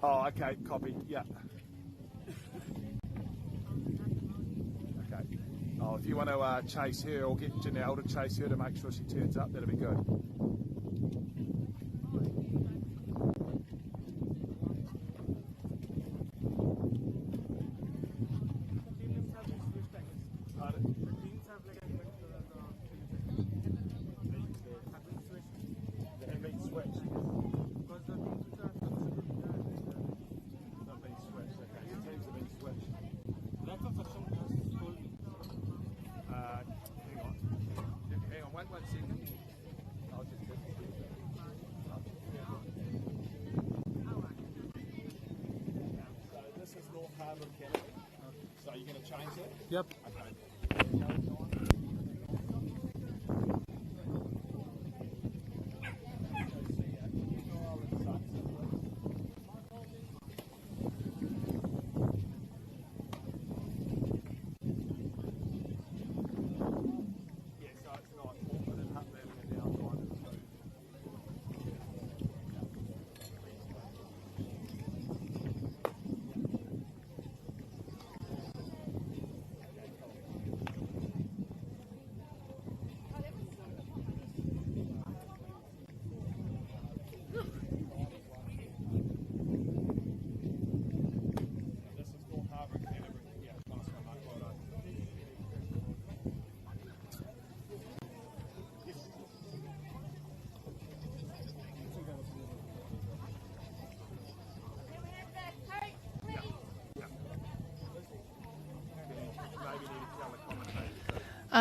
Oh, okay, copy, yeah. Okay. Oh, if you want to chase her or get Janelle to chase her to make sure she turns up, that'll be good. So you're going to change it? Yep.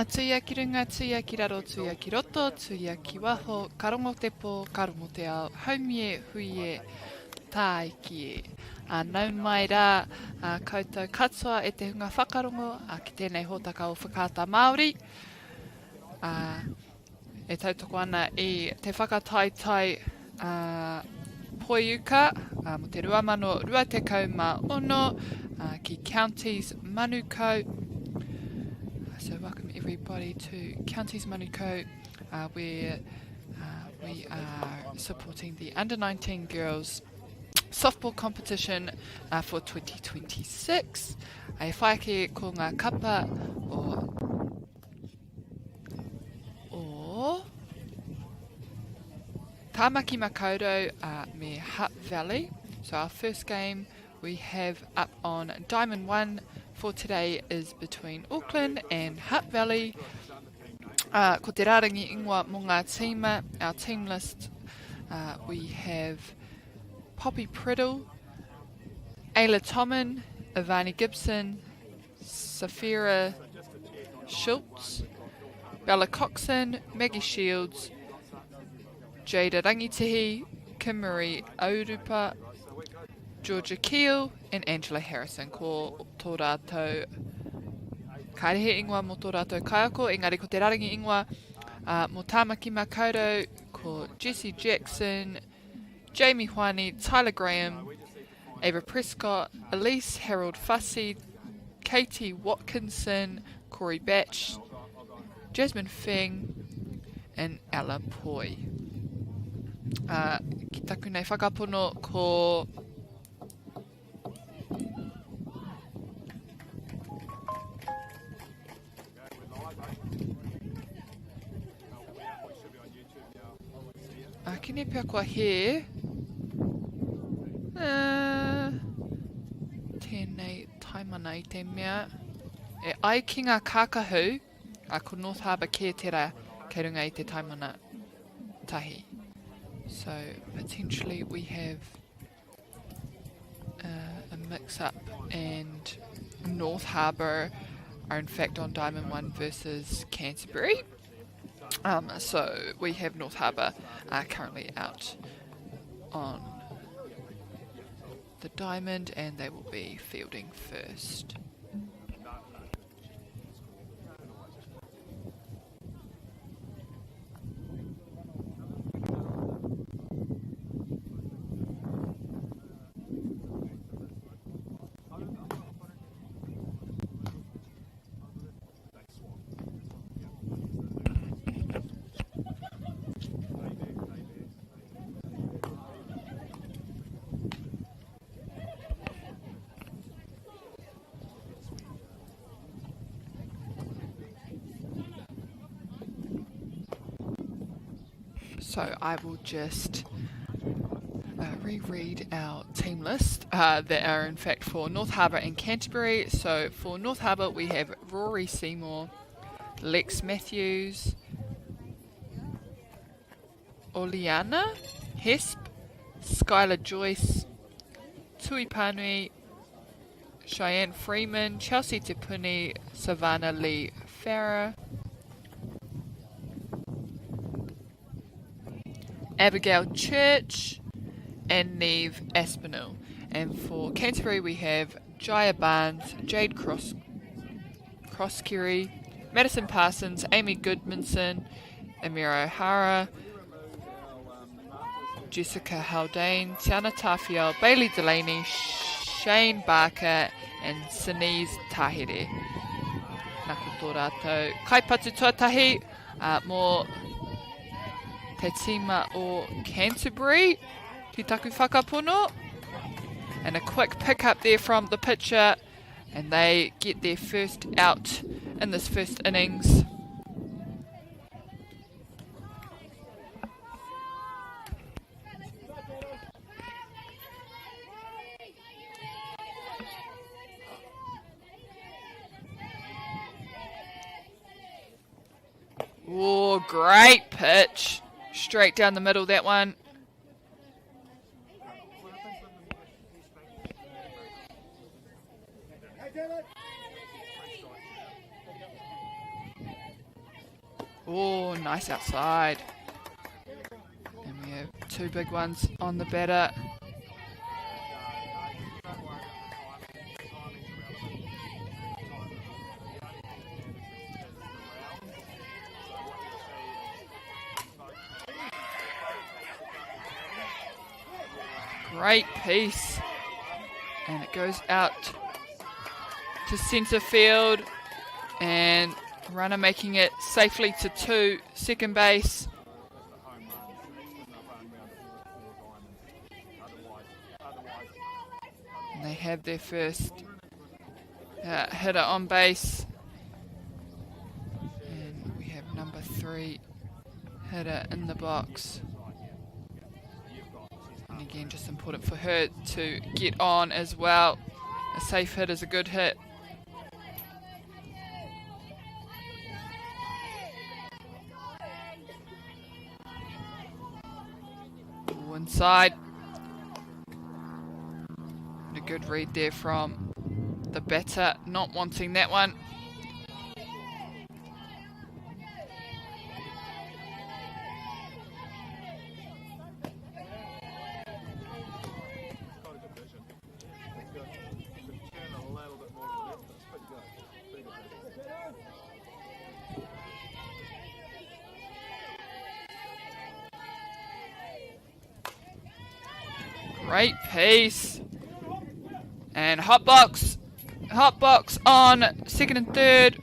Tuiaki runga, tuiaki raro, tuiaki roto, tuiaki waho, karongo te pō, karongo te ao, haumie, huie, tāiki e. Nau mai rā, koutou katoa e te hunga whakarongo, ki tēnei hōtaka o whakata Māori. E tautoko ana I te whakataitai poiuka, mo te 2021 ki Counties Manukau. So welcome everybody to Counties Manukau, where we are supporting the Under-19 Girls Softball Competition for 2026. E whaeke ko ngā kapa o Tamaki Makoto me Hutt Valley. So our first game we have up on Diamond 1 for today is between Auckland and Hutt Valley. Ko te rārangi ingoa mō ngā tīma, our team list, we have Poppy Priddle, Ayla Tommen, Ivani Gibson, Safira Schultz, Bella Coxon, Maggie Shields, Jada Rangitihi, Kim-Marie Aurupa, Georgia Keel, and Angela Harrison. Ko tō rātou kairehe ingoa mō tō rātou kaiako, engari ko te rarangi ingoa mō Tamaki Makoto, ko Jessie Jackson, Jamie Huani, Tyler Graham, Ava Prescott, Elise Harold Fussy, Katie Watkinson, Corey Batch, Jasmine Feng, and Ella Poi. Ki taku nei whakapono ko kine pia kua he tēnei taimana I te mea e ai ki ngā kākahu ko North Harbour kē tera kei runga I te taimana tahi. So potentially we have a mix-up and North Harbour are in fact on Diamond 1 versus Canterbury. So we have North Harbour currently out on the Diamond and they will be fielding first. So I will just reread our team list that are in fact for North Harbour and Canterbury. So for North Harbour we have Rory Seymour, Lex Matthews, Oleana Hesp, Skylar Joyce, Tui Panui, Cheyenne Freeman, Chelsea Te Puni, Savannah Lee Farah, Abigail Church, and Neve Aspinall. And for Canterbury we have Jaya Barnes, Jade Crosskerry, Madison Parsons, Amy Goodmanson, Amira O'Hara, Jessica Haldane, Tiana Tafiel, Bailey Delaney, Shane Barker, and Sinise Tahere. Nā koutou rātou. Kaipatu tuatahi mō te tima o Canterbury, Te Taku Whakapono. And a quick pick up there from the pitcher, and they get their first out in this first innings. Oh, great pitch. Straight down the middle, that one. Oh, nice outside. And we have two big ones on the batter. Great piece. And it goes out to centre field. And runner making it safely to second base. And they have their first hitter on base. And we have number 3 hitter in the box. And again, just important for her to get on as well. A safe hit is a good hit. Inside. A good read there from the batter, not wanting that one. Great piece. And hot box on second and third.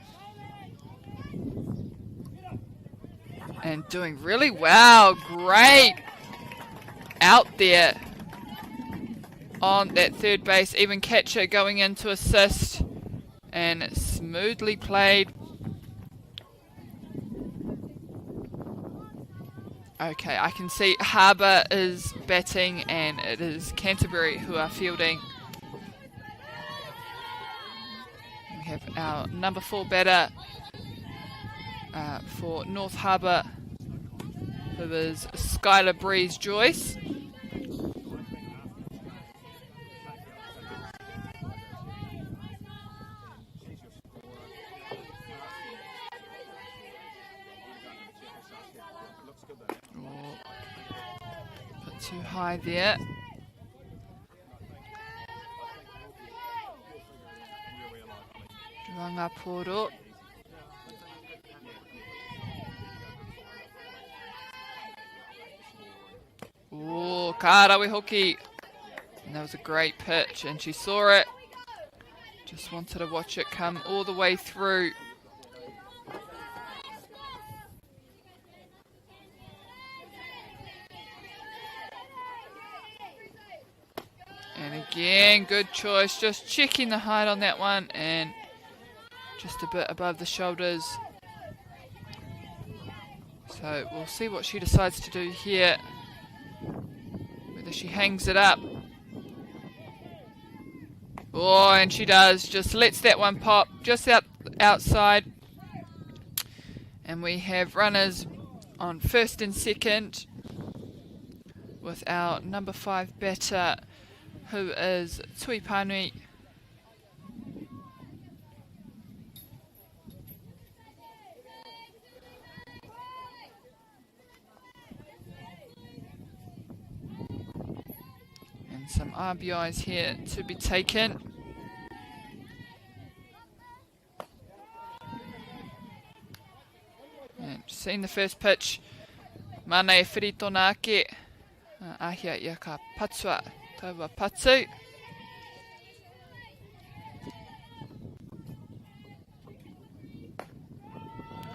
And doing really well. Great out there on that third base. Even catcher going in to assist. And smoothly played. Okay, I can see Harbour is batting and it is Canterbury who are fielding. We have our number 4 batter for North Harbour, who is Skylar Breeze Joyce. Too high there. Rangaporo. Oh, Karawe hoki. And that was a great pitch, and she saw it. Just wanted to watch it come all the way through. And again, good choice. Just checking the height on that one, and just a bit above the shoulders. So So we'll see what she decides to do here. Whether she hangs it up. Oh, and she does. Just lets that one pop just outside. And we have runners on first and second with our number 5 batter, who is Tui Panui. And some RBIs here to be taken. And seen the first pitch. Mana e whiri tōna ake. Ahia ia ka patua. Taua patu.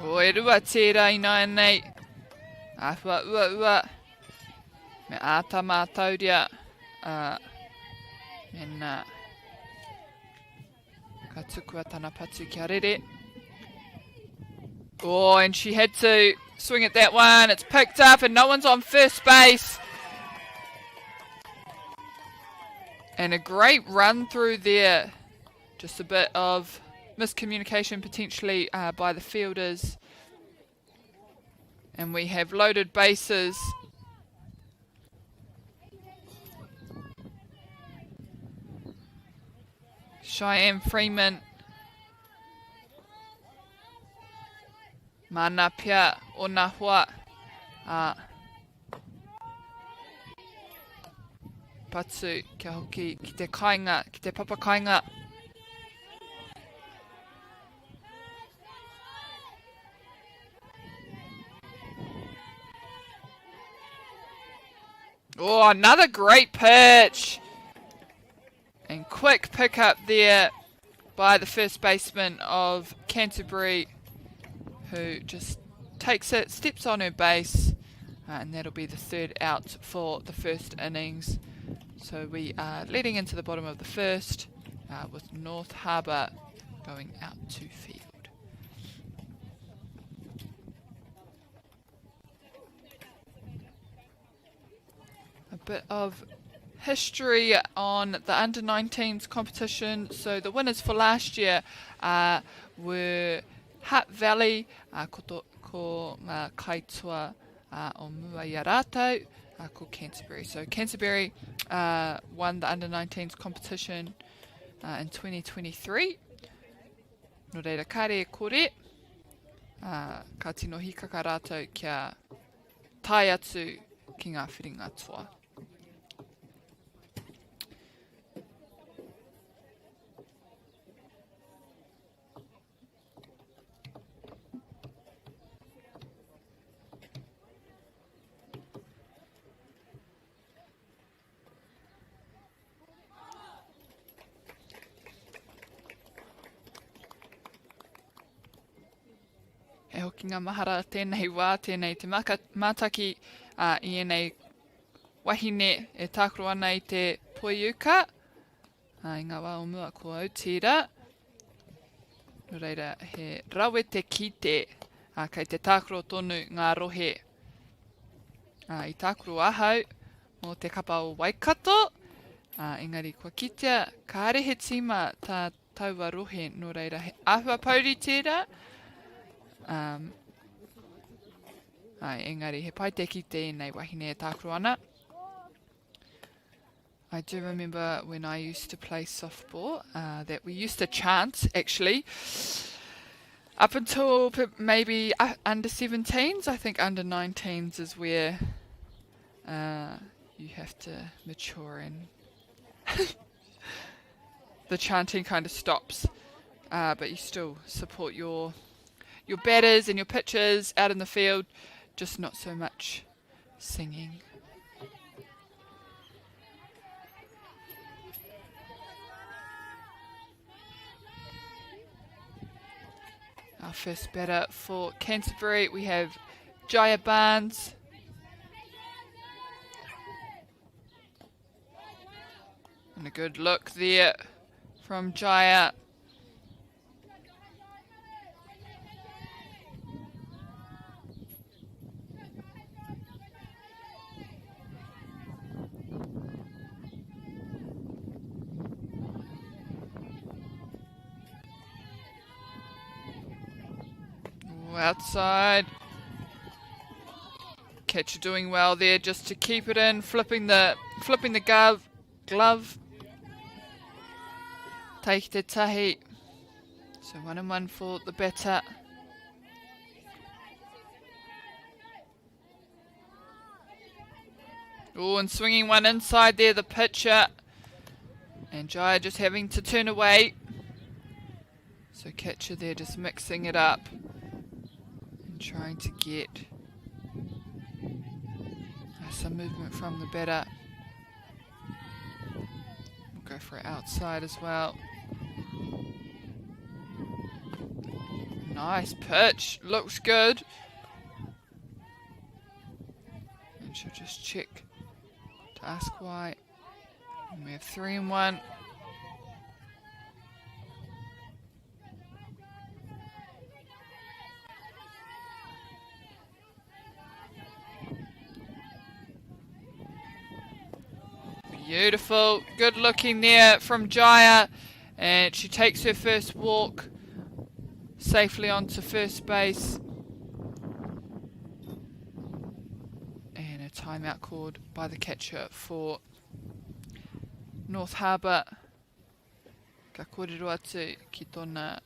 O e rua tērā ina nei. Ahua ua. Me āta mātauria. Mena ka tukua tana patu kia rere. Oh, and she had to swing at that one. It's picked up and no one's on first base. And a great run through there. Just a bit of miscommunication potentially by the fielders. And we have loaded bases. Cheyenne Freeman. Mana pia o nā hoa. Patu kia hoki ki te kainga, ki te papakainga. Oh, another great pitch. And quick pick up there by the first baseman of Canterbury, who just takes it, steps on her base, and that'll be the third out for the first innings. So we are leading into the bottom of the first with North Harbour going out to field. A bit of history on the under-19s competition. So the winners for last year were Hutt Valley, ko ngā kaitua o mua i a rātou, ko Canterbury. So Canterbury won the under-19s competition in 2023. No reira, kāre e kore, ka tino hika ka rātou kia tai atu ki ngā whiringa toa. E hoki ngā mahara tēnei wā, tēnei te mātaki i enei wahine e tākaro ana i te poiuka. I ngā wā o mua ko Aotearoa. No reira, he rawe te kite kei te tākaro tonu ngā rohe. I tākaro ahau mō te kapa o Waikato. Engari kua kitea, ka are he tima tā taua rohe. No reira, he ahua pauri tērā. Engari, he pai te kite nei wahine e tākaro ana. I do remember when I used to play softball that we used to chant, actually, up until maybe under 17s. I think under 19s is where you have to mature and the chanting kind of stops. But you still support your batters and your pitchers out in the field, just not so much singing. Our first batter for Canterbury, we have Jaya Barnes. And a good look there from Jaya. outside. Catcher doing well there just to keep it in, flipping the glove. Take te tahi. So 1-1 for the batter. Oh, and swinging one inside there, the pitcher. And Jaya just having to turn away. So catcher there just mixing it up and trying to get some movement from the batter. We'll go for it outside as well. Nice pitch, looks good. And she'll just check to ask why. And we have 3 and 1. Beautiful, good looking there from Jaya, and she takes her first walk safely onto first base. And a timeout called by the catcher for North Harbour. Ka kōrero atu ki tōna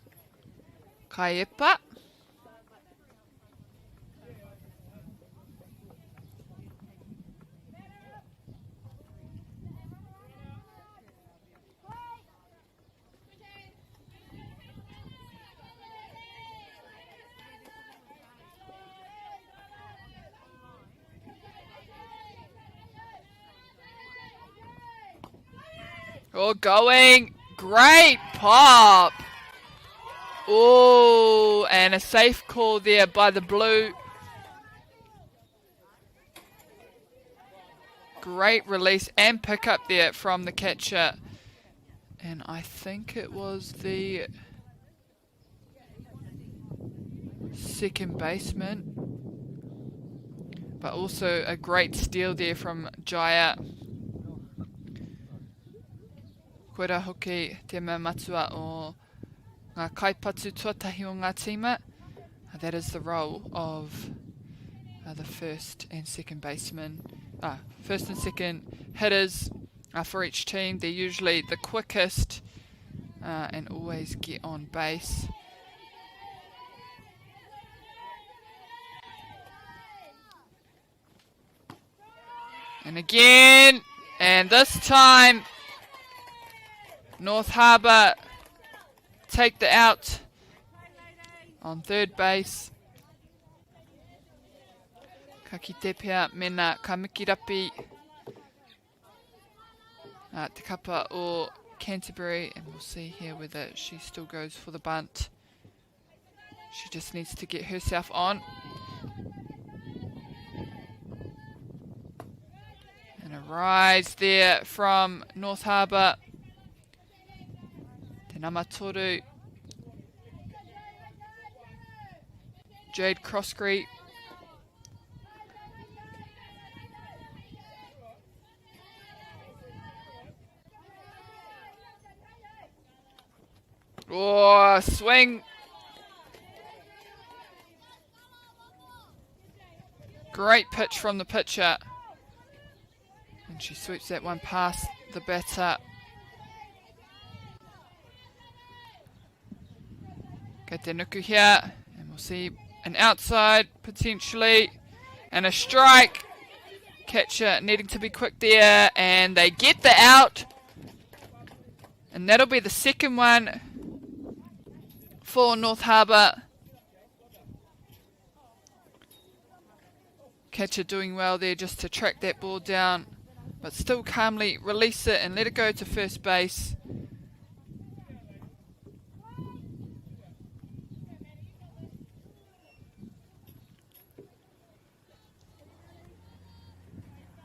kaiepa. Oh, going. Great pop. Oh, and a safe call there by the blue. Great release and pick up there from the catcher. And I think it was the second baseman. But also a great steal there from Jaya. Koera hoki te mea matua o ngā kaipatu tuatahi o ngā tīma. That is the role of the first and second baseman. First and second hitters for each team. They're usually the quickest and always get on base. And again, and this time North Harbour take the out on third base. Ka kite pea mena ka mikirapi te kapa o Canterbury, and we'll see here whether she still goes for the bunt. She just needs to get herself on. And a rise there from North Harbour. Namatoru, Jade Crosscree, oh, swing, great pitch from the pitcher, and she sweeps that one past the batter. Get the nuku here, and we'll see an outside potentially, and a strike. Catcher needing to be quick there, and they get the out, and that'll be the second one for North Harbour. Catcher doing well there just to track that ball down, but still calmly release it and let it go to first base.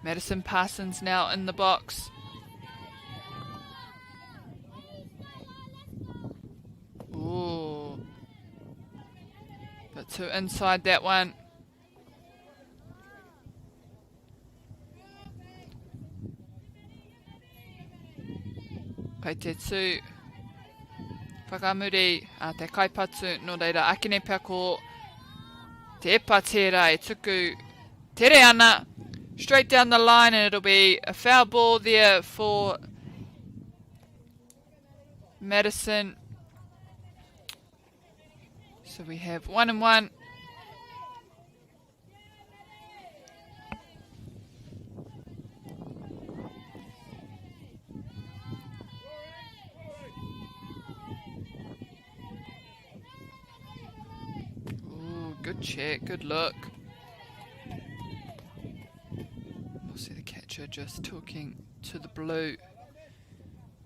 Madison Parsons now in the box. Ooh. But to inside that one. Kei te tū whakamuri te kaipatu no reira akine pea ko Te epa tērā e tuku tere ana. Straight down the line, and it'll be a foul ball there for Madison. So we have 1 and 1. Ooh, good check, good look. We'll see the catcher just talking to the blue.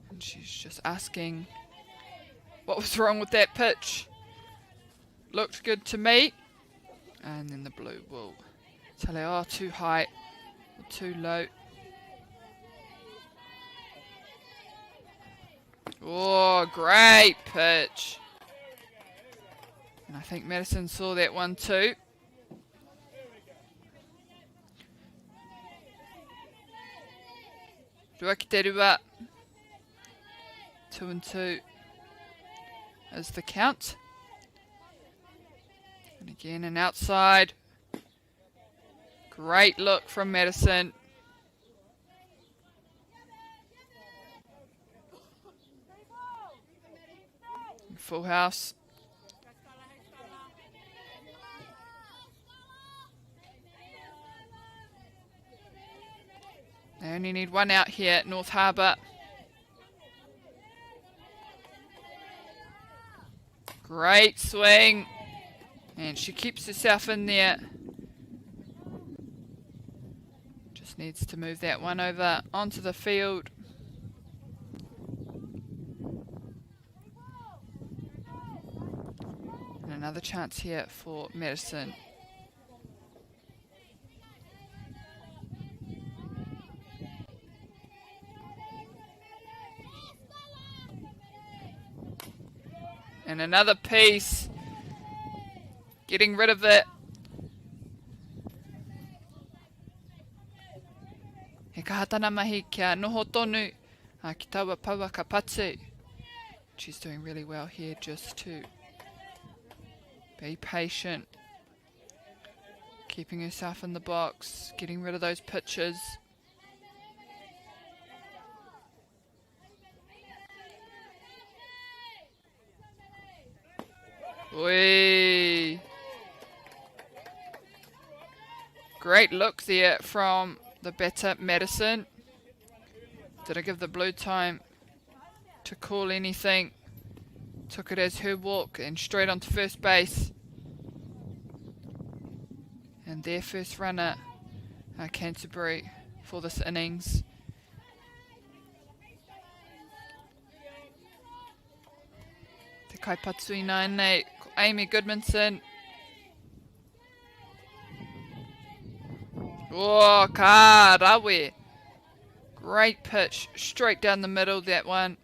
And she's just asking what was wrong with that pitch. Looked good to me. And then the blue will tell her, oh, too high or too low. Oh, great pitch. And I think Madison saw that one too. Ruakiterua. 2 and 2 is the count. And again, an outside. Great look from Madison. Full house. They only need one out here at North Harbour. Great swing. And she keeps herself in there. Just needs to move that one over onto the field. And another chance here for Madison. And another piece. Getting rid of it. He kahatana mahi kia noho tonu. Ki taua paua ka patu. She's doing really well here just to be patient. Keeping herself in the box. Getting rid of those pitches. Whee! Great look there from the batter Madison. Didn't give the blue time to call anything. Took it as her walk and straight onto first base. And their first runner, Canterbury, for this innings. Te kaipatui nei, Amy Goodmanson. Oh, ka rawe. Great pitch, straight down the middle, that one.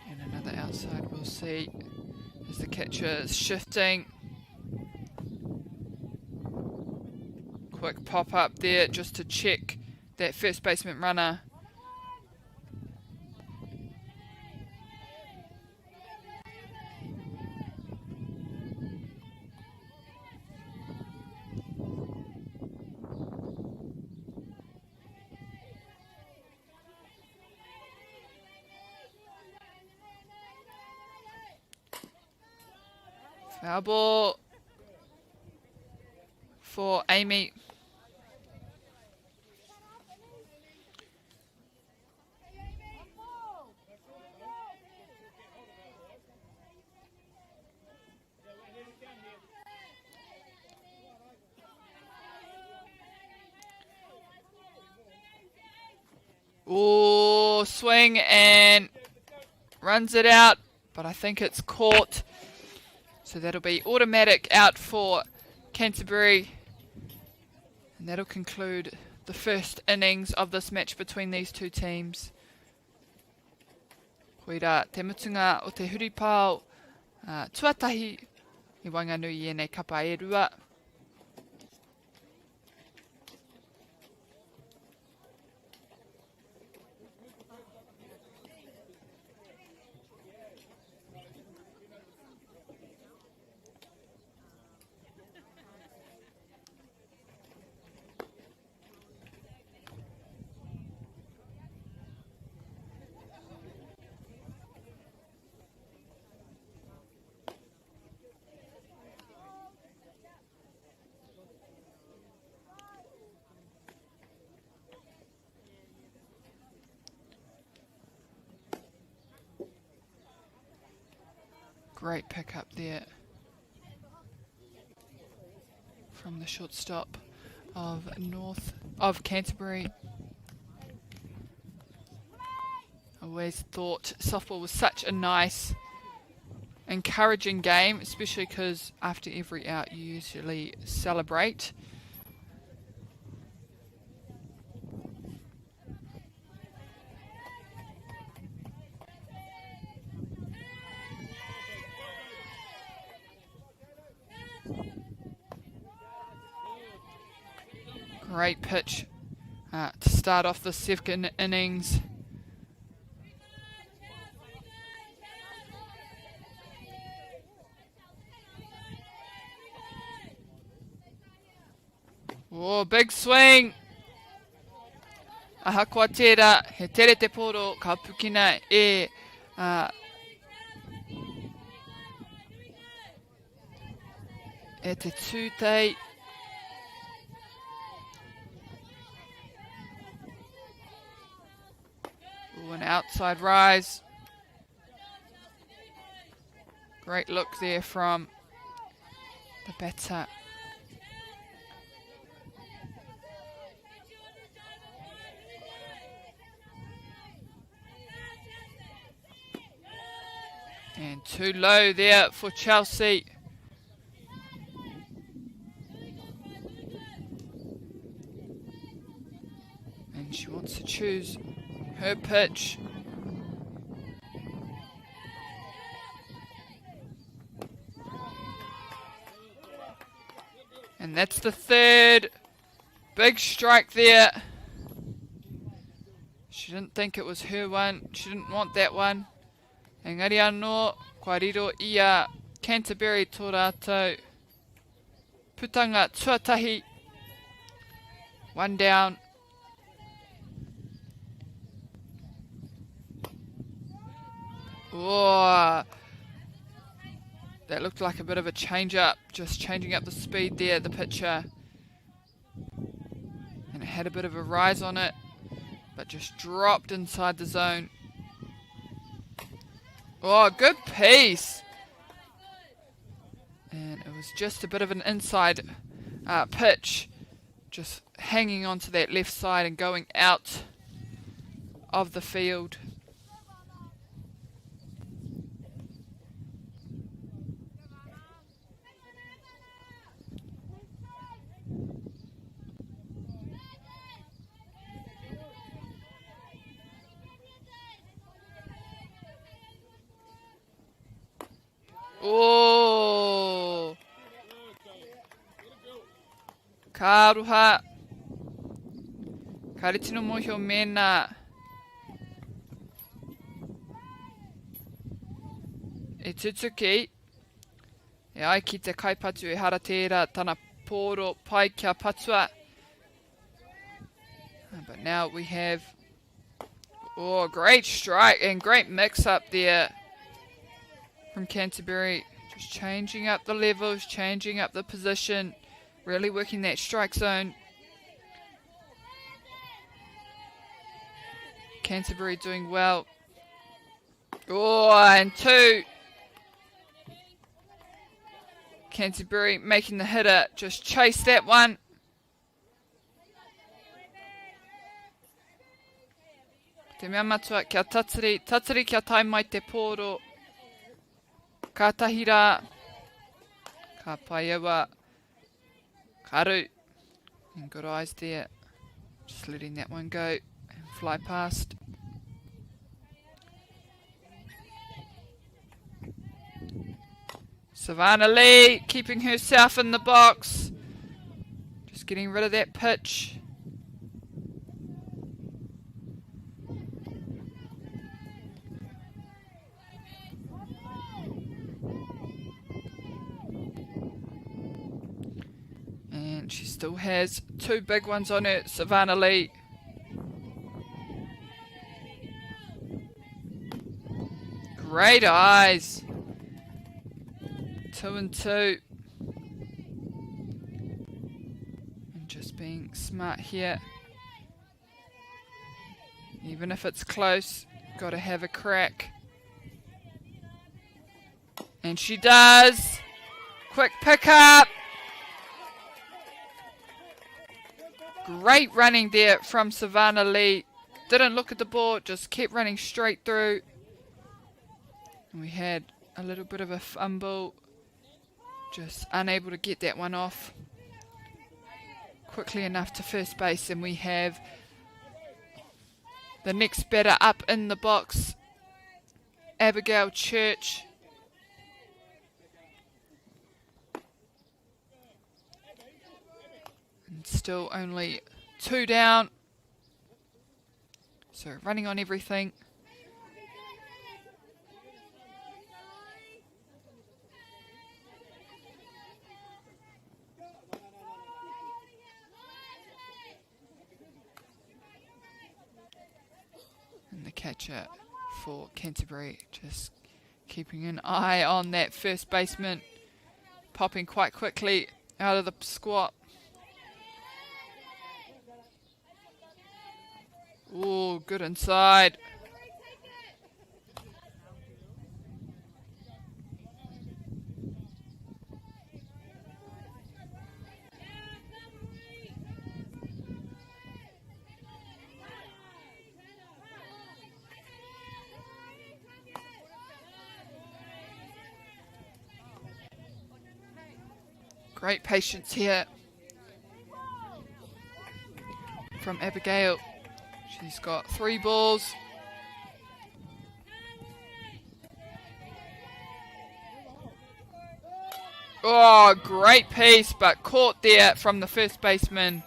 And another outside, we'll see, as the catcher is shifting. Quick pop up there just to check that first baseman runner. Foul ball for Amy. Oh, swing and runs it out, but I think it's caught. So that'll be automatic out for Canterbury. And that'll conclude the first innings of this match between these two teams. Koira, te mutunga o te huripao, tuatahi i Wanganui e nei kapa e rua. Great pick up there from the shortstop of Canterbury. Always thought softball was such a nice, encouraging game, especially because after every out you usually celebrate. Great pitch to start off the second innings. Oh, big swing! Ahakoa tērā, he tere te poro, ka pukina e te tūtei. An outside rise. Great look there from the batter. And too low there for Chelsea. And she wants to choose her pitch. And that's the third. Big strike there. She didn't think it was her one. She didn't want that one. Engari anō, kua riro i a Canterbury tō rātou. Putanga tuatahi. One down. Oh, that looked like a bit of a change-up, just changing up the speed there, the pitcher. And it had a bit of a rise on it, but just dropped inside the zone. Oh, good piece. And it was just a bit of an inside pitch, just hanging onto that left side and going out of the field. Oh, ka aroha, ka retino mohio mena, e tutuki, e ai ki te kaipatu e hara tērā tana pōro pai kia patua. But now we have, oh, great strike and great mix up there from Canterbury, just changing up the levels, changing up the position, really working that strike zone. Canterbury doing well. Oh, and two. Canterbury making the hitter just chase that one. Te mea matua kia tatari, tatari kia tai mai te pōro. Ka tahira, ka paiawa, karu, and good eyes there, just letting that one go and fly past. Savannah Lee keeping herself in the box, just getting rid of that pitch. She still has two big ones on her, Savannah Lee. Great eyes. 2-2. And just being smart here. Even if it's close, got to have a crack. And she does. Quick pick up. Great running there from Savannah Lee. Didn't look at the ball, just kept running straight through. And we had a little bit of a fumble. Just unable to get that one off quickly enough to first base. And we have the next batter up in the box, Abigail Church. And still only 2 down. So running on everything. And the catcher for Canterbury just keeping an eye on that first baseman, popping quite quickly out of the squat. Ooh, good inside. Great patience here from Abigail. She's got 3 balls. Oh, great piece, but caught there from the first baseman.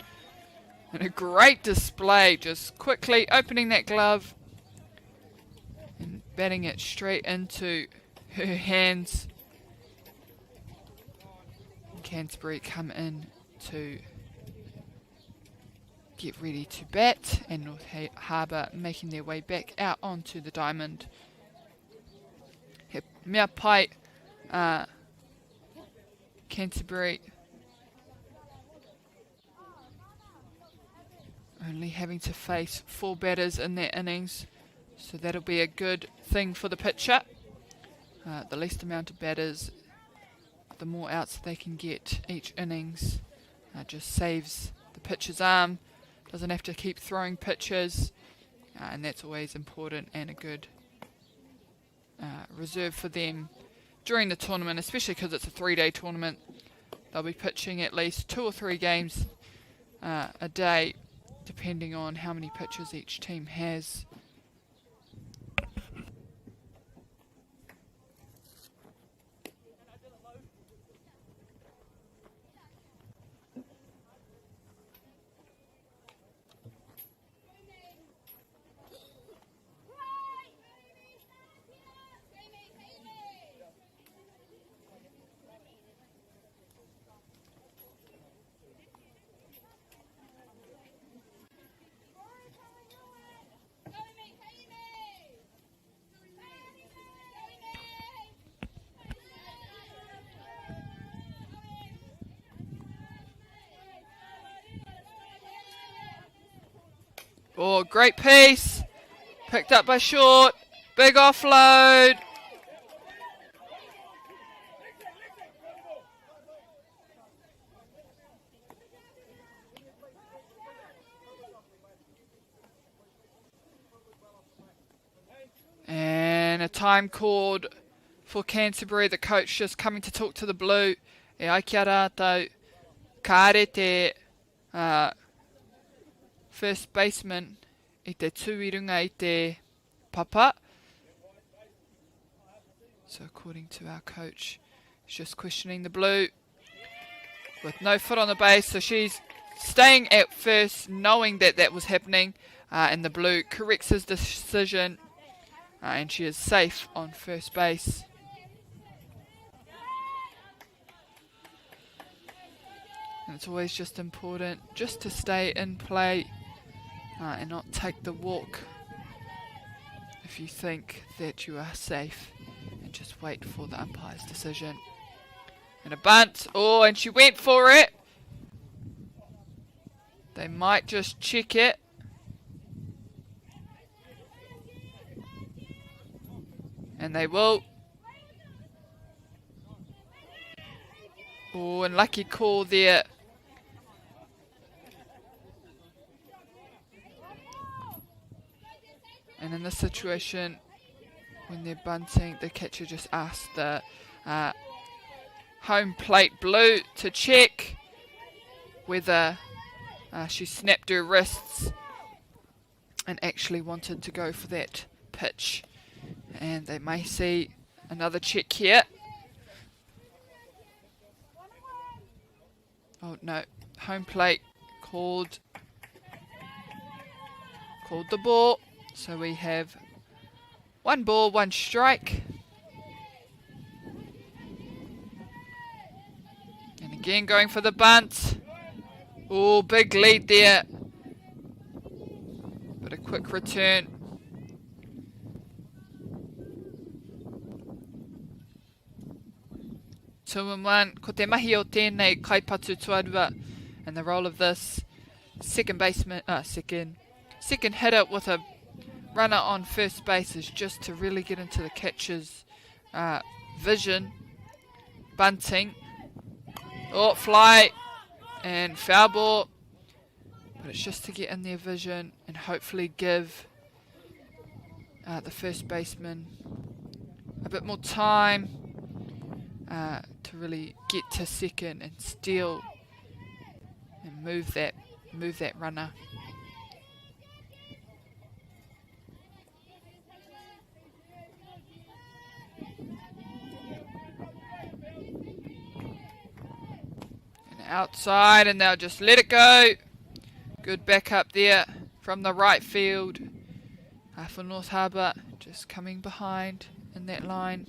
And a great display, just quickly opening that glove and batting it straight into her hands. Canterbury come in to get ready to bat, and North Harbour making their way back out onto the diamond. Mea pai, Canterbury only having to face 4 batters in their innings, so that'll be a good thing for the pitcher. The least amount of batters, the more outs they can get each innings, just saves the pitcher's arm. Doesn't have to keep throwing pitches, and that's always important and a good reserve for them during the tournament, especially because it's a 3-day tournament. They'll be pitching at least 2 or 3 games a day, depending on how many pitches each team has. Oh, great piece. Picked up by Short. Big offload. And a time called for Canterbury. The coach just coming to talk to the blue. E ai kia rātou ka are te first baseman I te tūirunga I te papa. So according to our coach, she's just questioning the blue with no foot on the base. So she's staying at first, knowing that that was happening. And the blue corrects his decision. And she is safe on first base. And it's always just important just to stay in play and not take the walk if you think that you are safe, and just wait for the umpire's decision. And a bunt. Oh, and she went for it. They might just check it. And they will. Oh, unlucky call there. And in this situation, when they're bunting, the catcher just asks the home plate blue to check whether she snapped her wrists and actually wanted to go for that pitch. And they may see another check here. Oh no, home plate called the ball. So we have 1 ball, 1 strike. And again going for the bunt. Oh, big lead there. But a quick return. Two and one. Ko te mahi o tēnei kaipatu tuarua. And the role of this second hitter with a runner on first base is just to really get into the catcher's vision. Bunting. Oh, fly and foul ball. But it's just to get in their vision and hopefully give the first baseman a bit more time to really get to second and steal and move that runner. And outside, and they'll just let it go. Good backup there from the right field for North Harbour, just coming behind in that line.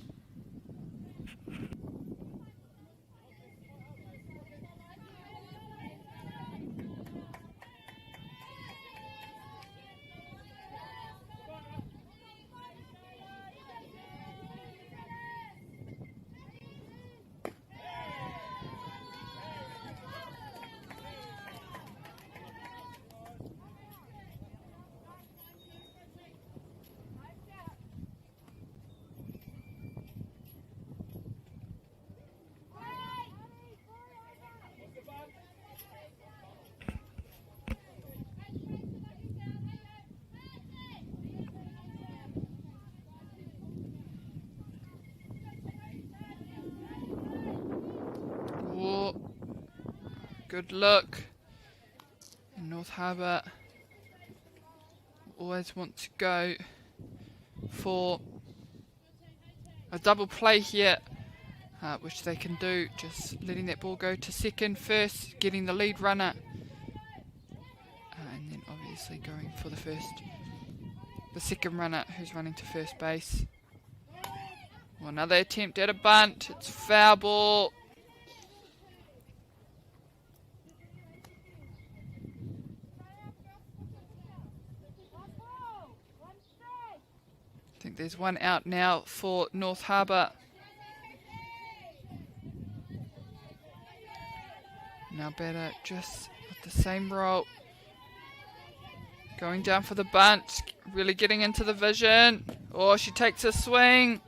Good look. And North Harbour always want to go for a double play here, which they can do, just letting that ball go to second first, getting the lead runner, and then obviously going for the second runner who's running to first base. Well, another attempt at a bunt. It's foul ball. I think there's one out now for North Harbour. Now batter just with the same role. Going down for the bunt. Really getting into the vision. Oh, she takes a swing.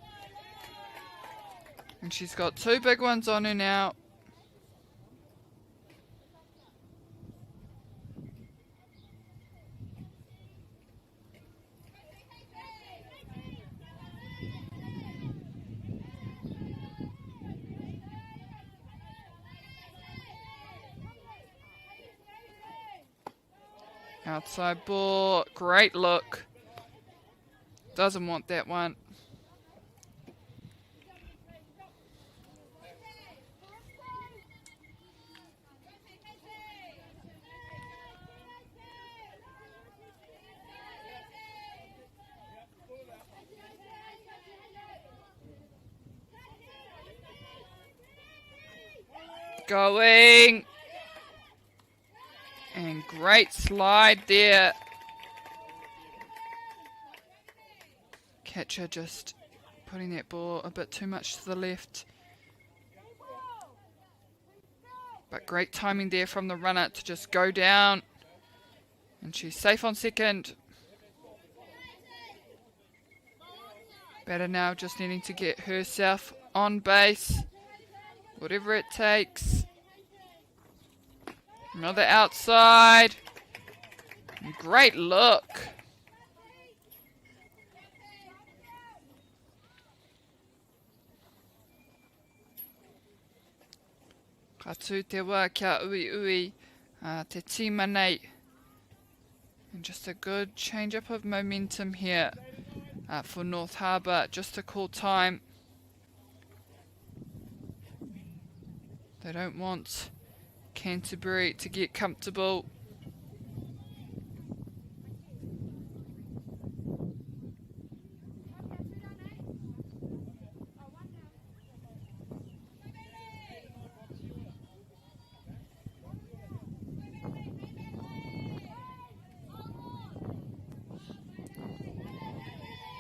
And she's got 2 big ones on her now. Outside ball, great look. Doesn't want that one. Going. And great slide there. Catcher just putting that ball a bit too much to the left. But great timing there from the runner to just go down. And she's safe on second. Batter now just needing to get herself on base. Whatever it takes. Another outside. Great look. Ka tū te wā kia ui ui te tīma nei. And just a good change up of momentum here for North Harbour. Just a cool time. They don't want Canterbury to get comfortable.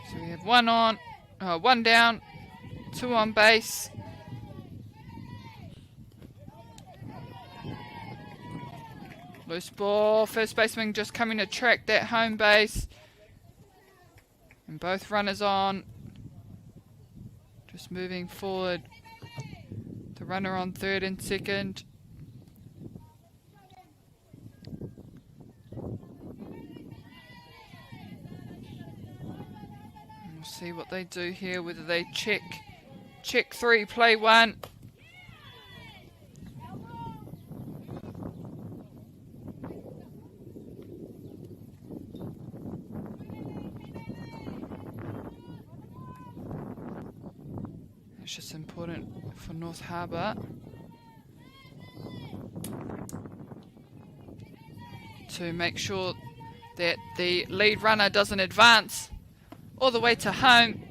So we have one down, 2 on base. Loose ball, first baseman just coming to track that home base. And both runners on. Just moving forward. The runner on third and second. We'll see what they do here, whether they check 3, play 1. It's just important for North Harbour to make sure that the lead runner doesn't advance all the way to home.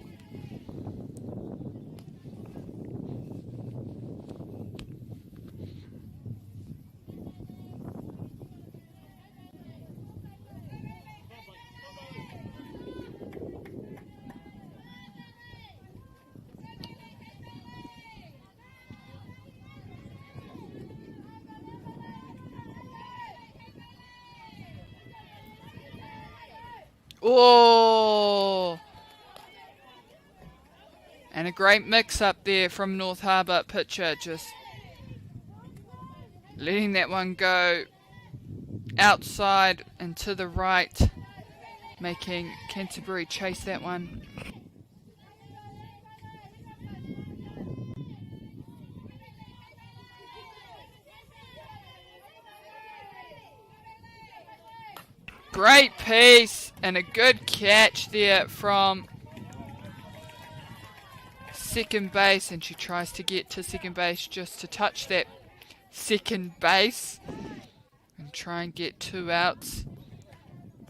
Oh! And a great mix up there from North Harbour pitcher, just letting that one go outside and to the right, making Canterbury chase that one. Great piece and a good catch there from second base, and she tries to get to second base just to touch that second base and try and get 2 outs.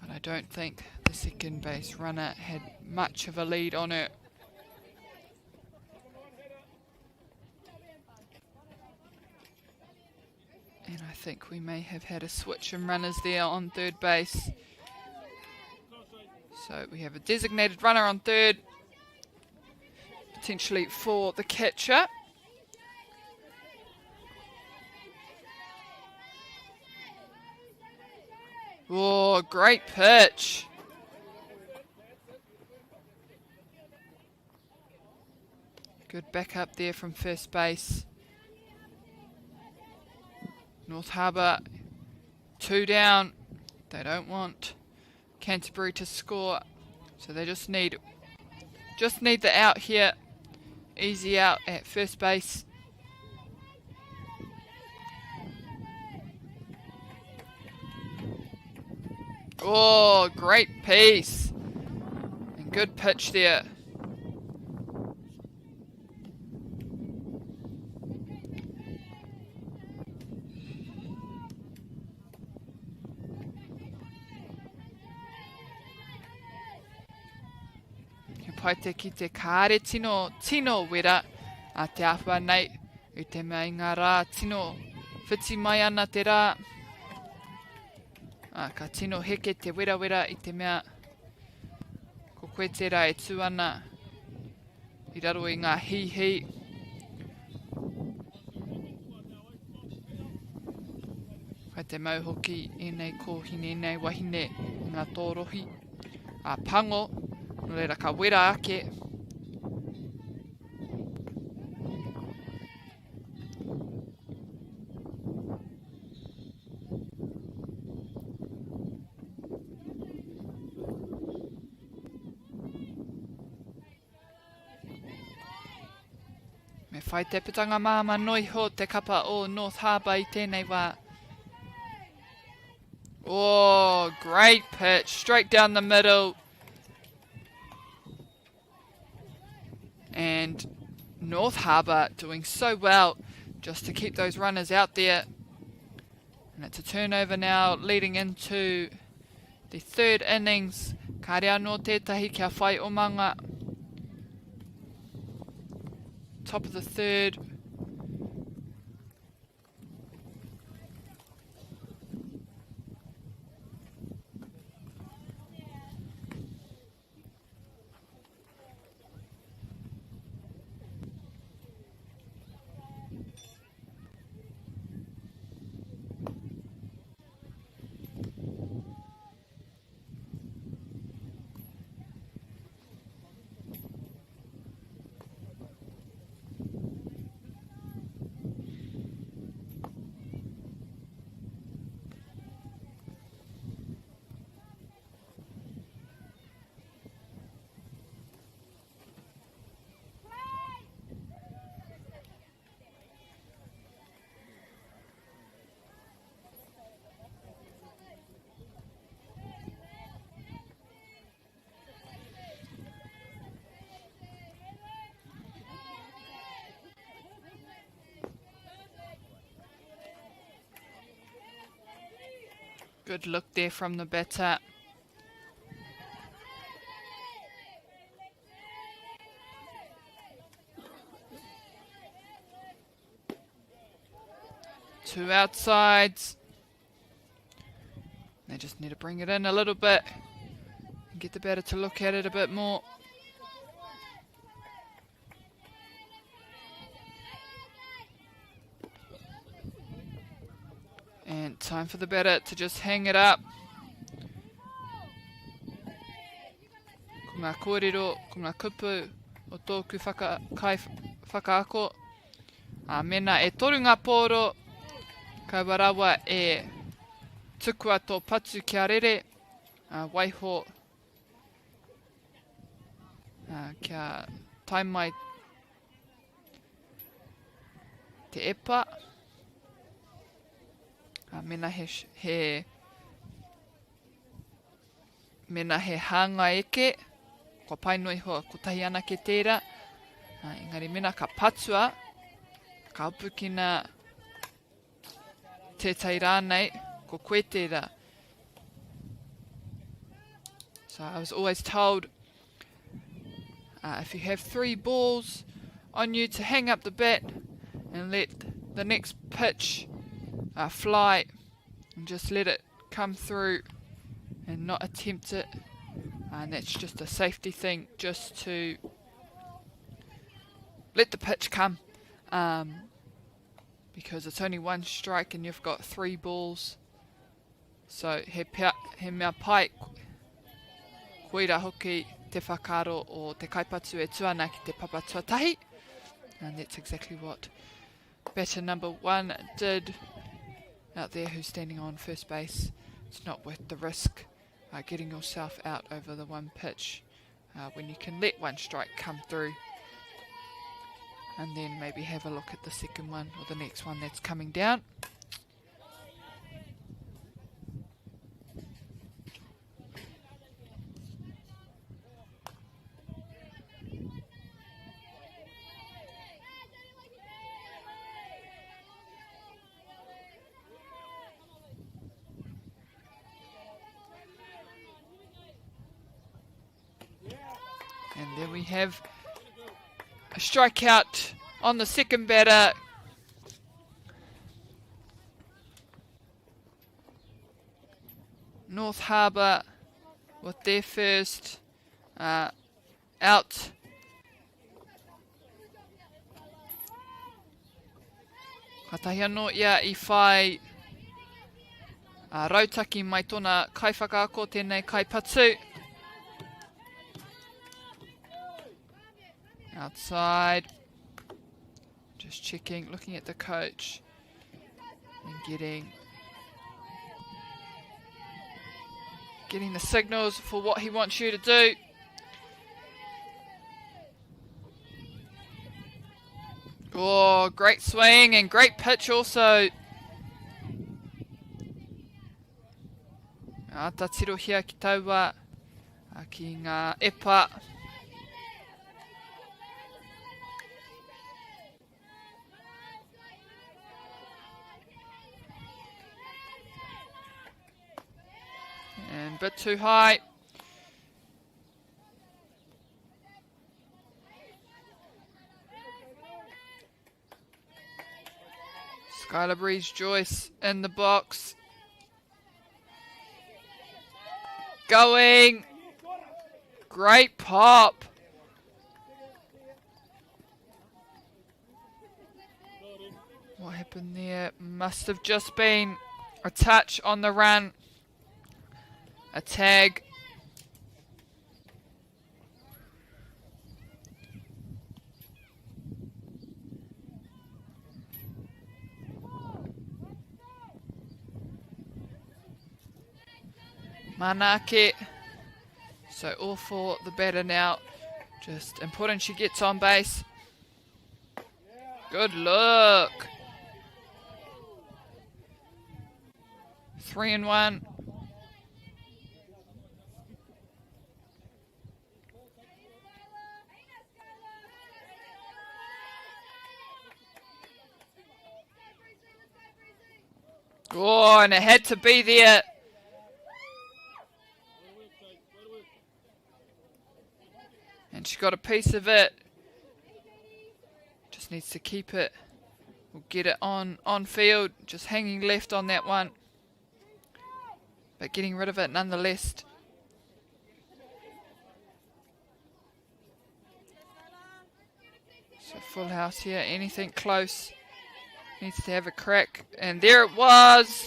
But I don't think the second base runner had much of a lead on her. And I think we may have had a switch in runners there on third base. So we have a designated runner on third, potentially for the catcher. Oh, great pitch. Good backup there from first base. North Harbour 2 down. They don't want Canterbury to score, so they just need the out here. Easy out at first base. Oh, great piece and good pitch there. Pai te ki te kāre tino wera a te awha nei i te mea ngā rā tino whiti mai ana te rā. Ka tino heke te wera i te mea ko koe te rā e tū ana i raro i ngā hihi. Kai te mau hoki e nei kōhine nei wahine i ngā tōrohi a pango. No reira ka wera ake. whai te pitanga māma noiho te kapa o North Harbour I tēnei wā. Oh, great pitch, straight down the middle. And North Harbour doing so well just to keep those runners out there. And it's a turnover now leading into the third innings. Ka rea no tētahi kia whai o manga. Top of the third. Good look there from the batter. Two outsides. They just need to bring it in a little bit and get the batter to look at it a bit more. And time for the batter to just hang it up. Ko ngā kōrero, ko ngā kupu o tōku whakaako. Mena e toru ngā pōro, ka warawa e tukua tō patu kia rere. Waiho kia taimai te epa. Mena he hanga eke, ko painoi hoa ko tahi ana ke tērā. Engari mena ka patua, ka upu ki nā tētai rānei, ko koe tērā. So I was always told, if you have 3 balls on you, to hang up the bat and let the next pitch fly and just let it come through and not attempt it. And that's just a safety thing, just to let the pitch come, because it's only 1 strike and you've got 3 balls. So he mea pai koira hoki te whakaro o te kaipatu e tuana ki te papa tuatahi, and that's exactly what batter number 1 did out there, who's standing on first base. It's not worth the risk getting yourself out over the 1 pitch when you can let 1 strike come through, and then maybe have a look at the second one or the next one that's coming down. And there we have a strikeout on the second batter. North Harbour with their first out. Katahi anō ia I whai rautaki mai tōna kaiwhakaako tēnei kaipatu. Outside, just checking, looking at the coach and getting the signals for what he wants you to do. Oh, great swing and great pitch also. Ta tirohia ki taua ki ngā epa. And a bit too high. Skylar Breeze Joyce in the box. Going. Great pop. What happened there? Must have just been a touch on the run. A tag. Manake. So all for the batter now. Just important she gets on base. Good look. 3-1. Oh, and it had to be there. And she got a piece of it. Just needs to keep it. We'll get it on field. Just hanging left on that one. But getting rid of it nonetheless. So full house here. Anything close needs to have a crack. And there it was.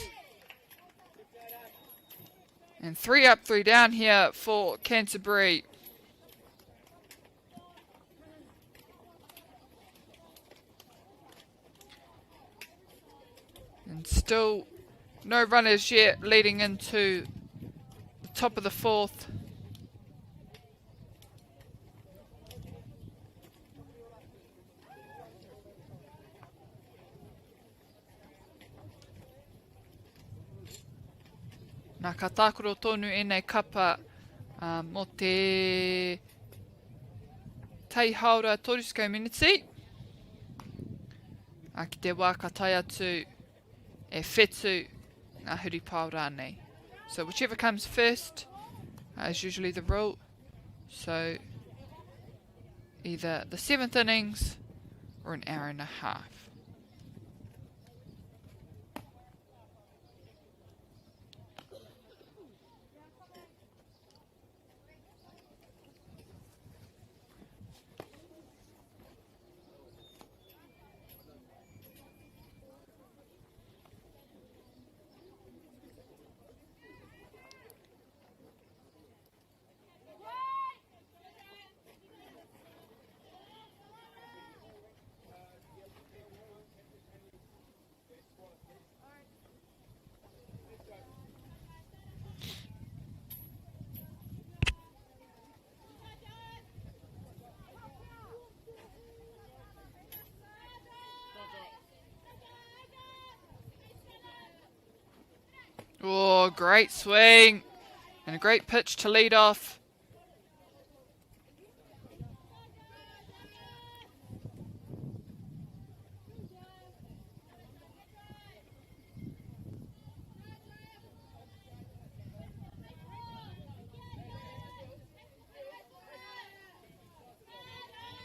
And 3 up, 3 down here for Canterbury. And still no runners yet leading into the top of the 4th. Nā ka tākoro tonu e nei kapa mo te teihaura torusko miniti. Ki te wā ka tai atu e whetu ngā huri pāo rānei. So whichever comes first is usually the rule. So either the 7th innings or an hour and a half. Oh, great swing. And a great pitch to lead off.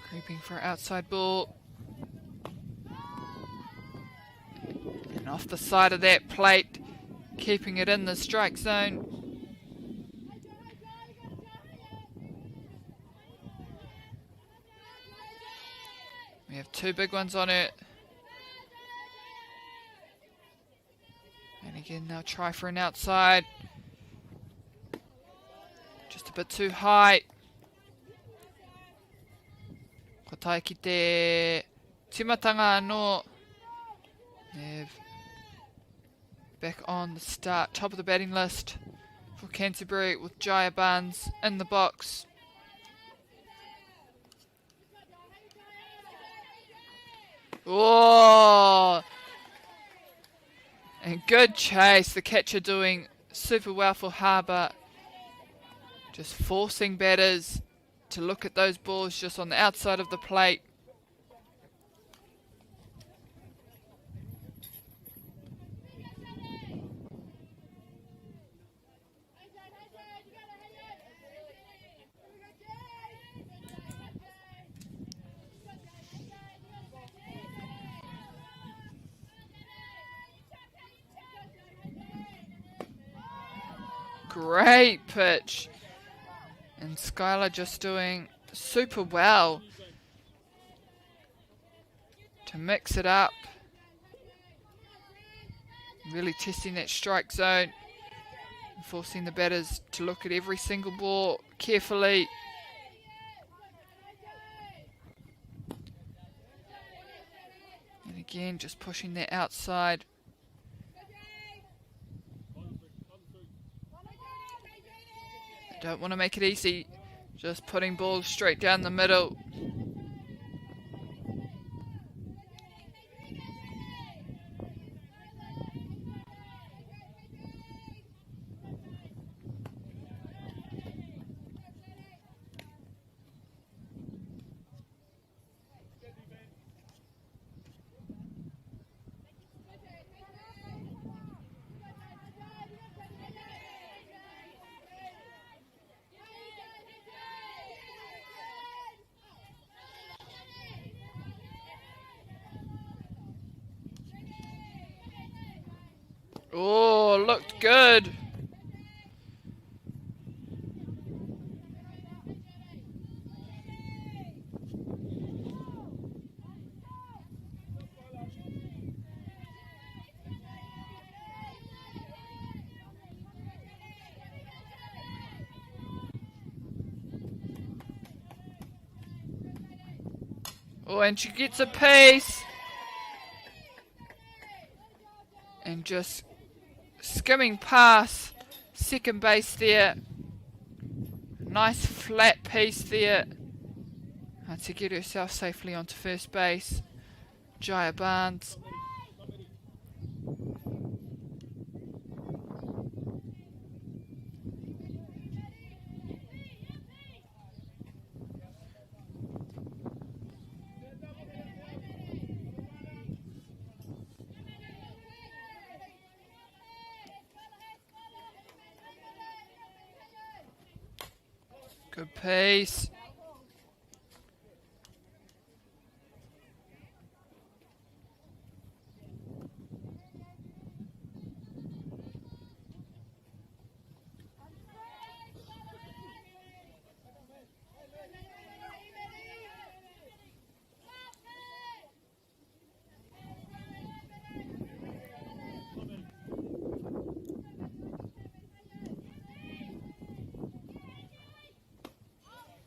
Creeping for outside ball. And off the side of that plate. Keeping it in the strike zone. We have 2 big ones on it. And again, they'll try for an outside. Just a bit too high. Ko tai ki te timatanga anō. They've back on the start, top of the batting list for Canterbury with Jaya Barnes in the box. Oh! And good chase. The catcher doing super well for Harbour. Just forcing batters to look at those balls just on the outside of the plate. Great pitch. And Skylar just doing super well to mix it up. Really testing that strike zone. Forcing the batters to look at every single ball carefully. And again, just pushing that outside. Don't want to make it easy. Just putting balls straight down the middle. Oh, looked good. Oh, and she gets a pace. And just skimming past second base there. Nice flat piece there to get herself safely onto first base. Jaya Barnes. Good pace.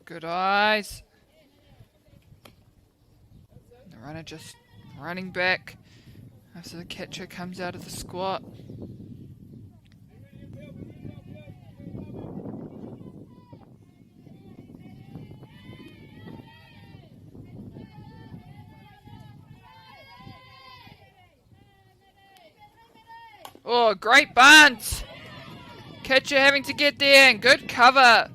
Good eyes. The runner just running back after the catcher comes out of the squat. Oh, great bunt! Catcher having to get there and good cover.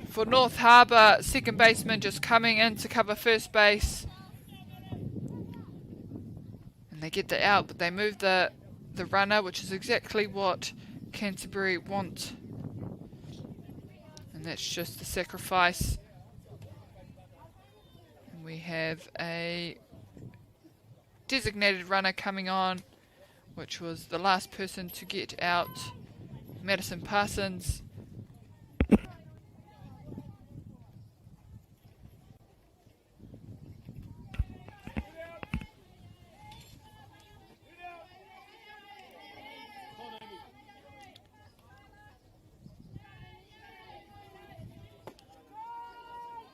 For North Harbour, second baseman just coming in to cover first base. And they get the out, but they move the runner, which is exactly what Canterbury want. And that's just the sacrifice. And we have a designated runner coming on, which was the last person to get out, Madison Parsons.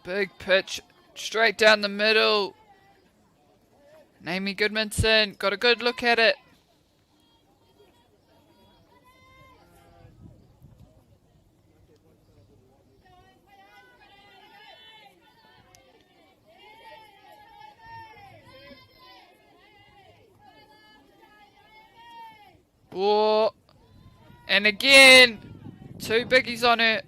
Big pitch, straight down the middle. And Amy Goodmanson got a good look at it. Oh, and again, 2 biggies on it.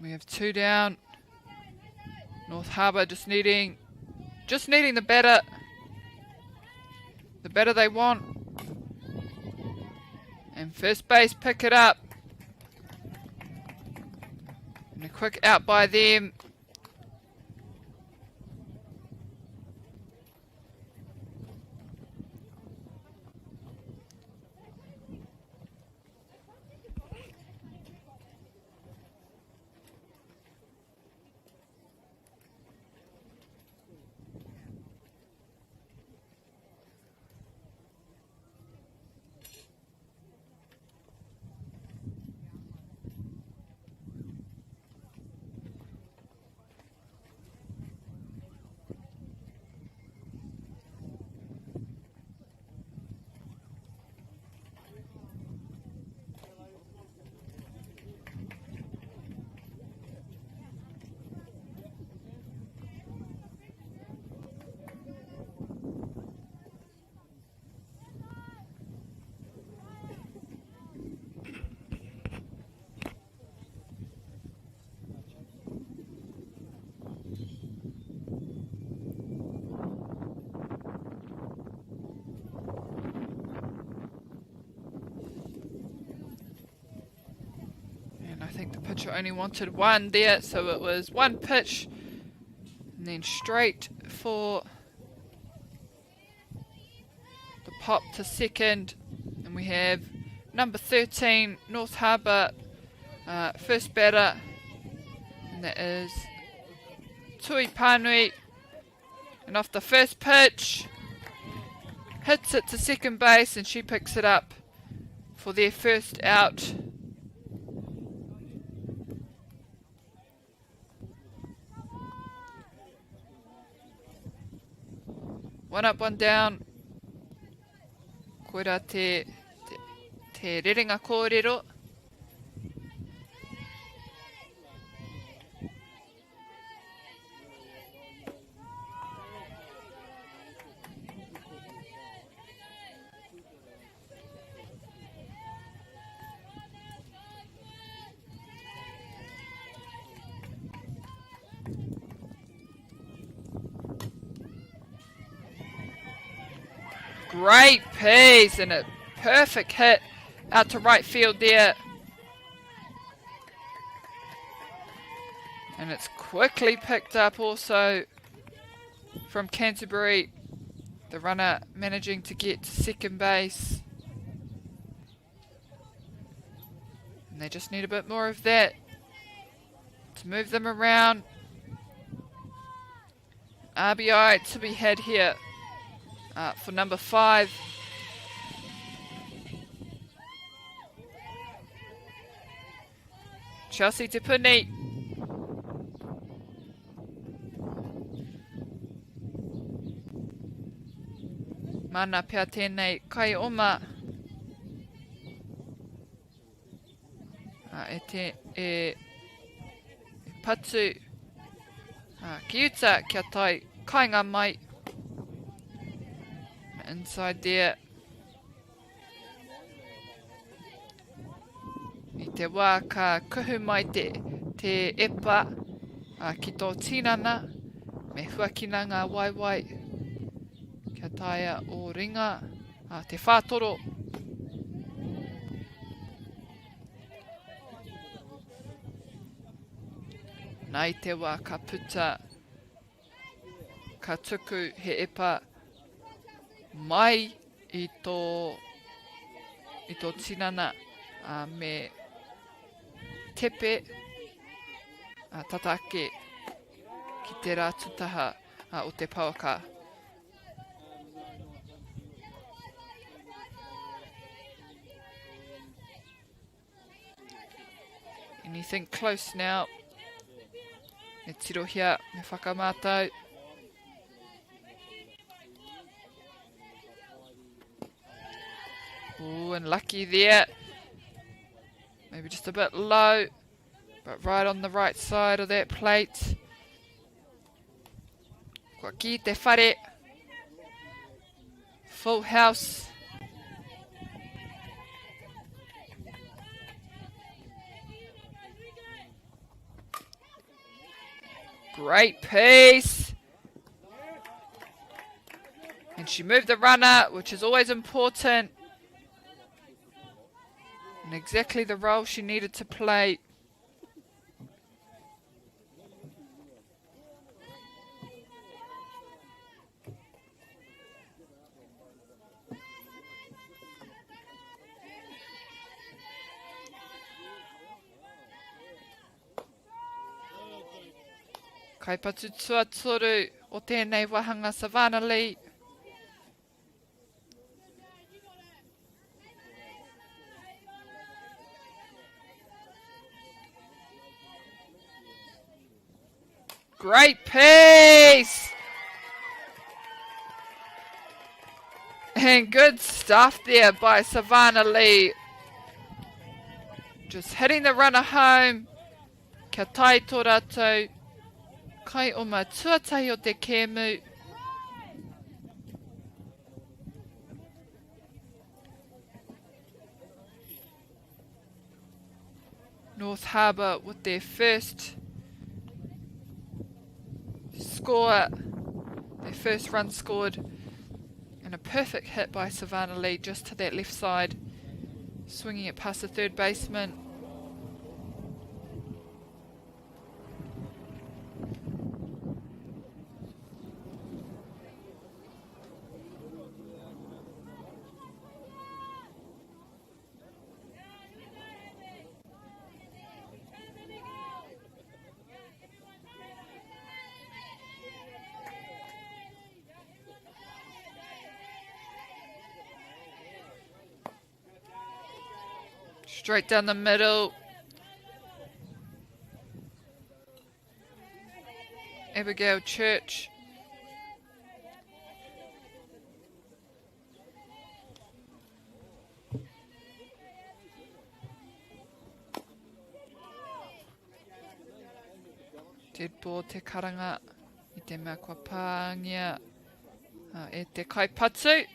We have 2 down. North Harbour just needing the better they want. And first base pick it up. And a quick out by them. I think the pitcher only wanted 1 there, so it was 1 pitch and then straight for the pop to second. And we have number 13, North Harbour, first batter, and that is Tui Panui. And off the first pitch, hits it to second base, and she picks it up for their first out. One up, one down. Koira te rerenga kōrero. Great piece and a perfect hit out to right field there. And it's quickly picked up also from Canterbury. The runner managing to get to second base. And they just need a bit more of that to move them around. RBI to be had here. For number 5. Chelsea Te Puni. Mana pia tēnei kai oma. E patu. Ki uta kia tai kainga mai. Inside there. I te wā ka kuhu mai te epa ki tō tinana me huakina ngā waiwai kia taia o ringa te whātoro. Nai te wā ka puta ka tuku he epa mai i tō tinana me tepe tatake ki te rātutaha o te pauaka. Anything close now? Me tirohia, me whakamātau. Ooh, and lucky there. Maybe just a bit low. but right on the right side of that plate. Kua ki te whare. Full house. Great piece. And she moved the runner, which is always important. And exactly the role she needed to play. Kaipatu tuatoru o tēnei wahanga Savannah Lee. Great piece! And good stuff there by Savannah Lee. Just hitting the runner home. Kia tai tō rātou. Kai o mā tuatai o te kēmu. North Harbour with their first score, their first run scored, and a perfect hit by Savannah Lee just to that left side, swinging it past the third baseman. Straight down the middle. Abigail Church. Dead ball te karanga I te mea kua pāngia e te kaipatu.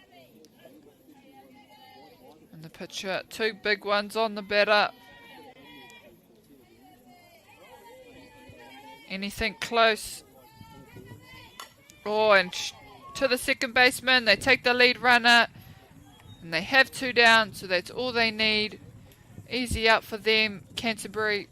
And the pitcher, two big ones on the batter. Anything close. Oh, and to the second baseman. They take the lead runner. And they have two down, so that's all they need. Easy out for them, Canterbury.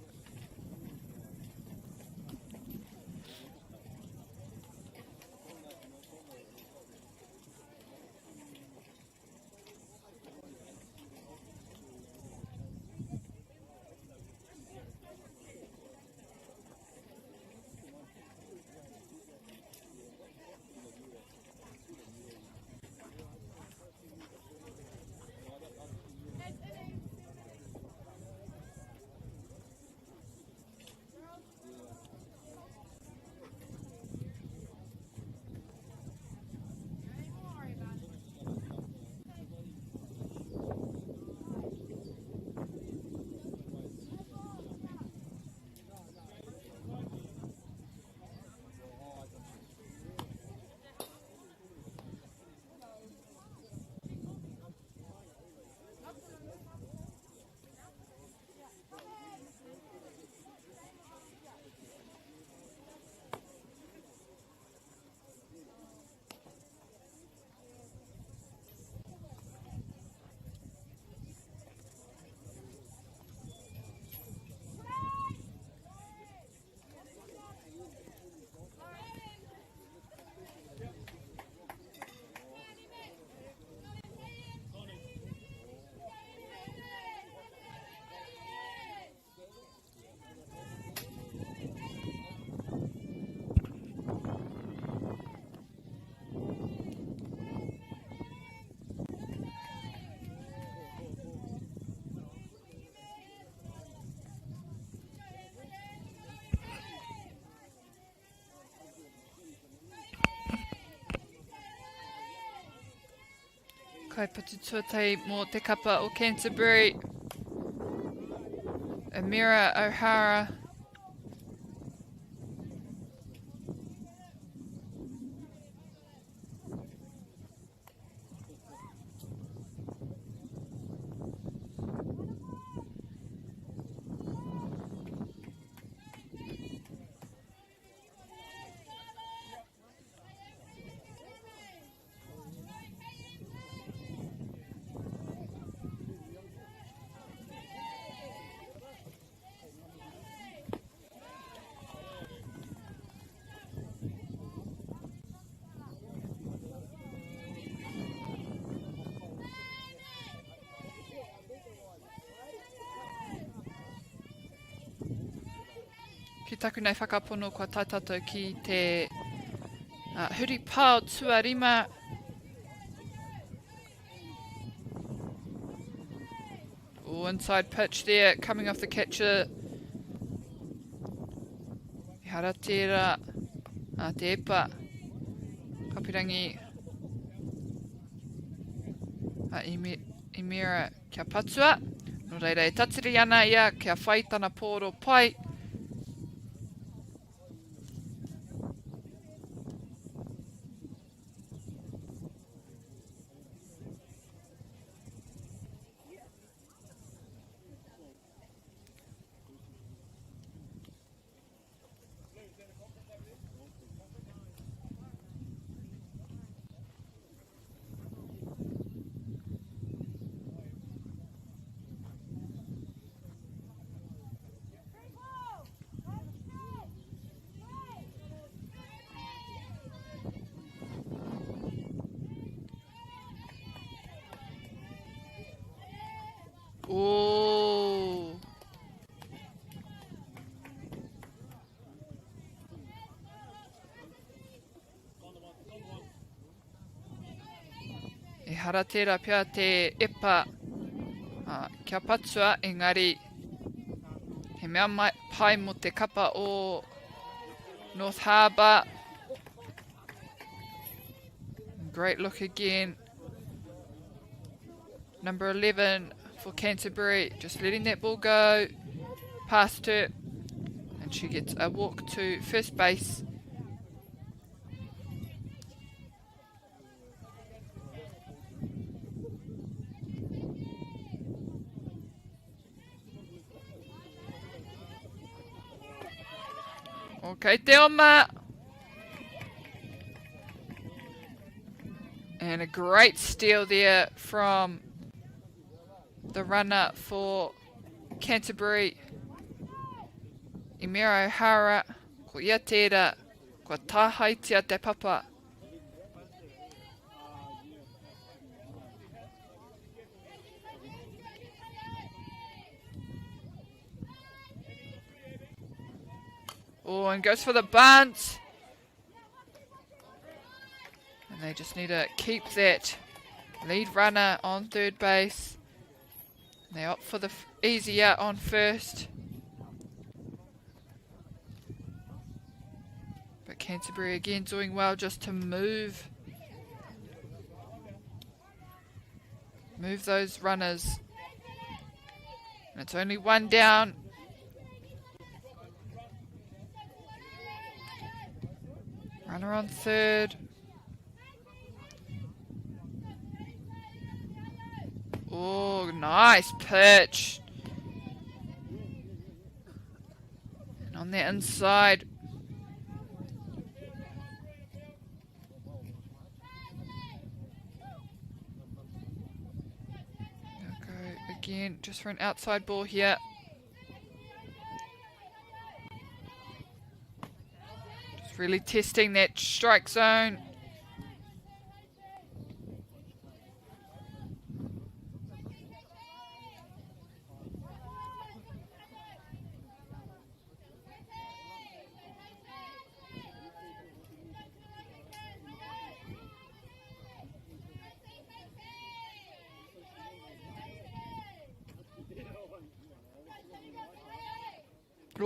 Kaipatu tuatai mō te kapa o Canterbury. Amira O'Hara Ki taku nei whakapono kua taitato ki te huri pao tuarima. Oh, inside pitch there, coming off the catcher. I haratera te epa. Kapirangi. Imira kia patua. No reira e tatiri ana ia kia whai tana pōro pai. Oh. E haratera pia te epa kia patua, engari he mea pai mo te kapa o North Harbour. Great look again. Number 11 for Canterbury, just letting that ball go past her, and she gets a walk to first base. Okay, te oma. And a great steal there from the runner for Canterbury. Imira O'Hara, ko ia tērā, ko tāhaitia te papa. Oh, and goes for the bunt. And they just need to keep that lead runner on third base. And they opt for the easy out on first. But Canterbury again doing well just to move those runners. And it's only one down. Runner on third. Oh, nice pitch. And on the inside. They'll go again just for an outside ball here. Just really testing that strike zone.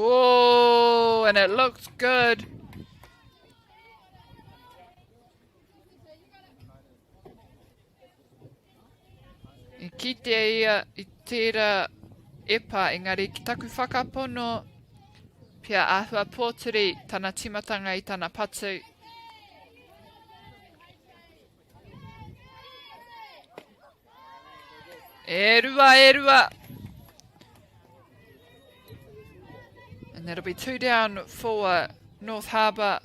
Oh, and it looks good. I kite ia I tērā epa, engari ki taku whakapono pia āhua pōturi tana timatanga I tana patu. E rua. And that'll be 2 down for North Harbour.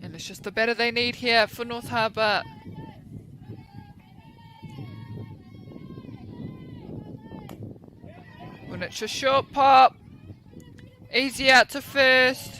And it's just the batter they need here for North Harbour. It's a short pop. Easy out to first.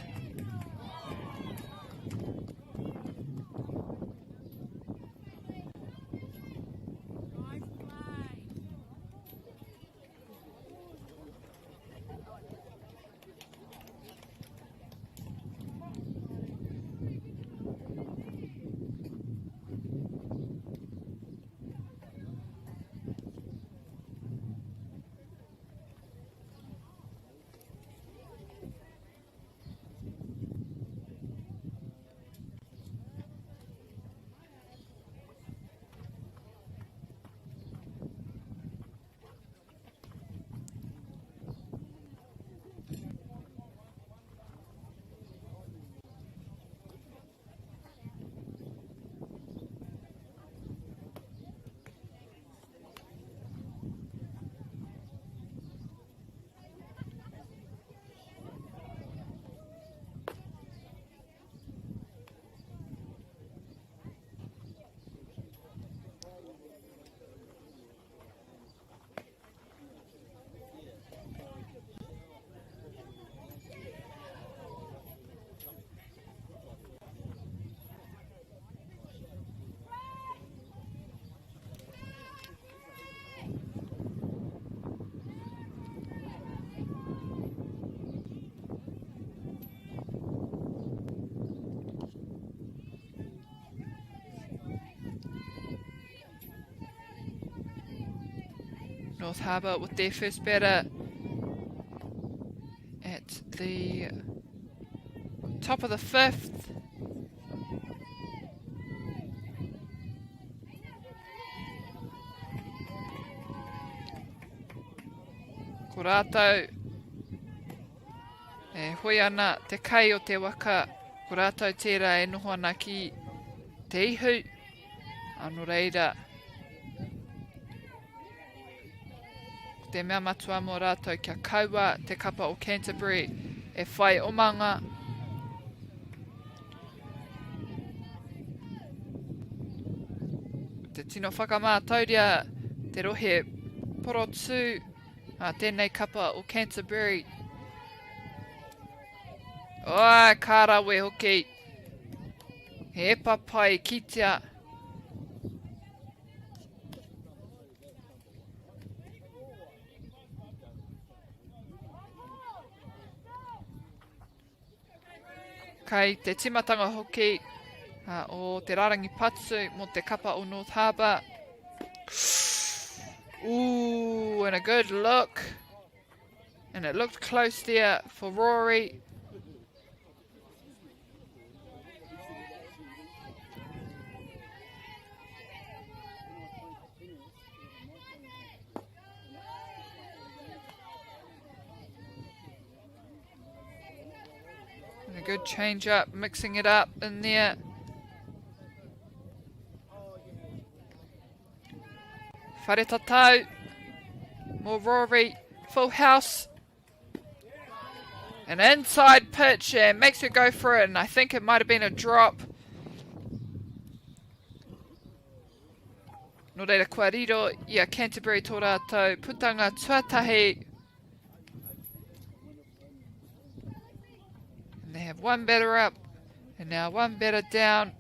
North Harbour with their first batter at the top of the 5th. Ko rātou e hoi ana te kai o te waka. Ko rātou tērā e noho ana ki te ihu. Anō reira, te mea matua mō rātou kia kaua te kapa o Canterbury e whai omanga. Te tino whakamātauria te rohe porotū a tēnei kapa o Canterbury. Oai, kārawe hoki. He epa pai kitea. Kai te timatanga hoki o te rarangi patu mo te kapa o North Harbour. Ooh, and a good look. And it looked close there for Rory. And a good change up, mixing it up in there. Whare tatau, more Rory, full house. An inside pitch and makes her go for it, and I think it might have been a drop. No reira kua riro, ia Canterbury tō rātou, putanga tuatahi. And they have one batter up, and now one batter down.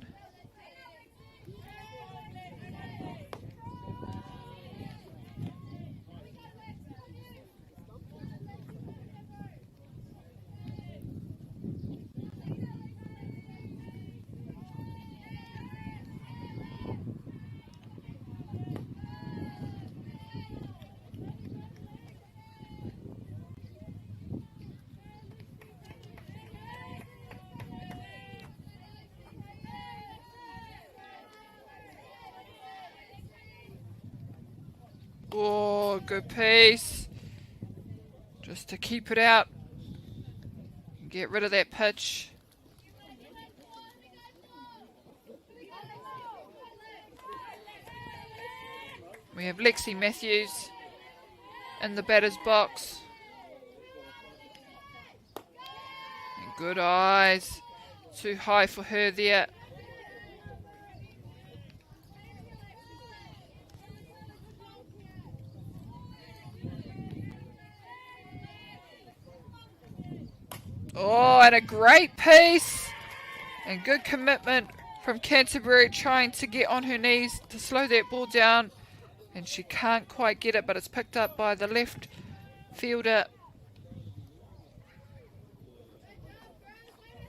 Oh, good pace. Just to keep it out. Get rid of that pitch. We have Lexi Matthews in the batter's box. And good eyes. Too high for her there. Oh, and a great piece. And good commitment from Canterbury, trying to get on her knees to slow that ball down. And she can't quite get it, but it's picked up by the left fielder.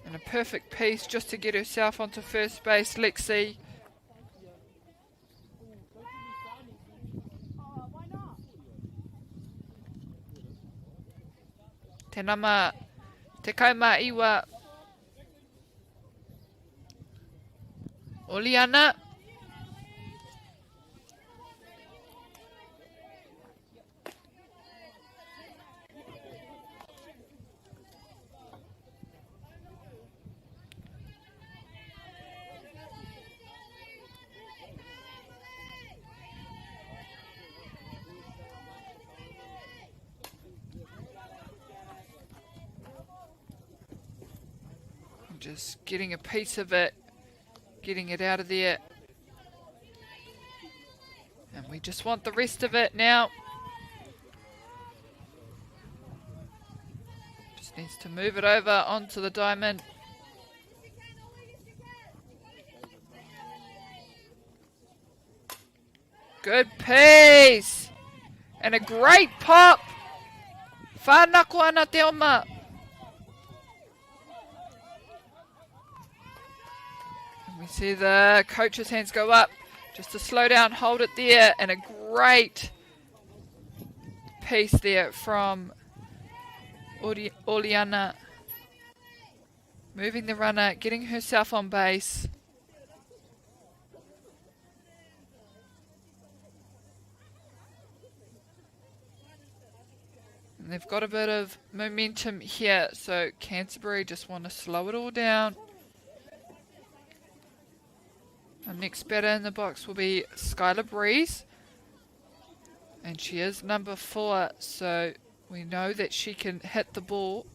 And a perfect piece just to get herself onto first base, Lexi. Te nama, te kauma iwa. Oliana. Just getting a piece of it, getting it out of there. And we just want the rest of it now. Just needs to move it over onto the diamond. Good piece. And a great pop. Whanako ana te oma. We see the coach's hands go up just to slow down, hold it there, and a great piece there from Oliana. Moving the runner, getting herself on base. And they've got a bit of momentum here, so Canterbury just want to slow it all down. Our next batter in the box will be Skylar Breeze. And she is number 4, so we know that she can hit the ball.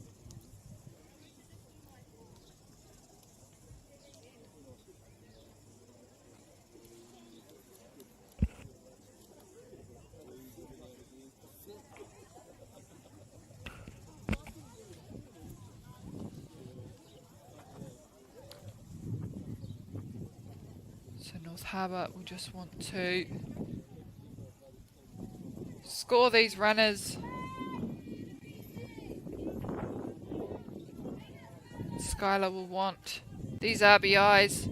North Harbour will just want to score these runners. Skylar will want these RBIs.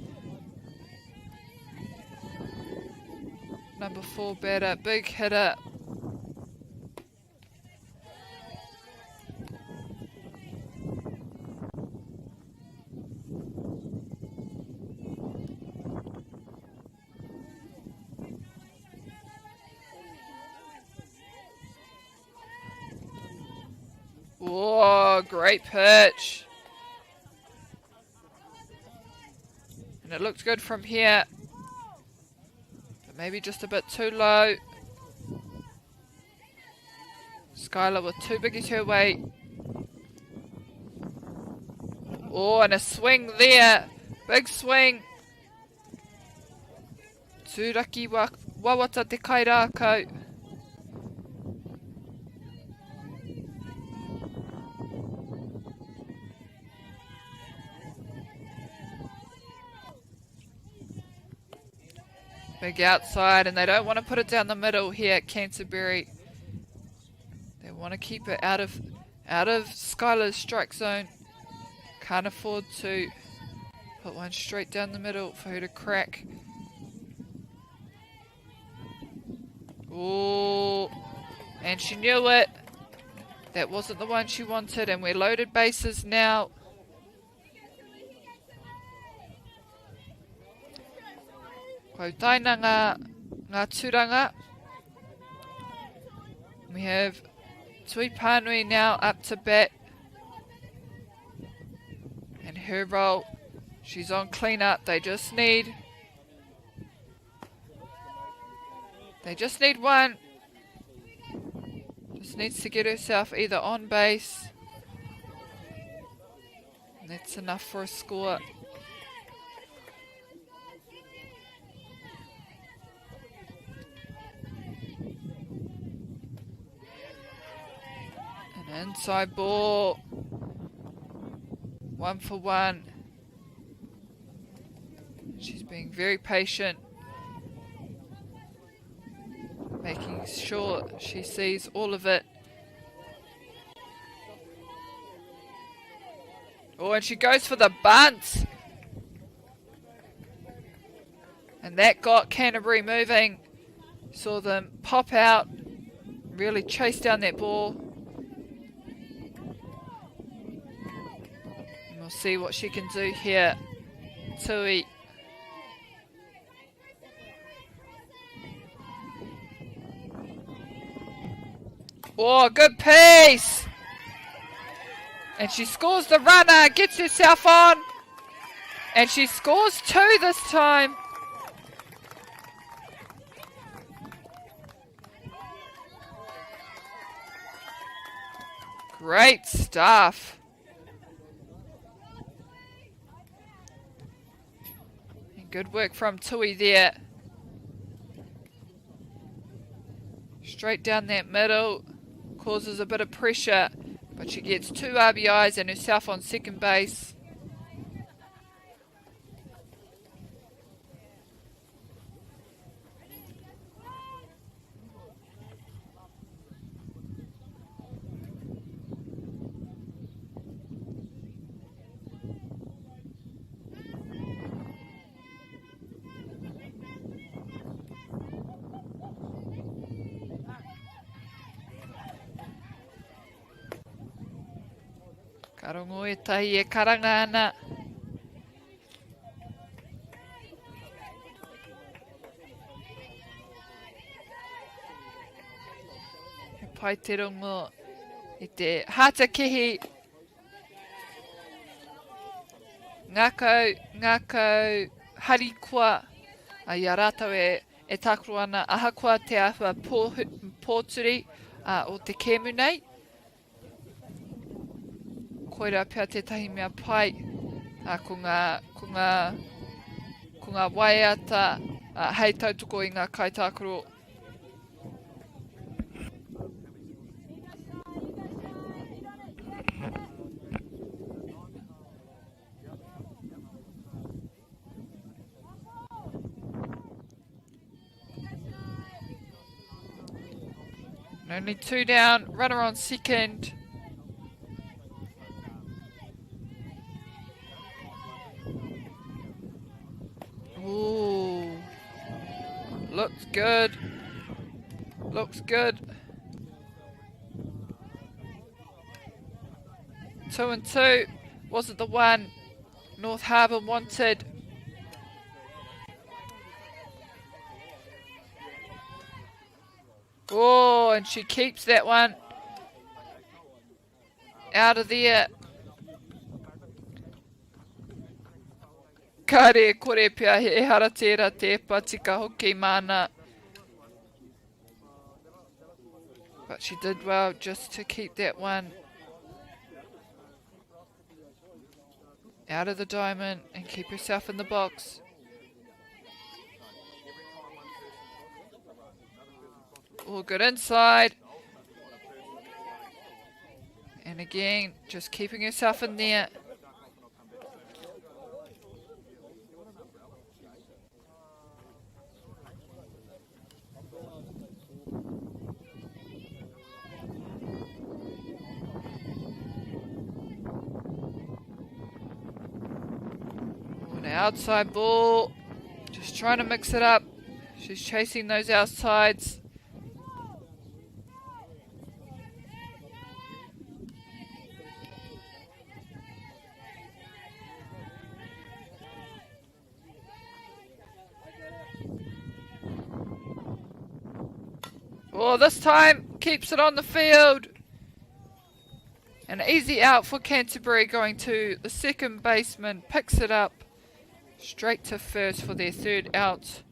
Number 4 batter, big hitter. Whoa, great pitch. And it looks good from here. But maybe just a bit too low. Skylar with too big is her weight. Oh, and a swing there. Big swing. Tūraki wawata te kairākau. Big outside, and they don't want to put it down the middle here at Canterbury. They want to keep it out of Skylar's strike zone. Can't afford to put one straight down the middle for her to crack. Oh, and she knew it. That wasn't the one she wanted, and we're loaded bases now. Ko taina ngā tūranga. We have Tui Pānui now up to bat. And her role, she's on clean up. They just need one. Just needs to get herself either on base. And that's enough for a score. Inside ball. 1 for 1. She's being very patient, making sure she sees all of it. Oh, and she goes for the bunt. And that got Canterbury moving. Saw them pop out, really chase down that ball. And we'll see what she can do here. Tui. Oh, good piece! And she scores the runner, gets herself on. And she scores 2 this time. Great stuff. And good work from Tui there. Straight down that middle. Causes a bit of pressure. But she gets 2 RBIs and herself on second base. Karongo e tahi e karanga ana. He pai te rongo i te hātakehi. Ngākau harikua. A ia rātau e tākuru ana ahakoa te ahua pōturi o te kēmu nei. Koira pia tētahi mea pai ko ngā waiata hei tautoko i ngā kaitākaro. Only 2 down, runner on second. Ooh, looks good. Looks good. 2 and 2. Wasn't the one North Harbour wanted. Oh, and she keeps that one out of there. Kare kore pia he hara tērā te patika hoki mana. But she did well just to keep that one out of the diamond and keep herself in the box. All good inside. And again, just keeping herself in there. An outside ball. Just trying to mix it up. She's chasing those outsides. Oh, this time keeps it on the field. An easy out for Canterbury, going to the second baseman, picks it up straight to first for their 3rd out.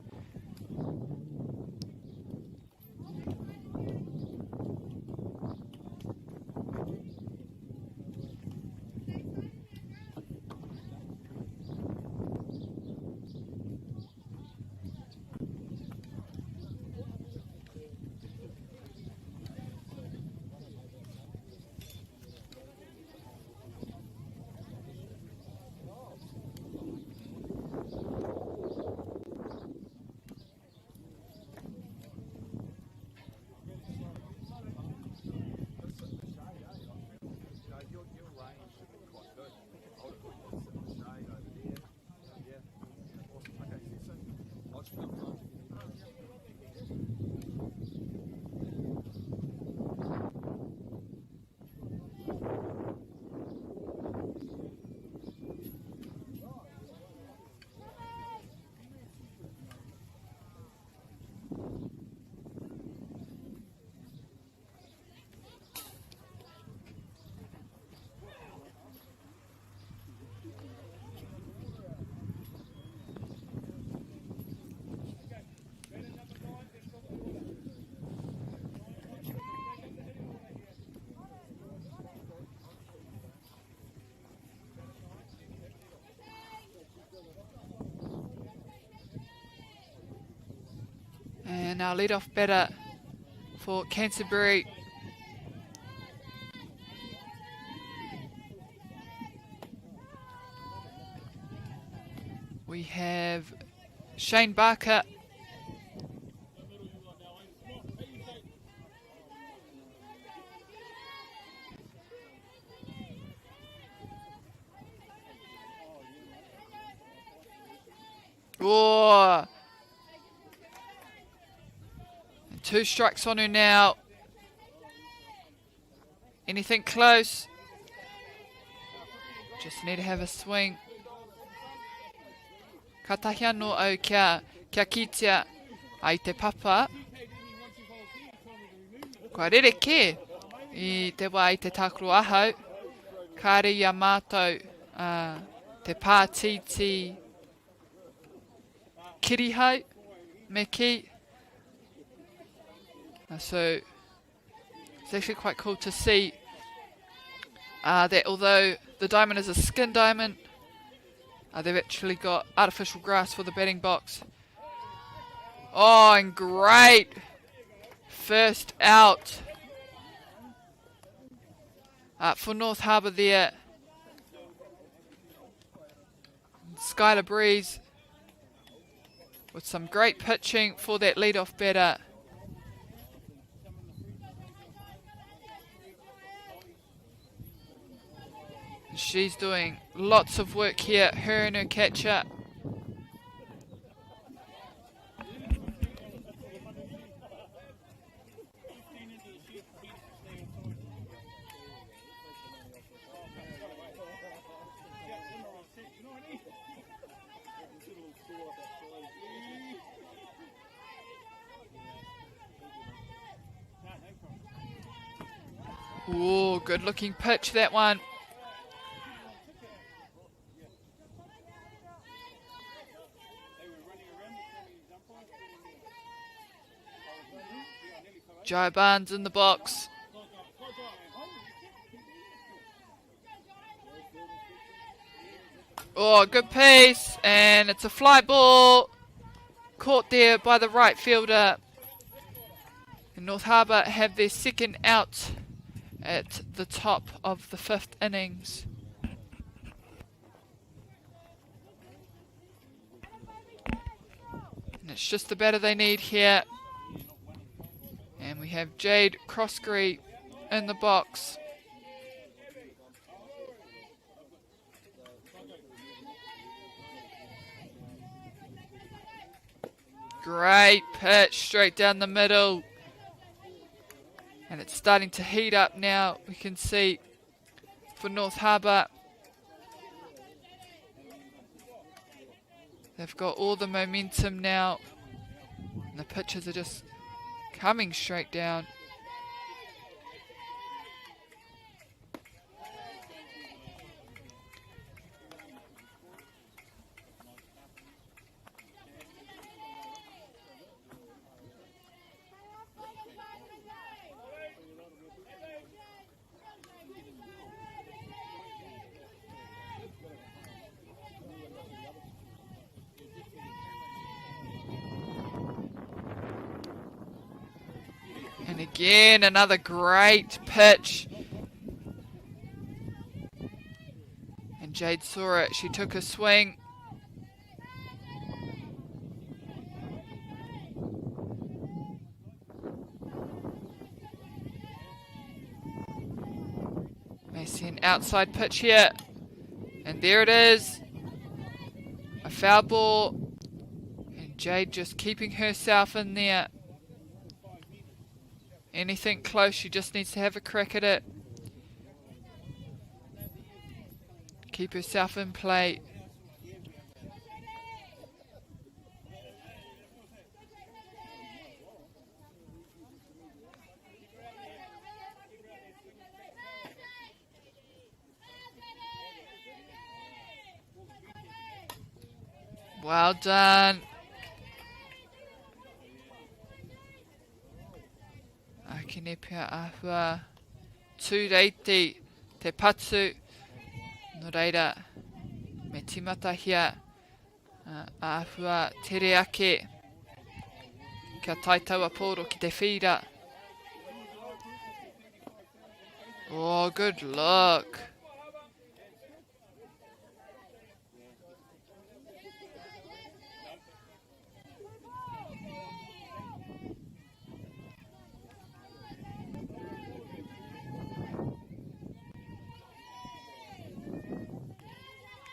our lead-off batter for Canterbury. We have Shane Barker. Oh, 2 strikes on her now. Anything close? Just need to have a swing. Ka tahi anō au kia kitea ai te papa. Kua rereke I te wā I te tākuru ahau. Kāre ia mātou te pātiti kirihau me ki. So it's actually quite cool to see that although the diamond is a skin diamond, they've actually got artificial grass for the batting box. Oh, and great first out for North Harbour there. Skylar Breeze with some great pitching for that lead-off batter. She's doing lots of work here, her and her catcher. Ooh, good looking pitch that one. Joe Barnes in the box. Oh, good pace, and it's a fly ball. Caught there by the right fielder. And North Harbour have their second out at the top of the 5th innings. And it's just the batter they need here. And we have Jade Croskery in the box. Great pitch straight down the middle. And it's starting to heat up now, we can see, for North Harbour. They've got all the momentum now. And the pitches are just coming straight down. And again, another great pitch. And Jade saw it. She took a swing. May see an outside pitch here. And there it is. A foul ball. And Jade just keeping herself in there. Anything close, she just needs to have a crack at it. Keep herself in play. Well done. Kine pia ahua tūreiti te patu no reira me timata hia ahua tere ake Kia taitaua pōro ki te whira. Oh, good look.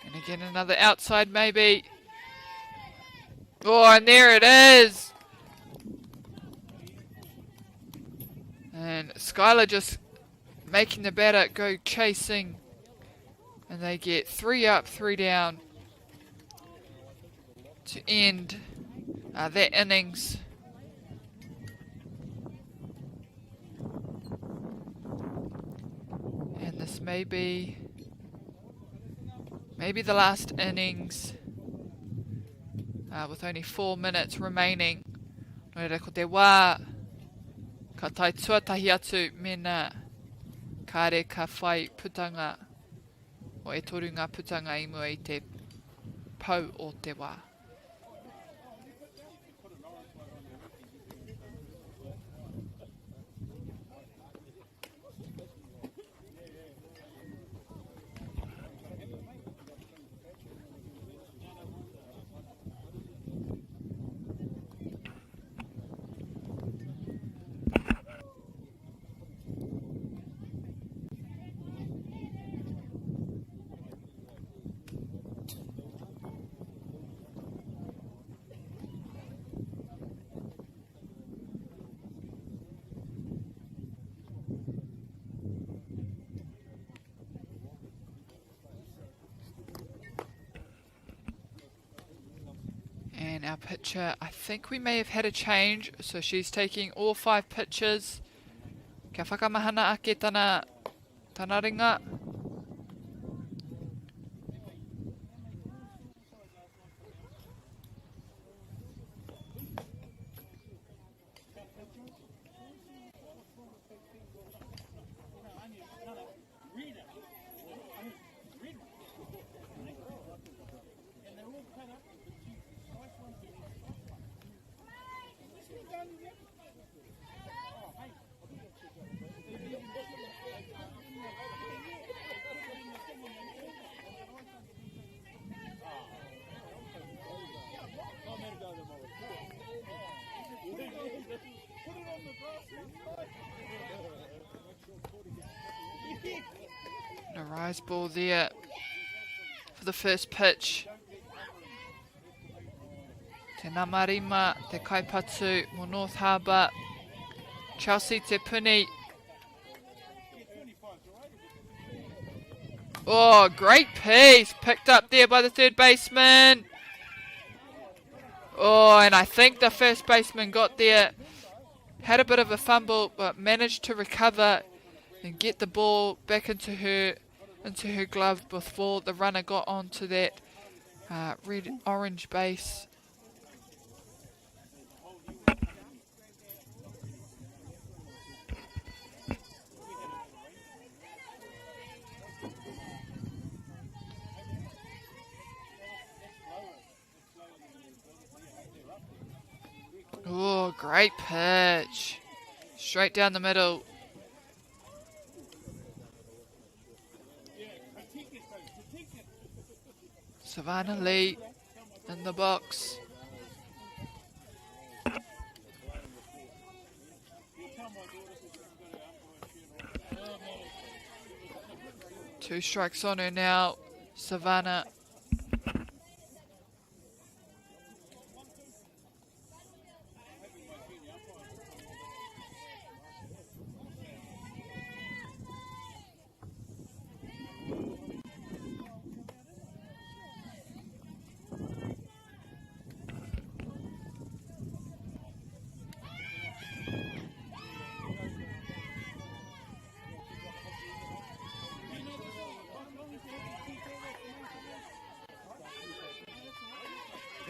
And again, another outside maybe. Oh, and there it is. And Skylar just making the batter go chasing. And they get 3 up, 3 down to end that innings. And this may be the last innings with only 4 minutes remaining. No reira ko te wā, ka tai tuatahi atu mena kare ka whai putanga o e toru ngā putanga i mua i te pau o te wā. And our pitcher, I think we may have had a change, so she's taking all 5 pitches. Kia whakamahana ake tana ringa. A rise ball there for the first pitch. Te Namarima, te Kaipatu, mo North Harbour. Chelsea te Puni. Oh, great piece. Picked up there by the third baseman. Oh, and I think the first baseman got there. Had a bit of a fumble, but managed to recover and get the ball back into her glove before the runner got onto that red-orange base. Oh, great pitch. Straight down the middle. Savannah Lee in the box. Two strikes on her now, Savannah.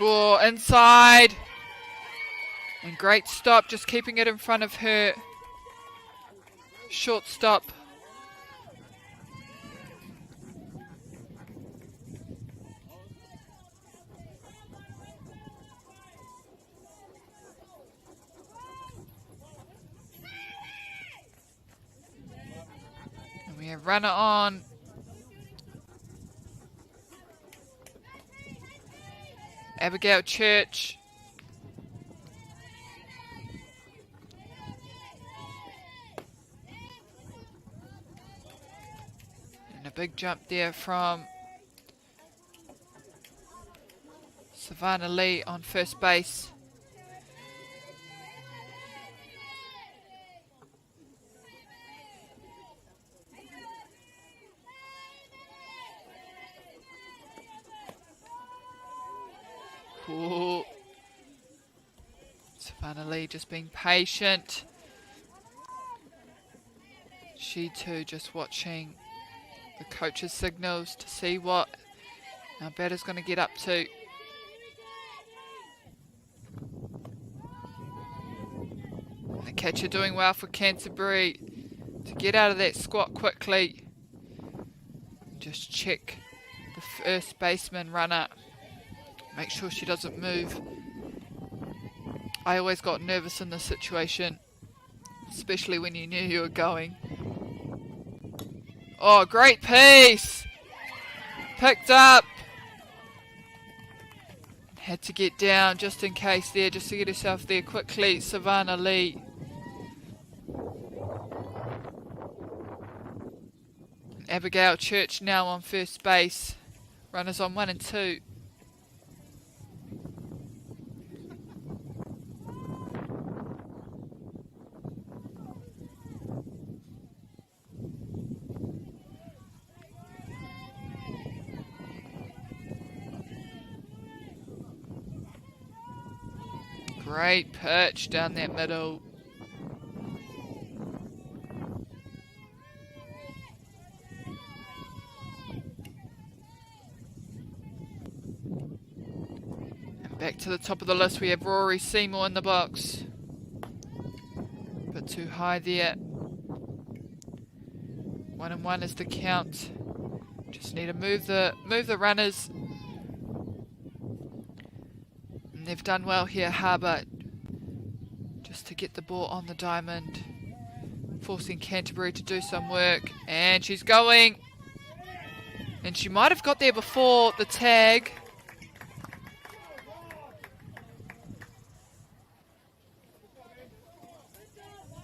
Oh, inside. And great stop, just keeping it in front of her. Shortstop. Yeah, runner on. Abigail Church. And a big jump there from Savannah Lee on first base. Ooh. Savannah Lee just being patient. She too just watching the coach's signals to see what our batter's going to get up to. And the catcher doing well for Canterbury to get out of that squat quickly. Just check the first baseman runner. Make sure she doesn't move. I always got nervous in this situation, especially when you knew you were going. Oh, great piece! Picked up. Had to get down just in case there, just to get herself there quickly. Savannah Lee. Abigail Church now on first base. Runners on 1 and 2. Great pitch down that middle. And back to the top of the list, we have Rory Seymour in the box. Bit too high there. 1 and 1 is the count. Just need to move the runners. They've done well here, Harbour, just to get the ball on the diamond, forcing Canterbury to do some work. And she's going. And she might have got there before the tag.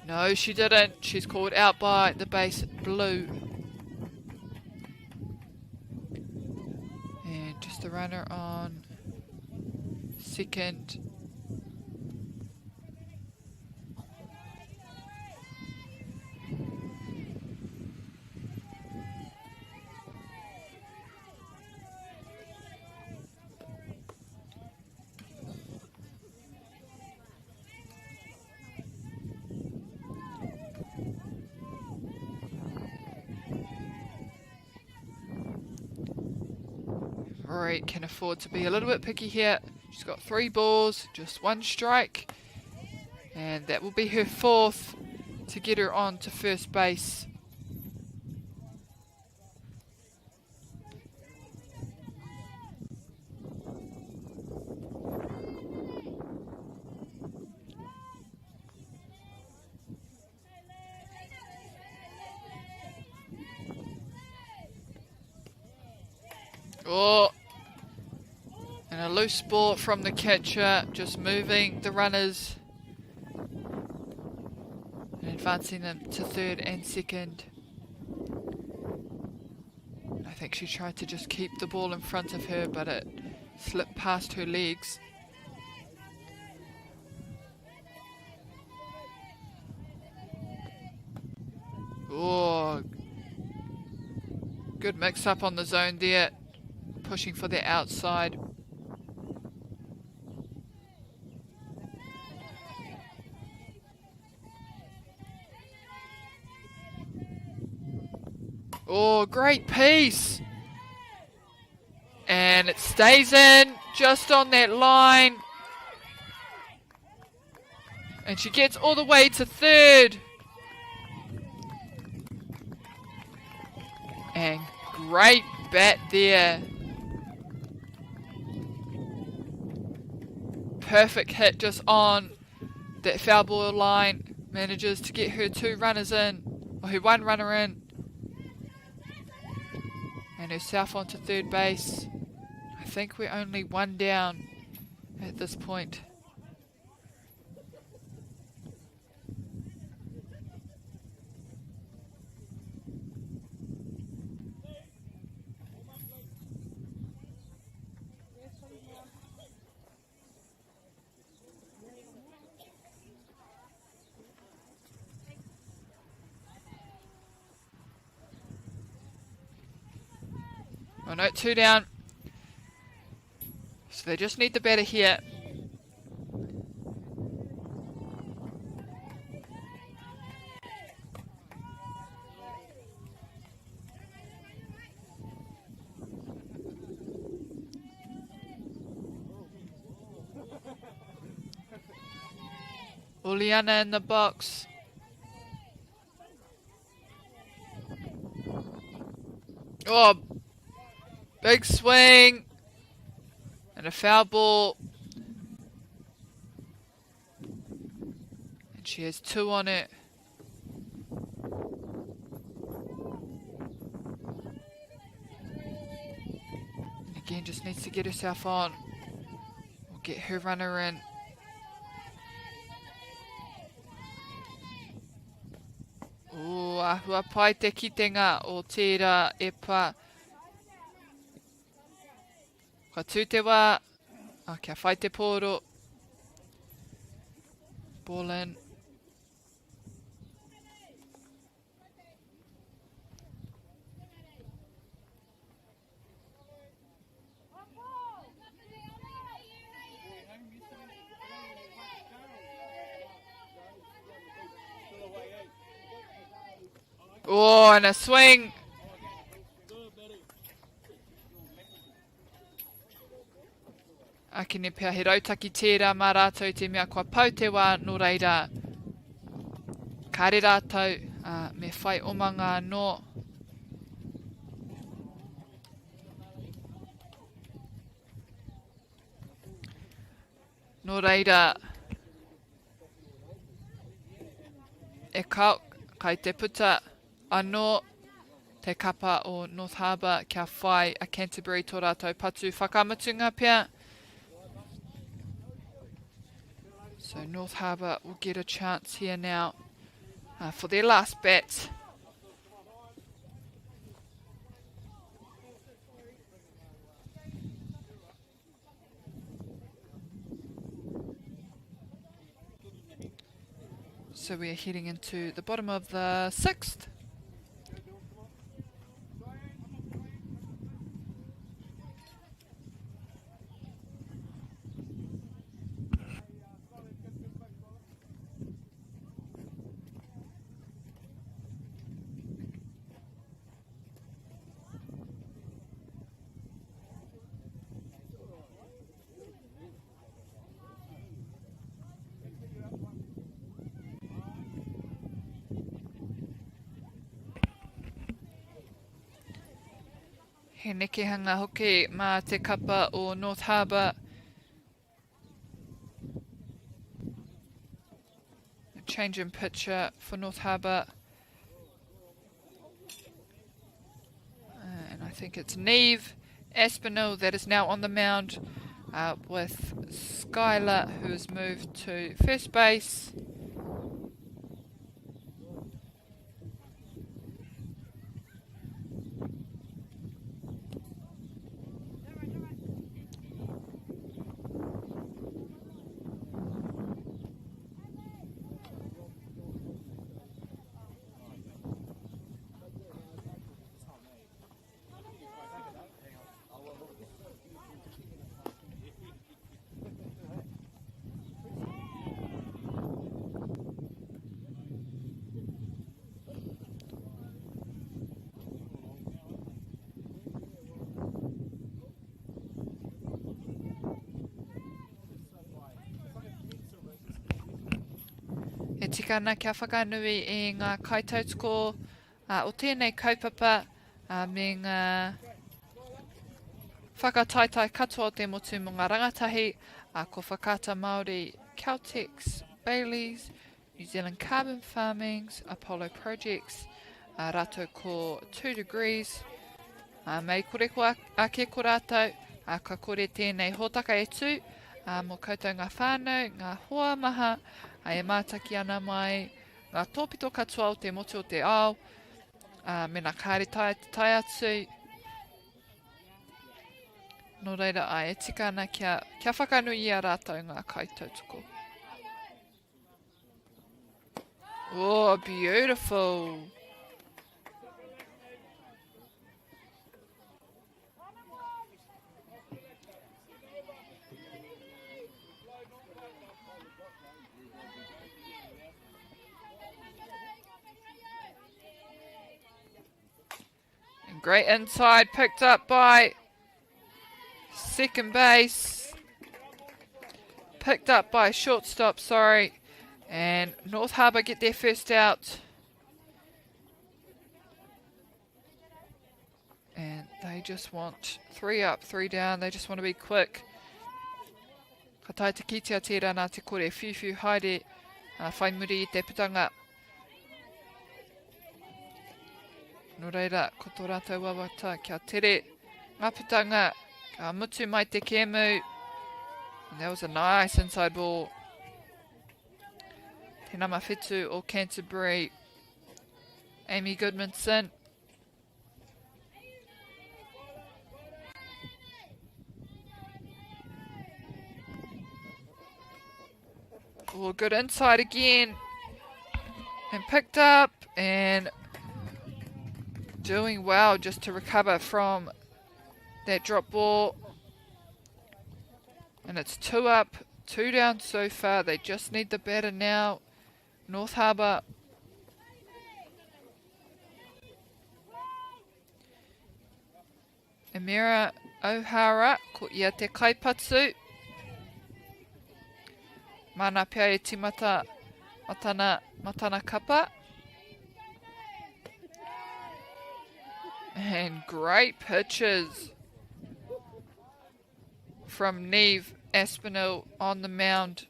No, she didn't. She's called out by the base blue. And just the runner on second. Rory can afford to be a little bit picky here. She's got 3 balls, just 1 strike, and that will be her 4th to get her on to first base. Oh! And a loose ball from the catcher, just moving the runners and advancing them to third and second. I think she tried to just keep the ball in front of her, but it slipped past her legs. Oh, good mix up on the zone there, pushing for the outside. Oh, great piece. And it stays in just on that line. And she gets all the way to third. And great bat there. Perfect hit just on that foul ball line. Manages to get her 2 runners in, or her 1 runner in. And herself onto third base. I think we're only one down at this point. Oh no, 2 down. So they just need the batter here. Uliana in the box. Oh, big swing. And a foul ball. And she has 2 on it. And again, just needs to get herself on. Or get her runner in. Ahua pai te kitenga o tērā e pā. Ka tū te wā. Kia whai te pōro. Ball in. Oh, and a swing. Akine pia he rautaki tērā mā rātou te mea kua pau te wā no reira. Kāre rātou me whai omanga no. No reira. E kau kai te puta. Anō te kapa o North Harbour kia whai a Canterbury tō rātou patu whakamatunga pia. So North Harbour will get a chance here now for their last bat. So we are heading into the bottom of the 6th. He nekehanga hoki mā te kapa o North Harbour. A change in pitcher for North Harbour. And I think it's Neve Aspinall that is now on the mound with Skylar, who has moved to first base. E tika ana kia whakanui i ngā kaitautoko o tēnei kaupapa me ngā whakataitai katoa o te motu mo ngā rangatahi ko whakata Māori, Celtics, Baileys, New Zealand Carbon Farmings, Apollo Projects, rātou ko 2 Degrees, Mei kore ko ake ko rātou, ka kore tēnei hōtaka e tū, mō koutou ngā whānau, ngā hoa maha, e mātaki ana mai, ngā tōpito katoa o te motu o te ao, me nā kāre tai atu. Nō reira e tika ana kia whakanui a rātou ngā kaitautoko. Oh, beautiful. And great inside, picked up by second base. Picked up by shortstop, sorry. And North Harbour get their first out. And they just want 3 up, 3 down. They just want to be quick. Ka tai te kitea tērā nā te kore. Whiu haere. Whai muri I te putanga. Nō reira, ko tō rātou wawata kia tere. Ngā putanga. Ka mutu mai te kēmu. And that was a nice inside ball. Te nama whetū o Canterbury, Amy Goodmanson. Oh, good inside again. And picked up and doing well just to recover from that drop ball. And it's 2 up, 2 down so far. They just need the batter now. North Harbour. Emira O'Hara, ko ia te kaipatsu. Mana pia e timata matana kapa. And great pitches from Neve Aspinall on the mound.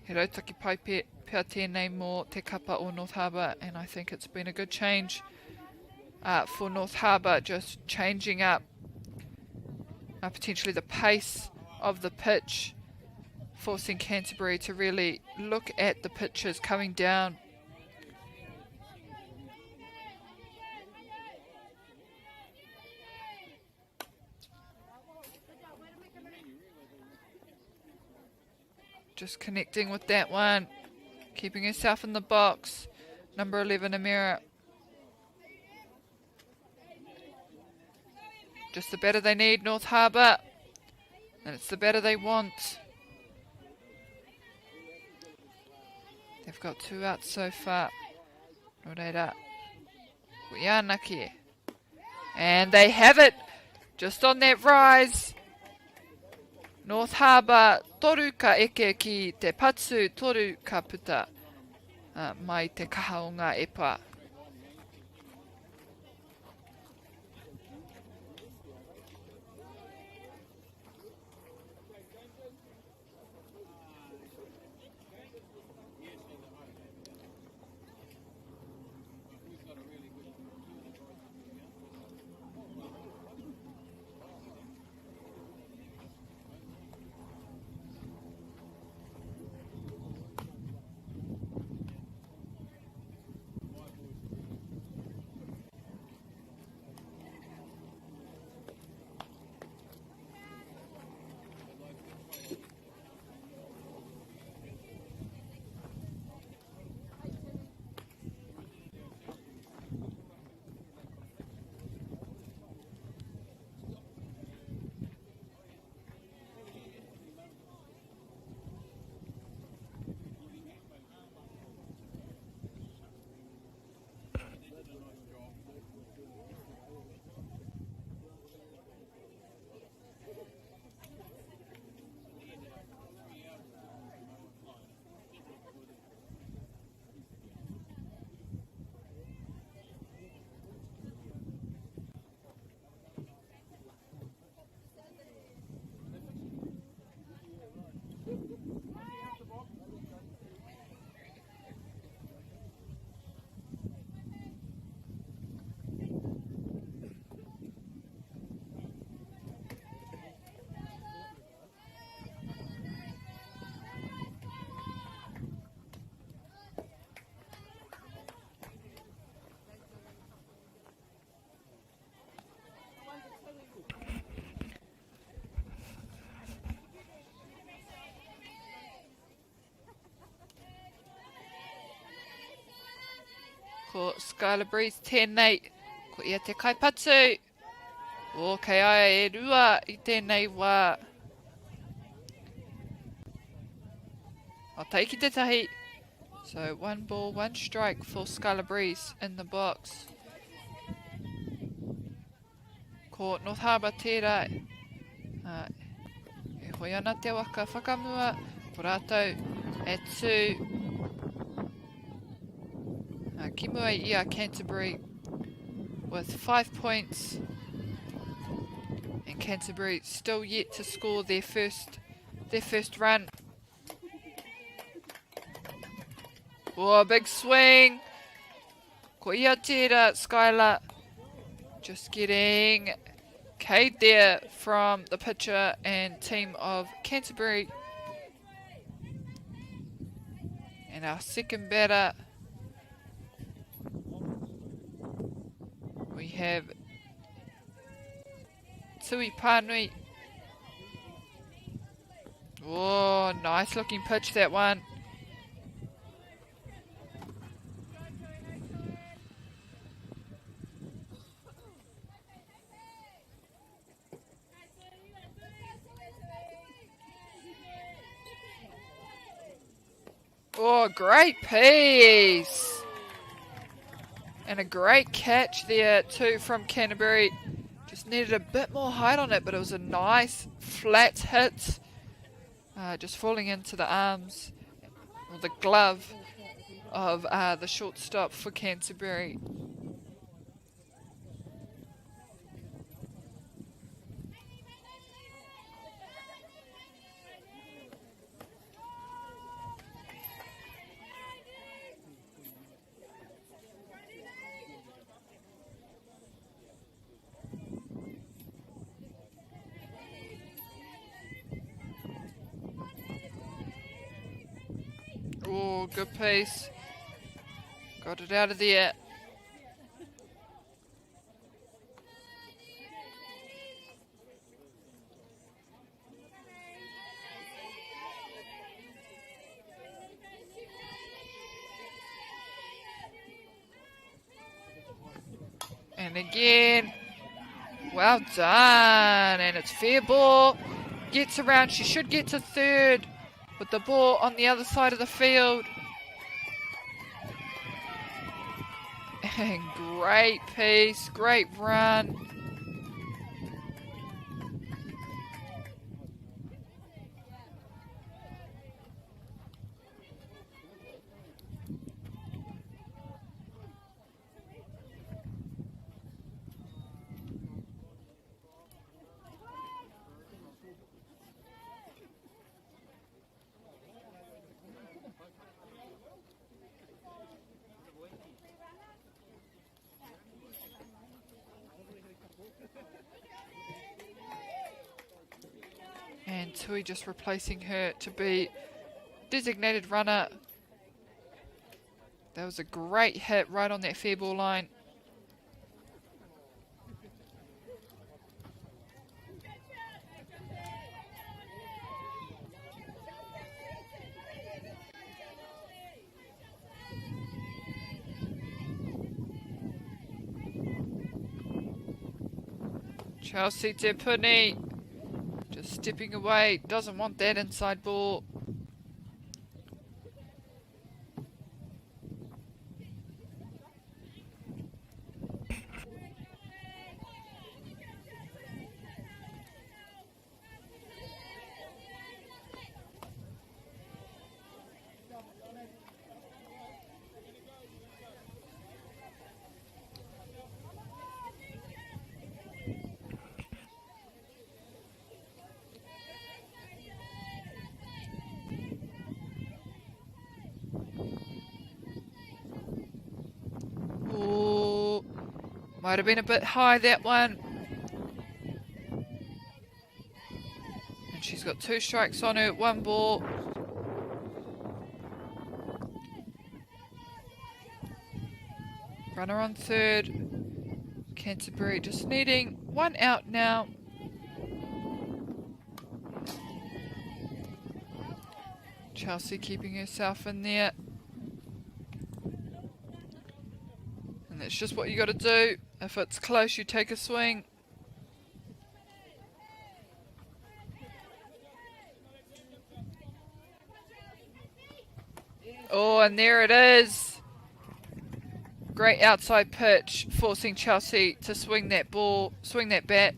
He rautaki pai pea tēnei mō te kapa o North Harbour, and I think it's been a good change for North Harbour, just changing up potentially the pace of the pitch, forcing Canterbury to really look at the pitches coming down. Just connecting with that one, keeping herself in the box. Number 11, Amira. Just the batter they need, North Harbour. And it's the batter they want. They've got 2 outs so far. No reira. Kuianaki. And they have it. Just on that rise. North Harbour, toru ka eke ki te patsu, toru ka puta mai te kaha o ngā epa. Ko Skylar Breeze tēnei. Ko ia te kaipatu. O kei ai e rua I tēnei wā. I'll take it to tahi. So 1 ball, 1 strike for Skylar Breeze in the box. Ko North Harbour tērā. E hoi ana te waka whakamua. Ko rātou e tū. Ki mua ia Canterbury with 5 points. And Canterbury still yet to score their first run. Oh, big swing. Ko ia tērā, Skylar. Just getting Cade there from the pitcher and team of Canterbury. And our second batter, we have Tui Pānui. Oh, nice looking pitch that one. Oh, great piece. And a great catch there too from Canterbury. Just needed a bit more height on it, but it was a nice flat hit. Just falling into the arms, or the glove of the shortstop for Canterbury. Oh, good piece. Got it out of there. And again. Well done. And it's fair ball. Gets around. She should get to third. With the ball on the other side of the field. And great piece, great run. And Tui just replacing her to be designated runner. That was a great hit right on that fair ball line. Chelsea Te Puni. Just stepping away, doesn't want that inside ball. Might have been a bit high, that one. And she's got 2 strikes on her, 1 ball. Runner on third. Canterbury just needing 1 out now. Chelsea keeping herself in there. And that's just what you got to do. If it's close, you take a swing. Oh, and there it is. Great outside pitch, forcing Chelsea to swing that ball, swing that bat.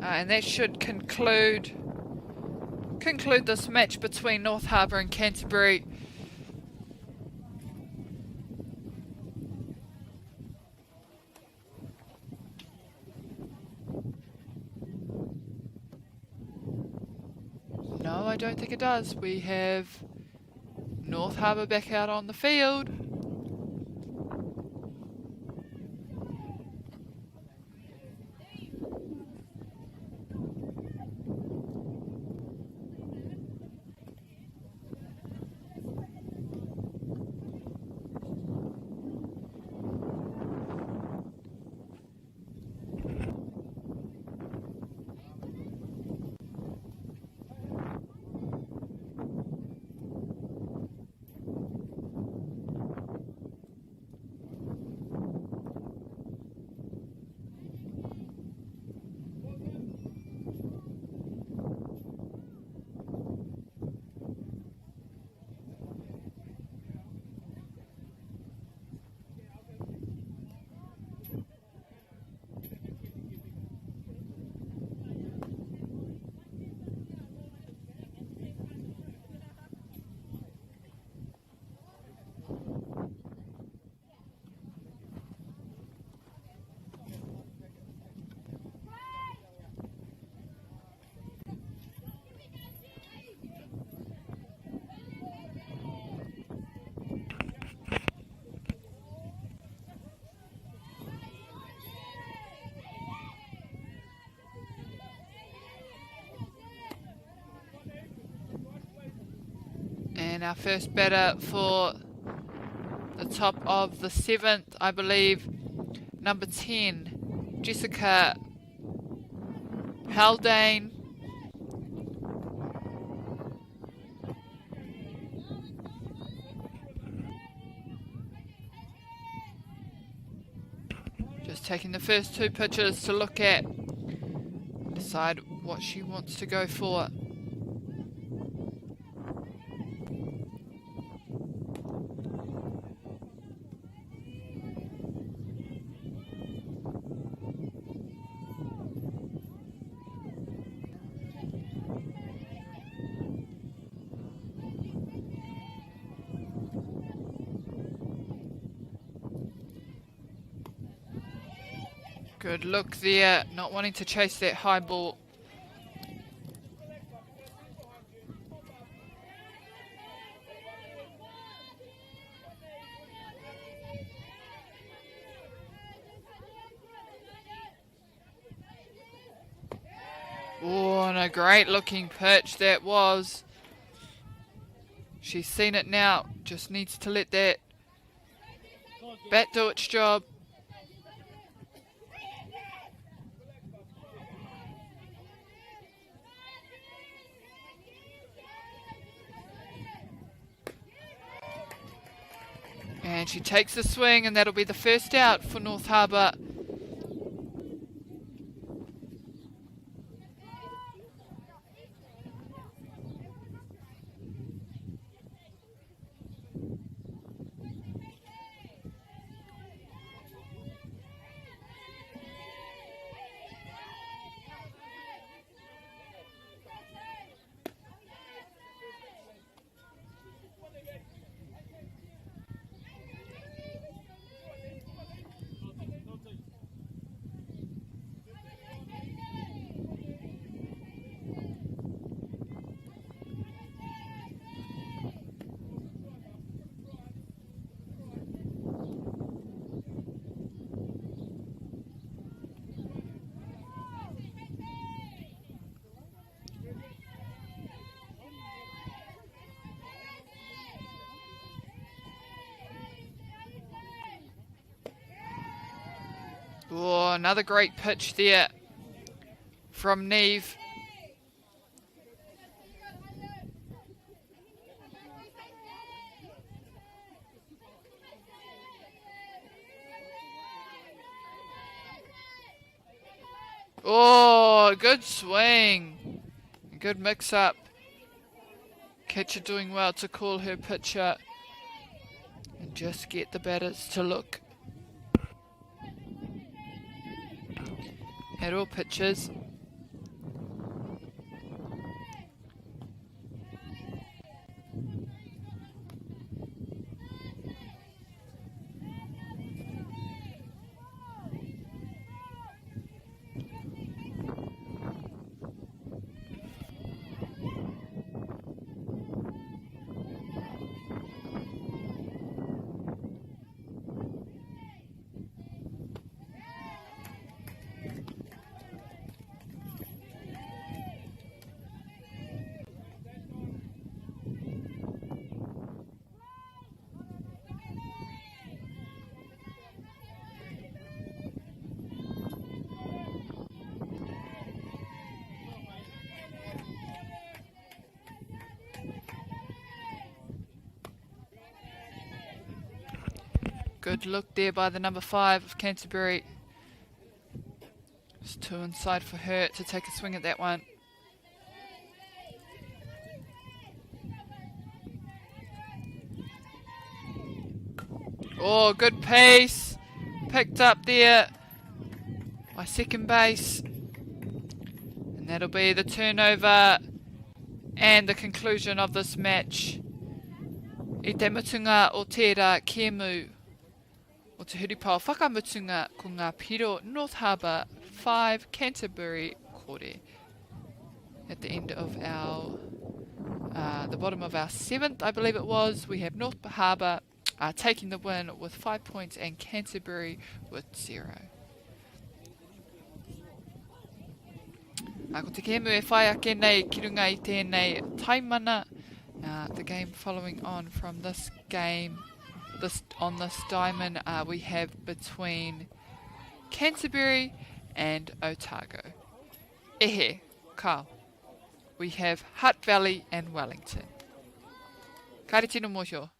And that should conclude this match between North Harbour and Canterbury. No, I don't think it does. We have North Harbour back out on the field. And our first batter for the top of the 7th, I believe, number 10, Jessica Haldane. Just taking the first 2 pitches to look at, decide what she wants to go for. Good look there, not wanting to chase that high ball. Oh, and a great looking pitch that was. She's seen it now, just needs to let that bat do its job. And she takes the swing, and that'll be the first out for North Harbour. Oh, another great pitch there from Neve. Oh, good swing. Good mix up. Catcher doing well to call her pitcher and just get the batters to look at all pitches. Good look there by the number 5 of Canterbury. Just 2 inside for her to take a swing at that one. Oh, good pace. Picked up there by second base. And that'll be the turnover and the conclusion of this match. I te mutunga o tērā kēmu o te huripao whakamutunga ko ngā piro North Harbour 5 Canterbury kore. At the end of our, the bottom of our 7th, I believe it was, we have North Harbour taking the win with 5 points and Canterbury with 0. Ko te kēmu e whai ake nei ki runga I tēnei taimana. The game following on from this game, on this diamond, we have between Canterbury and Otago. Ehe, Carl. We have Hutt Valley and Wellington. Kaere tino mōhio.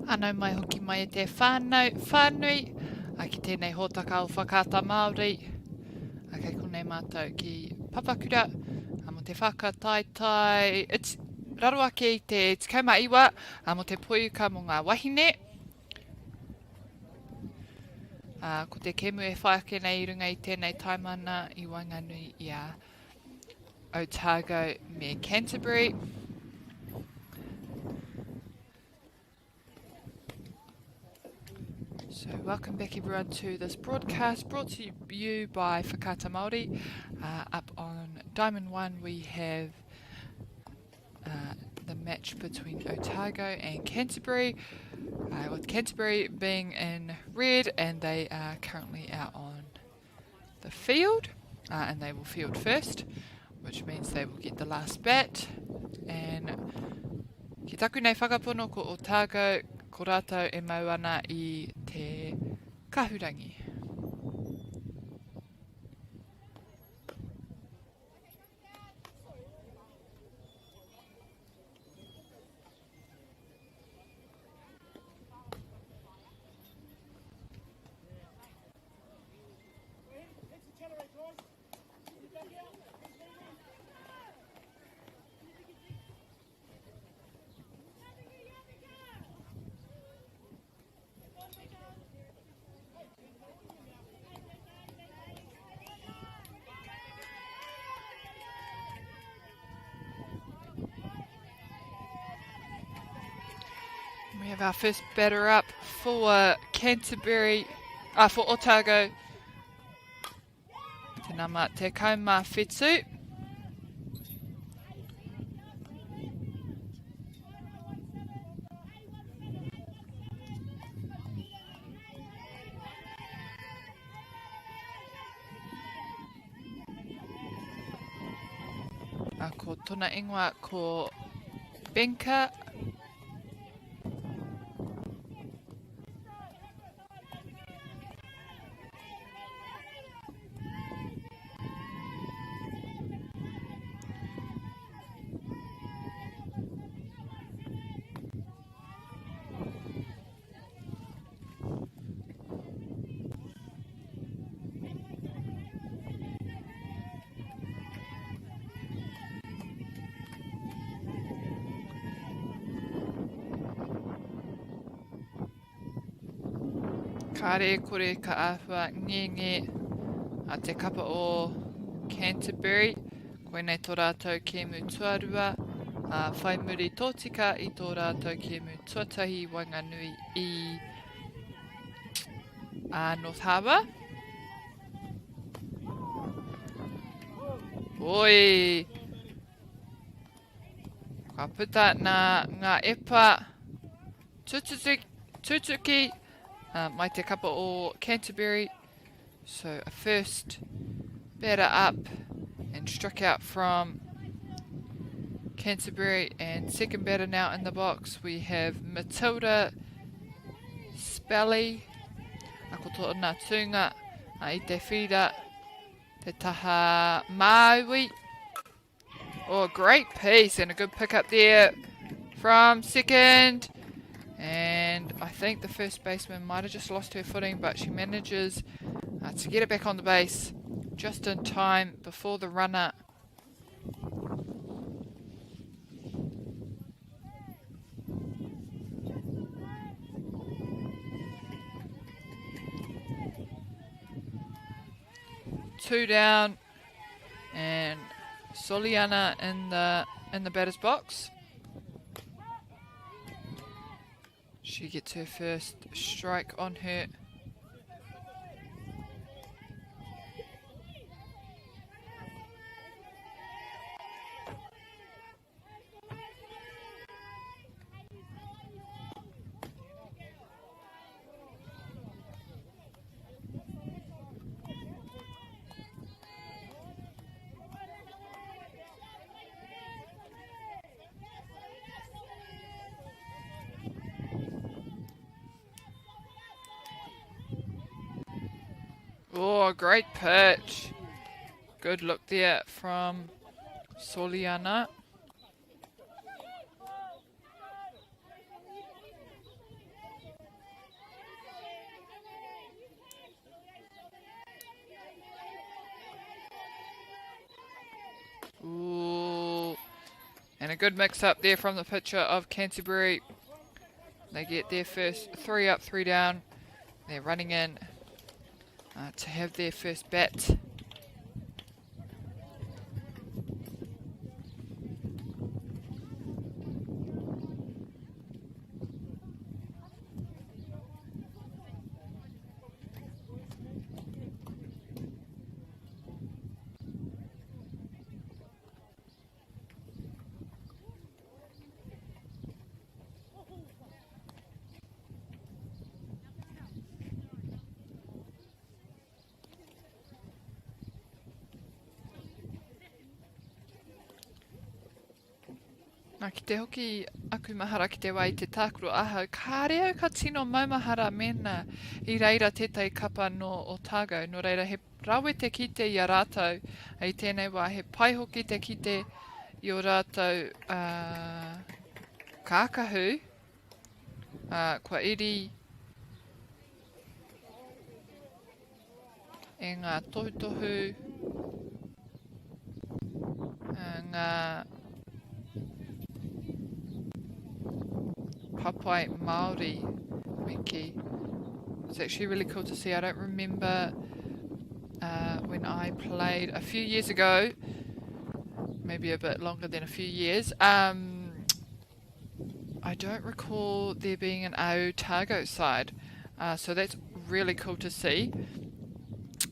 Anau mai hoki mai e te whānui, a ki tēnei hōtaka o whakata Māori, a kei konei mātou ki Papakura, a mo te whakataitai, it's raro ake I te tikau iwa, a mo te poiuka mo ngā wahine, ko te kemu e whaake nei I runga I tēnei taimana I Wainganui I a Otago me Canterbury. So welcome back everyone to this broadcast brought to you by Whakata Māori. Up on Diamond 1 we have the match between Otago and Canterbury, with Canterbury being in red and they are currently out on the field, and they will field first, which means they will get the last bat. And ki taku nei whakapono ko Otago, ko rātou e mau ana I te kahurangi. We have our first batter up for Canterbury, for Otago. Te nama te kauma whetū. Ko tona ingoa ko Benka. Kare kore ka ahua ngenge a te kapa o Canterbury. Koenei tō rātou kēmu tuarua. Whai muri tōtika I tō rātou kēmu tuatahi Wainganui I North Harbour. Oi! Ka puta nā ngā epa tutuki. Mai te kapa o Canterbury, so a first batter up and struck out from Canterbury, and second batter now in the box we have Matilda Spelly, ako tōna tūnga I te whira te taha MΑΟRI. Oh, great piece and a good pick up there from second. And I think the first baseman might have just lost her footing, but she manages to get it back on the base just in time before the runner. Two down, and Soliana in the batter's box. She gets her first strike on her. Oh, great pitch. Good look there from Soliana. And a good mix up there from the pitcher of Canterbury. They get their first 3 up, 3 down. They're running in to have their first bat. Nā ki te hoki aku mahara ki te wai te tākuro ahau, ka reo ka tino maumahara mena I reira tētai kapa no Otago. No reira he rawe te kite I a rātou, I tēnei wā he paihoki te kite I o rātou kākahu, kua iri e ngā tohutohu, ngā papai MāORI wiki. It's actually really cool to see. I don't remember when I played a few years ago, maybe a bit longer than a few years. I don't recall there being an Otago side, so that's really cool to see.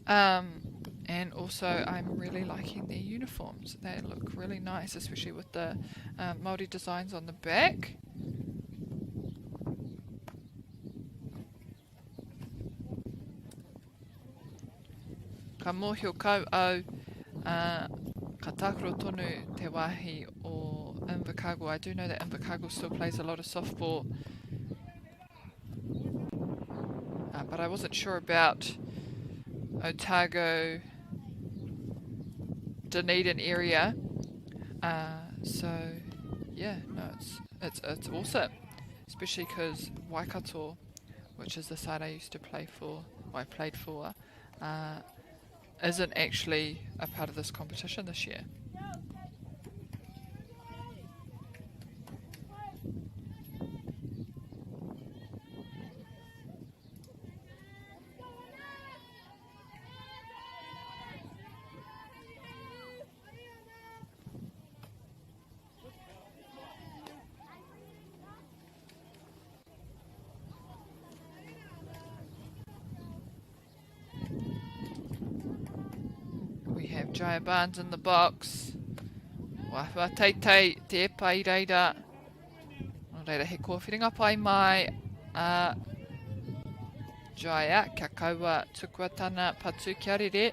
And also I'm really liking their uniforms. They look really nice, especially with the Māori designs on the back. Ka mōhio kau au, ka tākuro tonu te wāhi o Invercargill. I do know that Invercargill still plays a lot of softball, but I wasn't sure about Otago, Dunedin area. So yeah, no, it's awesome, especially because Waikato, which is the side I used to play for, or I played for, isn't actually a part of this competition this year. Jaya Barnes in the box. Wahua teitei te epa I reira. No reira he kōwhiringa pai mai. Jaya, kia kaua tukuatana patu kia rere.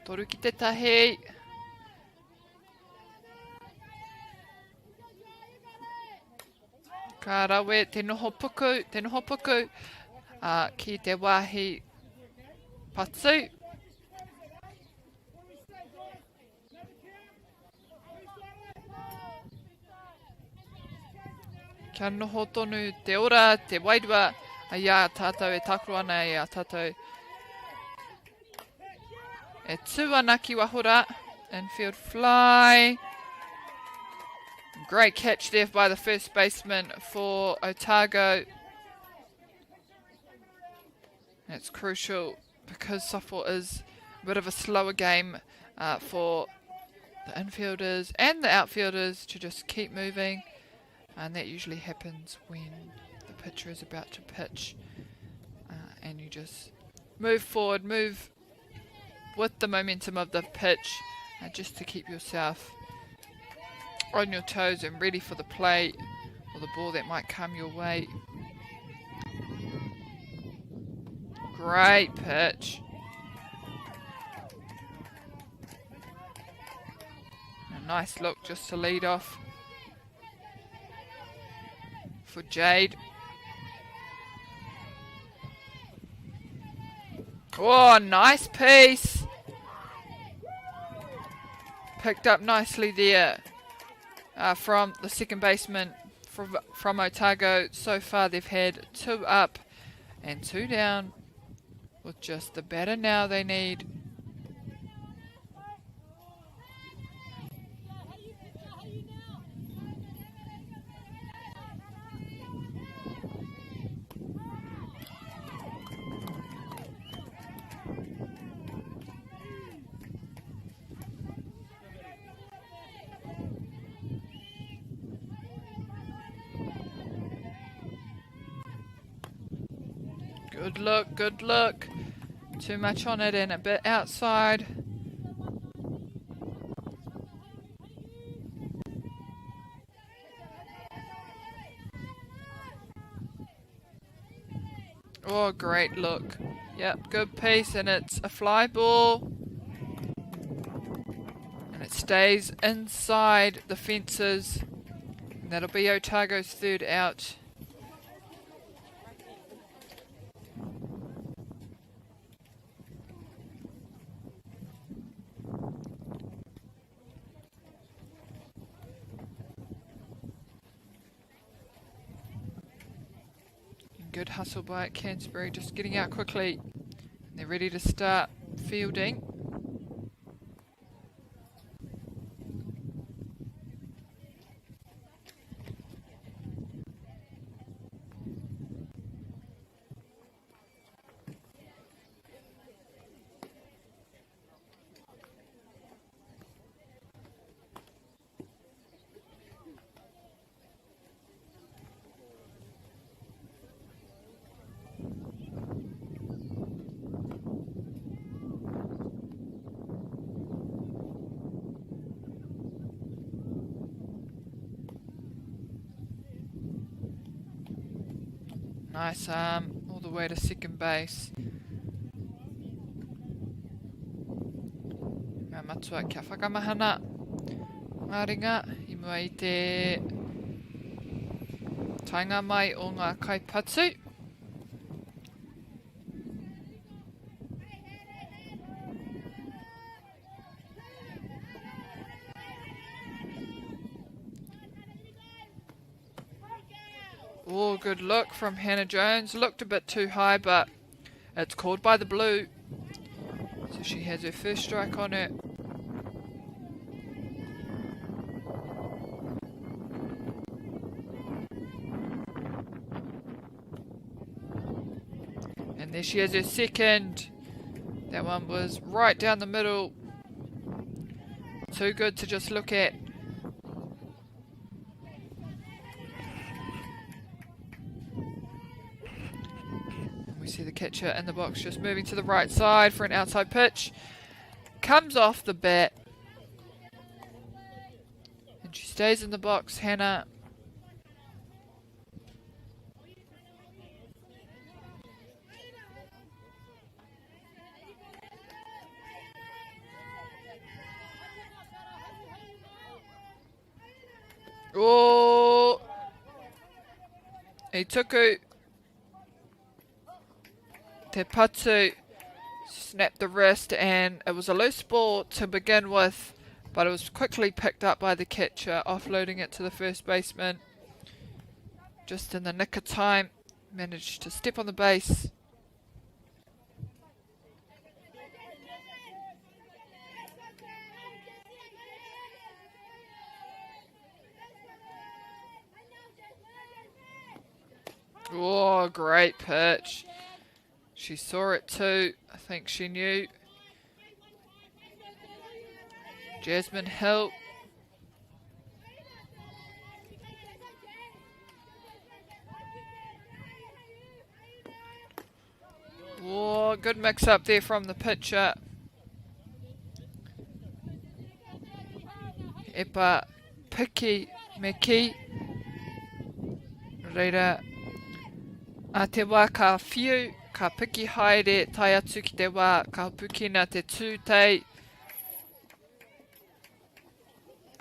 Toru ki te tahi. Ka rawe te noho puku, ki te wāhi patu. Kia noho tonu te ora, te wairua, a ia tātou e tākuro ana e a tātou e tū ana ki wahora. Infield fly. Great catch there by the first baseman for Otago. That's crucial because softball is a bit of a slower game for the infielders and the outfielders to just keep moving, and that usually happens when the pitcher is about to pitch, and you just move forward, move with the momentum of the pitch, just to keep yourself on your toes and ready for the play or the ball that might come your way. Great pitch. A nice look just to lead off for Jade. Oh, nice piece. Picked up nicely there from the second baseman from Otago. So far they've had 2 up and 2 down with just the batter now they need. Good look, good look. Too much on it and a bit outside. Oh, great look. Yep, good piece, and it's a fly ball. And it stays inside the fences. And that'll be Otago's 3rd out. Good hustle by Canterbury, just getting out quickly. They're ready to start fielding. Nice arm all the way to second base. Ngā matua kia whakamahana. Ngāringa, i mua i te tainga mai o ngā kaipatu. Oh, good look from Hannah Jones. Looked a bit too high, but it's called by the blue. So she has her first strike on her. And there she has her second. That one was right down the middle. Too good to just look at. We see the catcher in the box just moving to the right side for an outside pitch. Comes off the bat. And she stays in the box, Hannah. Oh! Ituku. Te patu snapped the wrist, and it was a loose ball to begin with, but it was quickly picked up by the catcher, offloading it to the first baseman. Just in the nick of time, managed to step on the base. Oh, great pitch. She saw it too. I think she knew. Jasmine Hill. Oh, good mix up there from the pitcher. Epa Piki Meki. Reira. A te wā ka whiu. Ka piki haere tai atu ki te wā, ka pukina te tūtei.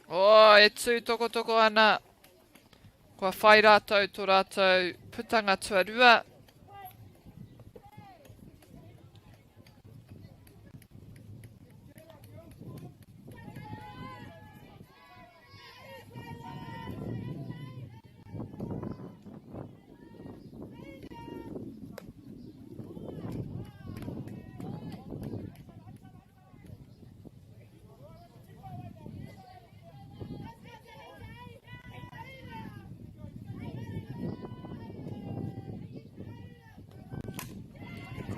Oh, e tū toko toko ana. Kua whai rātou tō rātou putanga tuarua.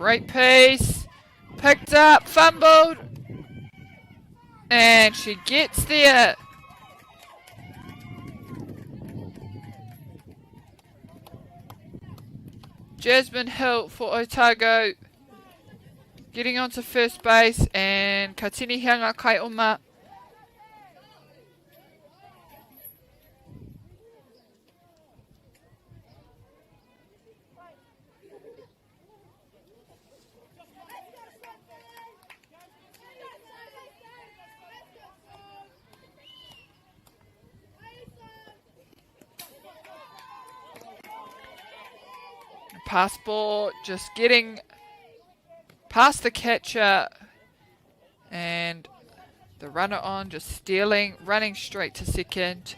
Great piece. Picked up, fumbled. And she gets there. Jasmine Hill for Otago. Getting onto first base, and ka tinihanga kai oma. Pass ball, just getting past the catcher, and the runner on, just stealing, running straight to second.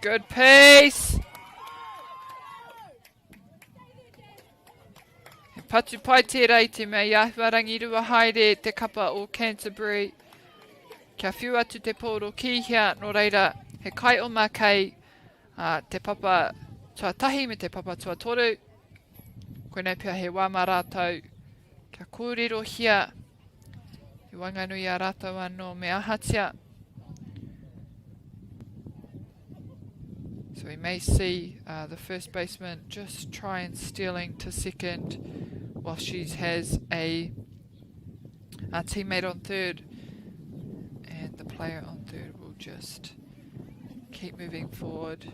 Good pace. Patu pai te rei te mea iahuarangi rua haere te kapa o Canterbury. Kia whiu atu te pōro kihia, no reira he kai o mā kei te papa tuatahi me te papa tuatoru. Koenei pia he wāma rātou. Kia kōrero hia. He wanganui a rātou anō me ahatia. So we may see the first baseman just try and stealing to second while she has a teammate on third. And the player on third will just keep moving forward.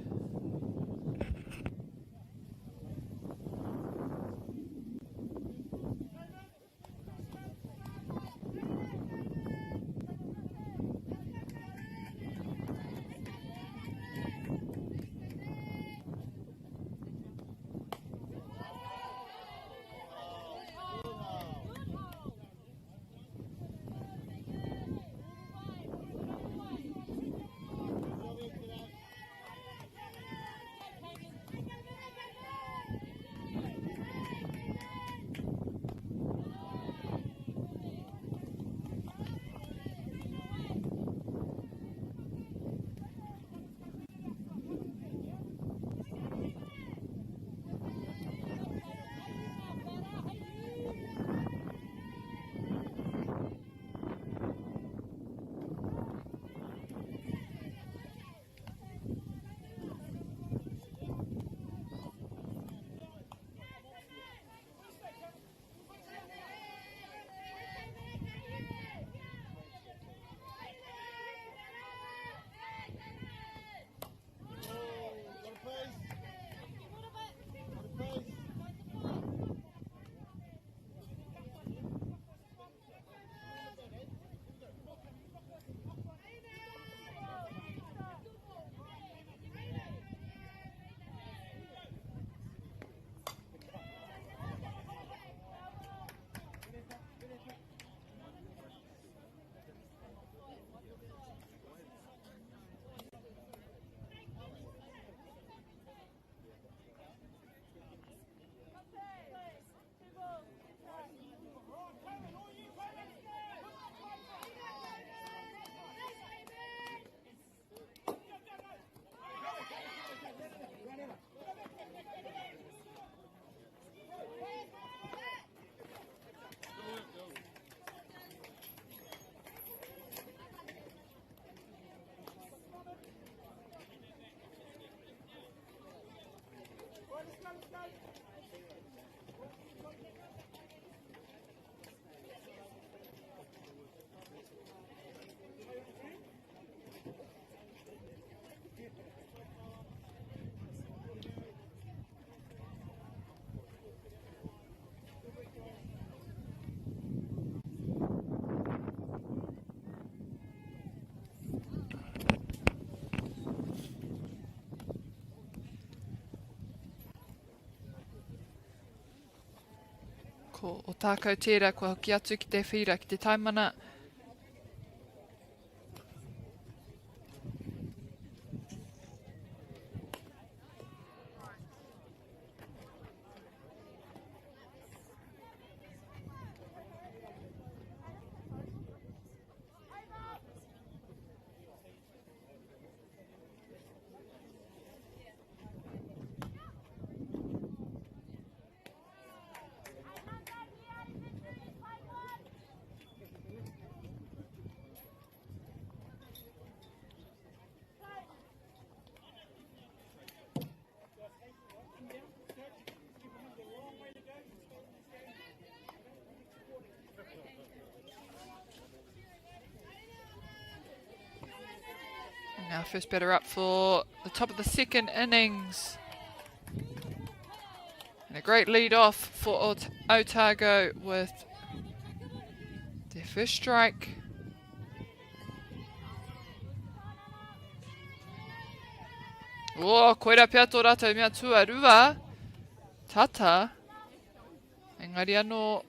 Ko Otago tērā, ko hoki atu ki te whira, ki te taimana. Our first batter up for the top of the second innings. And a great lead off for Otago with their first strike. Koera pia tō rātou mea tuarua. Tata. Engari anō.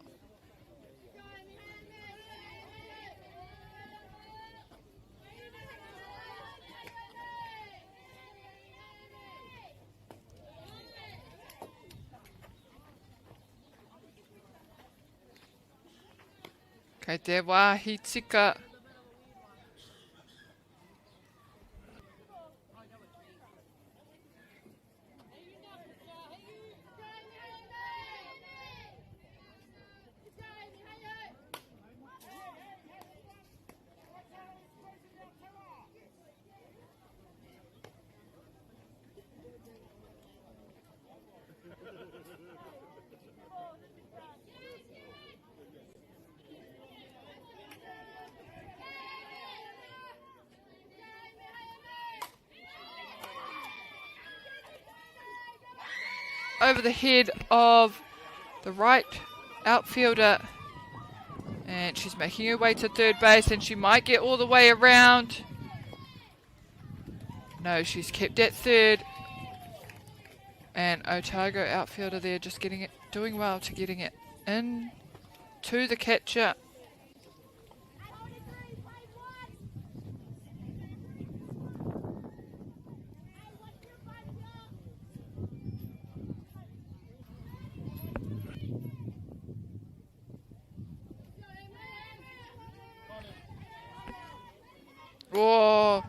Kei te wāhi tika. Over the head of the right outfielder, and she's making her way to third base, and she might get all the way around. No, she's kept at third, and Otago outfielder there just getting it, doing well to getting it in to the catcher. Oh,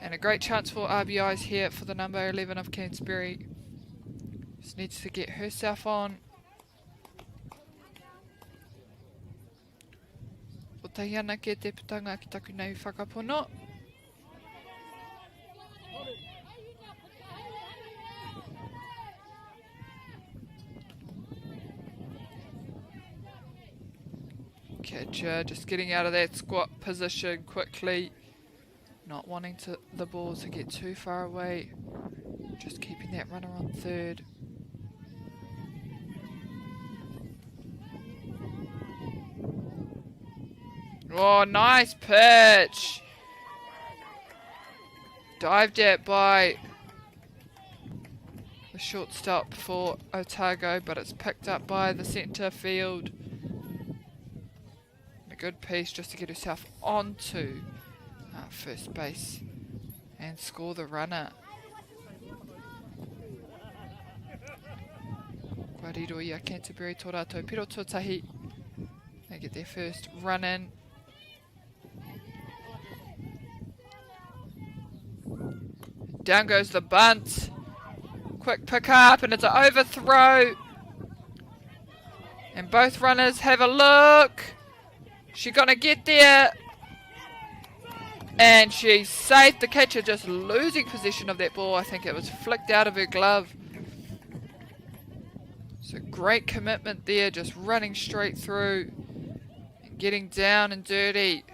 and a great chance for RBIs here for the number 11 of Canterbury. Just needs to get herself on. O tahi ana ke te putanga ki taku nei whakapono. Catcher just getting out of that squat position quickly, not wanting the ball to get too far away, just keeping that runner on third. Oh, nice pitch! Dived at by the shortstop for Otago, but it's picked up by the centre field. Good piece just to get herself onto first base and score the runner. Ia Canterbury tō rātou piro tuatahi. They get their first run in. Down goes the bunt. Quick pick up, and it's an overthrow. And both runners have a look. She's going to get there, and she saved the catcher, just losing possession of that ball. I think it was flicked out of her glove. So great commitment there, just running straight through and getting down and dirty,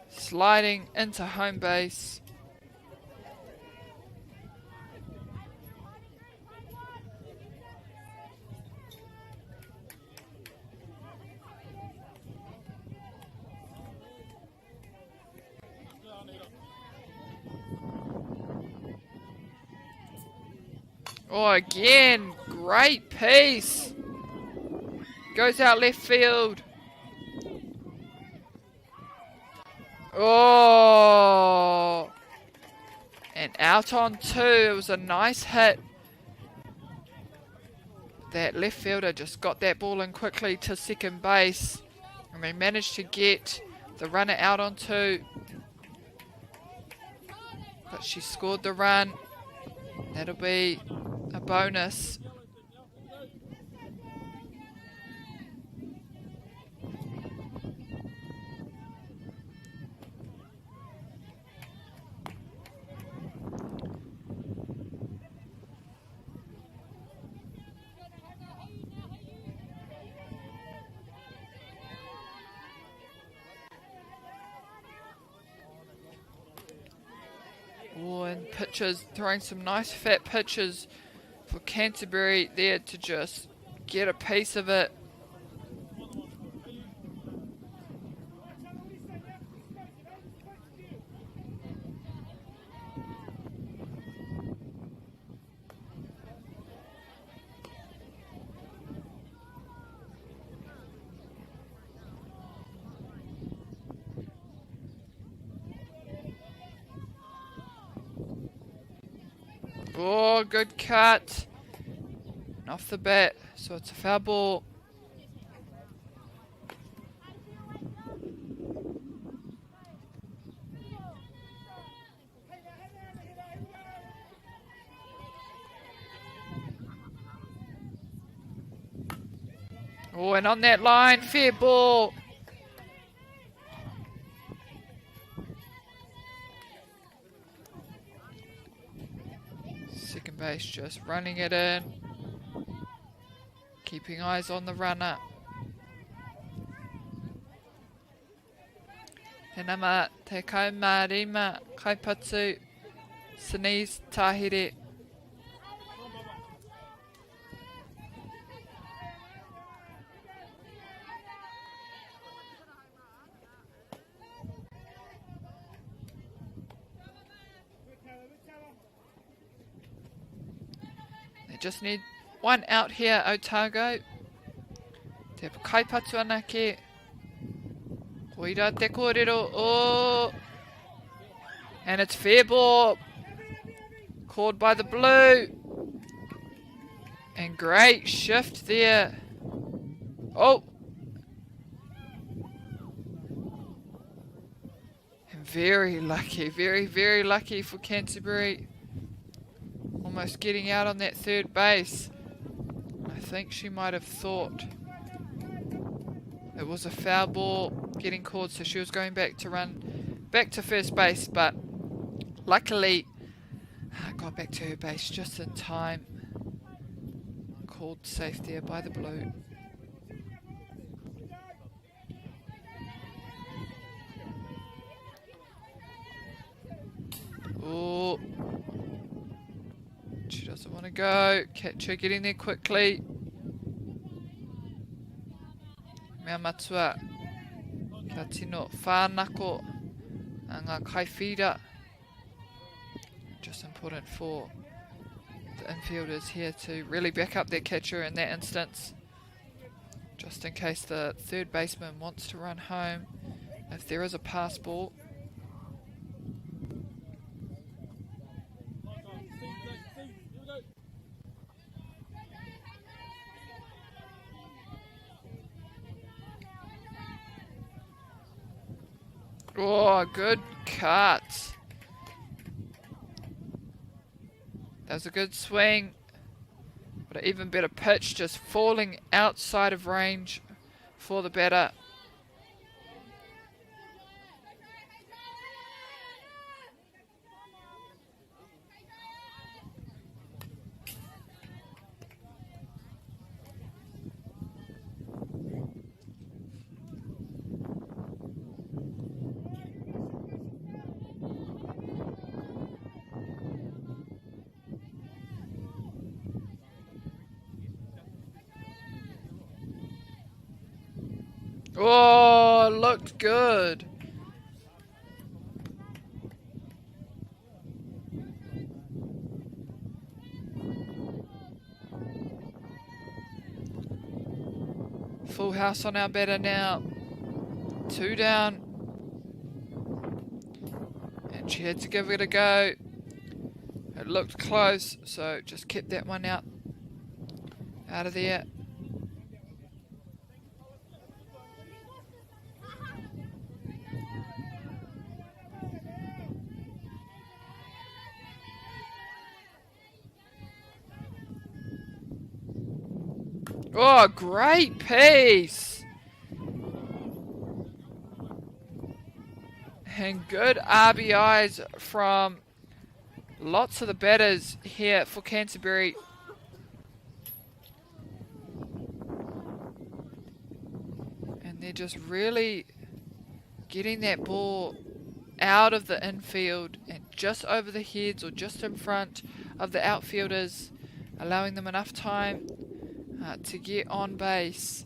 sliding into home base. Oh, again, great piece. Goes out left field. Oh, and out on two. It was a nice hit. That left fielder just got that ball in quickly to second base, and they managed to get the runner out on two. But she scored the run. That'll be a bonus. pitches, throwing some nice fat pitches for Canterbury there to just get a piece of it. Oh, good cut. And off the bat, so it's a foul ball. Oh, and on that line, fair ball. Second base just running it in. Keeping eyes on the runner. He nama te kaumārima kaipatu Sinise Tahiri. They just need one out here, Otago. Te kaipatu anake. Koira te kōrero. Oh! And it's fair ball. Called by the blue. And great shift there. Oh! And very lucky. Very, very lucky for Canterbury. Almost getting out on that third base. I think she might have thought it was a foul ball getting called, so she was going back to run back to first base, but luckily got back to her base just in time. Called safe there by the blue. Oh, she doesn't want to go. Catcher getting there quickly. Mea matua. Kia tino whānako a ngā kaiwhira. Just important for the infielders here to really back up their catcher in that instance. Just in case the third baseman wants to run home if there is a pass ball. Oh, good cut. That was a good swing. But an even better pitch, just falling outside of range for the batter. Oh, looked good. Full house on our batter now. 2 down. And she had to give it a go. It looked close, so just kept that one out of there. Oh, great piece. And good RBIs from lots of the batters here for Canterbury. And they're just really getting that ball out of the infield and just over the heads or just in front of the outfielders, allowing them enough time to get on base.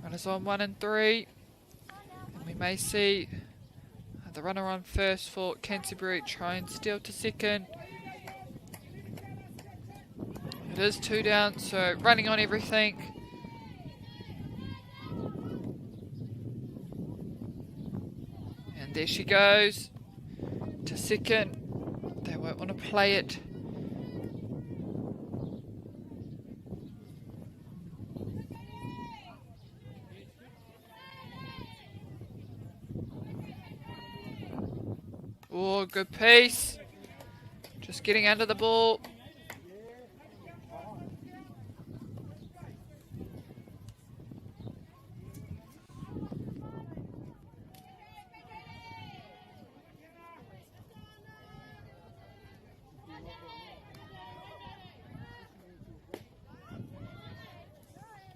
Runners on 1 and 3. And we may see the runner on first for Canterbury try and steal to second. It is 2 down, so running on everything. And there she goes to second. They won't want to play it. Oh, good piece. Just getting under the ball.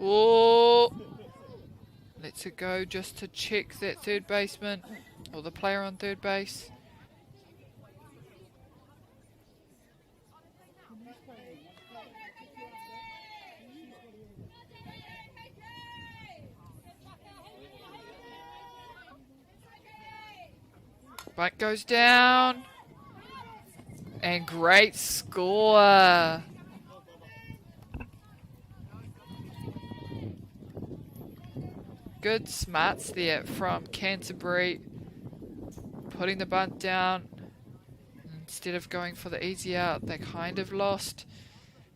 Oh, lets it go just to check that third baseman or the player on third base. Bunt goes down. And great score. Good smarts there from Canterbury. Putting the bunt down. Instead of going for the easy out, they kind of lost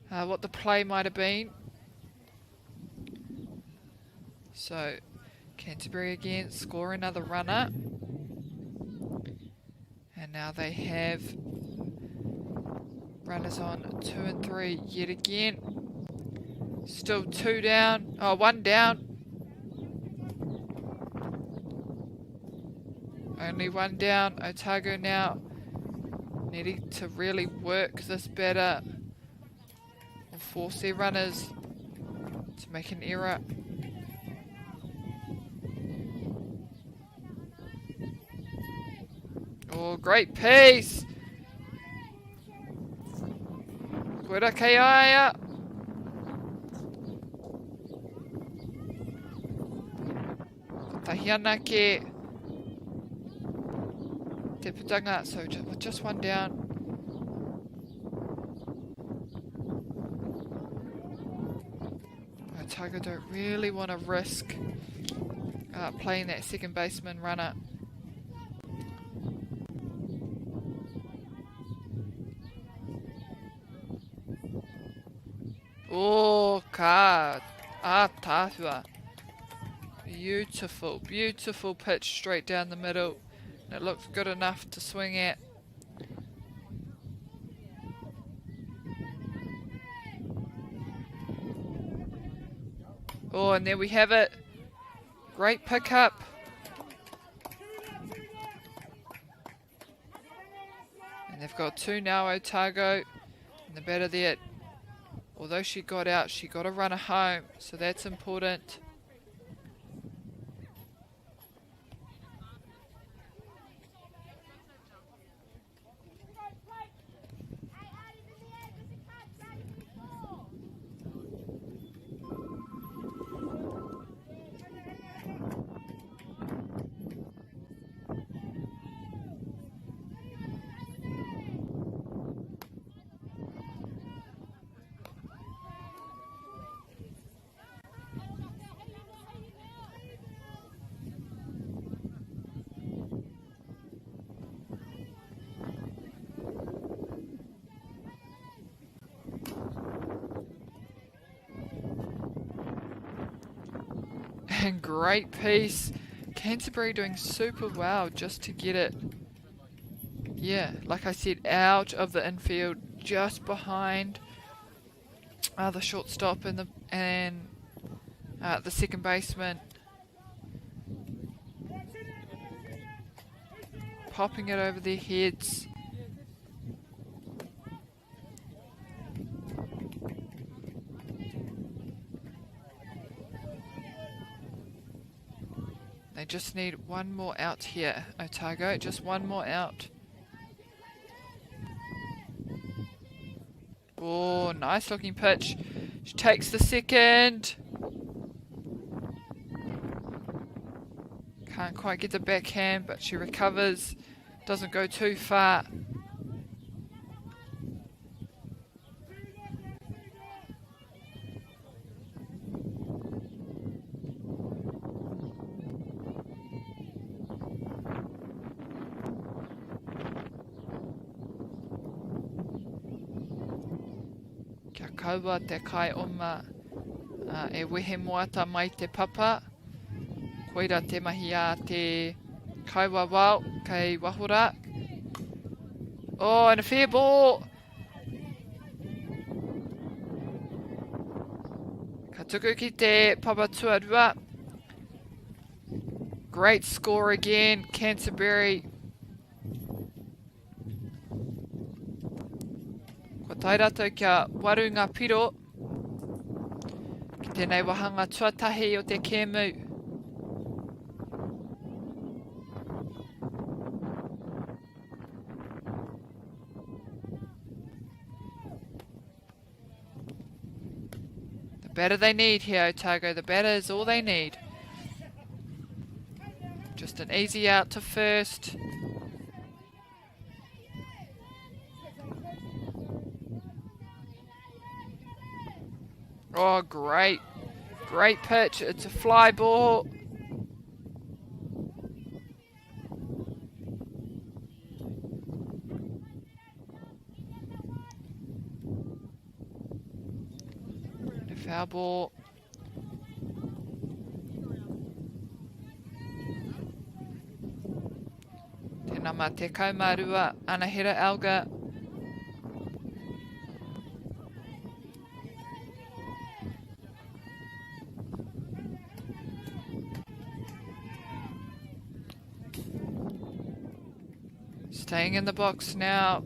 what the play might have been. So Canterbury again score another runner. And now they have runners on 2 and 3 yet again. Still 2 down. Oh, 1 down. Only 1 down. Otago now needing to really work this better and force their runners to make an error. Oh, great piece. Kura Kaiaya. Tahianake. Te putanga, so just 1 down. Otago don't really want to risk playing that second baseman runner. Oh, ka tātua. Beautiful, beautiful pitch straight down the middle. And it looks good enough to swing at. Oh, and there we have it. Great pickup. And they've got 2 now, Otago. And the batter there, although she got out, she got a runner home. So that's important. And great piece. Canterbury doing super well just to get it, yeah, like I said, out of the infield, just behind the shortstop and the second baseman. Popping it over their heads. They just need one more out here, Otago. Just one more out. Oh, nice looking pitch. She takes the second. Can't quite get the backhand, but she recovers. Doesn't go too far. Kia kaua te kai oma e wehe moata mai te papa. Koira te mahi a te kaua wau kei wahora. Oh, and a fair ball. Ka tuku ki te papa tuarua. Great score again, Canterbury. Ko tai rātou kia waru ngā piro. Ki tēnei wahanga tuatahi o te kēmu. The batter they need here, Otago. The batter is all they need. Just an easy out to first. Oh, great. Great pitch. It's a fly ball. And a foul ball. Tēnā mā te kaumārua, Anahera Alga. Staying in the box now.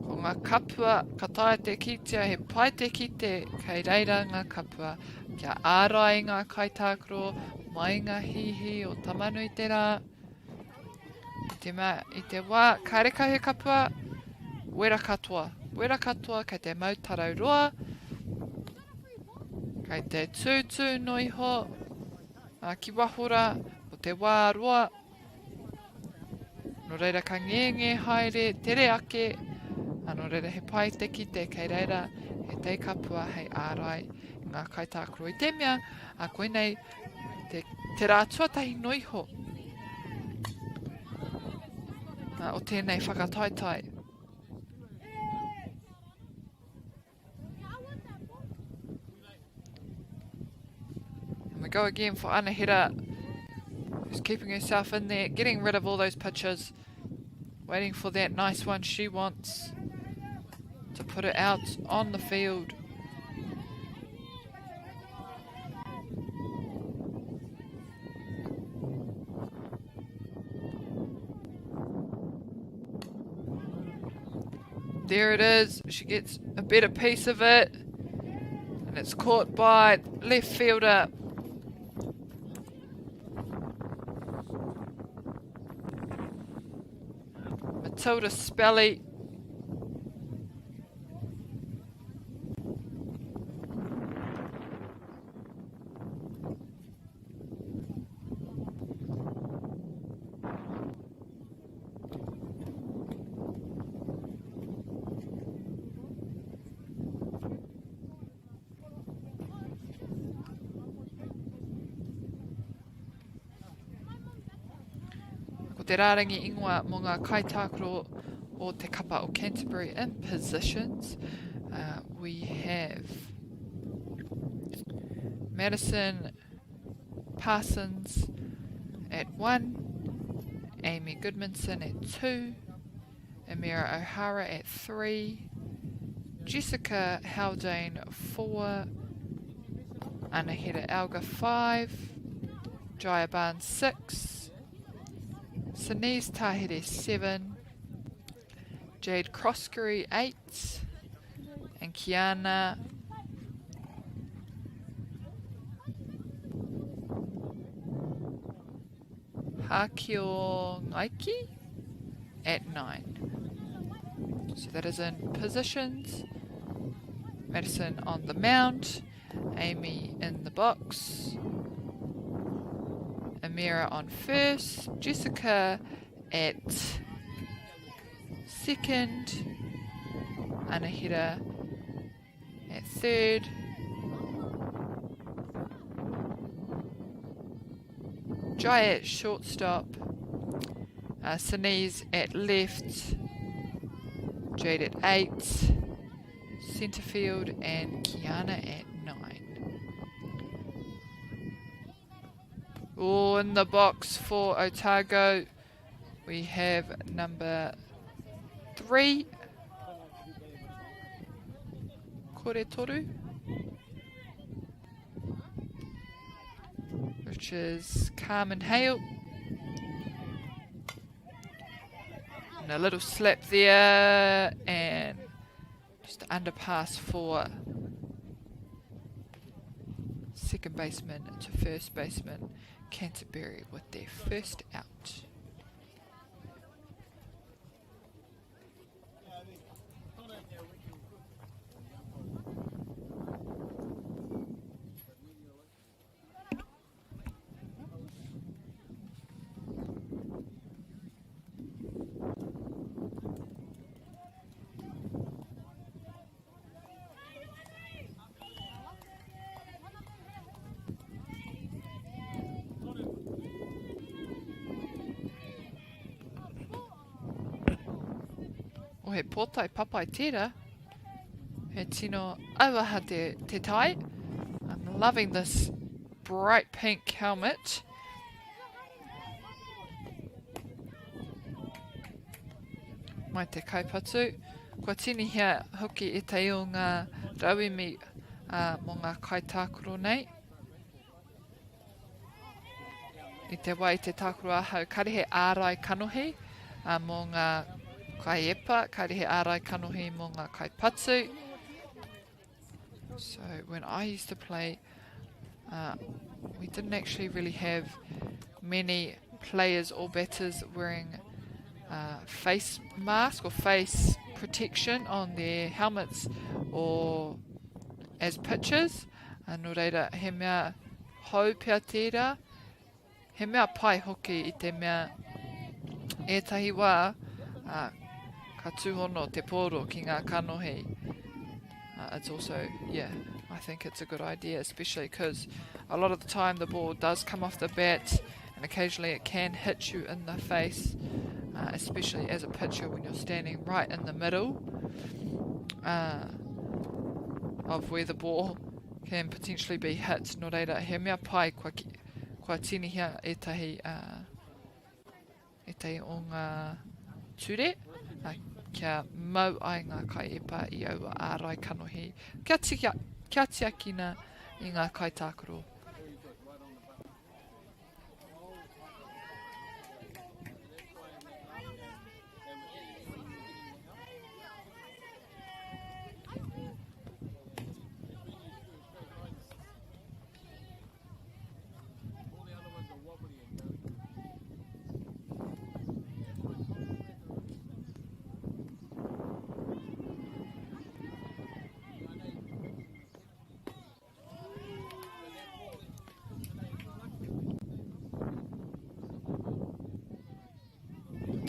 Ko ngā kapua, ka tae te kitea, he pai te kite, kei reira ngā kapua. Kia ārai ngā kaitākaro, mai ngā hihi o tamanui te rā. I te wā, ka reka he kapua, wera katoa. Wera katoa kei te mautarau roa. Kei te tūtū noiho, ki wahora o te wā roa. No reira ka ngenge haere, tere ake. Ano reira he pai te kite, kei reira he te kapua hei ārai ngā kaitākaro. I te mea, a koe nei te rā tuatahi noiho. O tēnei whakataetai. We go again for Anahera, who's keeping herself in there, getting rid of all those pitches, waiting for that nice one she wants to put it out on the field. There it is, she gets a better piece of it, and it's caught by left fielder. Matilda Spelly. Ko te rārangi ingoa mo ngā kaitākaro o te kapa o Canterbury in positions. We have Madison Parsons at 1, Amy Goodmanson at 2, Amira O'Hara at 3, Jessica Haldane 4, Anahita Alga 5, Jaya Barnes 6, Sinise Tahiri 7, Jade Croskery 8, and Kiana Hakio Ngaiki at 9. So that is in positions. Madison on the mound, Amy in the box, Amira on first, Jessica at second, Anahita at third, Jai at shortstop, Sinise at left, Jade at 8, centre field, and Kiana at 9. Oh, in the box for Otago, we have number 3, Kore Toru, which is Carmen Hale. And a little slap there, and just underpass for second baseman to first baseman, Canterbury with their first out. O he pōtai papai tērā, he tino auaha te tai. I'm loving this bright pink helmet. Mai te kaipatu. Kua tini hea hoki e te o ngā rauimi mō ngā kaitākuro nei. I te wai te tākuro ahau, karihe ārai kanohi mō ngā kaiepa, karihe ārai kanohi mō ngā kaipatu. So when I used to play, we didn't actually really have many players or batters wearing face mask or face protection on their helmets or as pitchers. Nō reira, he mea hau pia tērā, he mea pai hoki I te mea ētahi wā ka tūhono te pōro ki ngā kanohi. It's also, yeah, I think it's a good idea, especially because a lot of the time the ball does come off the bat and occasionally it can hit you in the face, especially as a pitcher when you're standing right in the middle of where the ball can potentially be hit. Nō reira, he mea pai kua tinihia etahi o ngā ture, kia mau ai ngā kaiepa I aua ārai kanohi, kia tiakina I ngā kaitākuro.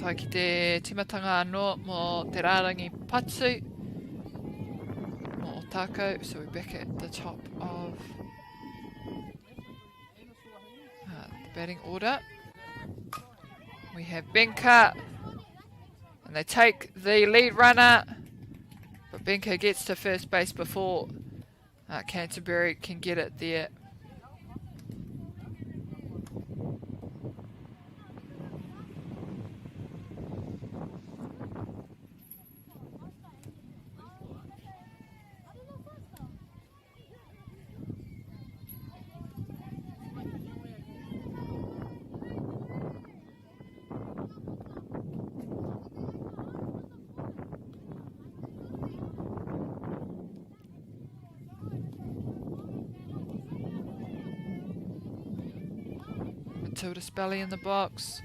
Tai ki te timatanga anō mō te rārangi patu mō Otago. So we're back at the top of the batting order. We have Benka, and And they take the lead runner, but Benko gets to first base before Canterbury can get it there. Matilda Spelly in the box.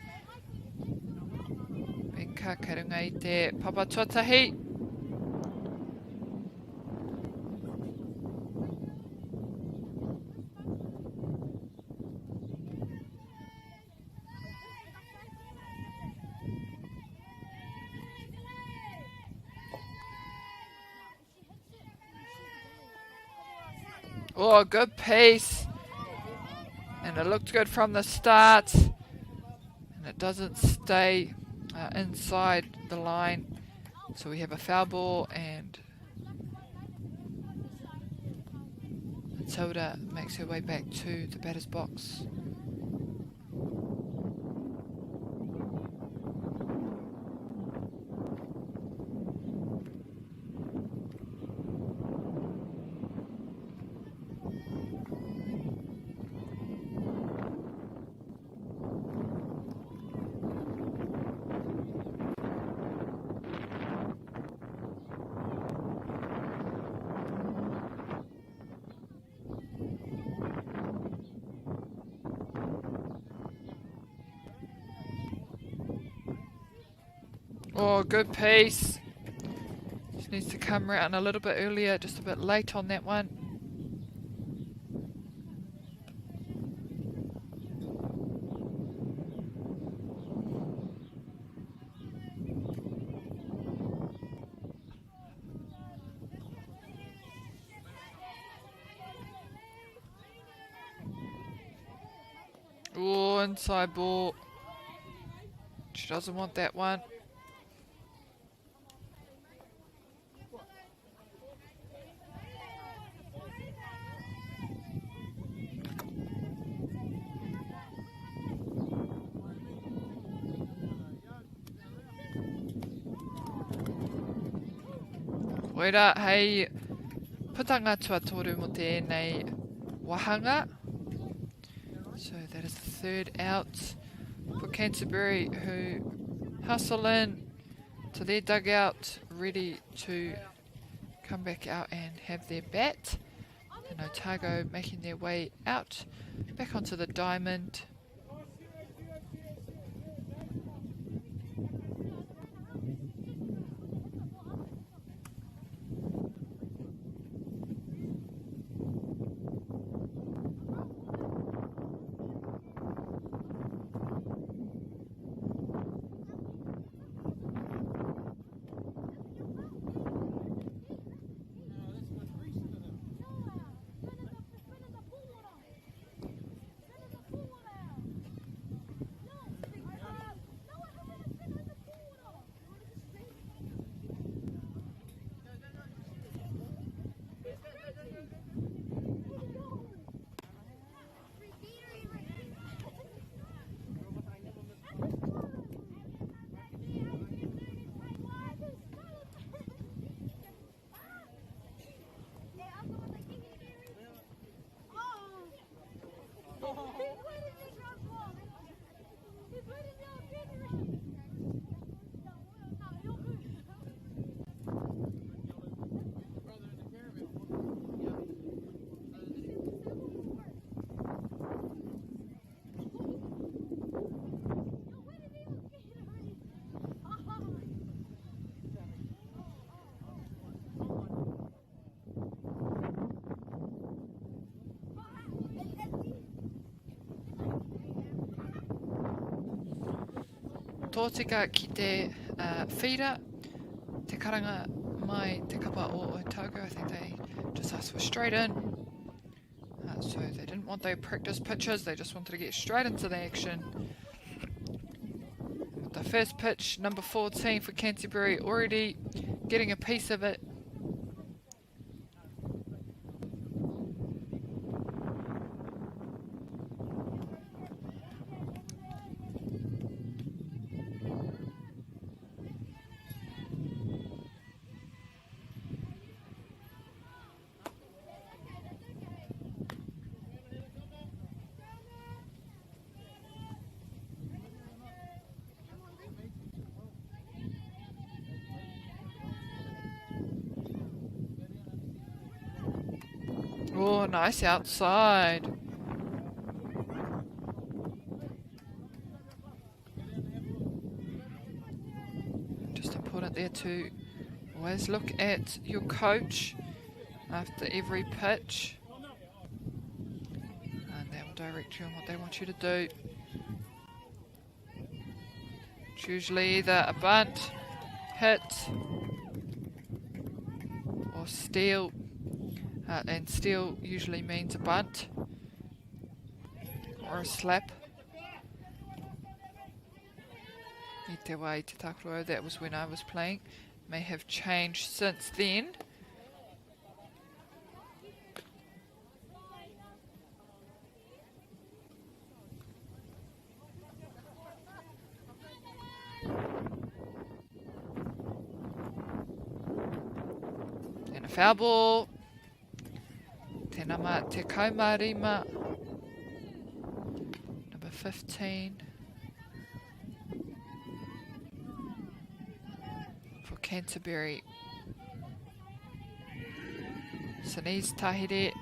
Benka karunga I te Papa Tuatahi. Oh, good pace. And it looked good from the start. And it doesn't stay inside the line. So we have a foul ball and Matilda makes her way back to the batter's box. Oh, good pace. Just needs to come around a little bit earlier, just a bit late on that one. Oh, inside ball. She doesn't want that one. Koira, hei putanga tuatoru mo tēnei wahanga. So that is the third out for Canterbury, who hustle in to their dugout, ready to come back out and have their bat. And Otago making their way out, back onto the diamond. Tōtika ki te whira, te karanga mai te kapa o Otago. I think they just asked for straight in. So they didn't want those practice pitches, they just wanted to get straight into the action. With the the first pitch, number 14 for Canterbury, already getting a piece of it. Oh, nice outside. Just important there to always look at your coach after every pitch. And they will direct you on what they want you to do. It's usually either a bunt, hit, or steal. And steal usually means a bunt or a slap. I te wā I te takuro, that was when I was playing. May have changed since then. And a foul ball. Te nama te kaumarima, number 15 for Canterbury. Sinise Tahire.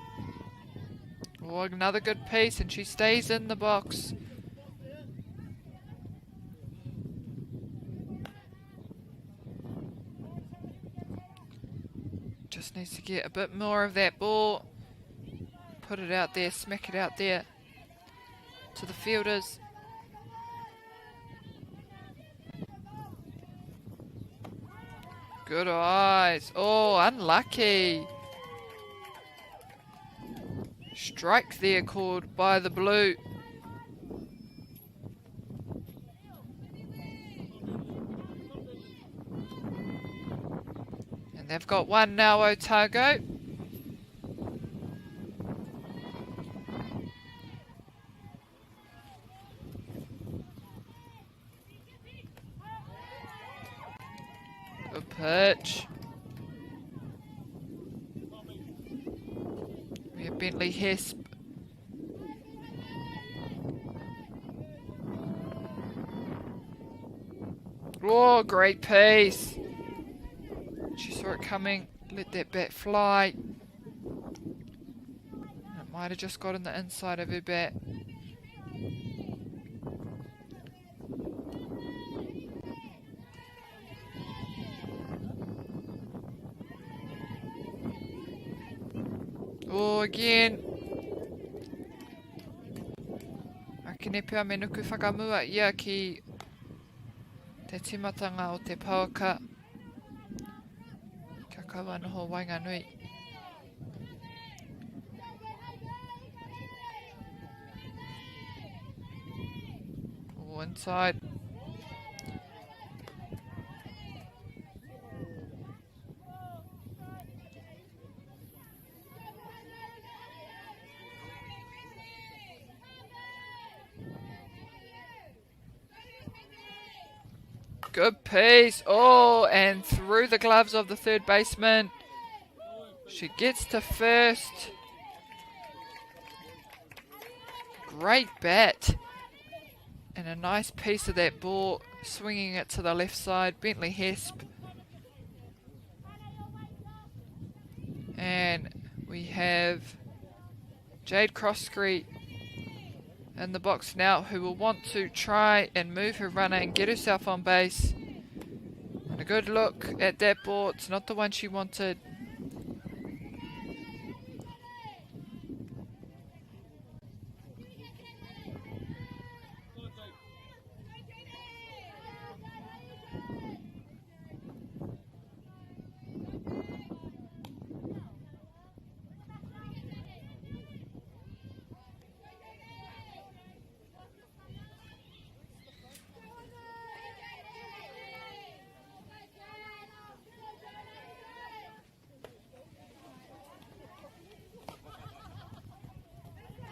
Oh, another good piece, and she stays in the box. Just needs to get a bit more of that ball. Put it out there, smack it out there to the fielders. Good eyes. Oh, unlucky. Strike there called by the blue. And they've got one now, Otago. Good pitch. We have Bentley Hesp. Oh, great piece. She saw it coming, let that bat fly. It might have just got in the inside of her bat. Oh, again. Akine pia me nuku whakamua ia ki te timatanga o te pauaka. Kia kaua noho Wainganui. Oh, inside. Good piece. Oh, and through the gloves of the third baseman. She gets to first. Great bat. And a nice piece of that ball, swinging it to the left side. Bentley Hesp. And we have Jade Crosscree in the box now, who will want to try and move her runner and get herself on base. And a good look at that ball. It's not the one she wanted.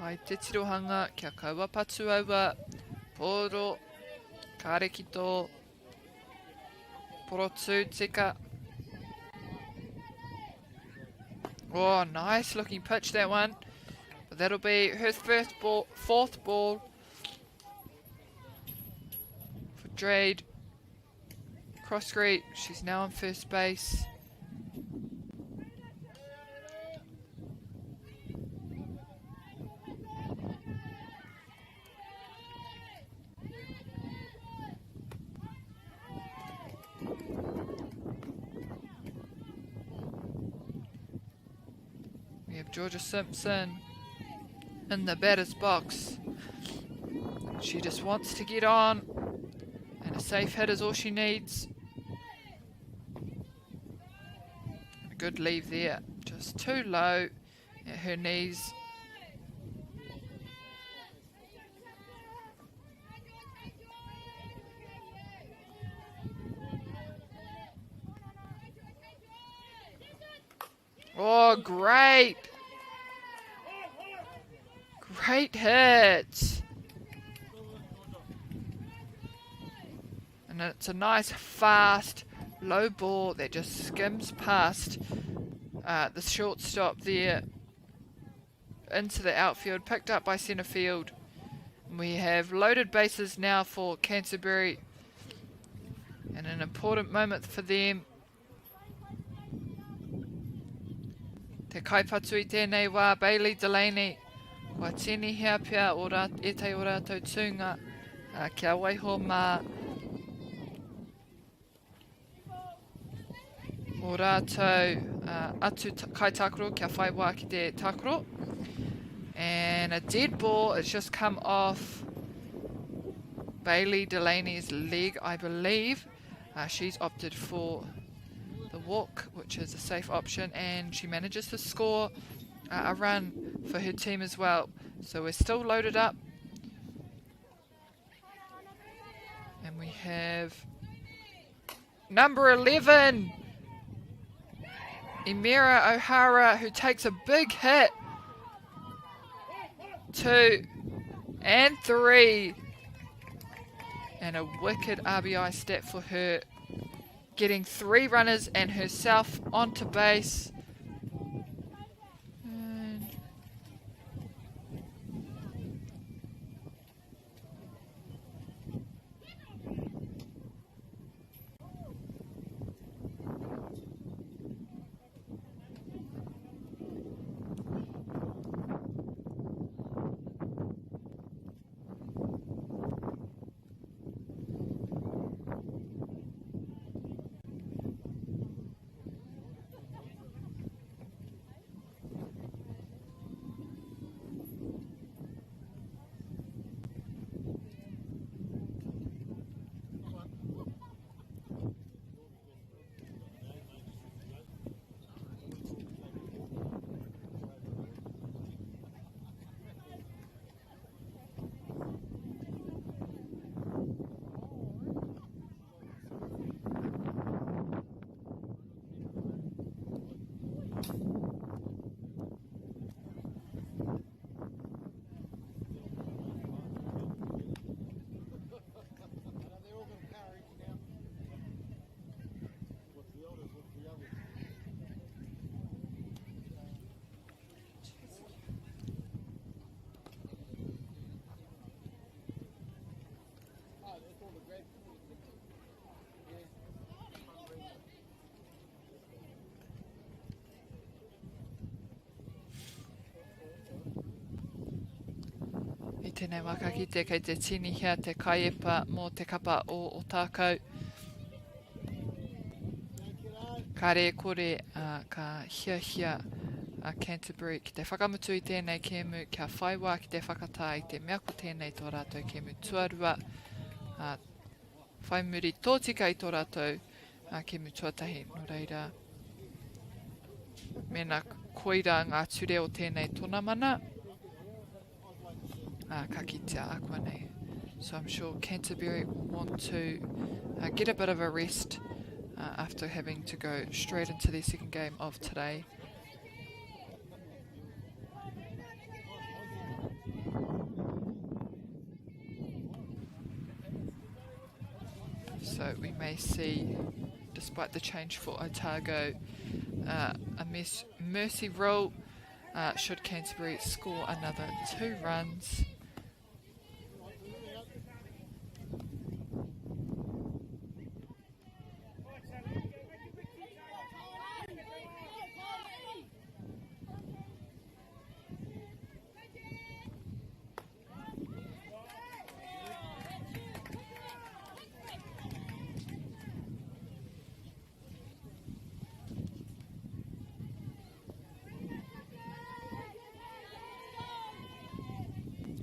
Kai te tirohanga kia kaua patu aua. Poro. Karekito. Porotu tika. Oh, nice looking pitch that one. But that'll be her fourth ball for Drade. Cross street, she's now on first base. We have Georgia Simpson in the batter's box. She just wants to get on, and a safe hit is all she needs. A good leave there, just too low at her knees. Oh, great! Great hit! And it's a nice, fast, low ball that just skims past the shortstop there into the outfield, picked up by centre field. We have loaded bases now for Canterbury, and an important moment for them. Te kaipatu I tēnei wā, Bailey Delaney. Wa tēnei hea pia e te o rātou tūnga kia waiho mā o rātou atu kai takoro kia whai wā ki te takoro. And a dead ball has just come off Bailey Delaney's leg, I believe. She's opted for the walk, which is a safe option, and she manages to score a run for her team as well. So we're still loaded up, and we have number 11 Emira O'Hara, who takes a big hit. 2 and 3, and a wicked RBI stat for her, getting 3 runners and herself onto base. Tēnei waka ki te kei te tini hea te kaiepa mō te kapa o Otago. Ka re kore ka hia a Canterbury ki te whakamutu I tēnei kēmu kia whaiwā ki te whakatā I te mea ko tēnei tō rātou kēmu tuarua. Whai muri tōtika I tō rātou kēmu tuatahi no reira. Mena koira ngā ture o tēnei tōna mana. Ka kitea akua nei. So I'm sure Canterbury will want to get a bit of a rest after having to go straight into their second game of today. So we may see, despite the change for Otago, a mercy rule should Canterbury score another 2 runs.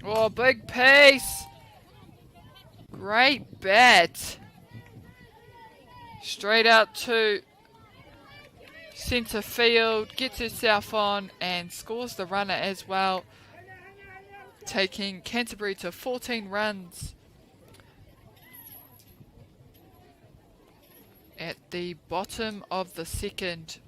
Oh, big pace. Great bat. Straight out to centre field. Gets herself on and scores the runner as well. Taking Canterbury to 14 runs at the bottom of the second.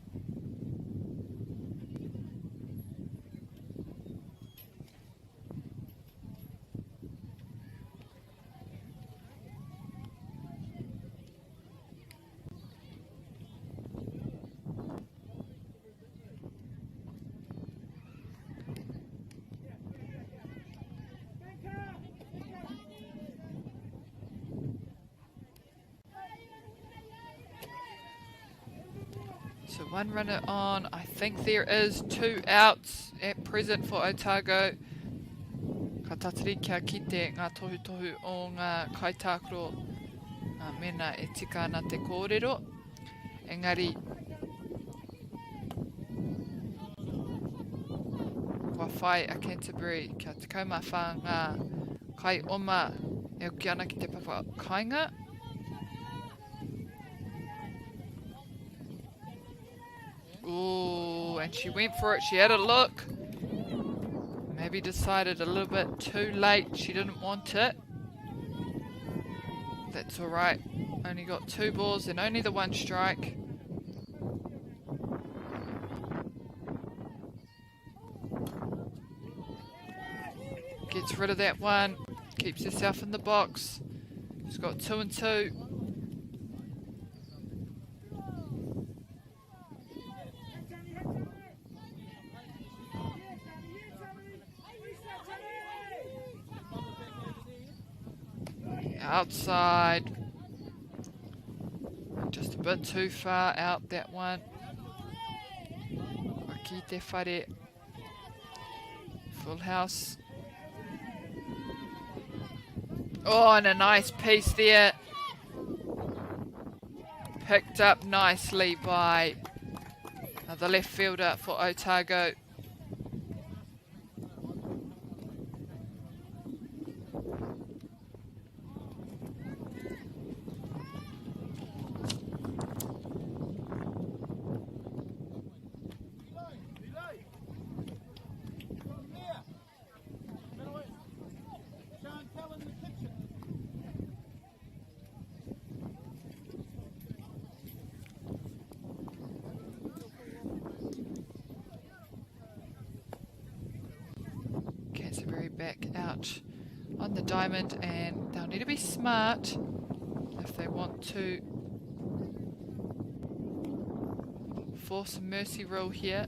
So 1 runner on. I think there is 2 outs at present for Otago. Ka tatari kia kite ngā tohu o ngā kaitākaro mena e tika ana te kōrero. Engari, kua whai a Canterbury kia te kaumawha ngā kai oma e uki ana ki te papa kainga. Ooh, and she went for it. She had a look. Maybe decided a little bit too late. She didn't want it. That's all right. Only got 2 balls and only the 1 strike. Gets rid of that 1. Keeps herself in the box. She's got 2 and 2. Outside. Just a bit too far out, that one. Ki te whare. Full house. Oh, and a nice piece there. Picked up nicely by the left fielder for Otago. Back out on the diamond, and they'll need to be smart if they want to force a mercy rule here.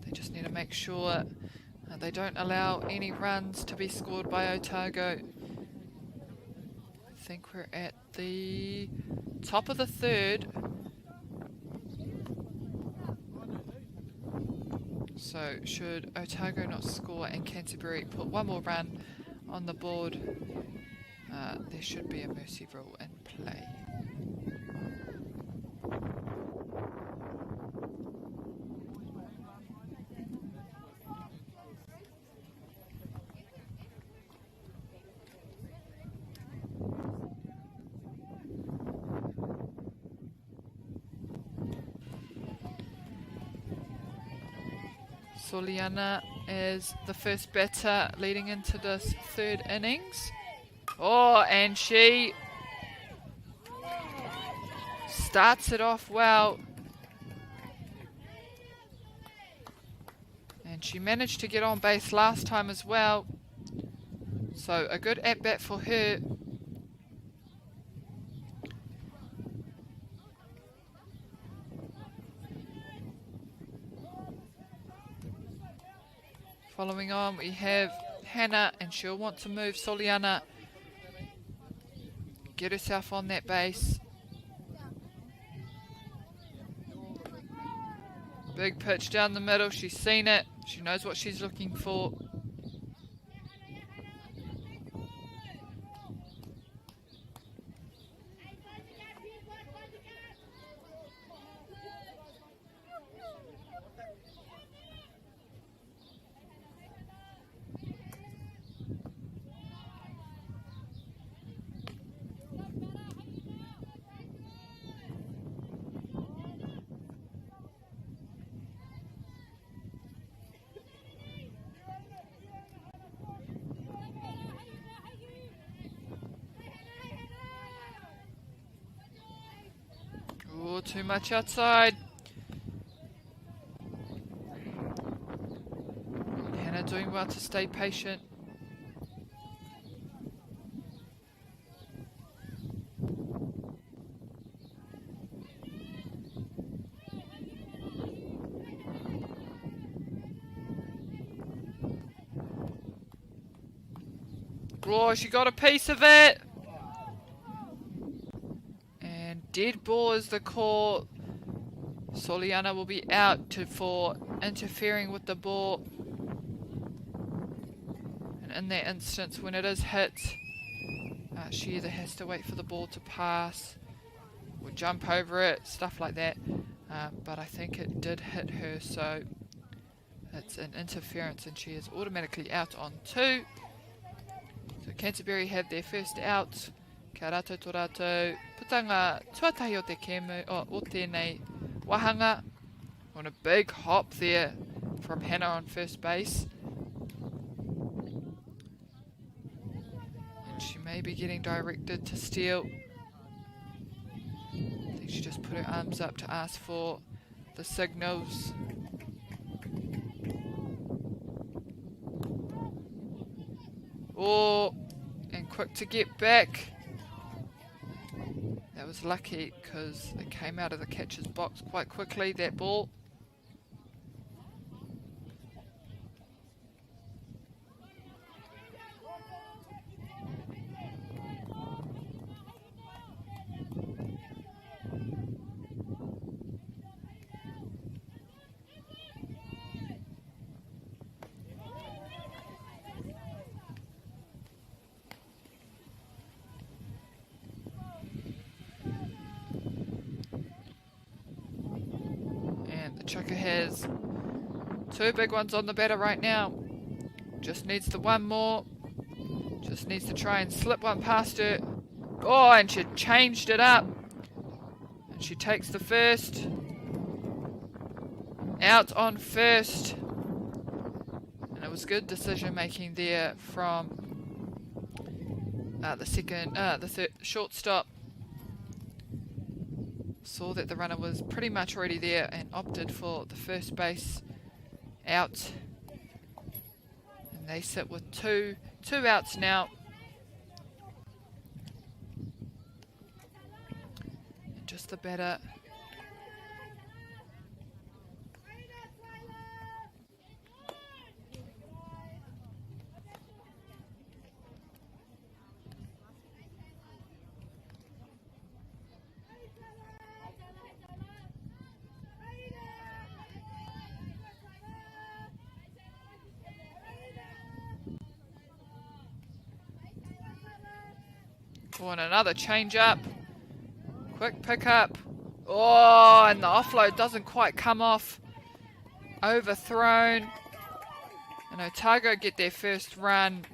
They just need to make sure they don't allow any runs to be scored by Otago. I think we're at the top of the 3rd. So should Otago not score and Canterbury put 1 more run on the board, there should be a mercy rule in play. Soliana is the first batter leading into this 3rd innings. Oh, and she starts it off well. And she managed to get on base last time as well. So a good at-bat for her. Following on, we have Hannah, and she'll want to move Soliana. Get herself on that base. Big pitch down the middle. She's seen it. She knows what she's looking for. Oh, too much outside. Hannah doing well to stay patient. Oh, she got a piece of it. Dead ball is the call. Soliana will be out for interfering with the ball. And in that instance, when it is hit, she either has to wait for the ball to pass or jump over it, stuff like that. But I think it did hit her, so it's an interference and she is automatically out on 2. So Canterbury have their first out. Kia rātou tō rātou. Putanga tuatahi o te kēmu, o tēnei wahanga. On a big hop there from Hannah on first base. And she may be getting directed to steal. I think she just put her arms up to ask for the signals. Oh, and quick to get back. That was lucky because it came out of the catcher's box quite quickly, that ball. Chucker has 2 big ones on the batter right now. Just needs the one more. Just needs to try and slip one past her. Oh, and she changed it up. And she takes the first. Out on first. And it was good decision making there from the third shortstop. Saw that the runner was pretty much already there and opted for the first base out. And they sit with two outs now. And just the batter. Oh, and another change up. Quick pickup. Oh, and the offload doesn't quite come off. Overthrown. And Otago get their first run.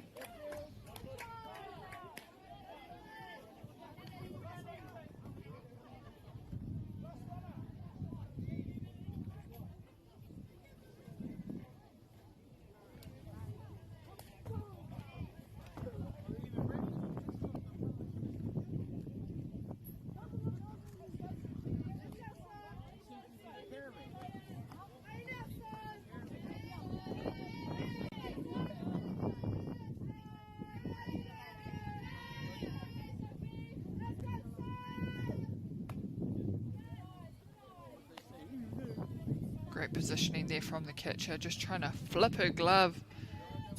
Great positioning there from the catcher, just trying to flip her glove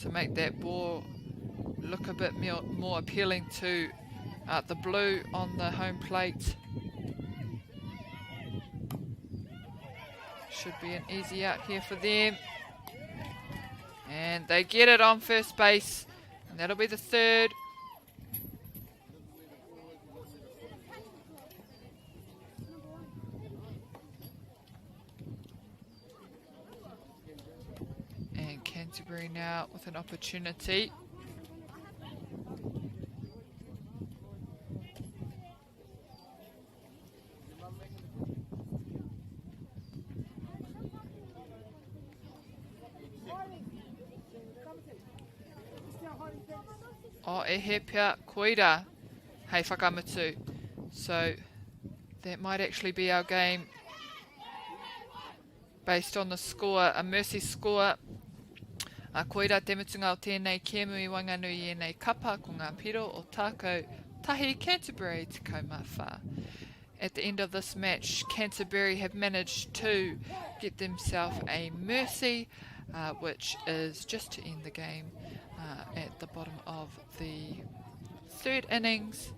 to make that ball look a bit more appealing to the blue on the home plate. Should be an easy out here for them. And they get it on first base, and that'll be the third. And Canterbury now with an opportunity. O e he pia koira, hei whakamutu. So that might actually be our game based on the score, a mercy score. Koira te mutunga o tēnei kēmu I wanganui e nei kapa ko ngā piro o Otago tahi Canterbury te kaumawha. At the end of this match, Canterbury have managed to get themselves a mercy, which is just to end the game at the bottom of the third innings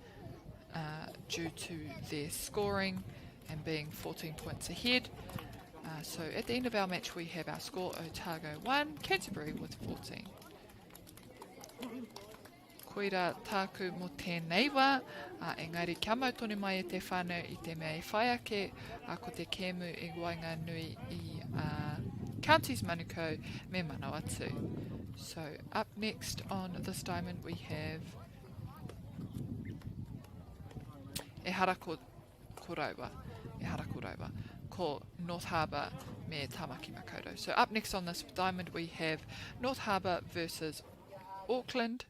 due to their scoring and being 14 points ahead. So at the end of our match we have our score Otago 1, Canterbury with 14. Koira tāku mo tēnei wā, engari kia mau tonu mai e te whānau I te mea I whai ake, ko te kēmu I Wainganui I Counties Manukau me Manawatu. So up next on this diamond we have e hara ko Rauwa, ko North Harbour me Tamaki Makoto. So up next on this diamond we have North Harbour versus Auckland.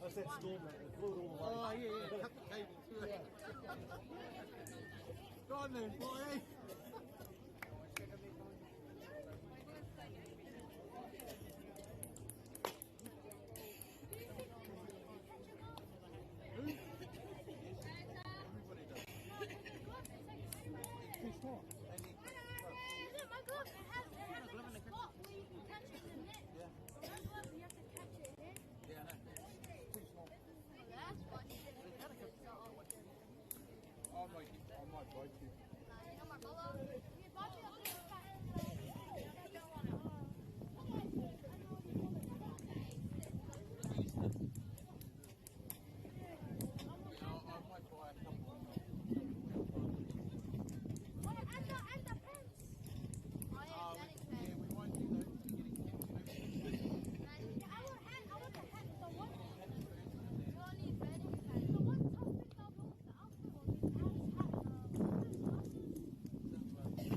That's that storm that blew it all away. Oh, yeah. Cut the cable through it. Go on then, boy. My glove, it has a spot where you can catch it in the net. Yeah. My glove, you have to catch it in. Yeah, I know. Too small. That's why you did it. I might break you. You know my brother? Yeah, but you have to catch it. I don't want it. I might buy a couple. And the pens. Oh, yeah, that is Yeah, we won't do those. We're getting kept. I want the hat. The one. You only need red pen. The one Tom picked up was the outfit or his hat.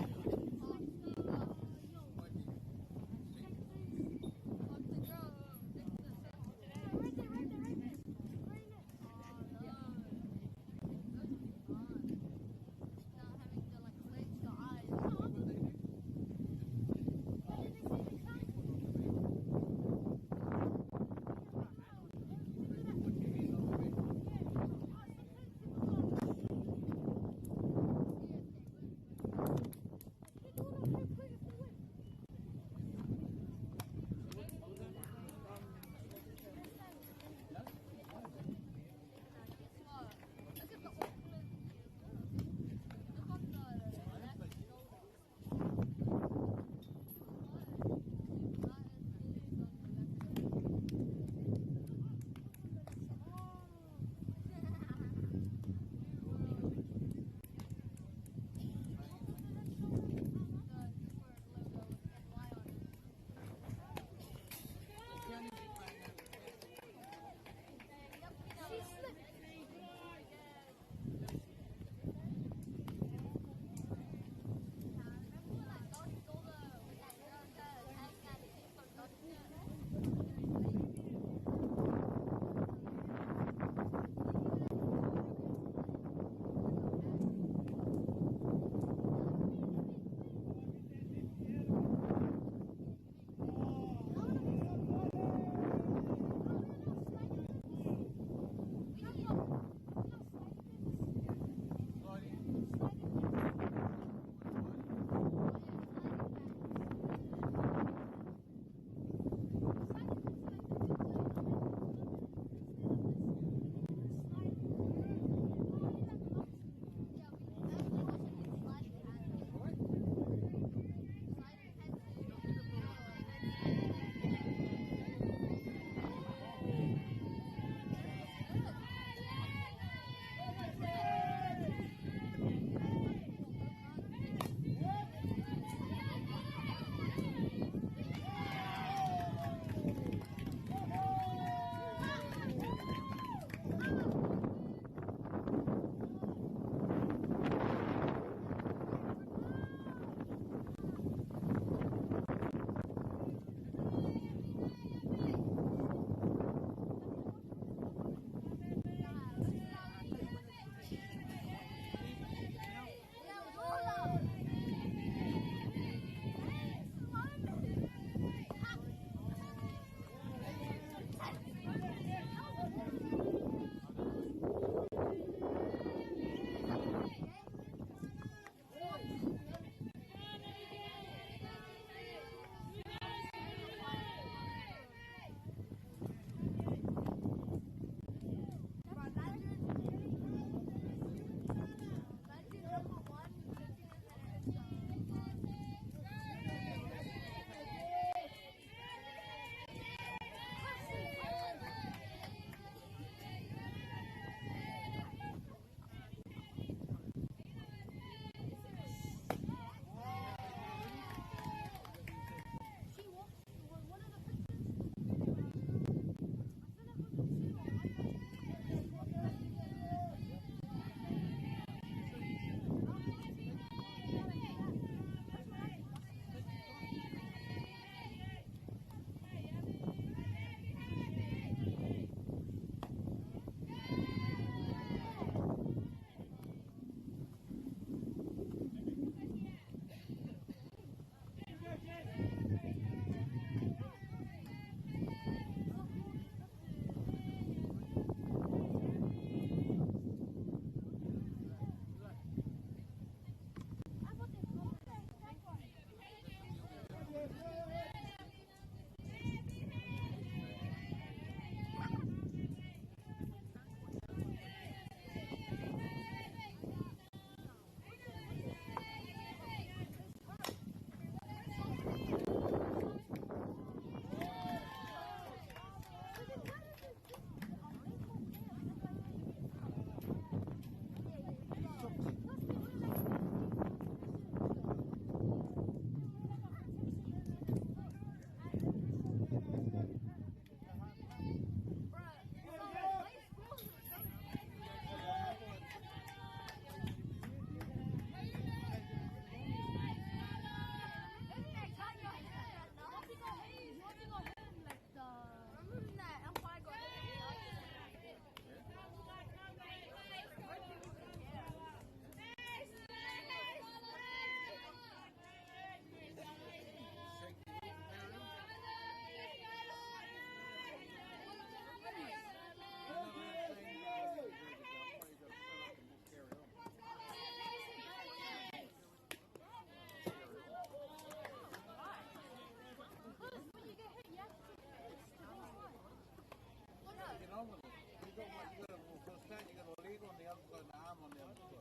other foot and I'm on the other foot.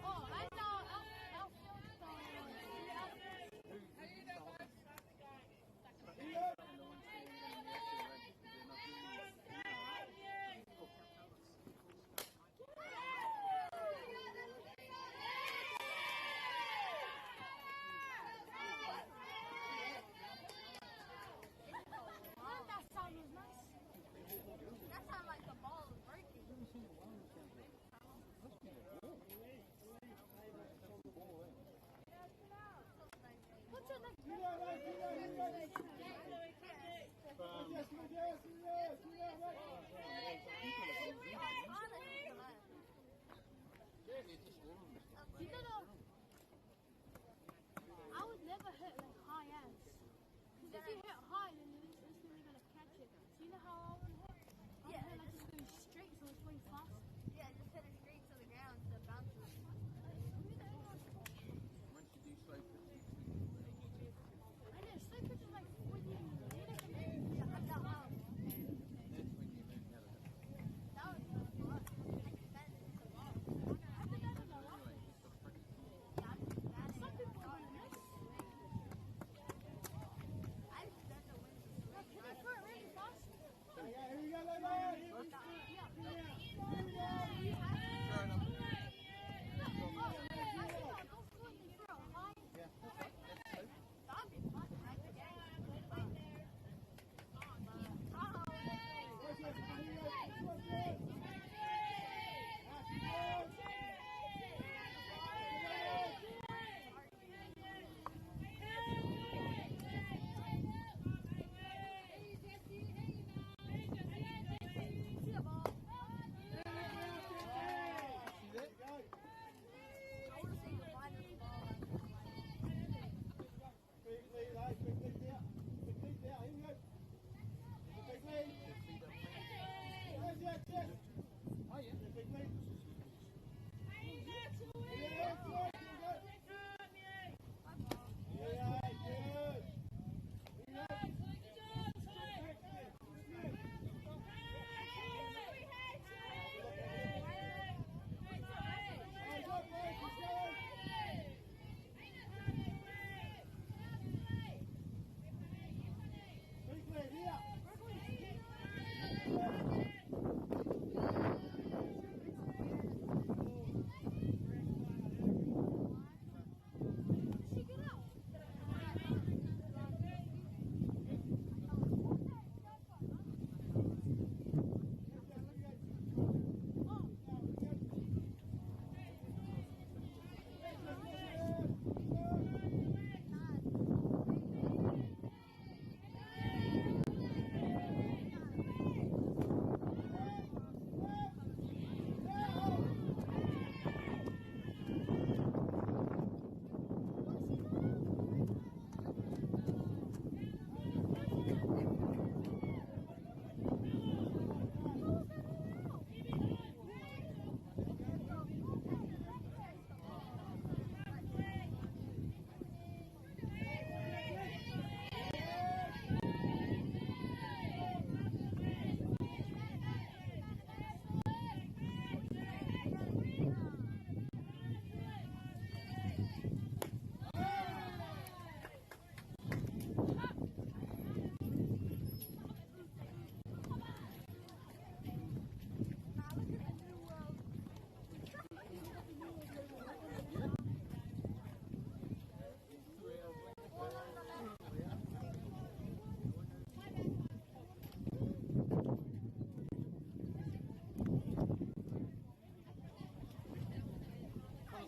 Oh, I know. That sound was nice. That sounded like the ball was breaking. What's your next? I would never hit like high ants. Because if you hit high, then you're instantly going to catch it. So you know how I would hit? I would hit like just going straight, so it's going fast. Yeah, just hit it straight to the ground so it bounces. Once you do slow pitch, I know, slow pitch is like 40 meters. Yeah, I got one. that's when you learn how to hit. That was fun. I just bet it. I did that in the last one. Yeah, I just bet it. Some people are going to miss. I just bet the wind. Can they throw it really fast? Yeah. Throw it up. That'd be fun. See the ball? See that? I want to say goodbye to the ball. Oh yeah.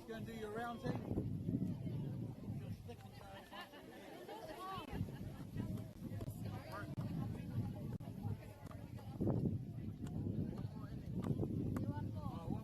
Going to do your round thing? Oh,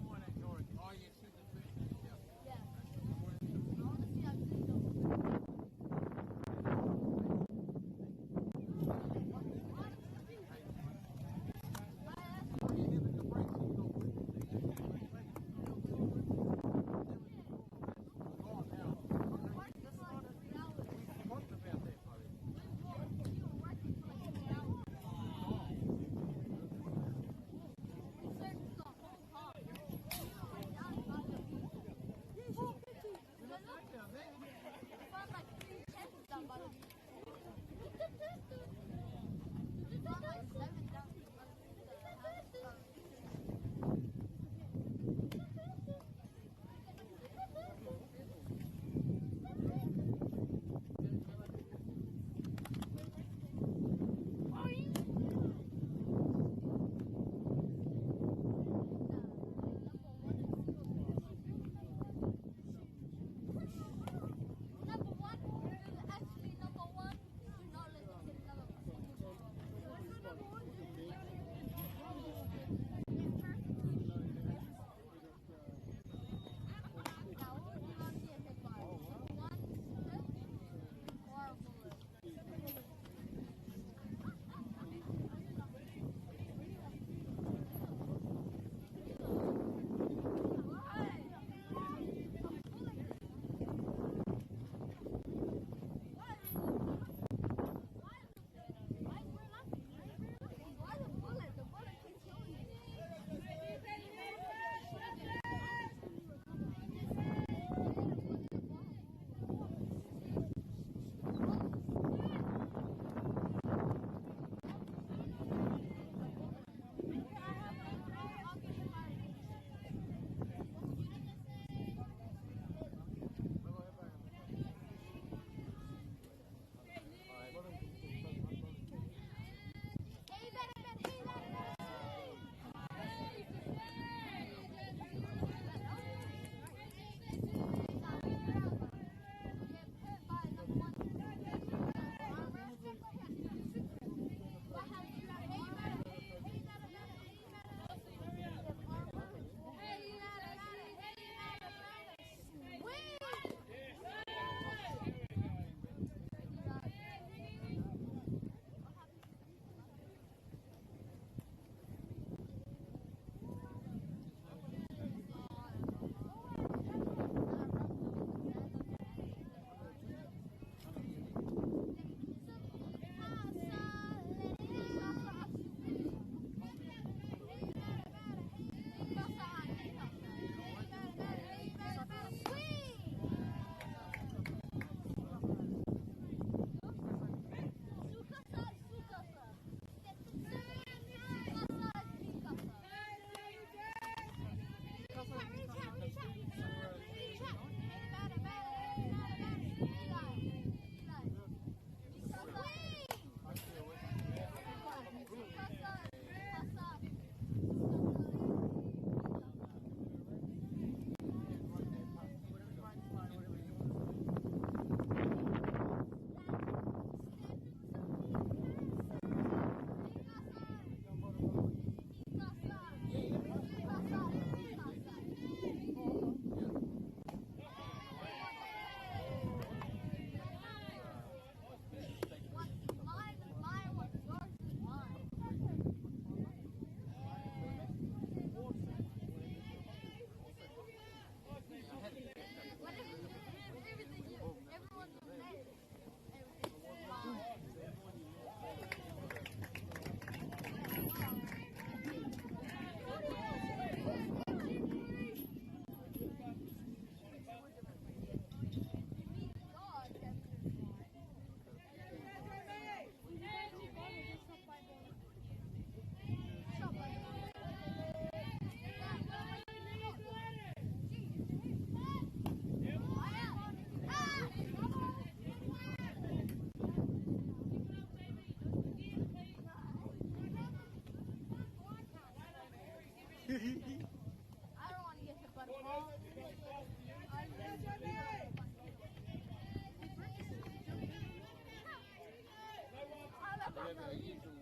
Whatever the usual,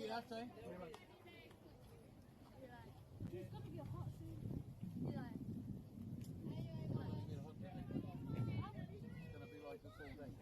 see that thing? It's gonna be a hot soon. It's going to be like this all day.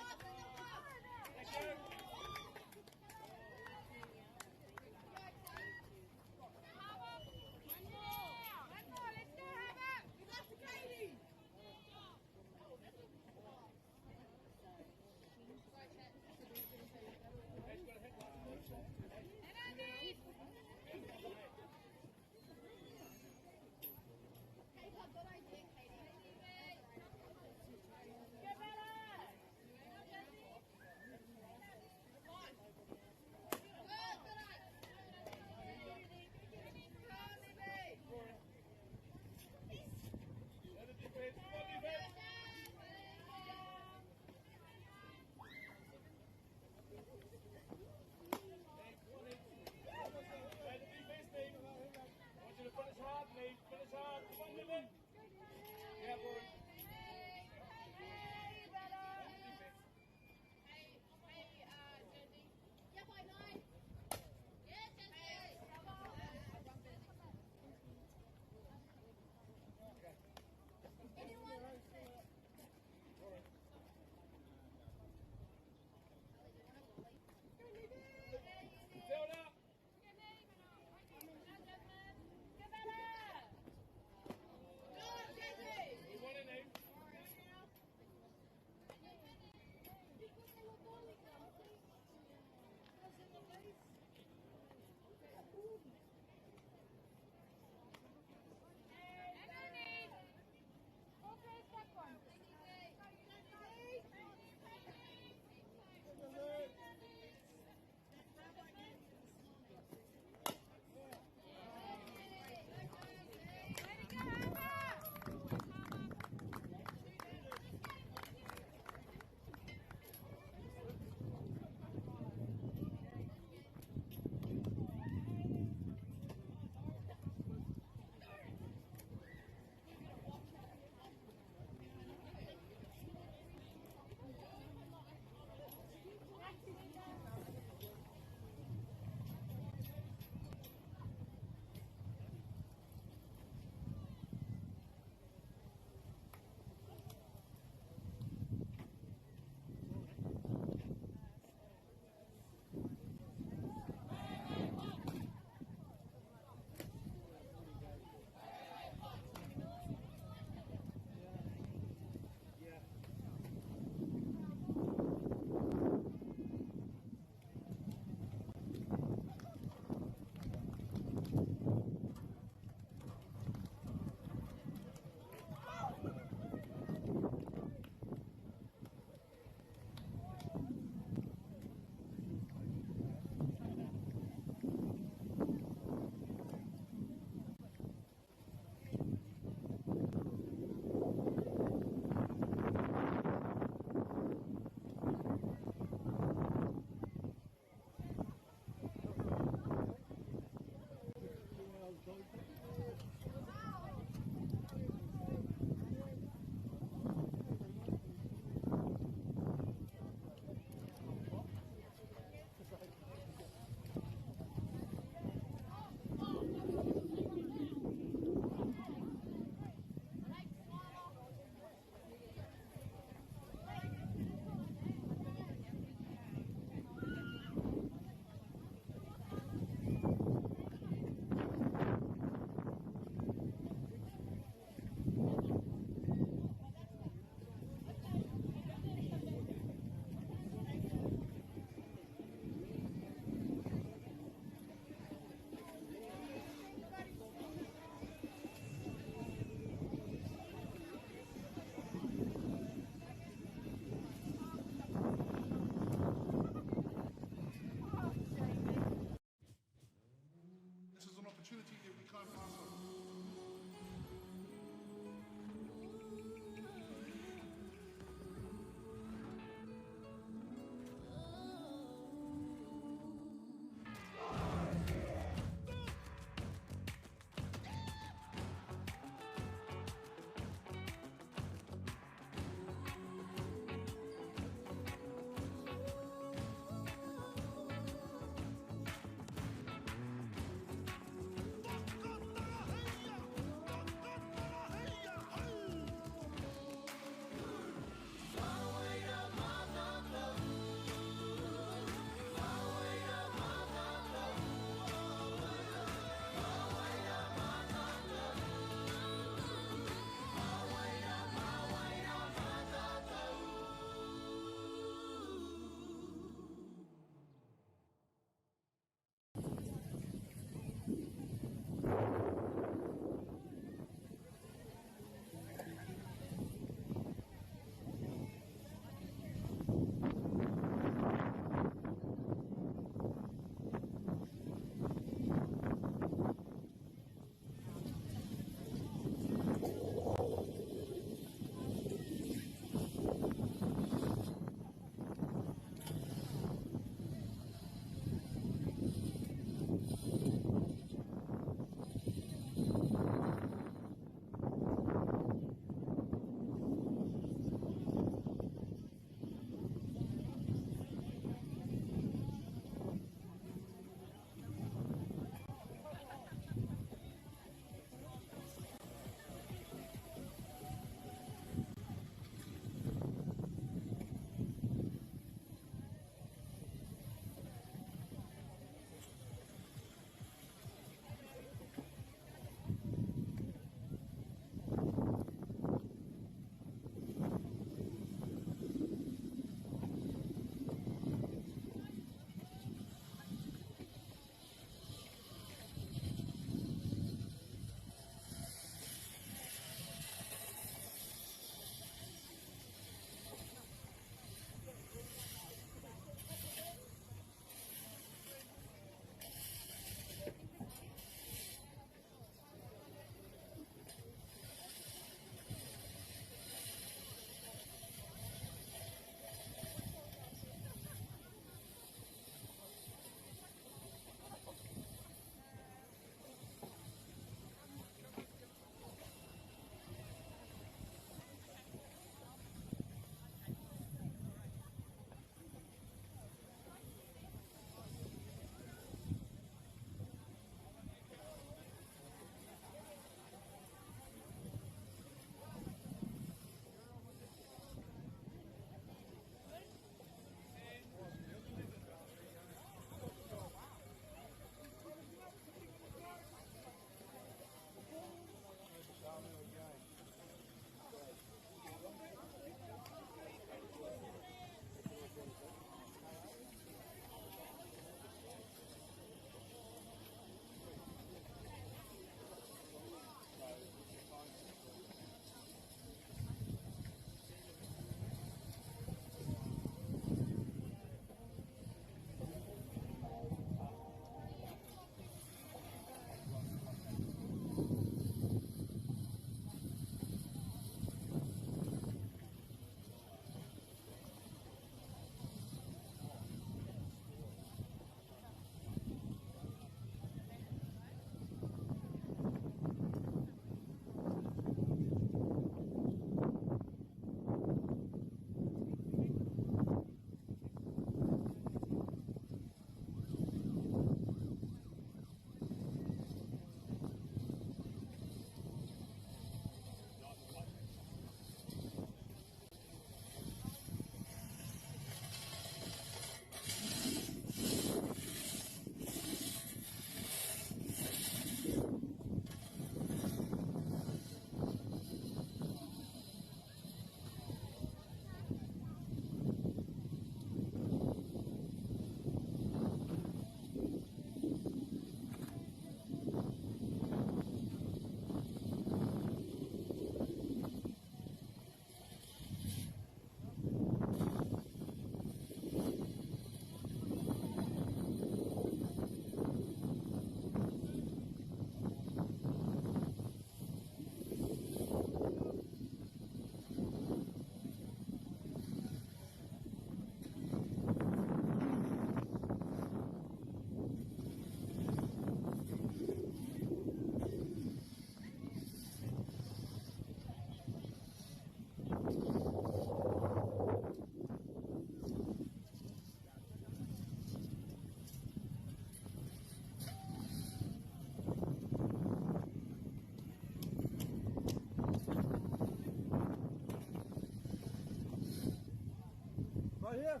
Here.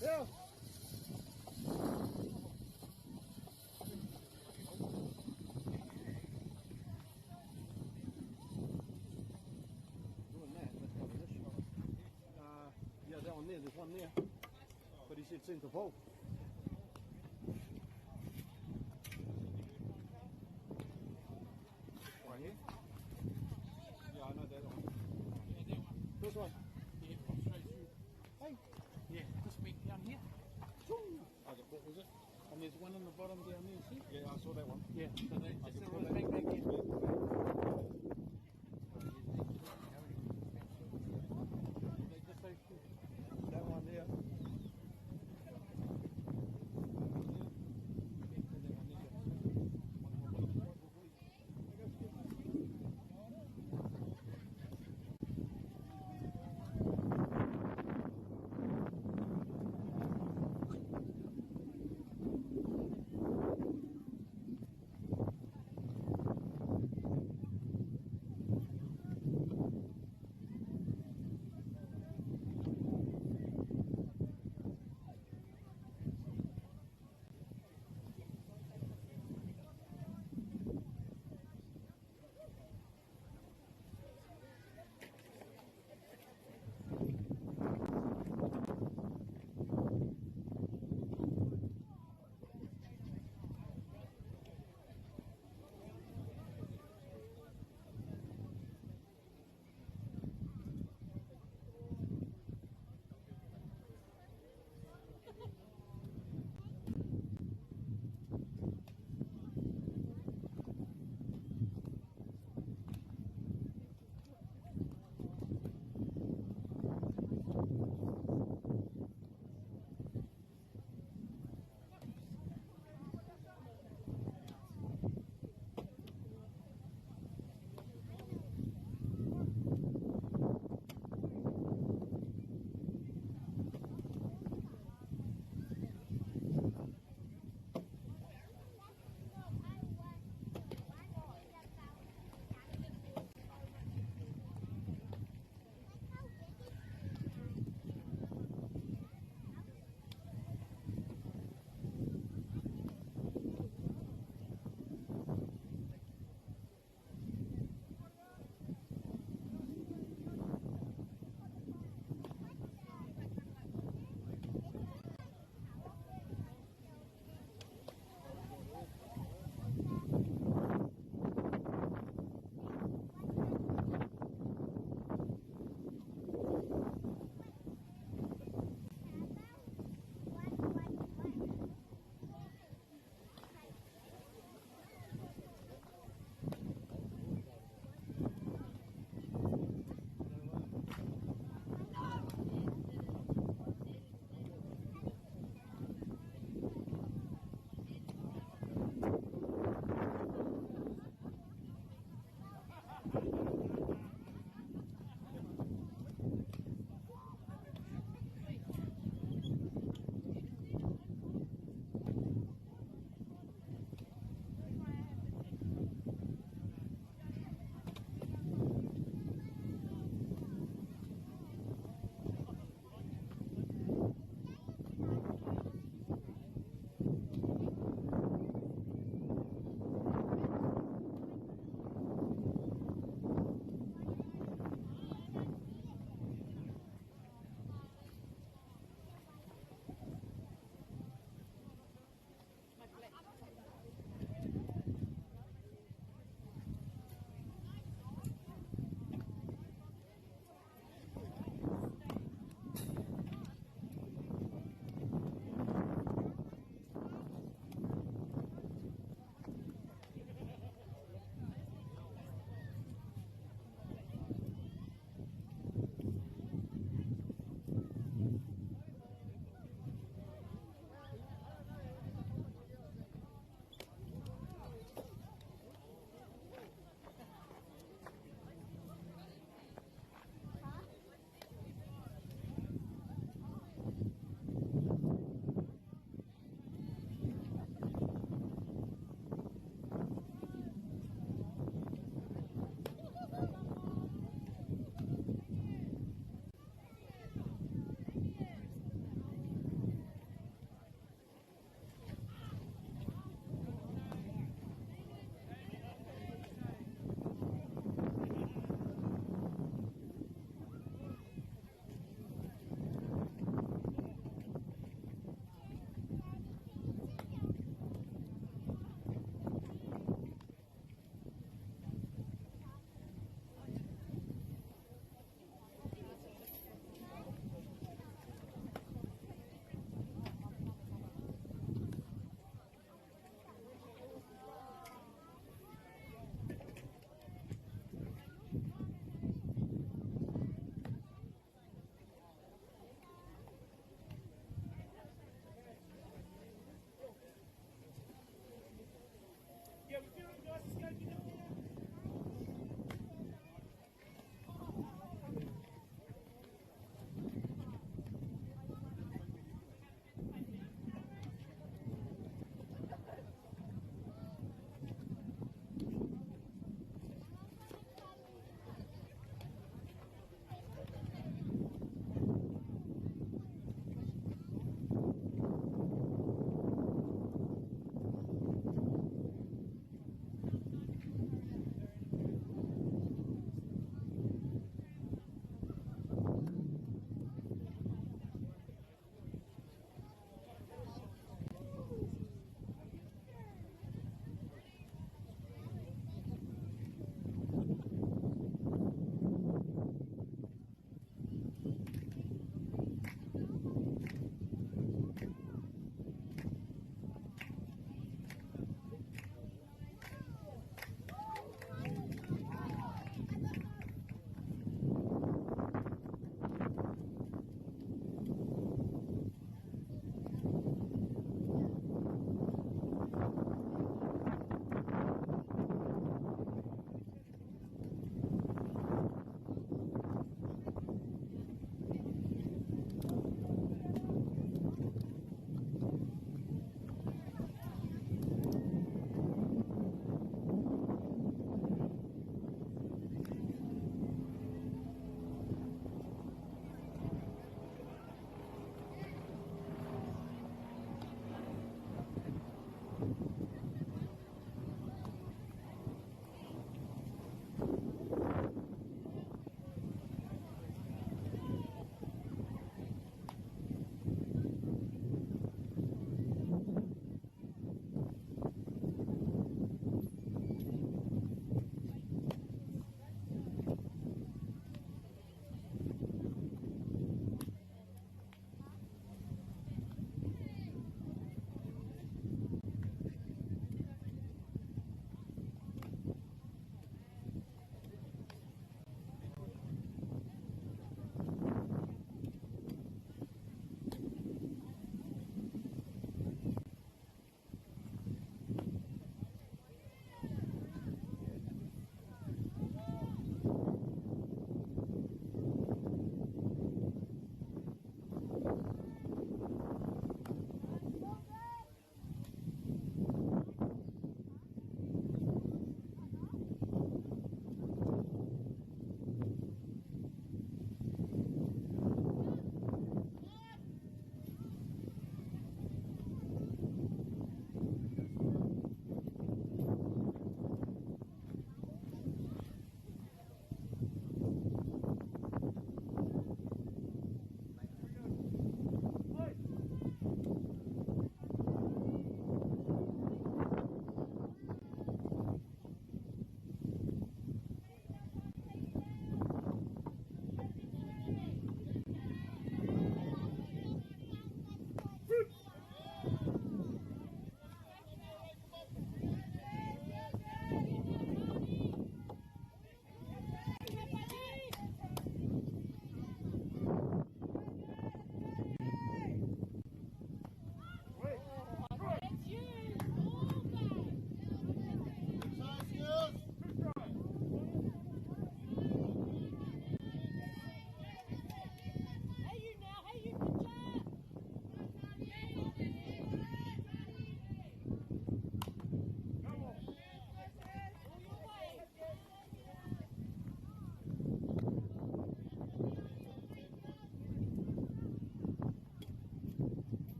Here. Doing that, let's cover this one. Yeah, that one there, there's one there. But he said centre pole. Right here? Yeah, I know that one. This one? Yeah, come straight through. Hey. Yeah, this week down here. Okay, what was it? And there's one on the bottom down there, see? Yeah, I saw that one. Yeah, so they I just can a pull little that. thing back in. They just say, That one there.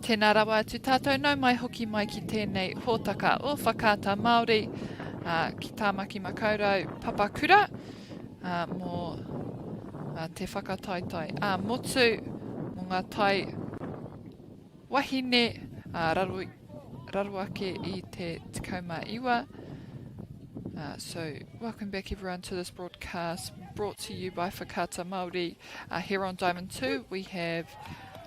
Tēnā rawa atu tātou, nau mai hoki mai ki tēnei hōtaka o whakata Māori ki Tamaki Makoto Papakura mō te whakataetai motu mō ngā tai wahine raru ake I te 19. So welcome back everyone to this broadcast brought to you by Whakata Māori. Here on Diamond 2 we have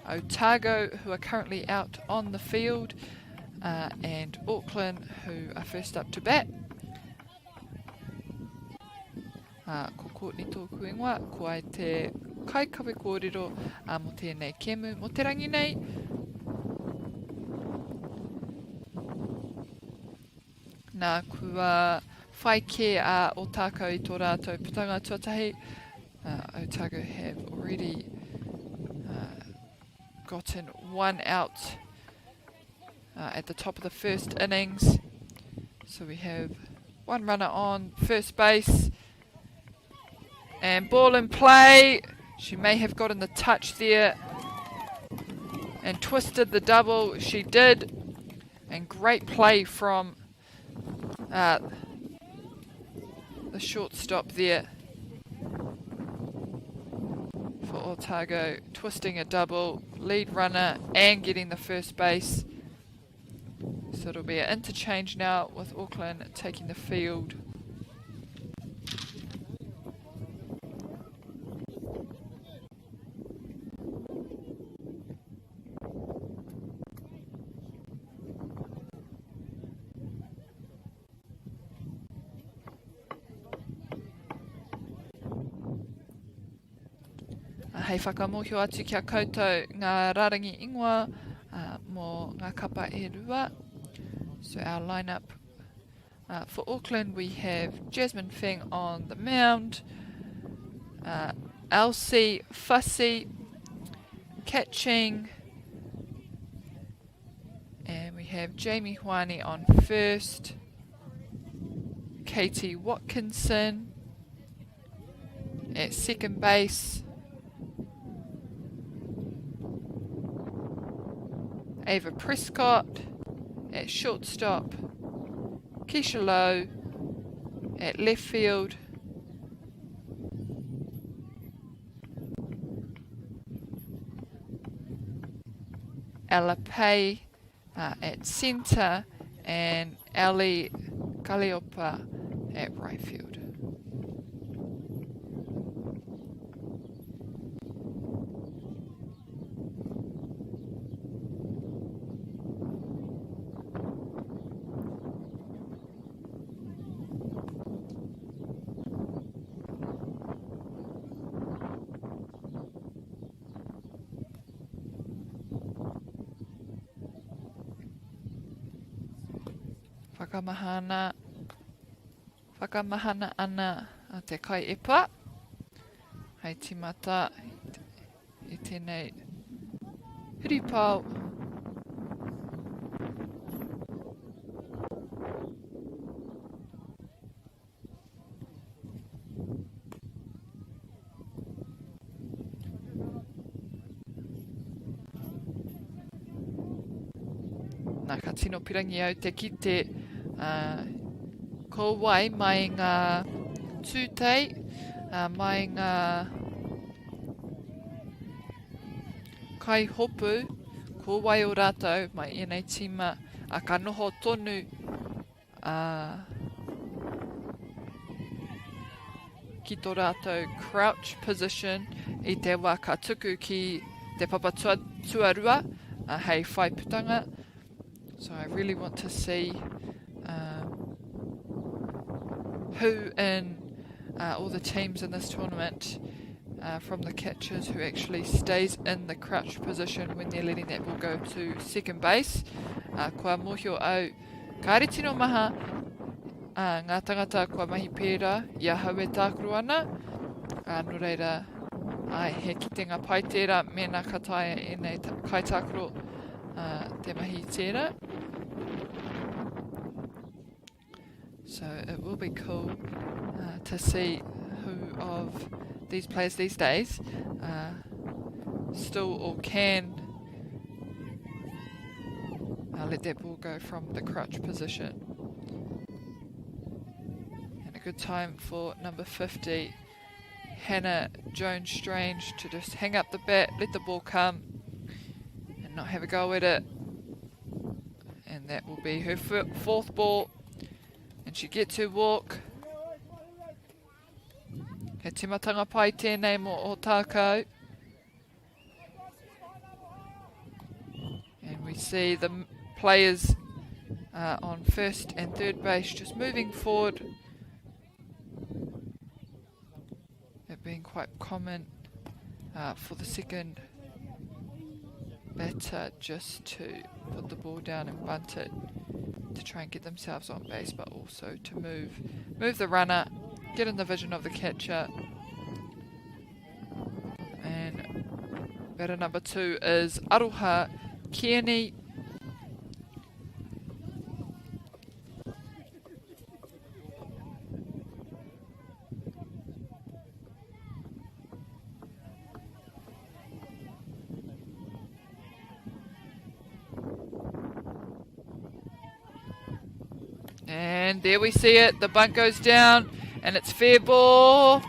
Otago, who are currently out on the field, and Auckland, who are first up to bat. Ko Courtney tōku ingoa, ko ai te kaikawe kōrero mo tēnei kemu, mo te rangi nei. Nā kua whai ke a Otago I tō rātou putanga tuatahi. Otago have already gotten one out at the top of the first innings. So we have one runner on first base. And ball in play. She may have gotten the touch there and twisted the double. She did. And great play from the shortstop there for Otago, twisting a double, lead runner and getting the first base. So it'll be an interchange now with Auckland taking the field. Hei whakamohio atu kia koutou ngā rarangi ingoa mō ngā kapa e rua. So our lineup for Auckland, we have Jasmine Feng on the mound, Elsie Fussy catching, and we have Jamie Huani on first, Katie Watkinson at second base, Ava Prescott at shortstop, Keisha Lowe at left field, Ella Pay at centre, and Ali Kaliopa at right field. Whakamahana ana a te kai epa. Hei timata I tēnei hiripau. Nā ka tino pirangi au te kite ko wai mai ngā tūtei, mai ngā kai hopu, ko wai o rātou mai ienei tima ka noho tonu ki tō rātou crouch position I te wā ka tuku ki te papa tuarua hei whai putanga. So I really want to see who in all the teams in this tournament from the catchers who actually stays in the crouch position when they're letting that ball go to second base. Kua mohio au ka re tino maha ngā tangata kua mahi pērā ia hau e tākuru ana. No reira ai he kitenga pai tērā me nā kataia e nei kai tākuru te mahi tērā. So it will be cool to see who of these players these days still or can let that ball go from the crouch position. And a good time for number 50, Hannah Jones-Strange, to just hang up the bat, let the ball come, and not have a go at it. And that will be her fourth ball. And she gets her walk. He timatanga pai tēnei mo Otago. And we see the players on first and third base just moving forward. It being quite common for the second batter just to put the ball down and bunt it to try and get themselves on base, but also to move the runner, get in the vision of the catcher. And batter number 2 is Aroha Kearney. And there we see it, the bunt goes down, and it's fair ball,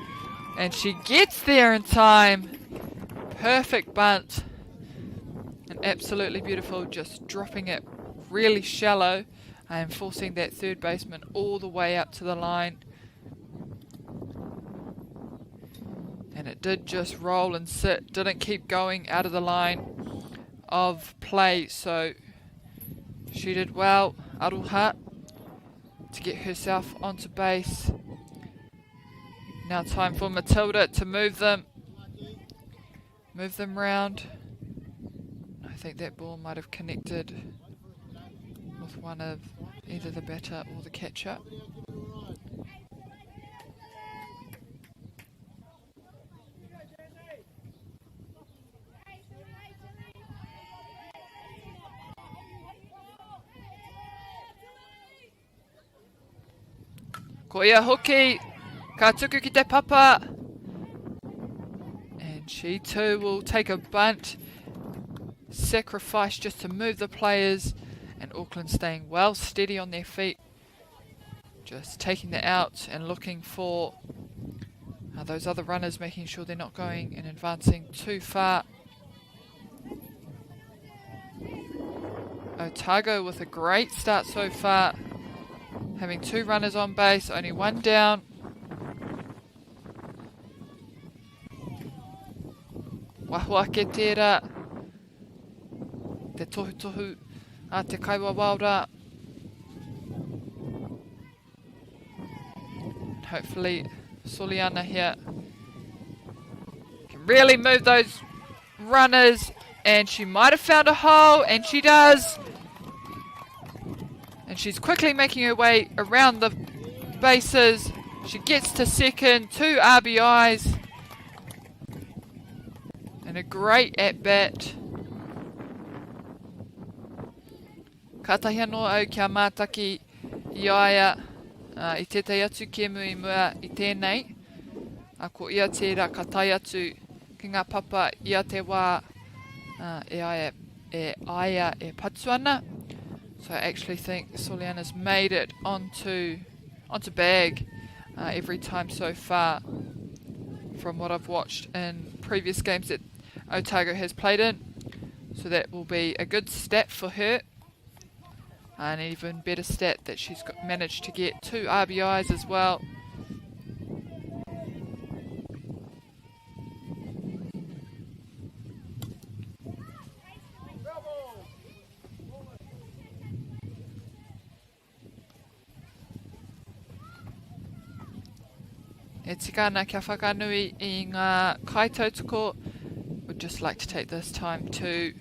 and she gets there in time. Perfect bunt, and absolutely beautiful, just dropping it really shallow and forcing that third baseman all the way up to the line. And it did just roll and sit, didn't keep going out of the line of play, so she did well, Aroha, to get herself onto base. Now time for Matilda to move them round. I think that ball might have connected with one of either the batter or the catcher. Ko ia hoki, ka tuku ki te papa. And she too will take a bunt, sacrifice just to move the players, and Auckland staying well steady on their feet. Just taking the out and looking for those other runners, making sure they're not going and advancing too far. Otago with a great start so far, having 2 runners on base, only 1 down. Wahua ke tērā, te tohu tohu a te kaiwa waura. And hopefully Soliana here can really move those runners, and she might have found a hole, and she does. And she's quickly making her way around the bases. She gets to second, 2 RBIs. And a great at-bat. Katahi anō au kia mātaki I aia I tētai atu ke mui mua I tēnei. A ko ia tērā ka tai atu ki ngā papa ia te wā e aia e patu ana. So I actually think Soliana's made it onto bag every time so far from what I've watched in previous games that Otago has played in. So that will be a good stat for her. An even better stat that she's managed to get 2 RBIs as well. E tikana kia whakanui I ngā kaitautoko. Would just like to take this time to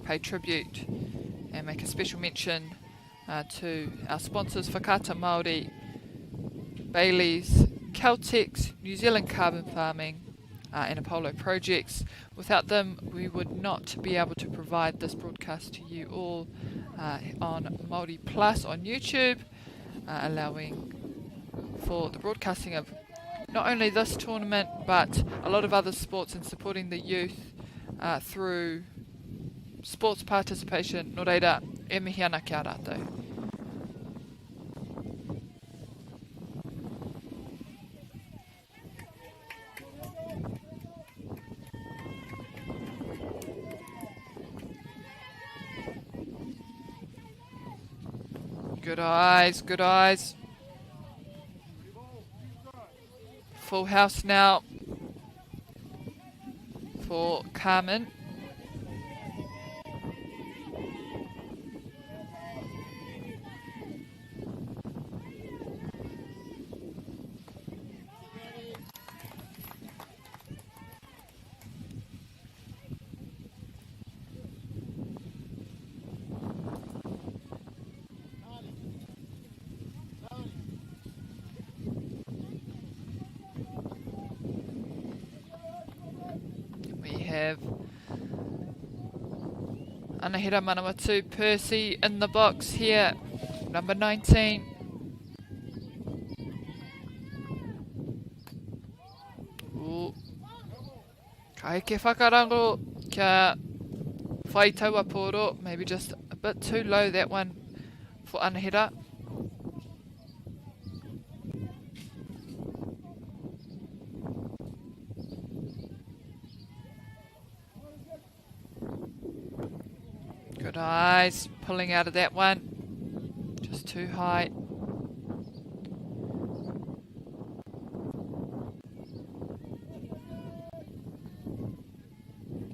pay tribute and make a special mention to our sponsors, Whakata MāORI, Bailey's, Caltex, New Zealand Carbon Farming and Apollo Projects. Without them, we would not be able to provide this broadcast to you all on MāORI Plus on YouTube, allowing for the broadcasting of not only this tournament but a lot of other sports and supporting the youth through sports participation, no reira, e mihi ana ki a rātou. Good eyes, good eyes. Full house now for Carmen. We have Anahira Manawatu Percy in the box here, number 19. Ooh. Kai ke whakarango kia whai taua poro, maybe just a bit too low that one for Anahira. Good eyes, pulling out of that one, just too high.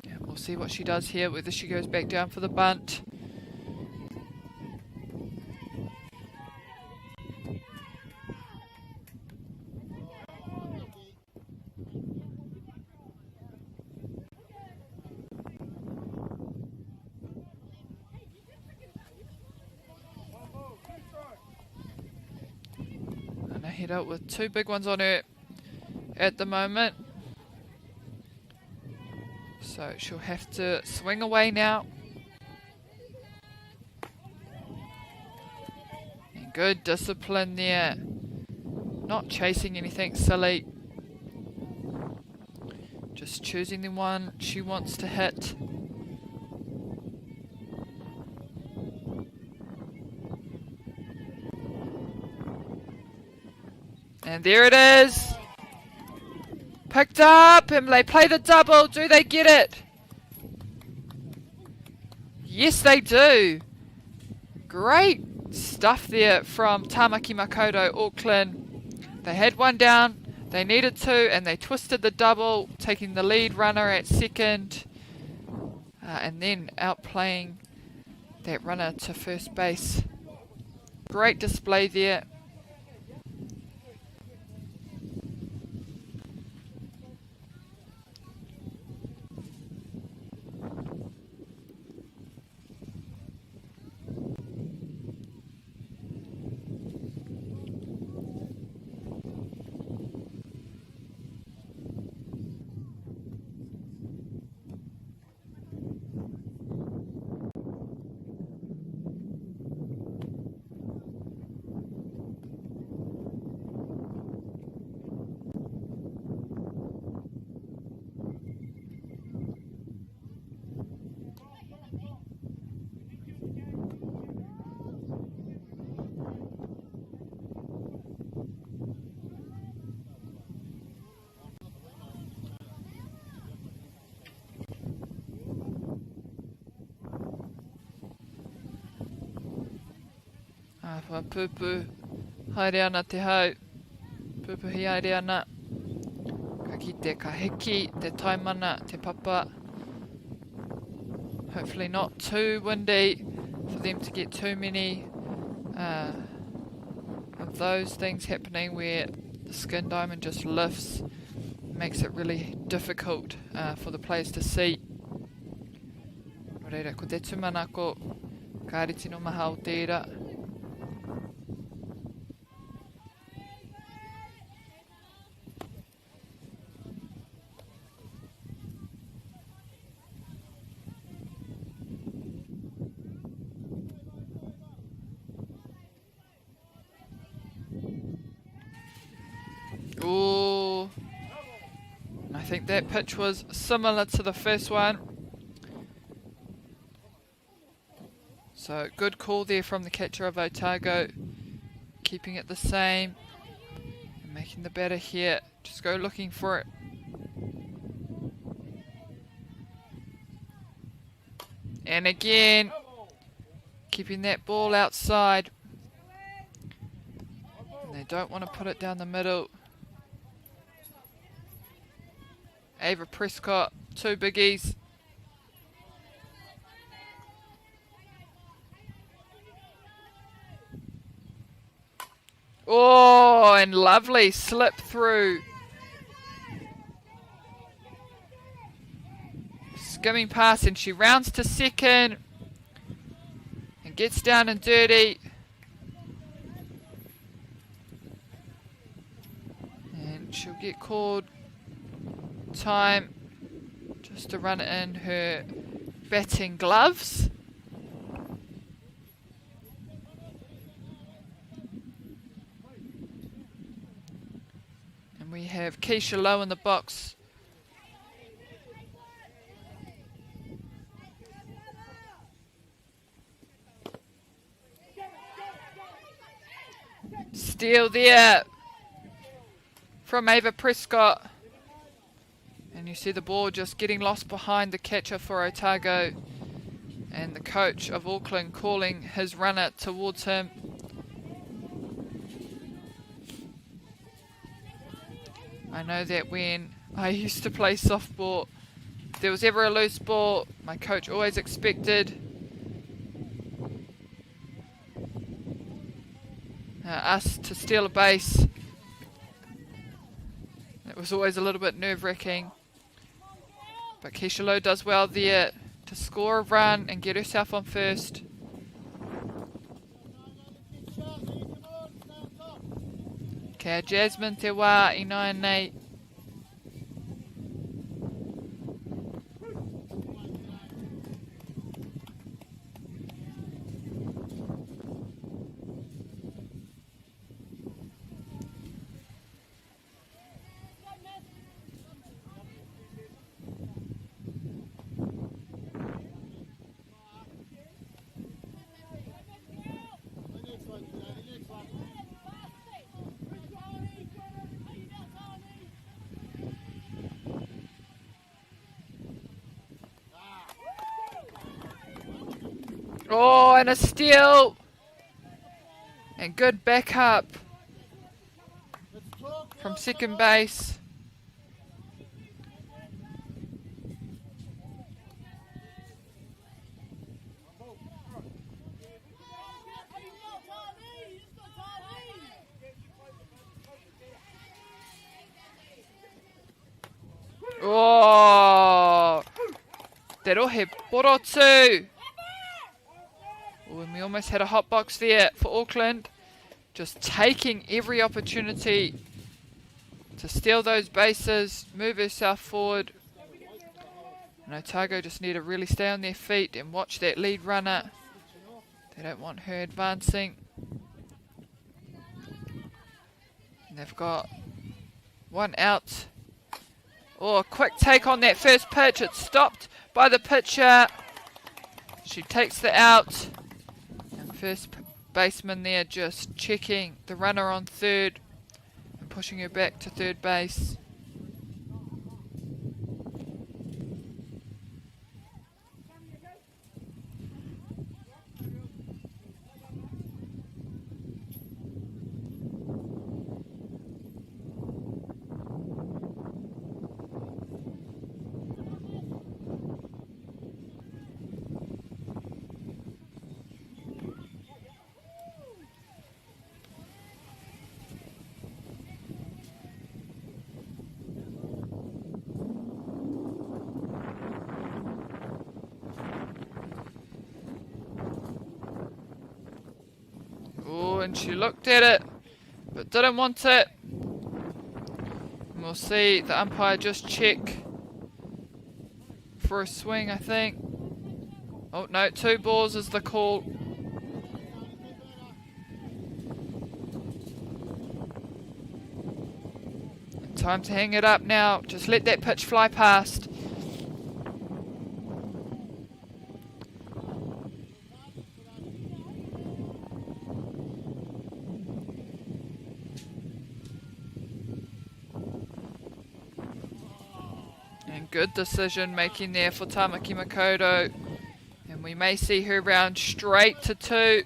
Yeah, we'll see what she does here, whether she goes back down for the bunt. Hit out with two big ones on her at the moment, so she'll have to swing away now. And good discipline there, not chasing anything silly, just choosing the one she wants to hit. And there it is. Picked up, and they play the double. Do they get it? Yes, they do. Great stuff there from Tamaki, Makoto, Auckland. They had one down, they needed two, and they twisted the double, taking the lead runner at second, and then outplaying that runner to first base. Great display there. Wha pupu haere ana te hau. Pupuhi haere ana. Ka kite ka hiki, te taimana, te papa. Hopefully not too windy for them to get too many of those things happening where the skin diamond just lifts. Makes it really difficult for the players to see. Reira, ko te tumanako, ka reti no maha o tērā. Ooh, I think that pitch was similar to the first one. So good call there from the catcher of Otago, keeping it the same and making the batter here just go looking for it. And again, keeping that ball outside. And they don't want to put it down the middle. Ava Prescott, 2 biggies. Oh, and lovely slip through. Skimming past, and she rounds to second and gets down and dirty. And she'll get called time just to run in her batting gloves. And we have Keisha Lowe in the box. Steal there from Ava Prescott. And you see the ball just getting lost behind the catcher for Otago. And the coach of Auckland calling his runner towards him. I know that when I used to play softball, if there was ever a loose ball, my coach always expected us to steal a base. It was always a little bit nerve-wracking. But Keisha Lowe does well there to score a run and get herself on first. Kia Jasmine te wā I nai nei. Oh, and a steal. And good backup from second base. Oh, te rohe porotu. Oh, and we almost had a hot box there for Auckland. Just taking every opportunity to steal those bases, move herself forward. And Otago just need to really stay on their feet and watch that lead runner. They don't want her advancing. And they've got one out. Oh, a quick take on that first pitch. It's stopped by the pitcher. She takes the out. And first baseman there just checking the runner on third and pushing her back to third base. And she looked at it but didn't want it. And we'll see the umpire just check for a swing, I think. Oh no, 2 balls is the call. And time to hang it up now. Just let that pitch fly past. good decision making there for Tamaki Makoto. And we may see her round straight to 2.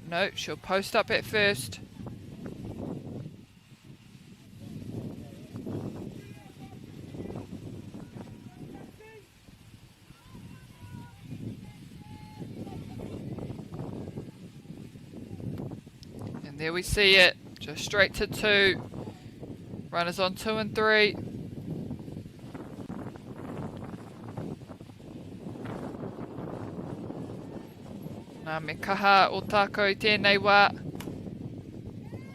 No, she'll post up at first. And there we see it, just straight to 2. Runners on 2 and 3. Nā me kaha Otago I tēnei wā.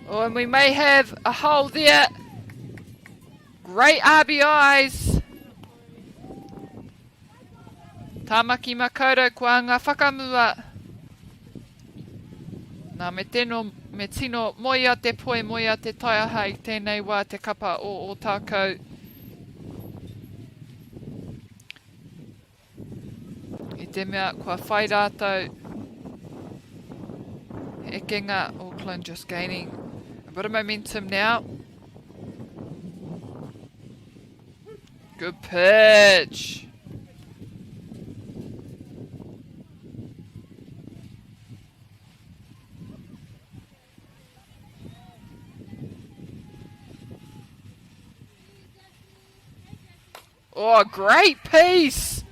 Oh, and we may have a hole there. Great RBIs. Tamaki Makoto kua ngā whakamua. Nā me tino moia te poe moia te taiaha I tēnei wā te kapa o Otago. I te mea kua whai rātou. Ekenga, Auckland just gaining a bit of momentum now. Good pitch. Oh, great piece.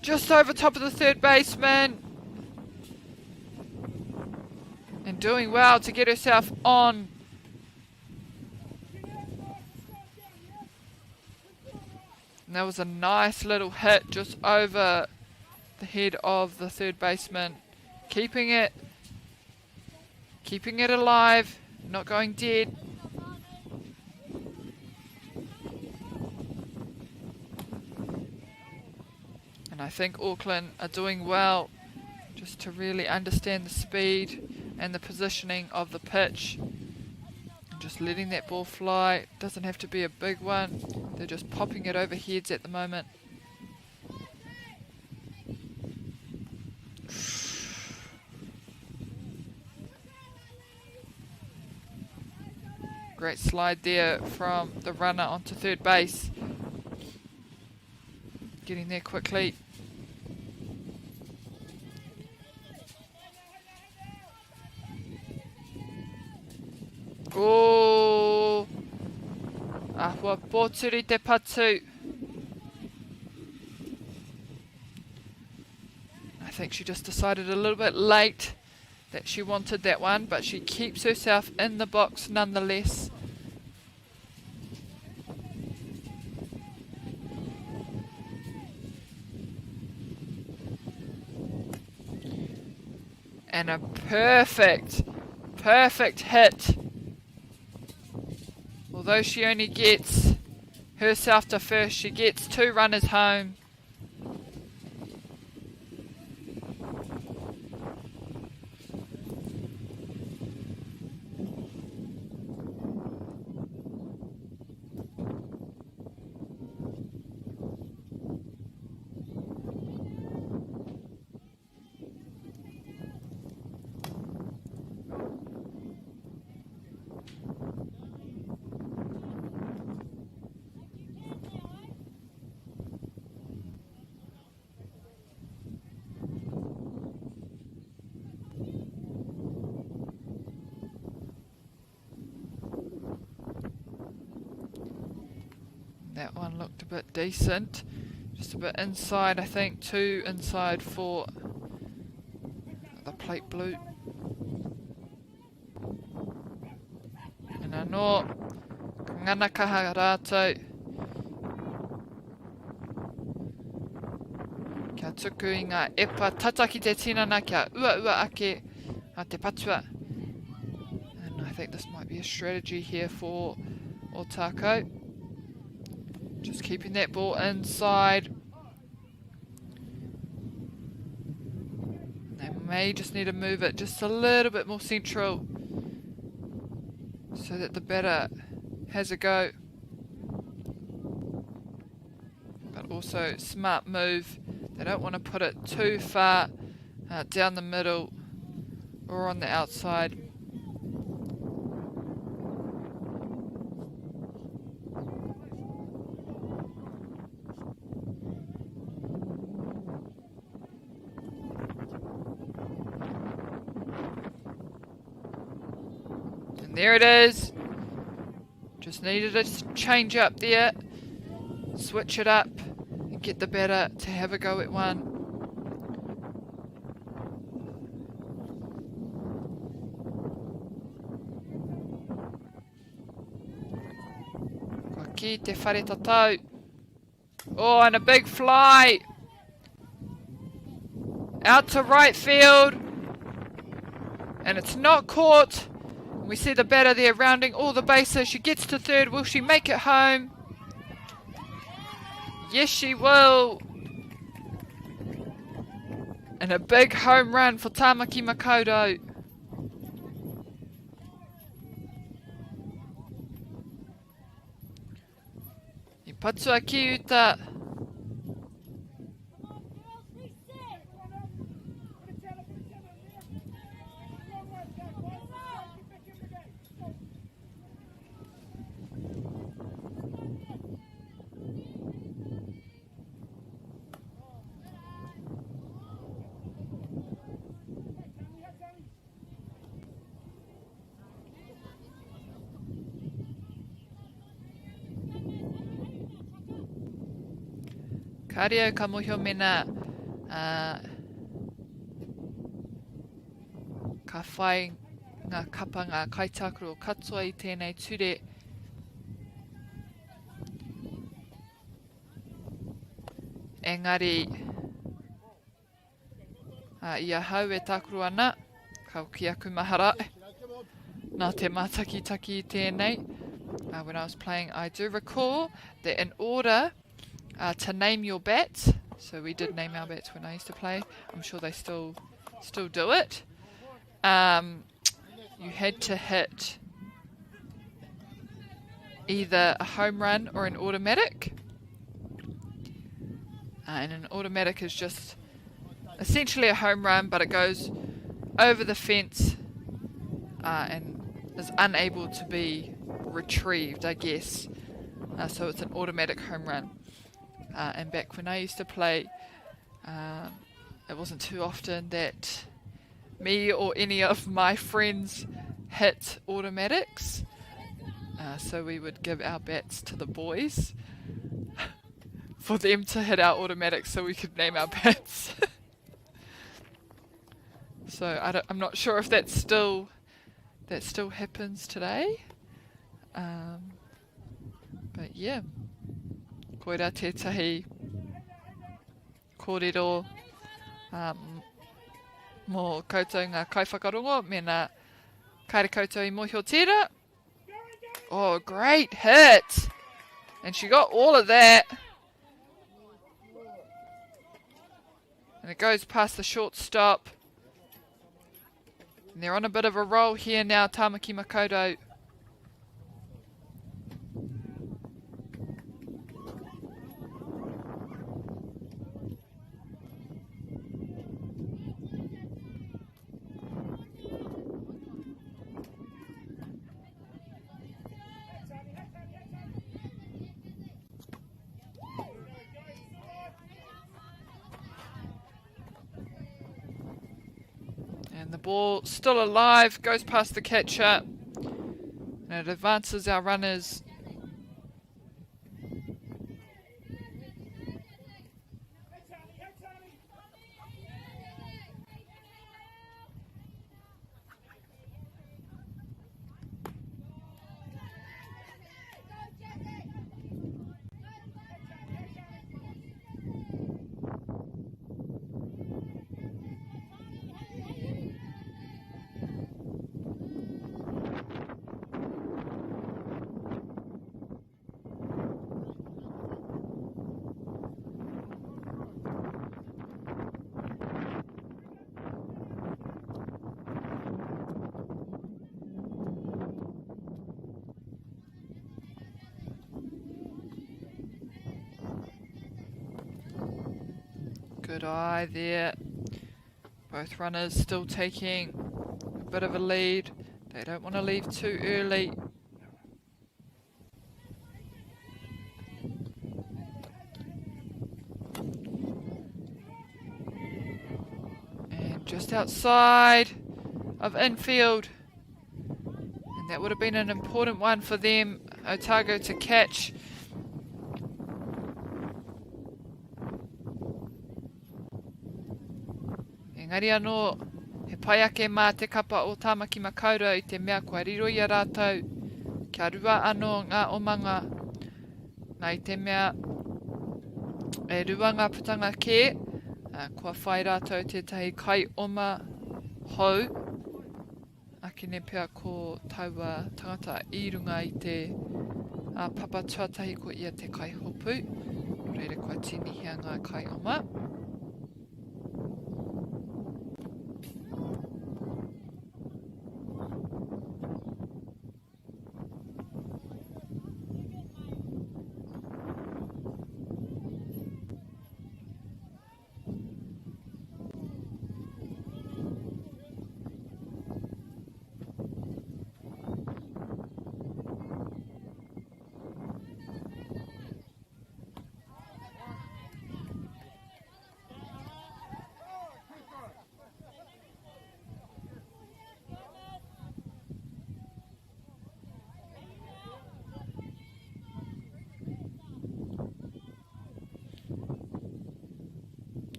Just over top of the third baseman. And doing well to get herself on. And that was a nice little hit just over the head of the third baseman. Keeping it alive, not going dead. And I think Auckland are doing well just to really understand the speed and the positioning of the pitch. And just letting that ball fly. Doesn't have to be a big one. They're just popping it over heads at the moment. Great slide there from the runner onto third base. Getting there quickly. Oh, ahua pōturi te patu. I think she just decided a little bit late that she wanted that one, but she keeps herself in the box nonetheless. And a perfect hit. Although she only gets herself to first, she gets 2 runners home. That one looked a bit decent. Just a bit inside, I think. 2 inside for the plate blue. And anō, ngana kaha rātou. Kia tuku I ngā epa tataki te tinana kia ua ake a te patua. And I think this might be a strategy here for Otago. Just keeping that ball inside. They may just need to move it just a little bit more central so that the batter has a go. But also smart move. They don't want to put it too far down the middle or on the outside. There it is. Just needed a change up there. Switch it up and get the batter to have a go at one. Ki te whare tatau. Oh, and a big fly. Out to right field. And it's not caught. We see the batter there rounding all the bases. She gets to third. Will she make it home? Yes, she will. And a big home run for Tamaki Makoto. I patua ki uta. Ka reo ka mohio mena ka whai ngā kapa ngā kaitakuru o katoa I tēnei ture. Engari ia hau e tākuru ana, ka uki aku mahara. Nā te mātakitaki I tēnei. When I was playing, I do recall that in order to name your bats, so we did name our bats when I used to play, I'm sure they still do it, you had to hit either a home run or an automatic, and an automatic is just essentially a home run, but it goes over the fence and is unable to be retrieved, I guess, so it's an automatic home run. And back when I used to play, it wasn't too often that me or any of my friends hit automatics. So we would give our bats to the boys for them to hit our automatics so we could name our bats. So I'm not sure if that still happens today. But yeah. Koira tētahi kōrero mō koutou ngā kaiwhakarongo me nā kaere koutou I mōhio tērā. Oh, great hit! And she got all of that. And it goes past the shortstop. And they're on a bit of a roll here now, Tamaki Makoto. And the ball still alive, goes past the catcher, and it advances our runners. Good eye there. Both runners still taking a bit of a lead. They don't want to leave too early. And just outside of infield. And that would have been an important one for them, Otago, to catch. Engari anō, he pai ake mā te kapa o Tamaki Makoto I te mea kua riro I a rātou. Kia rua anō ngā omanga. Nā I te mea e rua ngā putanga ke. Kua whai rātou tētahi kai oma hou. Ake ne pia ko taua tangata I runga I te papa tuatahi ko ia te kai hopu. Reire kua tinihia ngā kai oma.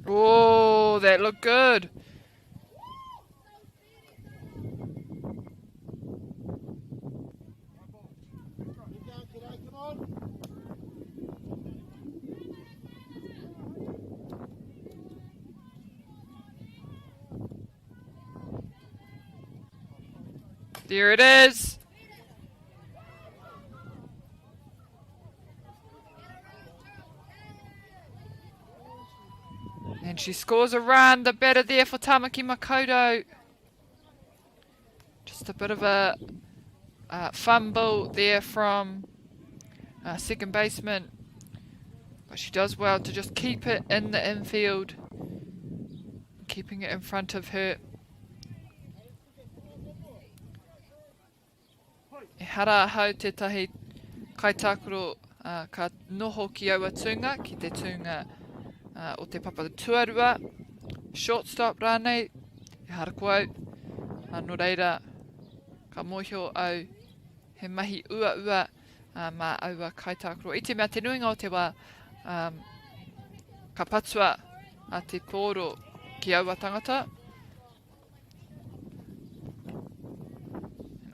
Oh, that looked good. There it is. And she scores a run, the better there for Tamaki Makoto. Just a bit of a fumble there from second baseman. But she does well to just keep it in the infield. Keeping it in front of her. E hara hau tētahi kaitākuro ka noho ki aua tūnga, ki te tūnga o te papa tuarua. Shortstop rānei, e hara kua au. No reira, ka mōhio au he mahi ua ua mā aua kaitākuro. I te mea te nuinga o te wā, ka patua a te pōro ki aua tangata.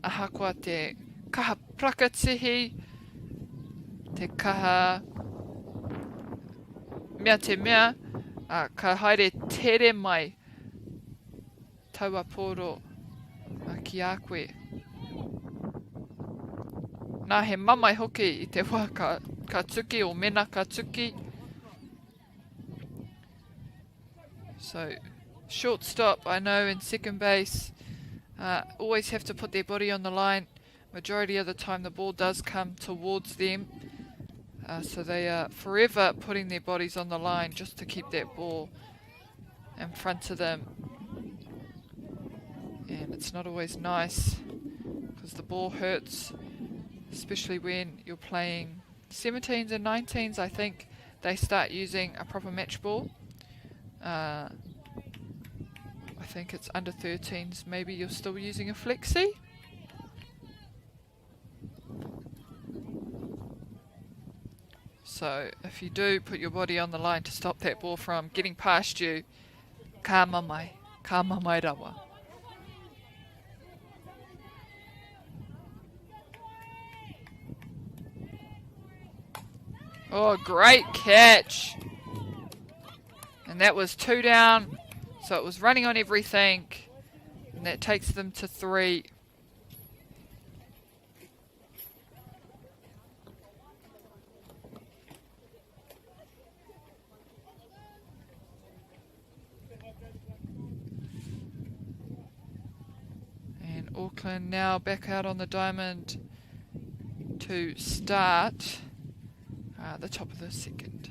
Aha kua te kaha prakatihi, te kaha mea te mea, ka haere tere mai taua pōro ki a koe. Nā he mamai hoki I te wā ka tuki o mena ka tuki. So, shortstop, I know, in second base, always have to put their body on the line. Majority of the time the ball does come towards them. So they are forever putting their bodies on the line just to keep that ball in front of them. And it's not always nice because the ball hurts, especially when you're playing 17s and 19s. I think they start using a proper match ball. I think it's under 13s. Maybe you're still using a flexi. So if you do put your body on the line to stop that ball from getting past you, ka mamai rawa. Oh, great catch. And that was 2 down. So it was running on everything. And that takes them to 3. And Auckland now back out on the diamond to start the top of the second.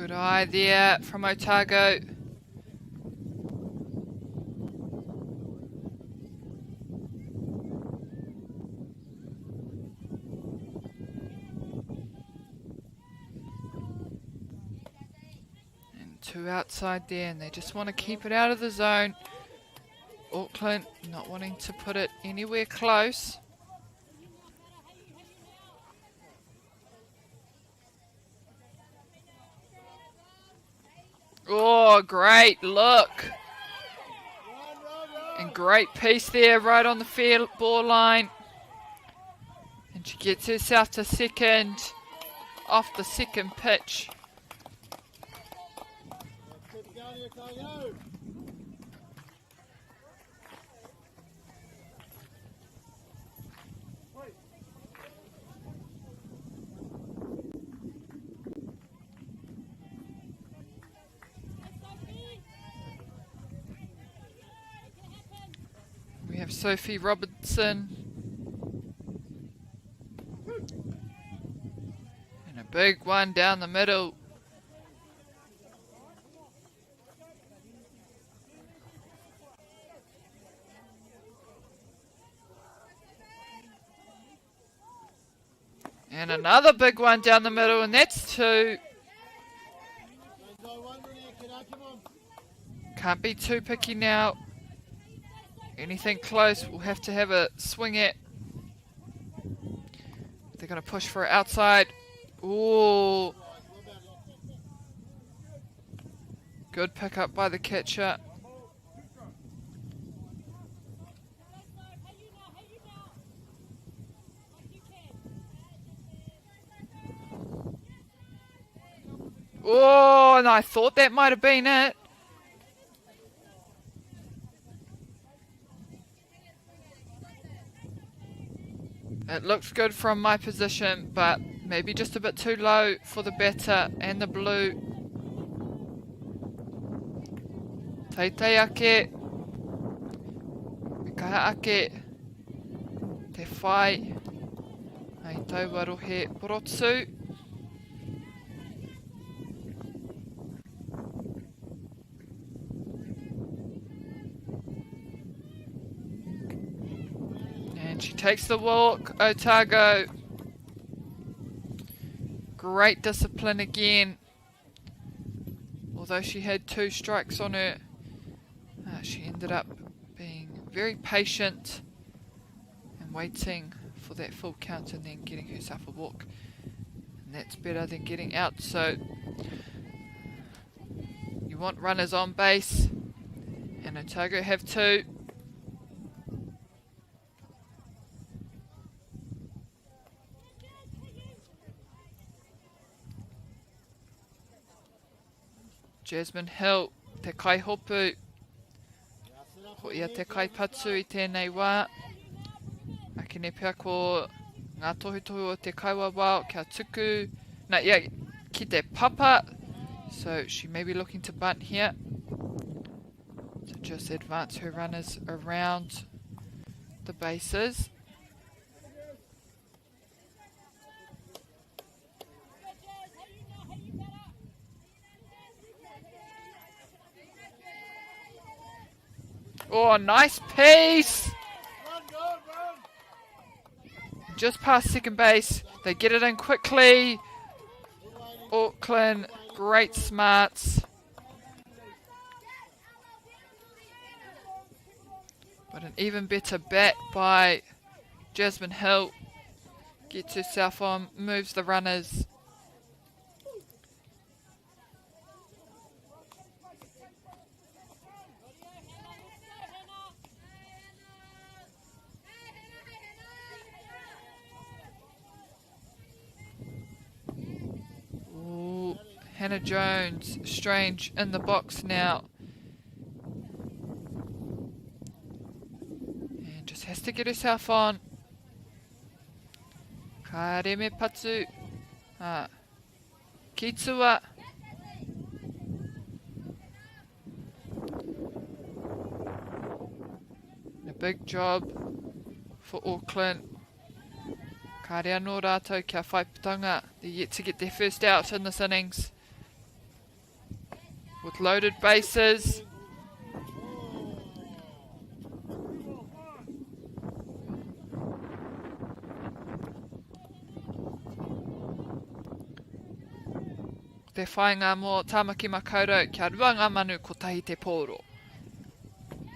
Good eye there from Otago. And two outside there, and they just want to keep it out of the zone. Auckland not wanting to put it anywhere close. Oh, great look. And great piece there right on the fair ball line. And she gets herself to second off the second pitch. We have Sophie Robertson. And a big one down the middle. And another big one down the middle, and that's two. Can't be too picky now. Anything close, we'll have to have a swing at. They're going to push for it outside. Ooh. Good pick up by the catcher. Oh, and I thought that might have been it. It looks good from my position, but maybe just a bit too low for the batter and the blue. Teitei ake. Kaha ake. Te whai. Ai tauwaro he porotsu. And she takes the walk, Otago. Great discipline again. Although she had 2 strikes on her, she ended up being very patient and waiting for that full count and then getting herself a walk. And that's better than getting out. So you want runners on base, and Otago have 2. Jasmine Hill, te kai hopu. Ko ia te kai patu I tēnei wā. Ake ne pia ko ngā tohutohu o te kaiwawa kia tuku. Nā, yeah, ki te papa. So she may be looking to bunt here. So just advance her runners around the bases. Oh, nice piece! Just past second base. They get it in quickly. Auckland, great smarts. But an even better bat by Jasmine Hill. Gets herself on, moves the runners. Hannah Jones, Strange in the box now. And just has to get herself on. Kareme Patsu. Kitsua. A big job for Auckland. Ka rea nō rātou kia whaiputanga. They're yet to get their first out in this innings. with loaded bases. Te whainga mō Tamaki Makoto kia ruanga manu ko tahi te pōro.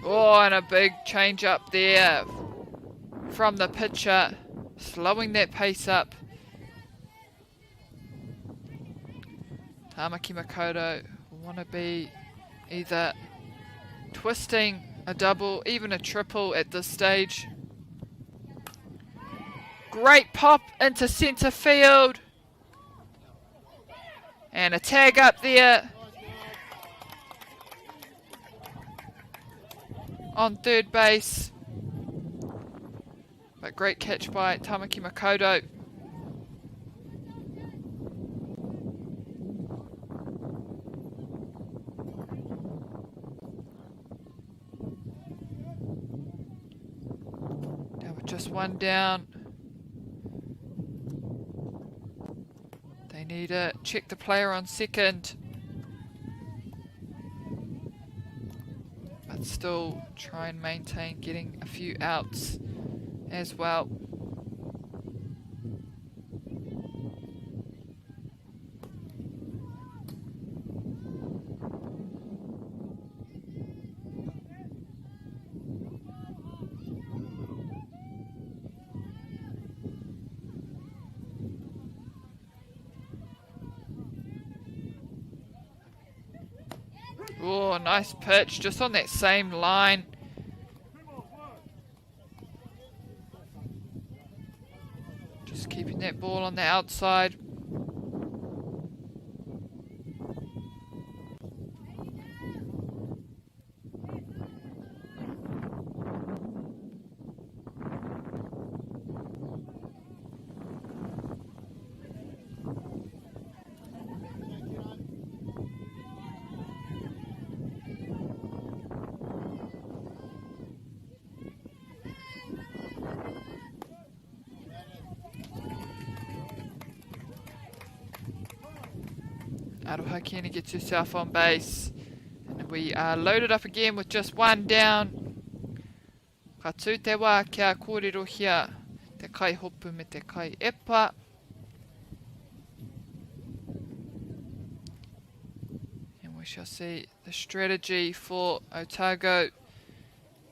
Oh, and a big change up there from the pitcher, slowing that pace up. Tamaki Makoto want to be either twisting a double, even a triple at this stage. Great pop into centre field. And a tag up there on third base. But great catch by Tamaki Makoto. Now with just one down. They need to check the player on second. But still try and maintain getting a few outs as well. Oh, nice pitch, just on that same line. Just keeping that ball on the outside. Aroha gets herself on base. And we are loaded up again with just one down. Ka tū te wā kia kōrero hia. Te kai hopu me te kai epa. And we shall see the strategy for Otago.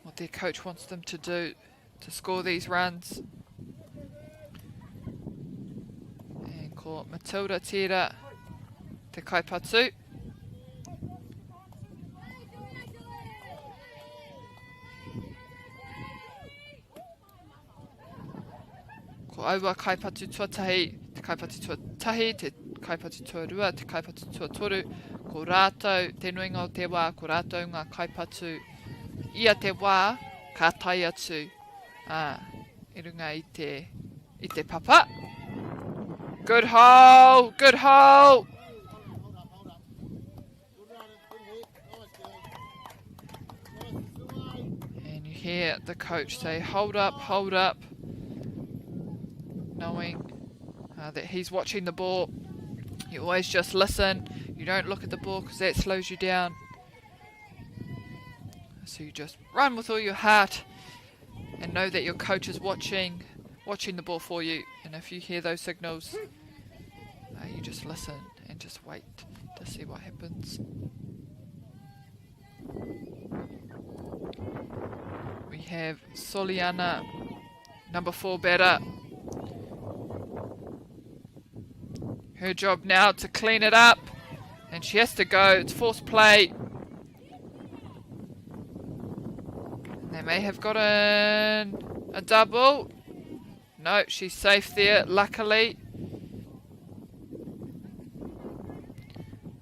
What their coach wants them to do to score these runs. And ko Matilda tērā. Te kaipatu. Ko aua kaipatu tuatahi, te kaipatu tuatahi, te kaipatu tuarua, te kaipatu tuatoru. Ko rātou, te nuinga o te wā, ko rātou ngā kaipatu. Ia te wā, ka tai atu. E runga i te papa. Good hole, good hole. Hear the coach say, hold up, knowing that he's watching the ball. You always just listen, you don't look at the ball because that slows you down. So you just run with all your heart and know that your coach is watching the ball for you. And if you hear those signals, you just listen and just wait to see what happens. We have Soliana, number 4 batter. Her job now to clean it up. And she has to go. It's forced play. They may have gotten a double. No, she's safe there, luckily.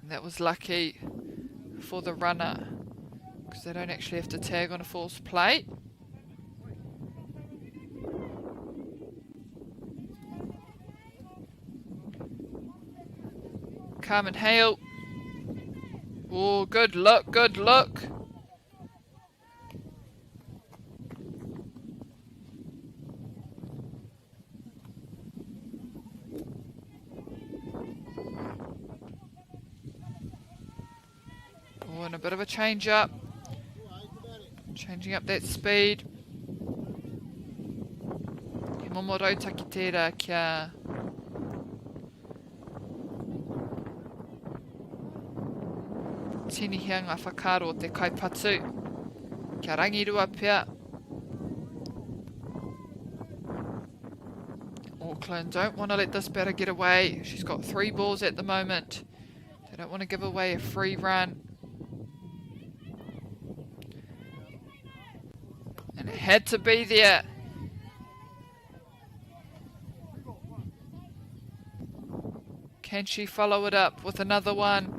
And that was lucky for the runner, because they don't actually have to tag on a false play. Carmen Hale. Oh, good look, good look. doing a bit of a change up. Changing up that speed. He momo rauta ki tērā kia tinihia ngā whakaro o te kaipatu. Kia rangirua pia. Auckland don't want to let this batter get away. She's got 3 balls at the moment. They don't want to give away a free run. And it had to be there. Can she follow it up with another one?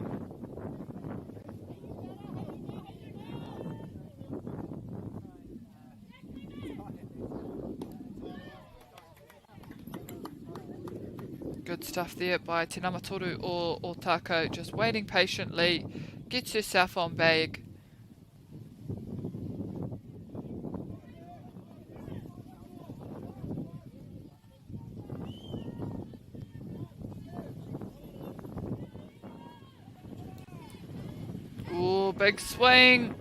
Good stuff there by Te Namatoru or Otago, just waiting patiently, gets herself on bag. Ooh, big swing.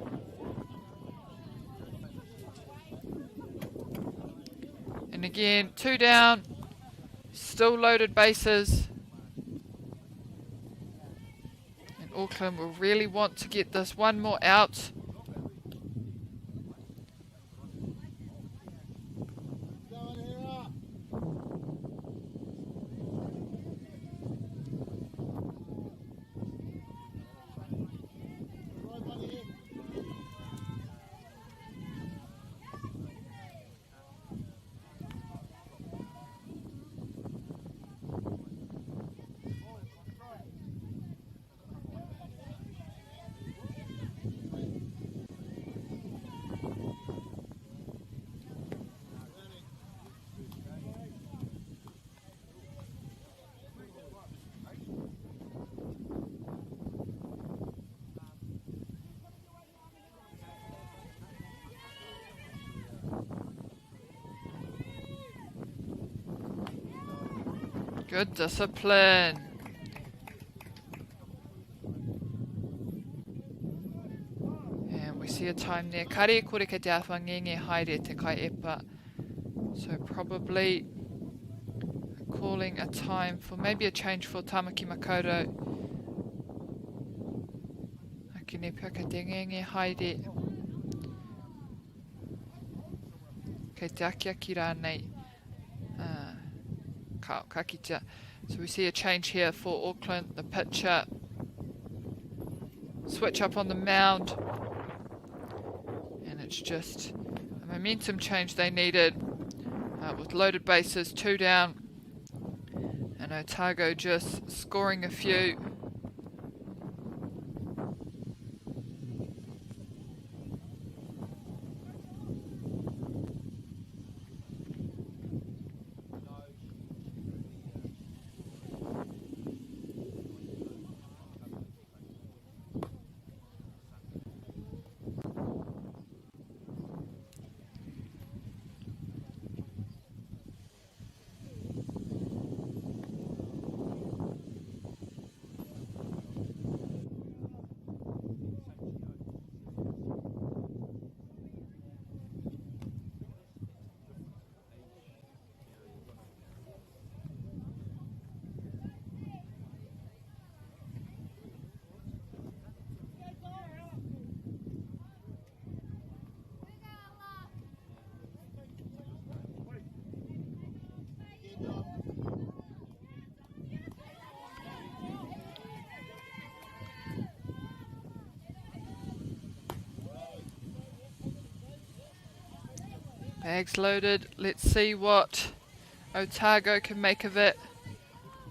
And again, 2 down. Still loaded bases. And Auckland will really want to get this one more out. Good discipline. And we see a time there. Kare kore ke te awha ngenge haere te kai epa. So probably calling a time for maybe a change for Tamaki Makoto. Akine pia ka te ngenge haere. Kei te akia ki rānei. Kakita. So we see a change here for Auckland. The pitcher switch up on the mound, and it's just a momentum change they needed with loaded bases, 2 down, and Otago just scoring a few. Bags loaded. Let's see what Otago can make of it.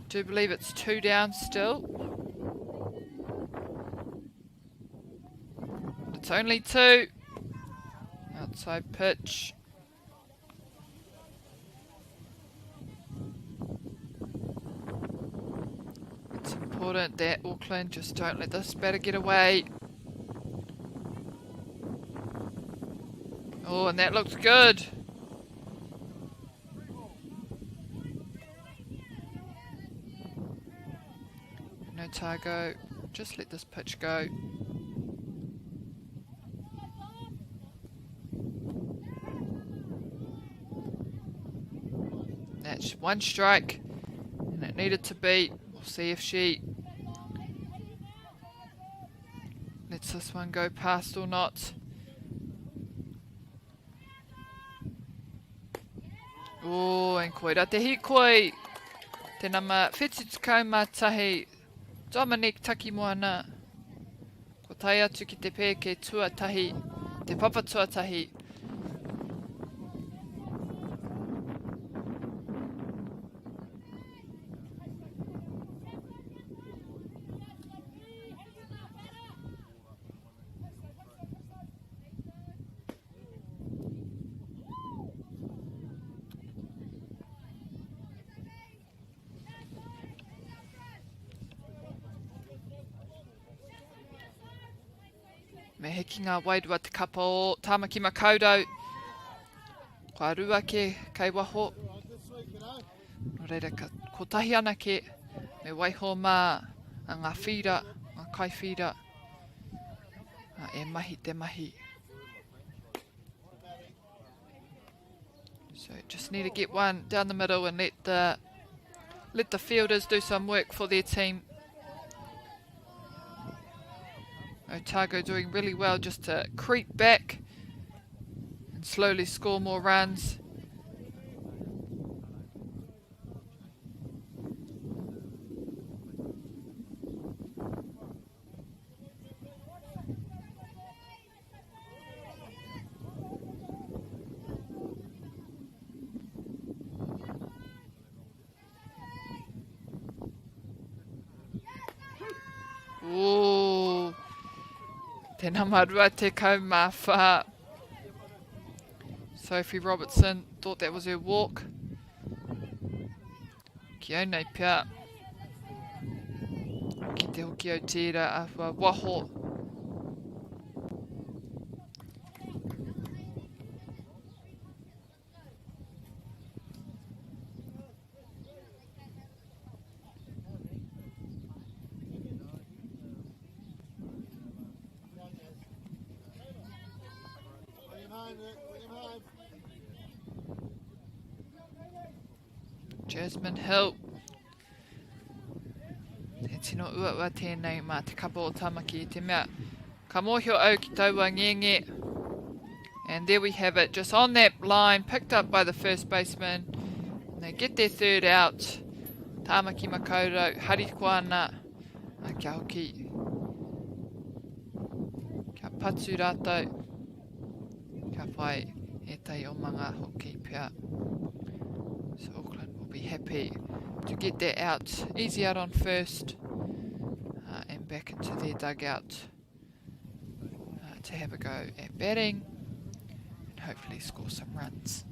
Do believe it's 2 down still. It's only 2. Outside pitch. It's important that Auckland just don't let this batter get away. Oh, and that looks good. And Otago, just let this pitch go. that's one strike, and it needed to beat. We'll see if she lets this one go past or not. Oh, and koe te hi koe. Te nama whetsutukau mātahi Dominic Takimoana. Ko tai atu ki te pēke tuatahi, te papa tuatahi. Me heki ngā wairua te kapa o Tamaki Makoto. Kua rua ke kei waho. No reira ko tahi ana ke me waiho mā a ngā whira, ngā kai whira. E mahi te mahi. So just need to get one down the middle and let the fielders do some work for their team. Otago doing really well just to creep back and slowly score more runs. Ooh. Tēnā marua te kaumawha. Sophie Robertson thought that was her walk. Kia nei pia. Ki te hoki o tira a waho. Jasmine Hill. Te tino uaua tēnei mā te kapa o Tamaki te mea. Ka mōhio au ki taua ngenge. And there we have it, just on that line, picked up by the first baseman. And they get their third out. Tamaki Makoto, hari koa ana. Kia hoki. Kia patu rātou. Kia whai e tai o manga hoki pia. So Auckland will be happy to get that out. Easy out on first. And back into their dugout to have a go at batting. And hopefully score some runs.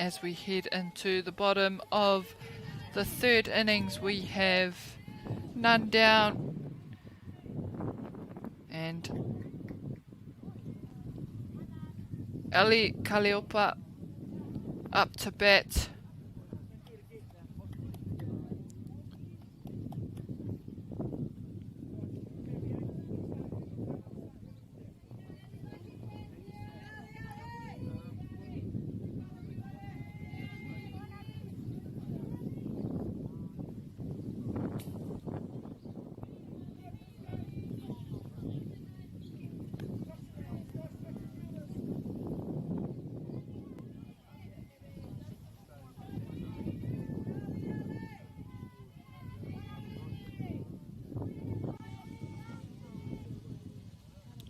as we head into the bottom of the third innings. We have none down, and Ali Kaleopa up to bat.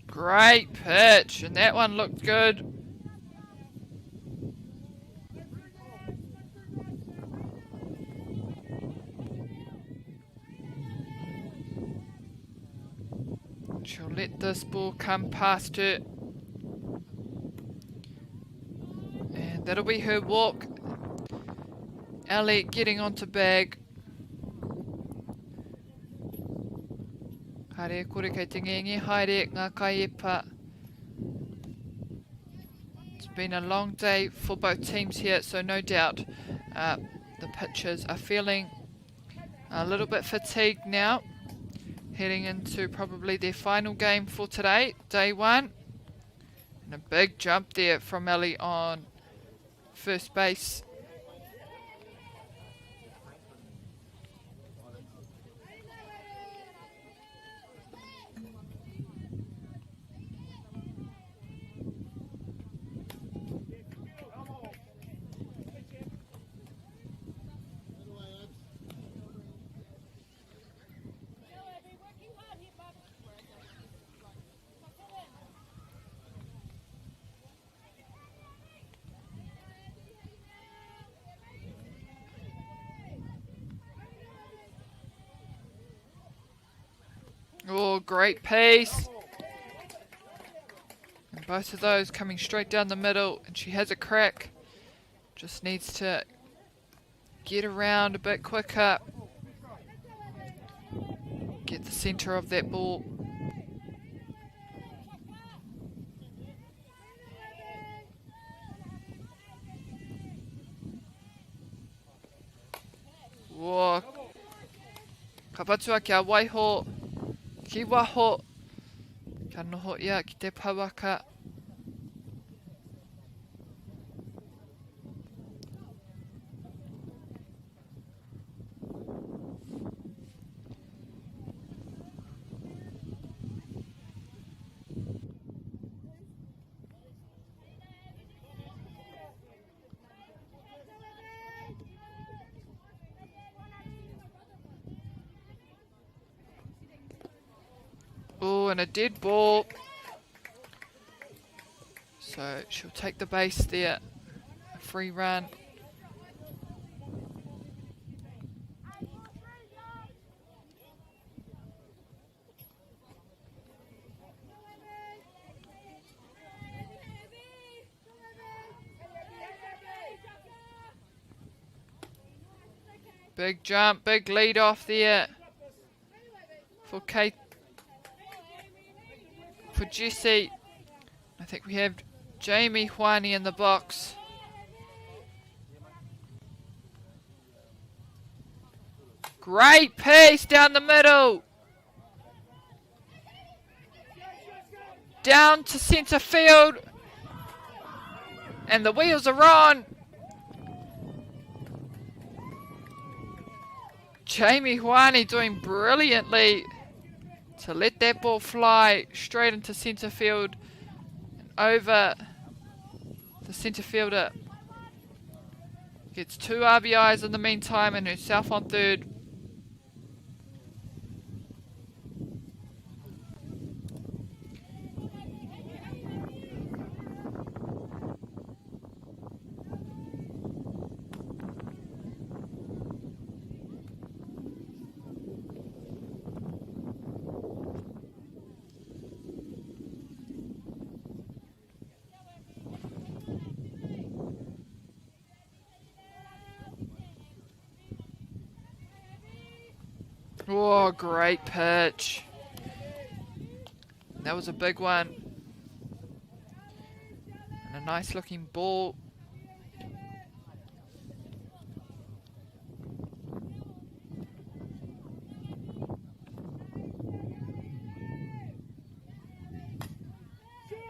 Great pitch, and that one looked good. She'll let this ball come past her. And that'll be her walk. Ali getting onto bag. Haere kore kei te ngengi, haere ngā kaiepa. It's been a long day for both teams here, so no doubt the pitchers are feeling a little bit fatigued now, heading into probably their final game for today, day one. And a big jump there from Ali on first base. Oh, great pace. And both of those coming straight down the middle, and she has a crack. Just needs to get around a bit quicker. Get the centre of that ball. Whoa. Kapatua kia waiho. Ki waho. Ka noho ia ki te pawaka. Oh, and a dead ball. So she'll take the base there. A free run. Big jump, big lead off there for Kate. For Jessie. I think we have Jamie Huani in the box. Great pace down the middle. Down to centre field. And the wheels are on. Jamie Huani doing brilliantly to let that ball fly straight into centre field and over the centre fielder. Gets 2 RBIs in the meantime and herself on third. Oh, great pitch. That was a big one. And a nice looking ball.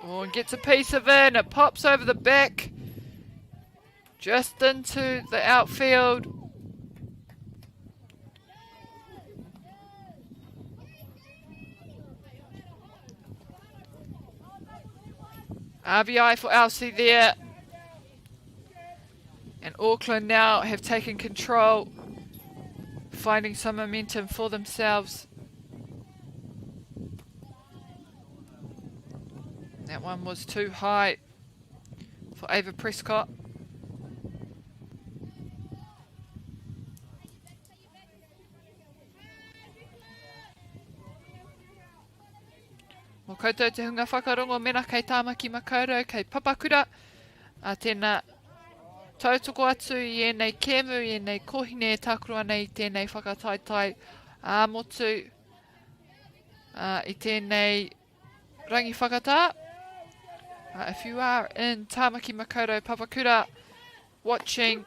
Oh, and gets a piece of it, and it pops over the back. Just into the outfield. RBI for Elsie there. And Auckland now have taken control, finding some momentum for themselves. That one was too high for Ava Prescott. Mo koutou te hunga whakarongo mena kei Tamaki Makoto, kei Papakura. A tēnā tautoko atu I ēnei kēmu, I ēnei kohine tākurua nei tēnei whakataitai motu I tēnei rangi whakatā. If you are in Tamaki Makoto, Papakura, watching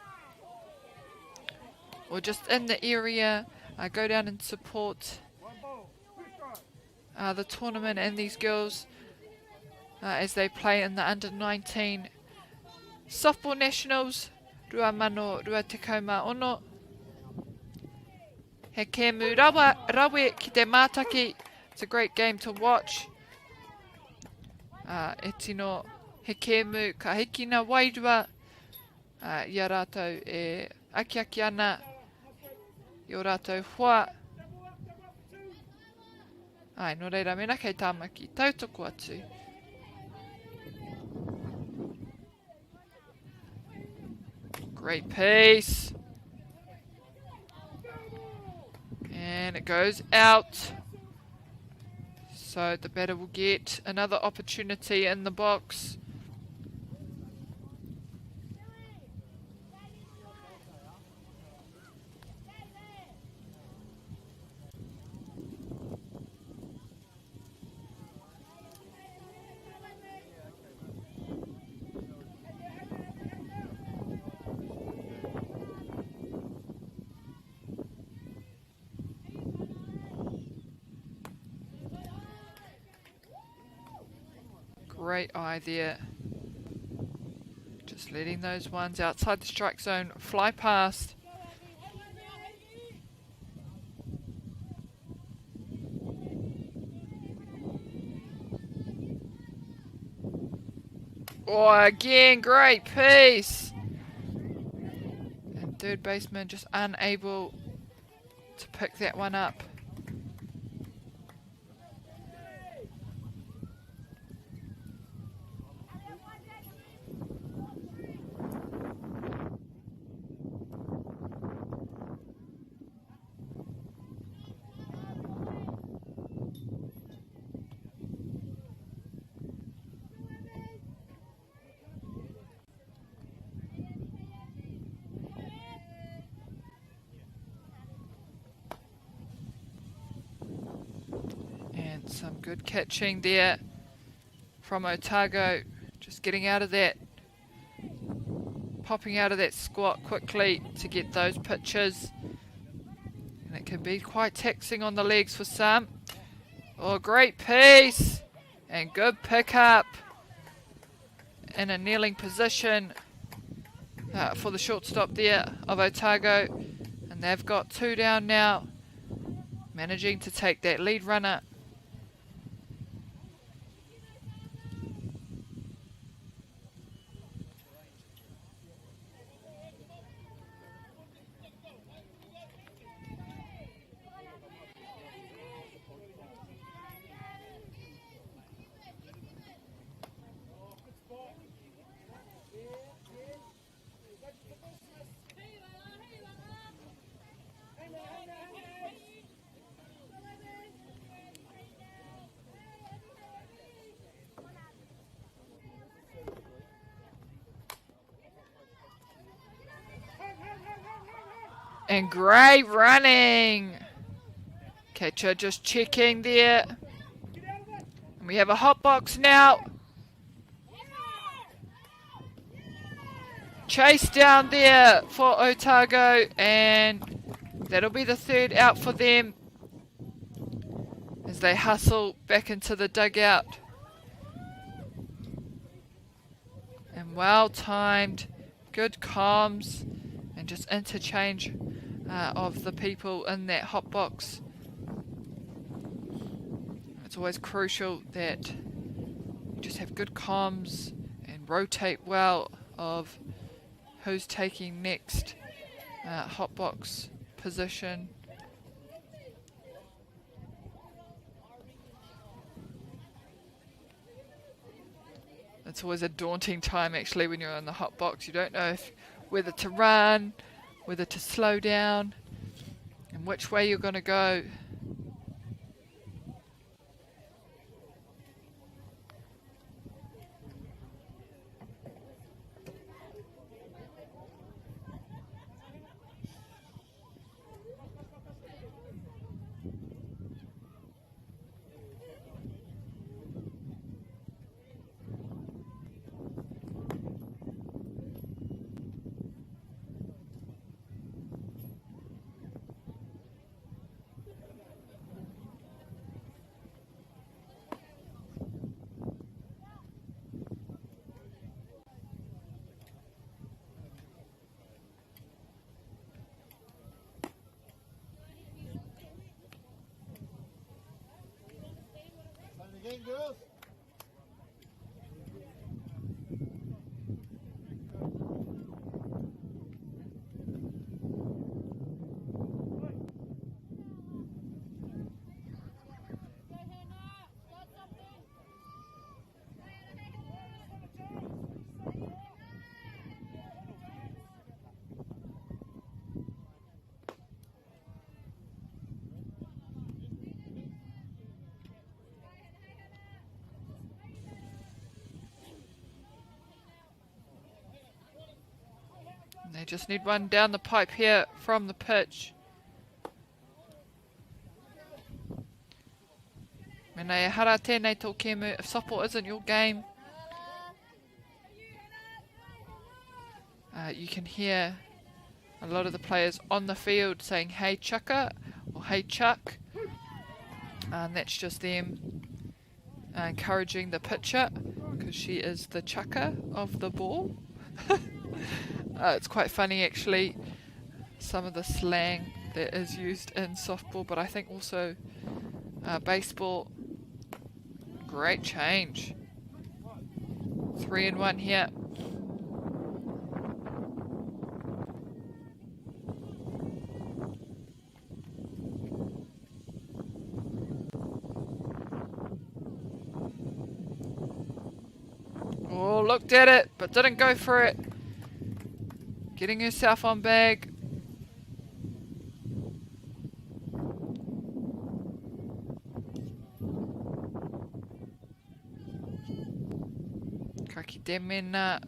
or just in the area, go down and support the tournament and these girls as they play in the under-19 softball nationals. Rua mano, rua tekau mā ono. He kēmu rawe ki te mātaki. It's a great game to watch. E tino he kēmu ka hikina wairua. Ia rātou e aki ana. I o rātou hoa. Ai, no reira mena kei Tamaki. Tautoko atu. Great piece. And it goes out. So the batter will get another opportunity in the box. Great eye there. Just letting those ones outside the strike zone fly past. Oh, again, great piece. And third baseman just unable to pick that one up. Some good catching there from Otago, just getting out of that, popping out of that squat quickly to get those pitches, and it can be quite taxing on the legs for some. Oh, great piece and good pickup in a kneeling position for the shortstop there of Otago, and they've got two down now, managing to take that lead runner. And great running Catcher just checking there. And we have a hot box now. Chase down there for Otago, and that'll be the third out for them as they hustle back into the dugout. And well timed, good comms, and just interchange of the people in that hot box. It's always crucial that you just have good comms and rotate well of who's taking next hot box position. It's always a daunting time actually when you're in the hot box. You don't know whether to run, whether to slow down, and which way you're going to go. Again, girls. They just need one down the pipe here from the pitch. Menei hara tēnei tō kēmu. If softball isn't your game, you can hear a lot of the players on the field saying hey chucker or hey chuck, and that's just them encouraging the pitcher because she is the chucker of the ball. It's quite funny actually, some of the slang that is used in softball, but I think also baseball. Great change. 3-1 here. Oh, looked at it, but didn't go for it. Getting herself on bag. Kaki te mena.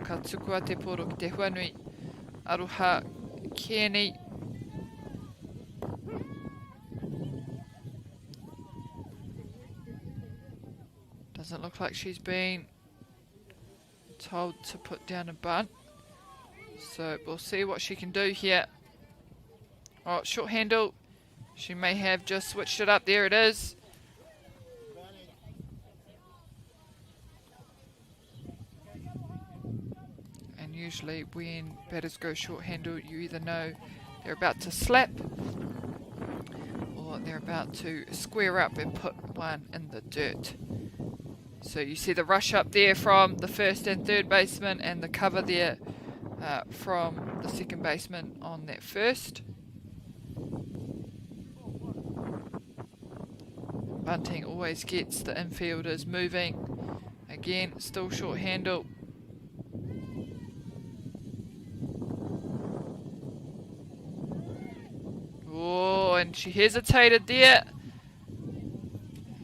Ka tukua te poro ki te huanui. Aroha Kenny. Doesn't look like she's been told to put down a bunt, so we'll see what she can do here. Oh, short handle. She may have just switched it up. There it is. And usually when batters go short handle, you either know they're about to slap or they're about to square up and put one in the dirt. So you see the rush up there from the first and third baseman, and the cover there from the second baseman on that first. Bunting always gets the infielders moving. Again, still short handle. Oh, and she hesitated there.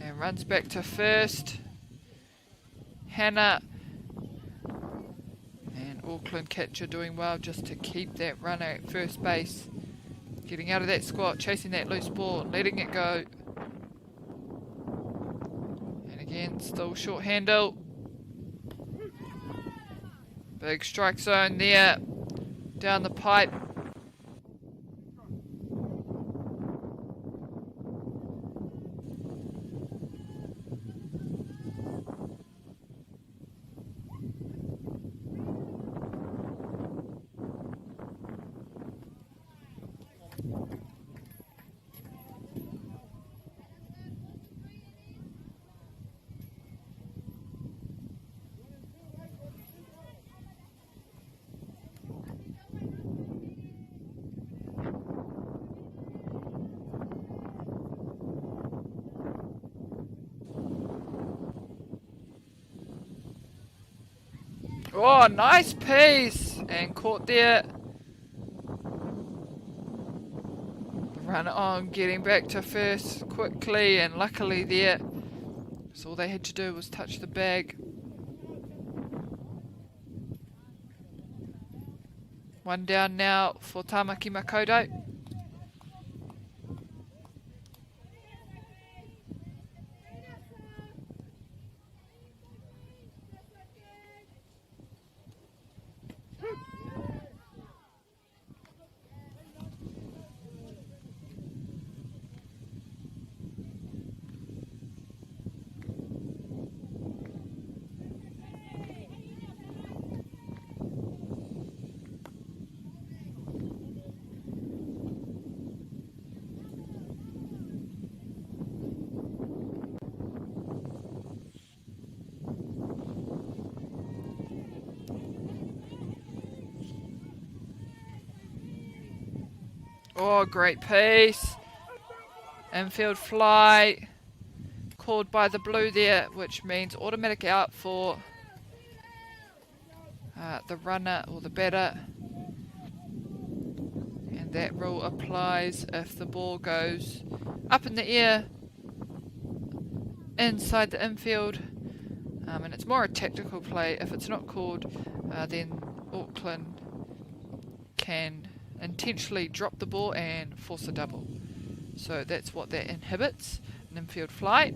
And runs back to first. Hannah and Auckland catcher doing well just to keep that runner at first base. Getting out of that squat, chasing that loose ball, letting it go. And again, still short handle. Big strike zone there. Down the pipe. Oh, nice piece! And caught there. The runner on, getting back to first quickly, and luckily there. So all they had to do was touch the bag. One down now for Tamaki Makoto. Oh, great piece. Infield fly. Called by the blue there, which means automatic out for the runner or the batter. And that rule applies if the ball goes up in the air inside the infield. And it's more a tactical play. If it's not called, then Auckland can intentionally drop the ball and force a double. So that's what that inhibits, an infield fly.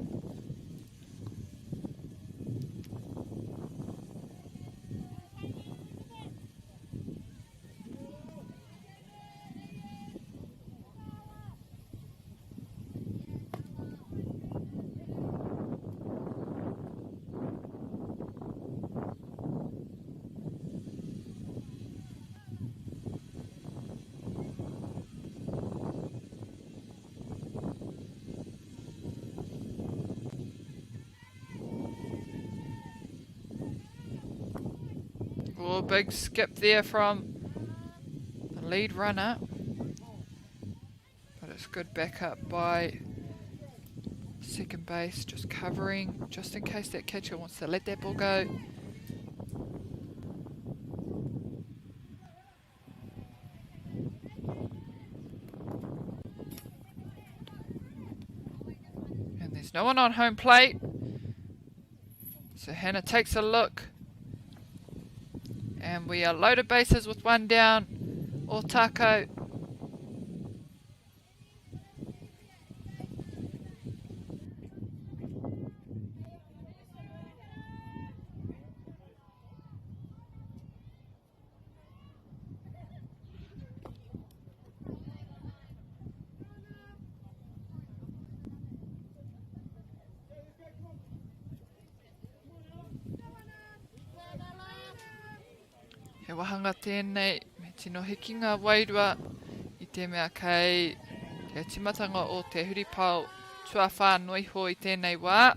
Oh, big skip there from the lead runner. But it's good backup by second base, just covering, just in case that catcher wants to let that ball go. And there's no one on home plate. So Hannah takes a look. And we are loaded bases with one down. Otago. He wahanga tēnei, me tino hiki ngā wairua I te mea kei te timatanga o te huripau tua whānui hoi tēnei wā.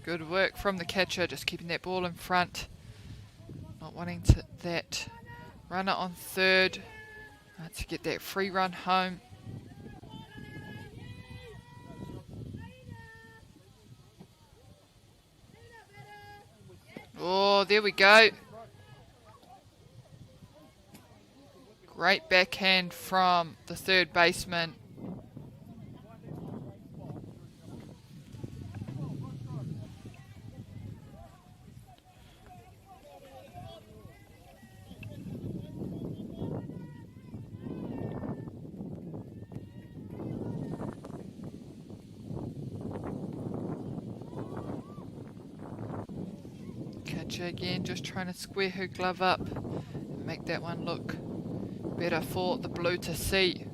Good work from the catcher, just keeping that ball in front. Not wanting that runner on third to get that free run home. Oh, there we go. Great backhand from the third baseman. manager again, just trying to square her glove up and make that one look better for the blue to see.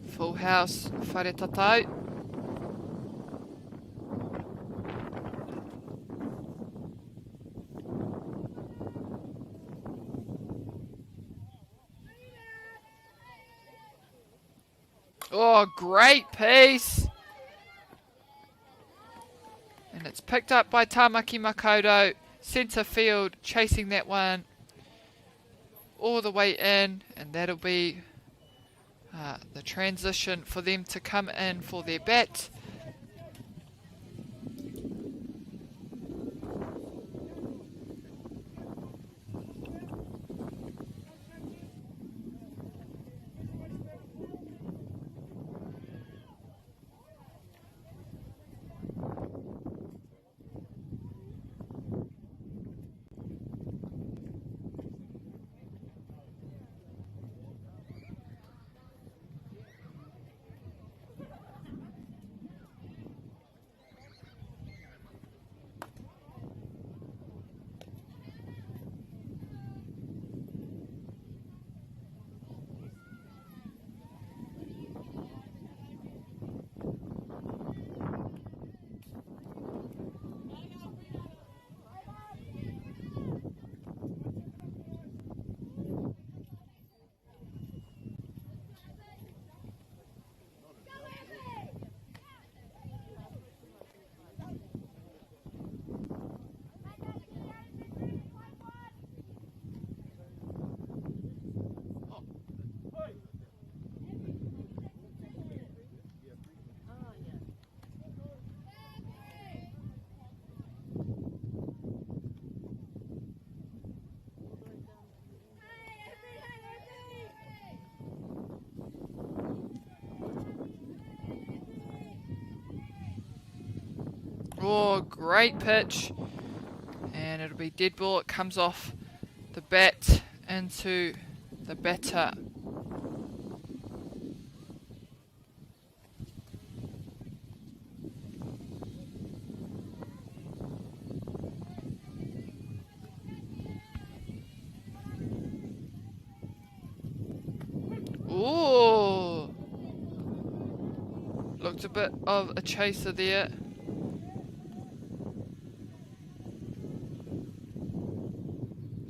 Full house, whare tatau. Oh, great piece. And it's picked up by Tamaki Makoto. Centre field, chasing that one all the way in. And that'll be the transition for them to come in for their bat. Oh, great pitch. And it'll be dead ball. It comes off the bat into the batter. Ooh. Looked a bit of a chaser there.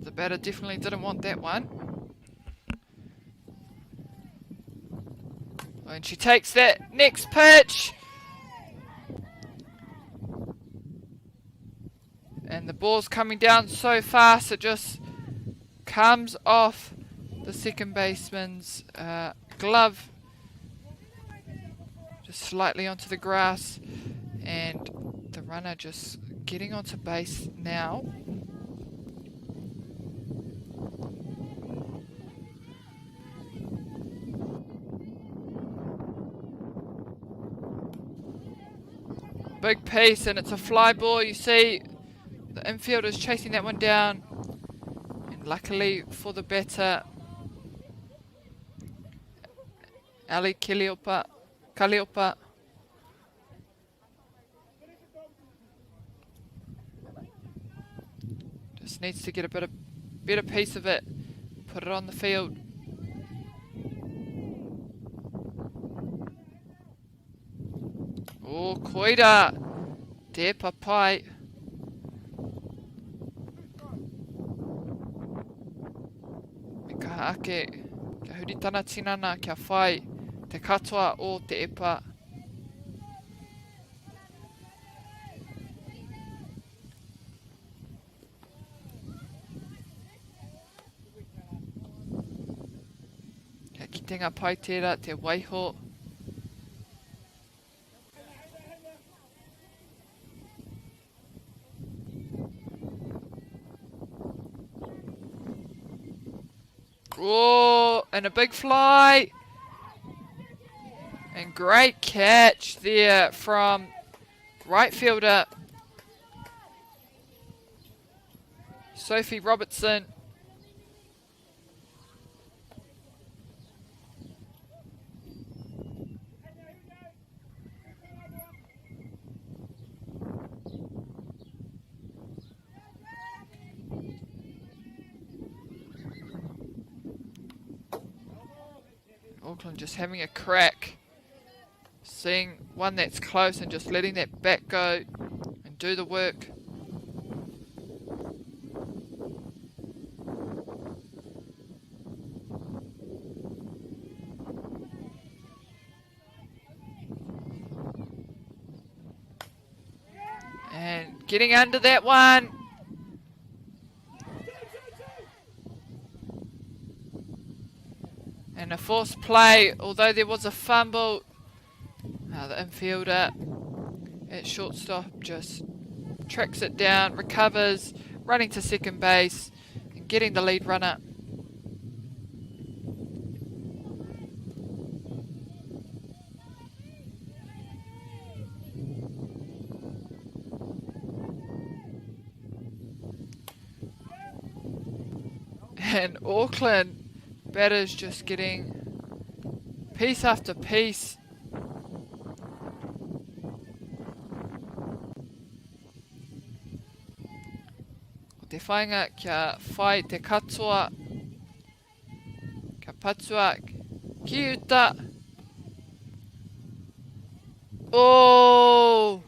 The batter definitely didn't want that one. And she takes that next pitch. And the ball's coming down so fast it just comes off the second baseman's glove. Just slightly onto the grass. And the runner just getting onto base now. Big piece, and it's a fly ball. You see the infielder's chasing that one down, and luckily for the batter, Ali Kalliopa just needs to get a better piece of it, put it on the field. Oh, koira, te papai. Me ka ake, kia huritana tinana kia whai, te katoa o te epa. Kia kitenga pai tērā te waiho. Oh, and a big fly. And great catch there from right fielder Sophie Robertson. Auckland just having a crack. Seeing one that's close and just letting that back go and do the work. And getting under that one. And a forced play, although there was a fumble. The infielder at shortstop just tracks it down, recovers, running to second base and getting the lead runner. And Auckland batters just getting piece after piece. Te whainga kia whai te katoa, kia patua ki uta. Oh!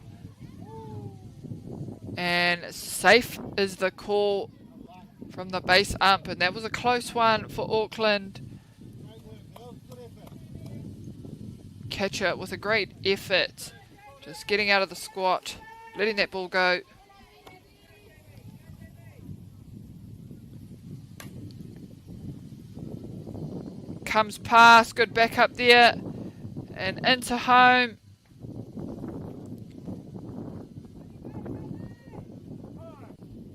And safe is the call from the base ump, and that was a close one for Auckland. Catcher with a great effort, just getting out of the squat, letting that ball go. Comes past, good back up there, and into home.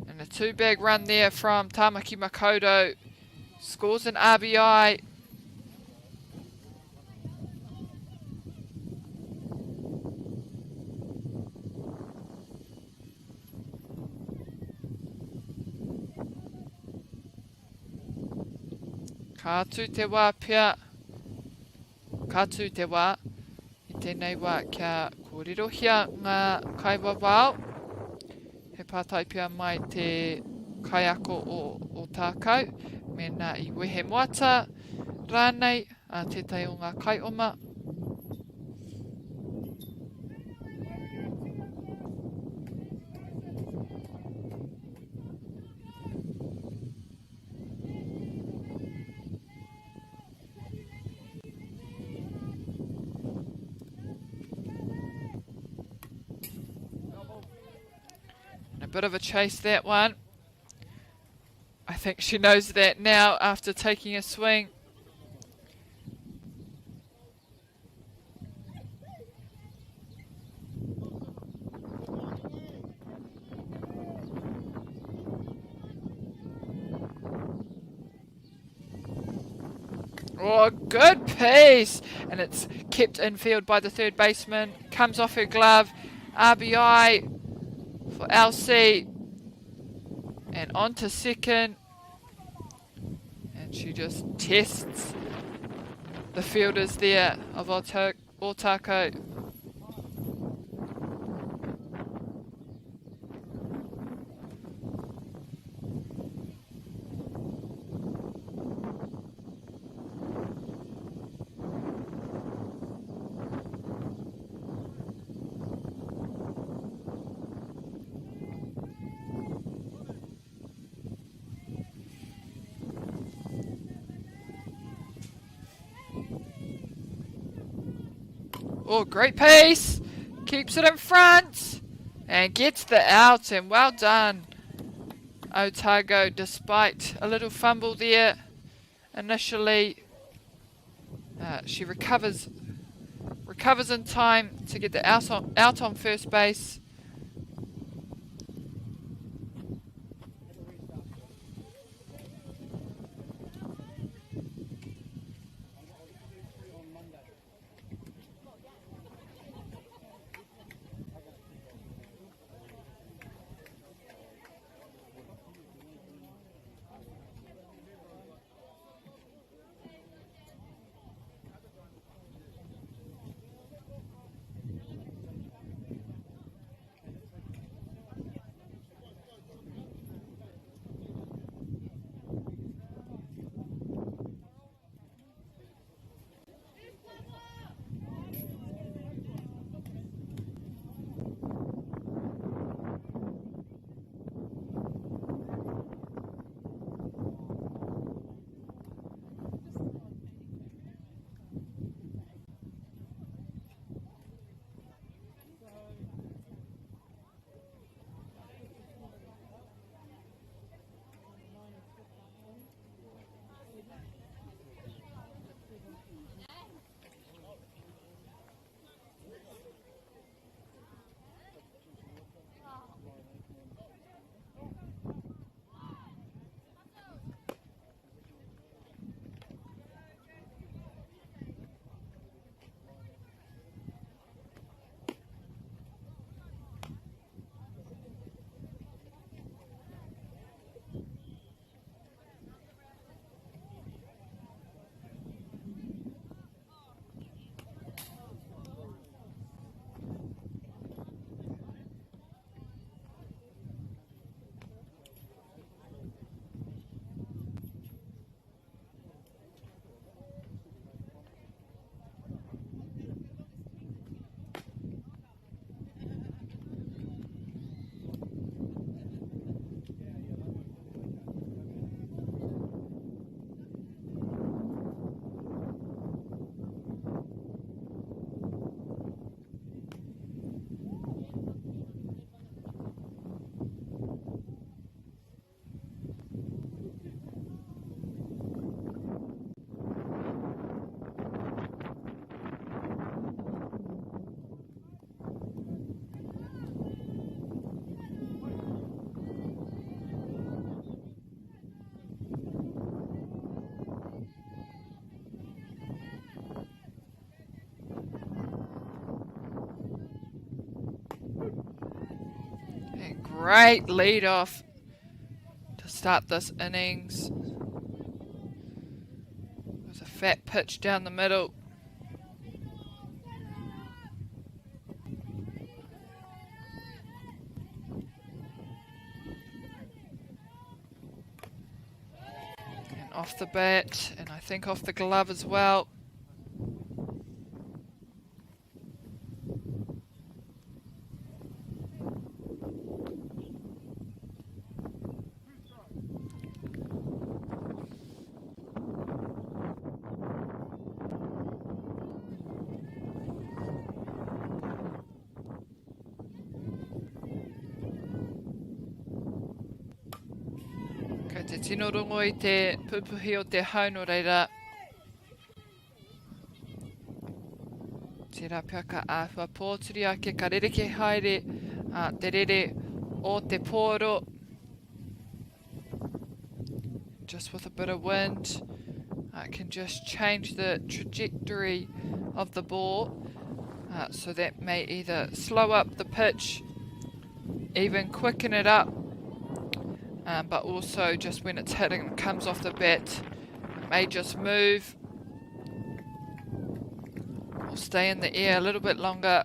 And a two-bag run there from Tamaki Makoto. Scores an RBI. Ka tū te wā pia, ka tū te wā, I tēnei wā kia kōrirohia ngā kaiwawao. He pātai pia mai te kaiako o Otago, mena I wehe moata rānei a tētai o ngā kaioma. A bit of a chase, that one. I think she knows that now after taking a swing. Oh, good pace! And it's kept infield by the third baseman. Comes off her glove. RBI for LC, and on to second, and she just tests the fielders there of Otago. Oh, great pace. Keeps it in front. And gets the out. And well done, Otago, despite a little fumble there initially. She recovers in time to get the out on first base. great lead off to start this innings. There's a fat pitch down the middle. And off the bat, and I think off the glove as well. Te tino rongo I te pupuhi o te hau no reira. Te rapiaka āhua pōturi ake ka rereke haere te rere o te pōro. Just with a bit of wind, can just change the trajectory of the ball. So that may either slow up the pitch, even quicken it up. But also just when it's hitting and comes off the bat, it may just move or stay in the air a little bit longer.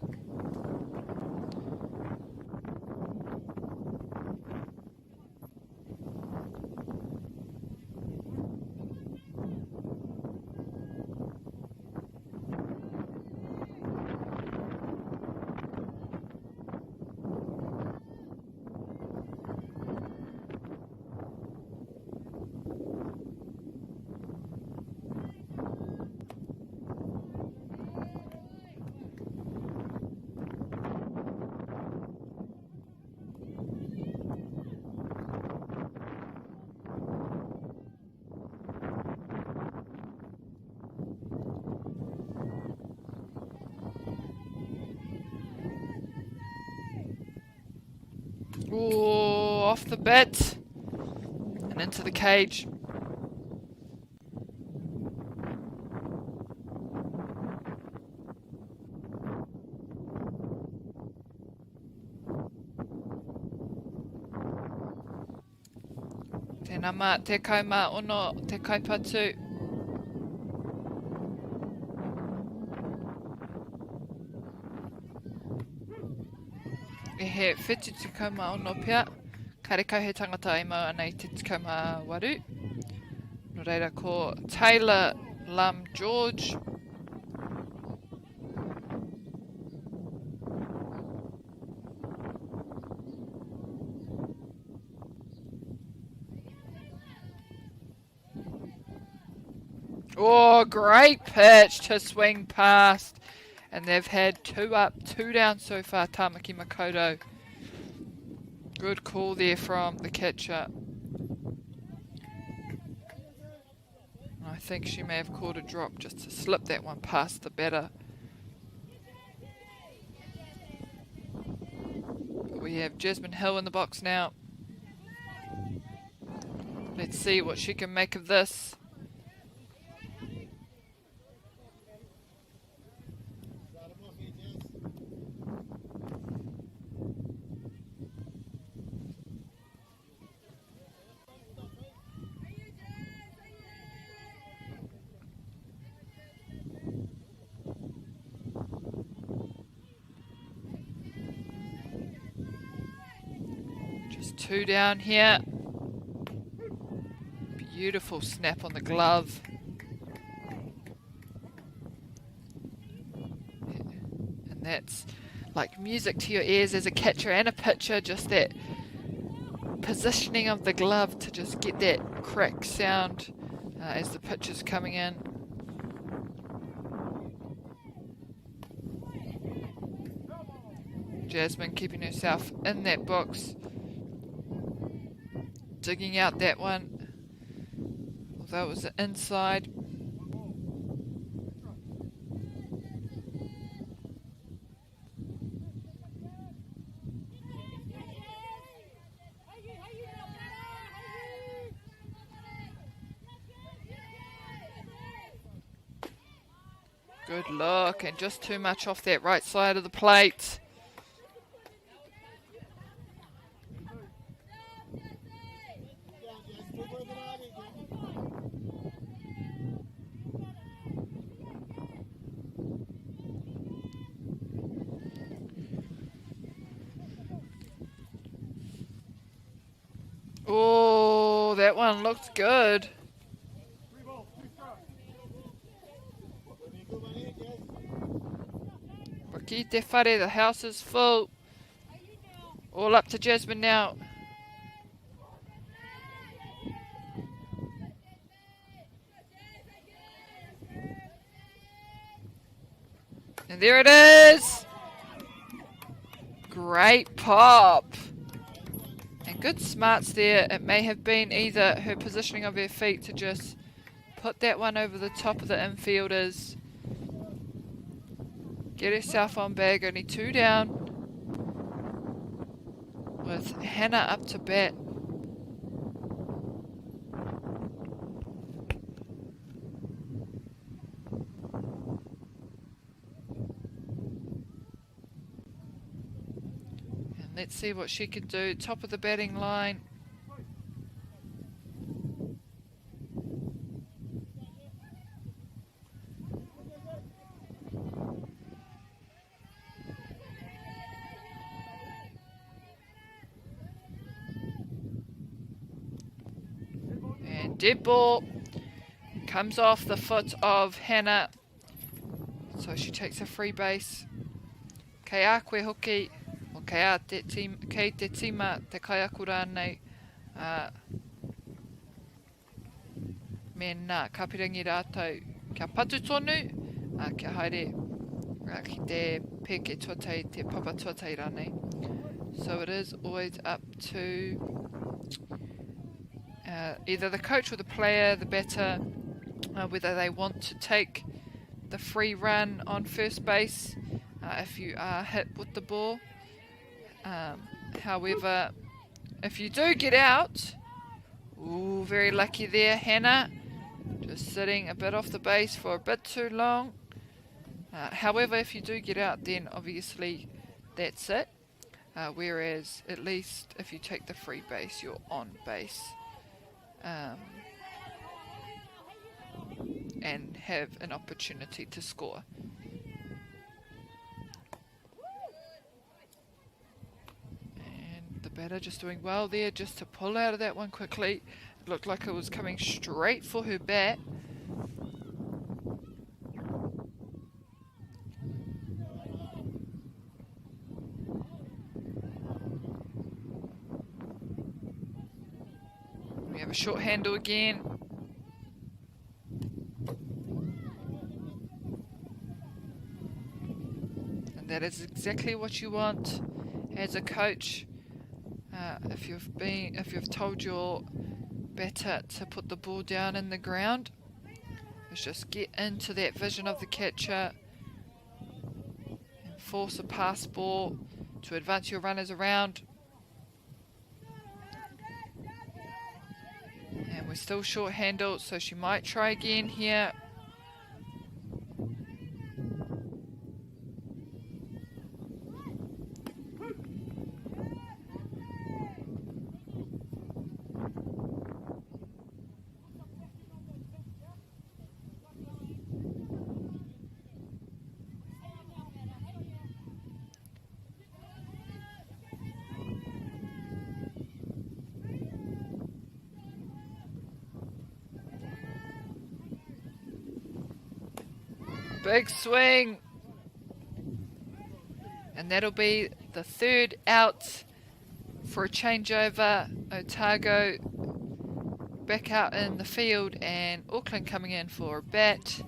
Ooh, off the bat and into the cage. Tēnā mā, te kaumā ono, te kaupatu. E he whetu te kaumā ono pia. Karekau he tangata e mau ana I te kaumā waru. No reira ko Taylor Lum George. Oh, great pitch to swing past. And they've had 2 up, 2 down so far, Tamaki Makoto. Good call there from the catcher. I think she may have caught a drop just to slip that one past the batter. But we have Jasmine Hill in the box now. Let's see what she can make of this. Just 2 down here. Beautiful snap on the glove. And that's like music to your ears as a catcher and a pitcher, just that positioning of the glove to just get that crack sound as the pitch is coming in. Jasmine keeping herself in that box, digging out that one, although it was the inside. Good look, and just too much off that right side of the plate. Oh, that one looked good. Ki te whare, the house is full. All up to Jasmine now. And there it is. Great pop. And good smarts there. It may have been either her positioning of her feet to just put that one over the top of the infielders. Get herself on bag, only 2 down. With Hannah up to bat. And let's see what she can do. Top of the batting line. Dead ball comes off the foot of Hannah, so she takes a free base. Kei a koe hoki, o kei a te tima te kaiaku rānei, me nā kapirangi rātou kia patu tonu, kia haere ki te peke tuatai, te papa tuatai rānei. So it is always up to either the coach or the player, the batter, whether they want to take the free run on first base if you are hit with the ball. However, if you do get out, ooh, very lucky there, Hannah, just sitting a bit off the base for a bit too long. However, if you do get out, then obviously that's it. Whereas at least if you take the free base, you're on base. And have an opportunity to score. And the batter just doing well there, just to pull out of that one quickly. It looked like it was coming straight for her bat. We have a short handle again. And that is exactly what you want as a coach. If you've told your batter to put the ball down in the ground, is just get into that vision of the catcher and force a pass ball to advance your runners around. And we're still short-handled, so she might try again here. Big swing. And that'll be the third out for a changeover. Otago back out in the field and Auckland coming in for a bat.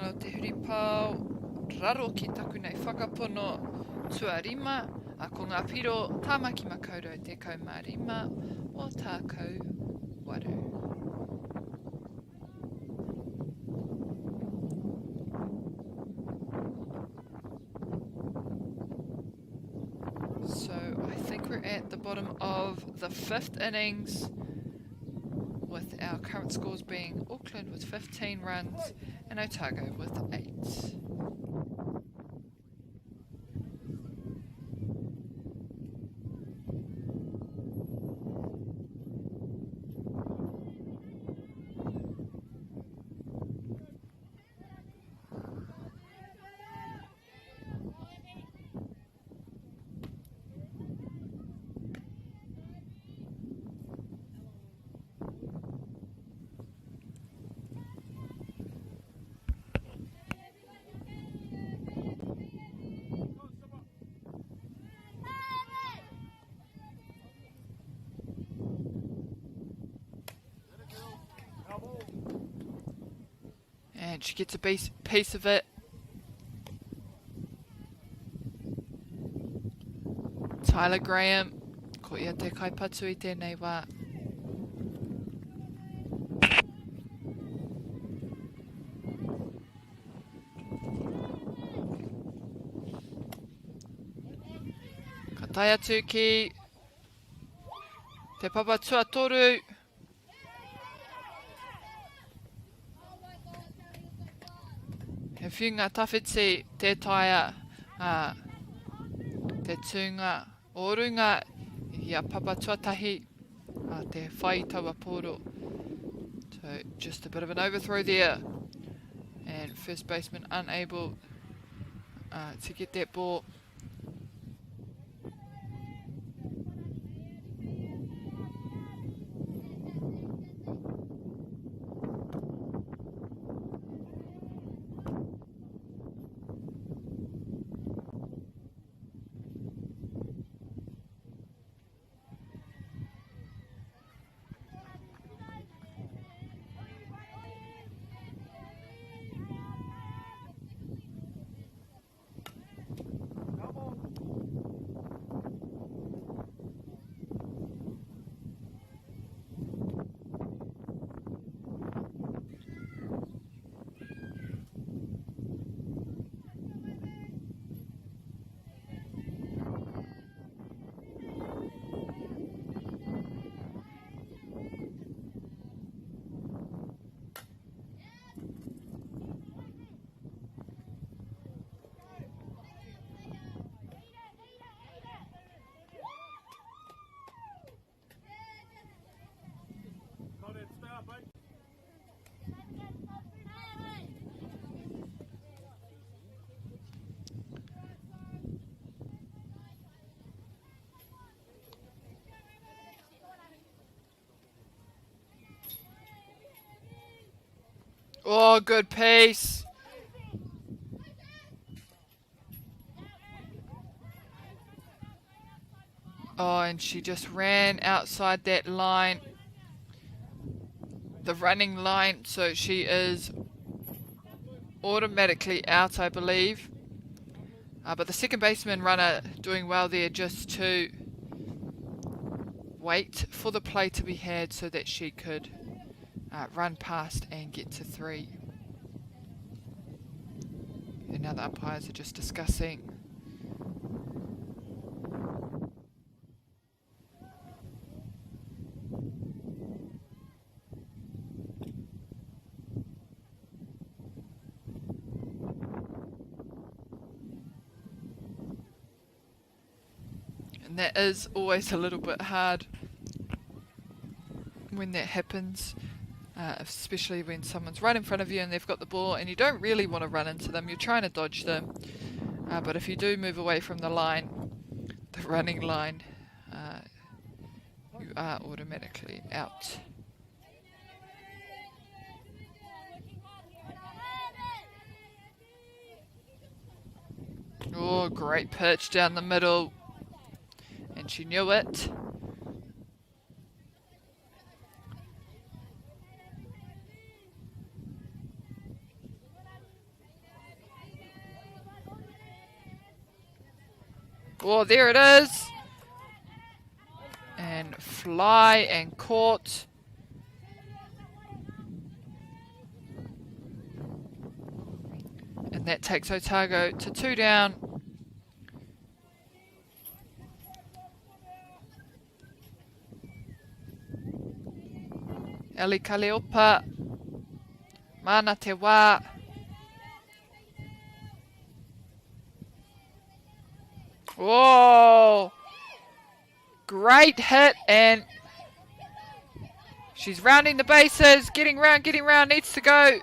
O te huripau, raro ki taku nei whakapono tuarima, a ko ngā piro Tamaki Makoto te kaumārima o tākou waru. So I think we're at the bottom of the 5th innings with our current scores being Auckland with 15 runs and Otago with 8. And she gets a piece of it. Tyler Graham, ko ia te kaipatu I tēnei wā. Ka taia atu ki te papatua toru. He whiunga tawhiti te taia te tūnga o runga I a papatuatahi te whai taua poro. So just a bit of an overthrow there. And first baseman unable to get that ball. Oh, good pace. Oh, and she just ran outside that line. The running line, so she is automatically out, I believe. But the second baseman runner doing well there just to wait for the play to be had so that she could run past and get to 3. And now the umpires are just discussing. And that is always a little bit hard when that happens. Especially when someone's right in front of you and they've got the ball and you don't really want to run into them, you're trying to dodge them. But if you do move away from the line, the running line, you are automatically out. Oh, great pitch down the middle. And she knew it. Oh, there it is. And fly and caught. And that takes Otago to 2 down. Eli Kaleopa. Mana te wā. Whoa! Great hit, and she's rounding the bases, getting round, needs to go.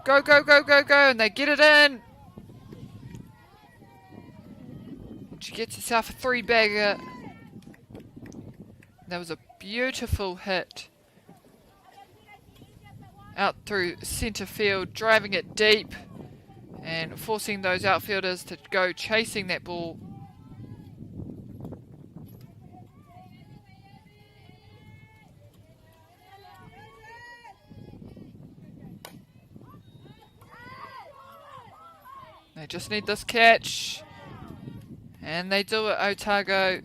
Go, go, go, go, go, and they get it in. She gets herself a 3-bagger. That was a beautiful hit. Out through centre field, driving it deep and forcing those outfielders to go chasing that ball. They just need this catch. And they do it, Otago.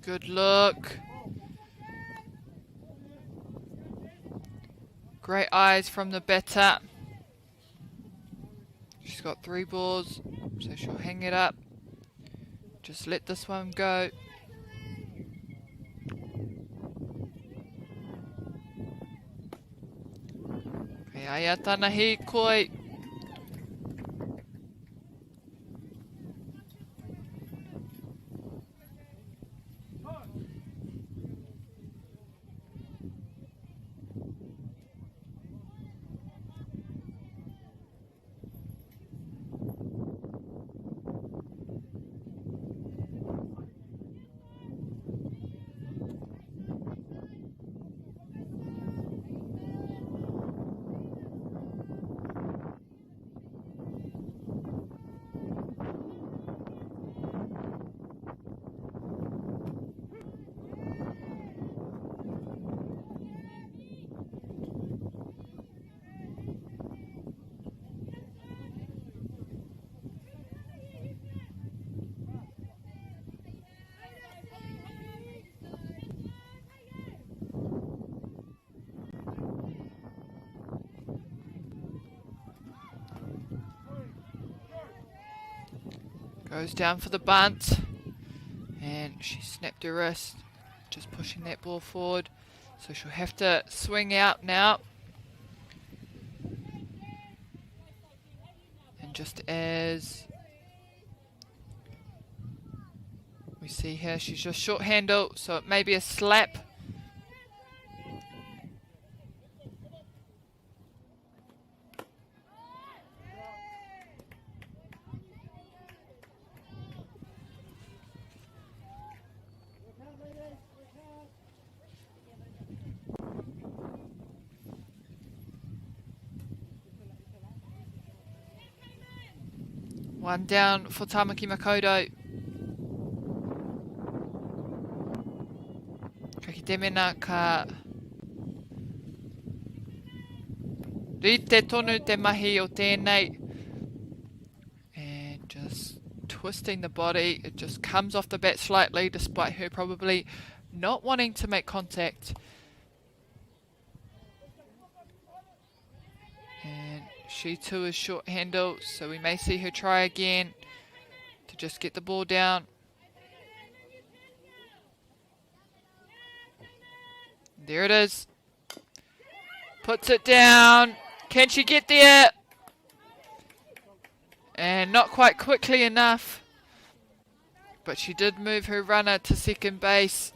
Good look. Great eyes from the batter. She's got 3 balls, so she'll hang it up. Just let this one go. Kei aia tana hikoi. Goes down for the bunt, and she snapped her wrist, just pushing that ball forward, so she'll have to swing out now. And just as We see here she's just short handle, so it may be a slap. One down for Tamaki Makoto. Ka ki te mena ka rite tonu te mahi o tēnei. And just twisting the body. It just comes off the bat slightly despite her probably not wanting to make contact. And she too is short handle, so we may see her try again to just get the ball down. There it is. Puts it down. Can she get there? And not quite quickly enough. But she did move her runner to second base.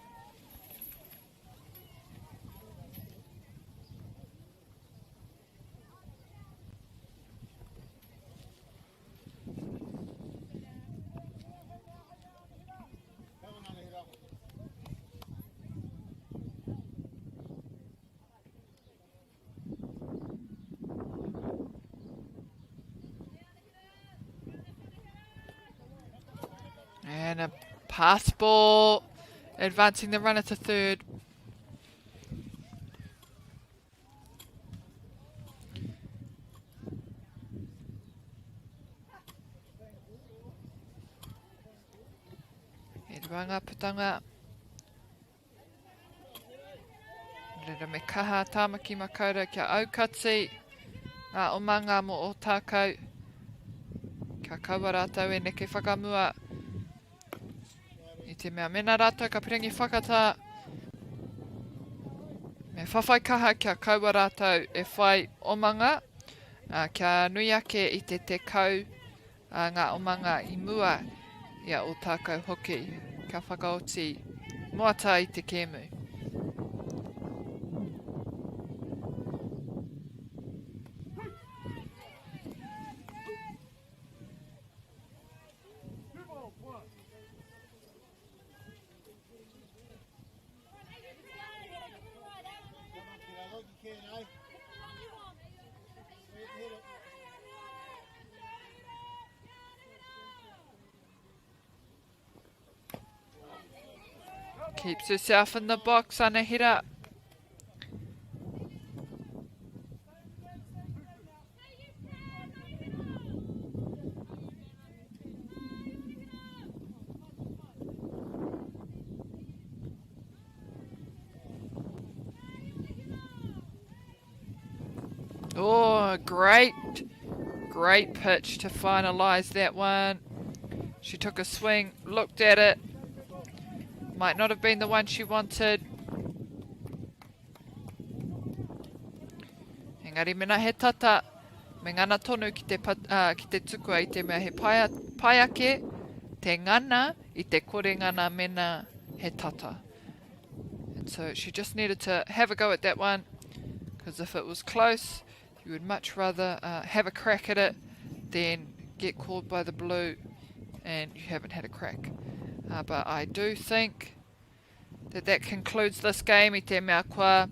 And a pass ball, advancing the runner to third. Edwanga putanga. Rera me kaha Tamaki Makoto kia aukati. Ngā omanga mo Otago. Kia kaua rātou e neke whakamua. I te mea mena rātou ka pirangi whakata. Me whawhai kaha kia kaua rātou e whai omanga. Kia nui ake I te kau ngā omanga I mua I a Otago hoki. Kia whakaoti moata I te kēmu. Keeps herself in the box, Anahira. Oh, great pitch to finalize that one. She took a swing, looked at it. Might not have been the one she wanted. Engari mena he tata. Me ngana tonu ki te tukua I te mea he paiake. Te ngana I te kore ngana mena he tata. And so she just needed to have a go at that one. Because if it was close, you would much rather have a crack at it than get called by the blue and you haven't had a crack. But I do think that concludes this game. I te mea kua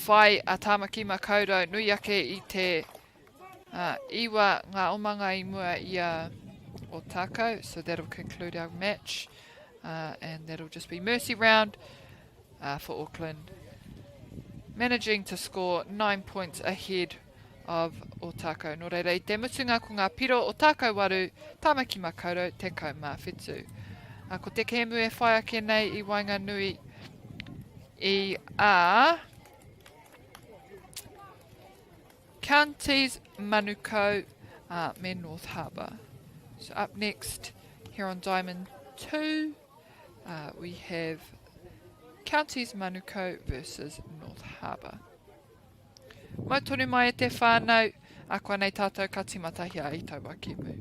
whai a Tamaki Makoto nui ake I te iwa ngā omanga I mua I a Otago. So that'll conclude our match. And that'll just be mercy round for Auckland. Managing to score 9 points ahead of Otago. Nō reira, I te mutunga ko ngā piro Otago waru, Tamaki Makoto, te kaumāwhitu. Ko te kēmu e whai ake nei I wainga nui I a Counties Manukau me North Harbour. So up next, here on Diamond 2, we have Counties Manukau versus North Harbour. Mai tonu mai e te whānau, a koa nei tātou ka timatahia I taua kēmu.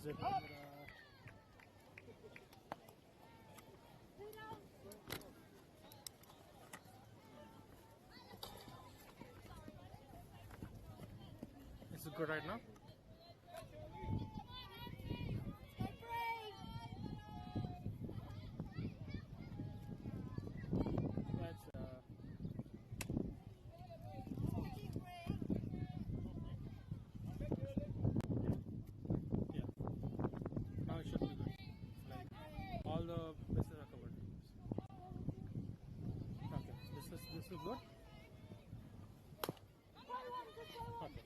Is it? Is it good right now? That's yeah. Now it should be good. Like all the bases are covered. Okay, this is good. Okay.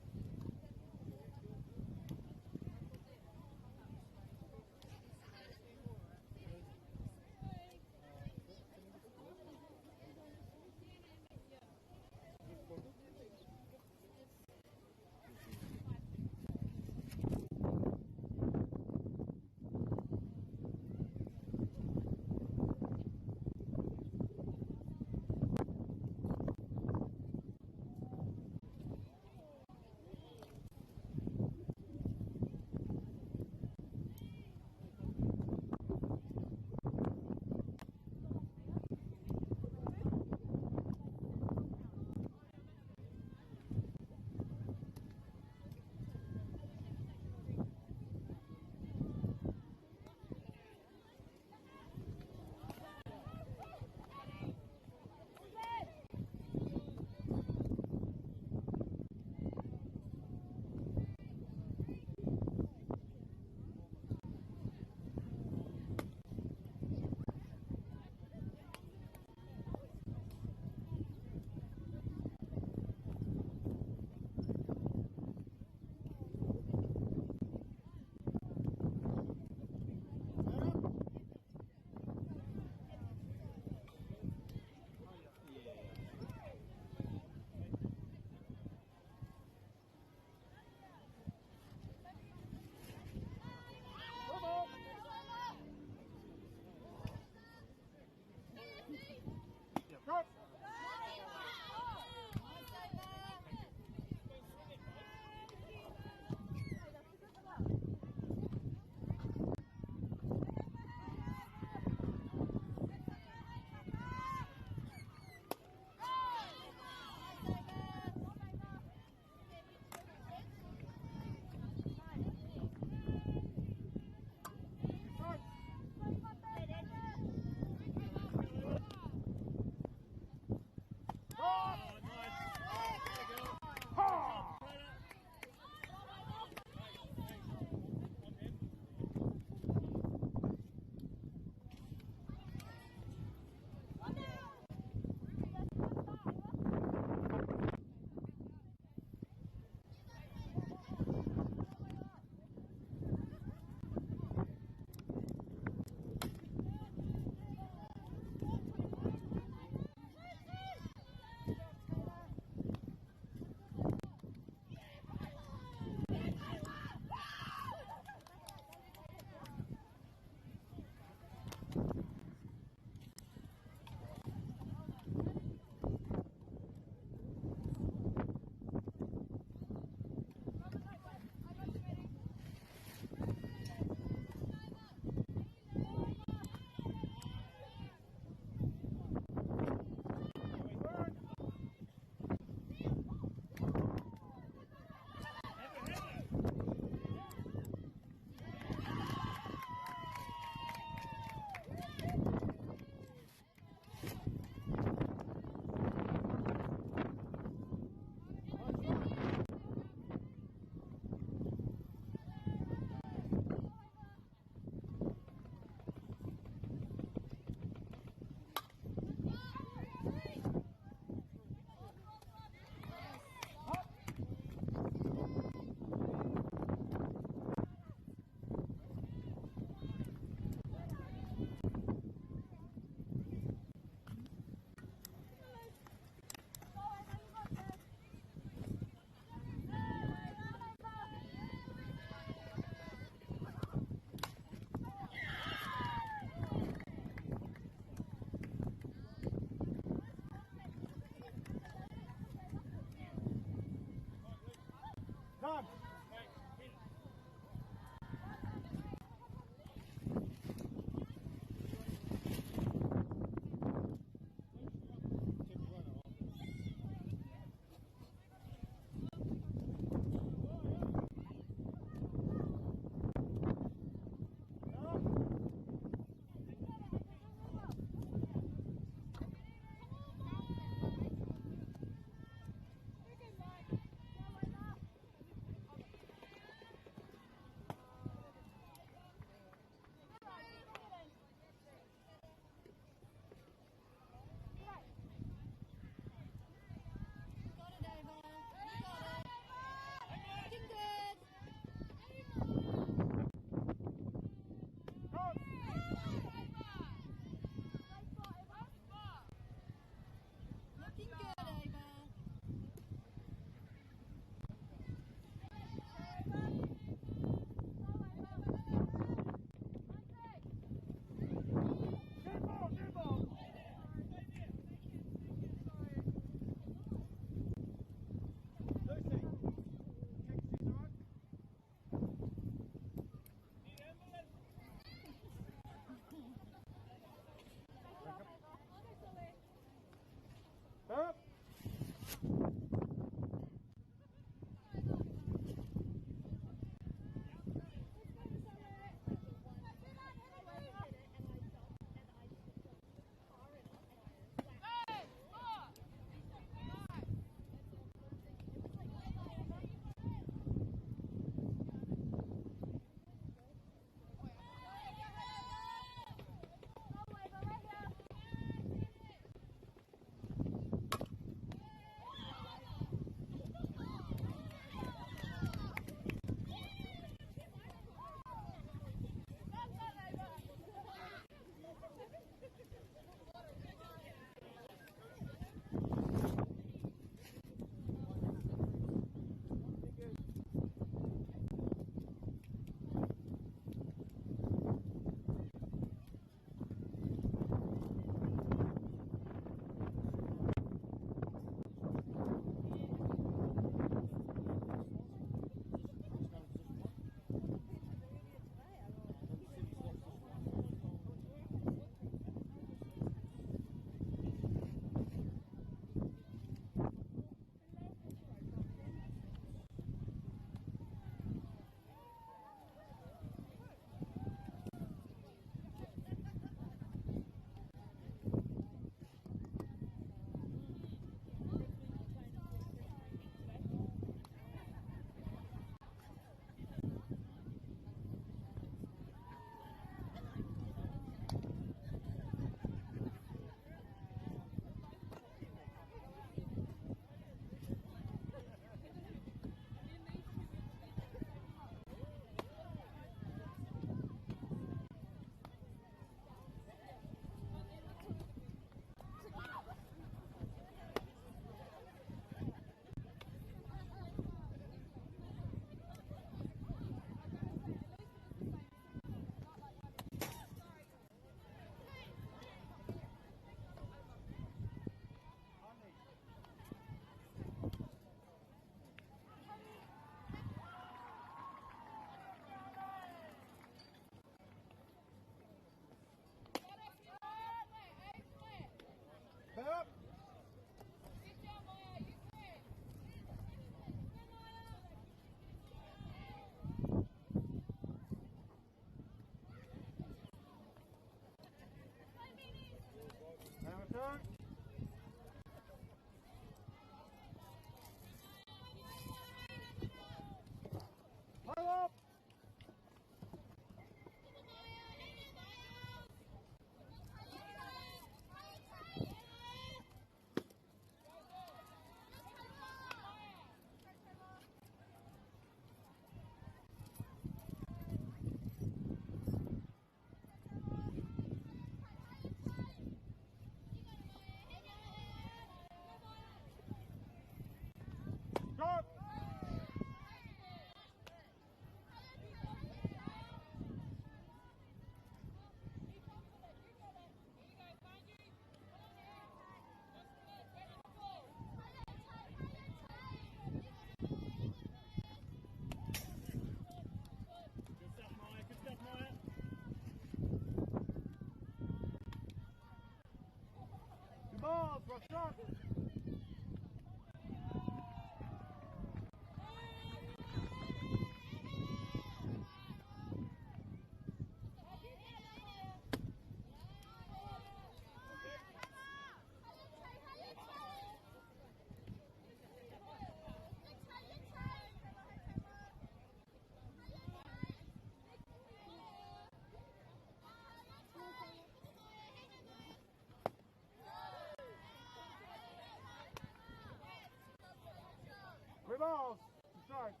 Three balls. Strikes.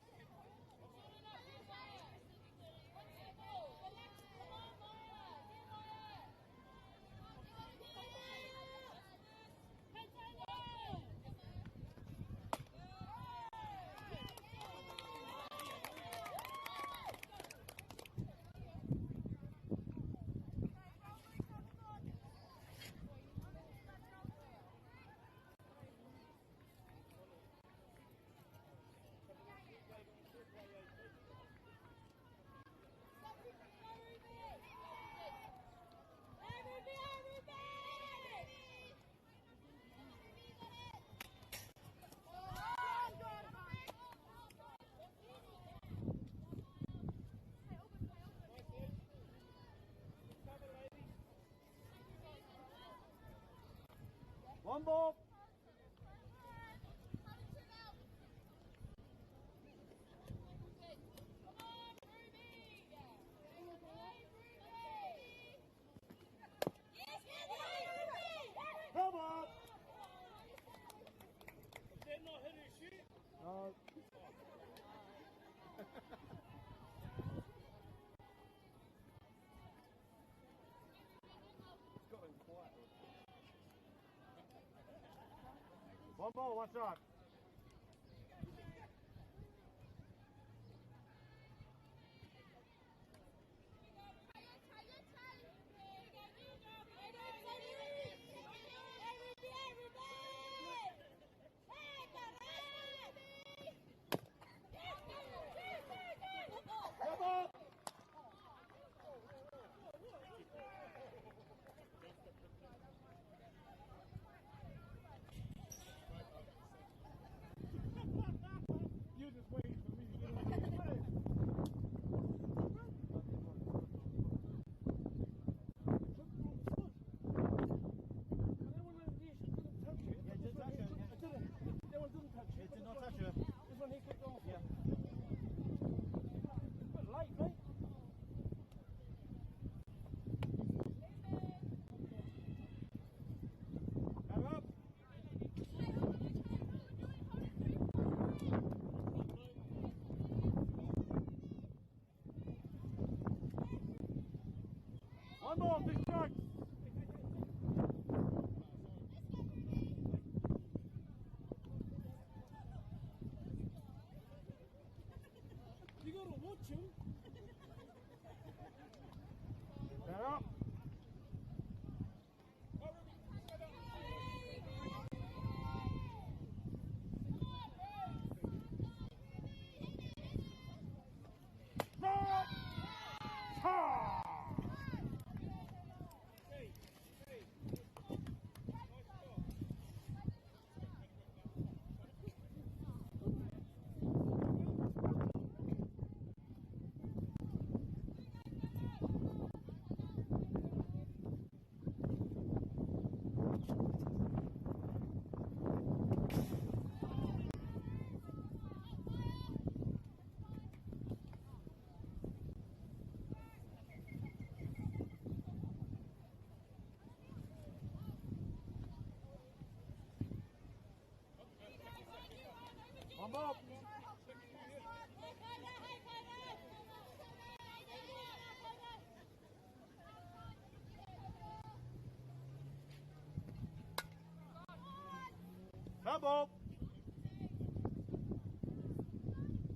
One ball. Come on. They're not hitting shit. No. It's got them quiet. One ball, one shot. You're just waiting for me to get on the play. Yeah, just touch it. That one didn't touch It it. did not touch her. This one he kicked off. Yeah. But light, mate. Come up. One more, big strike. You gotta watch him. Come up. Stop! Ha! One more. Double. Double.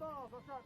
balls, I've got.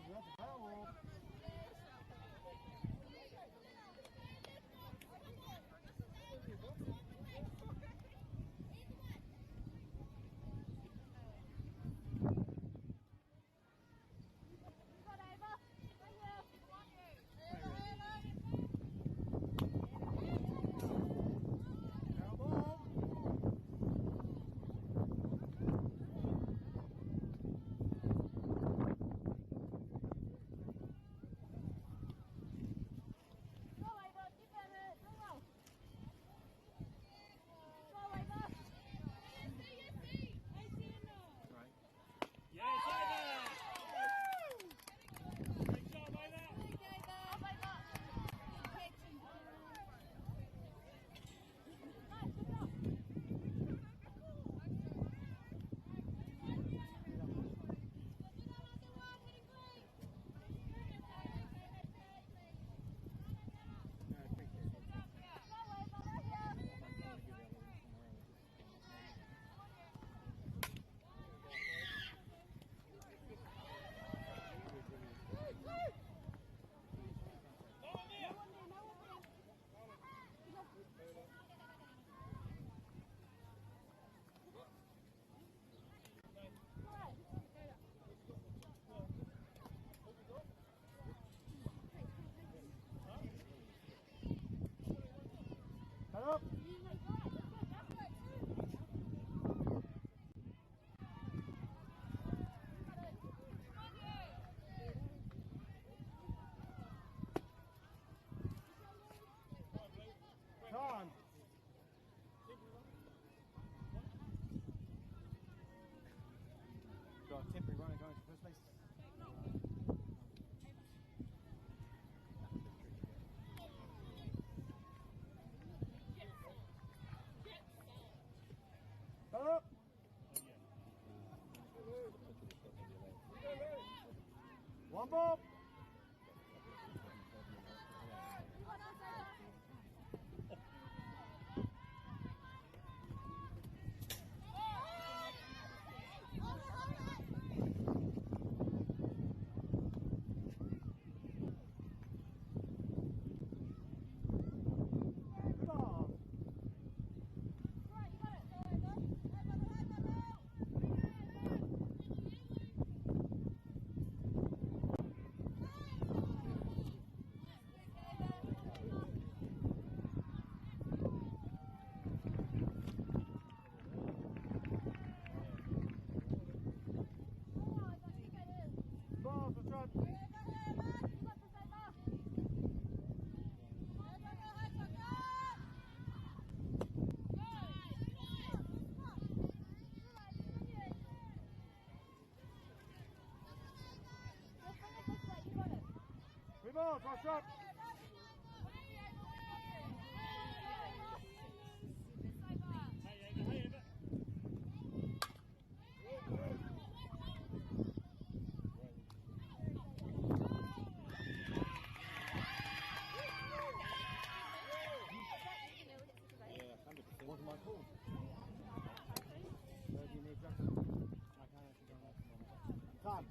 Come on. Got a temporary runner going to first base. Up. One ball. Balls, rush up. What's my call? Where do you need that? I can't actually go that. Time.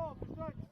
ball for strikes.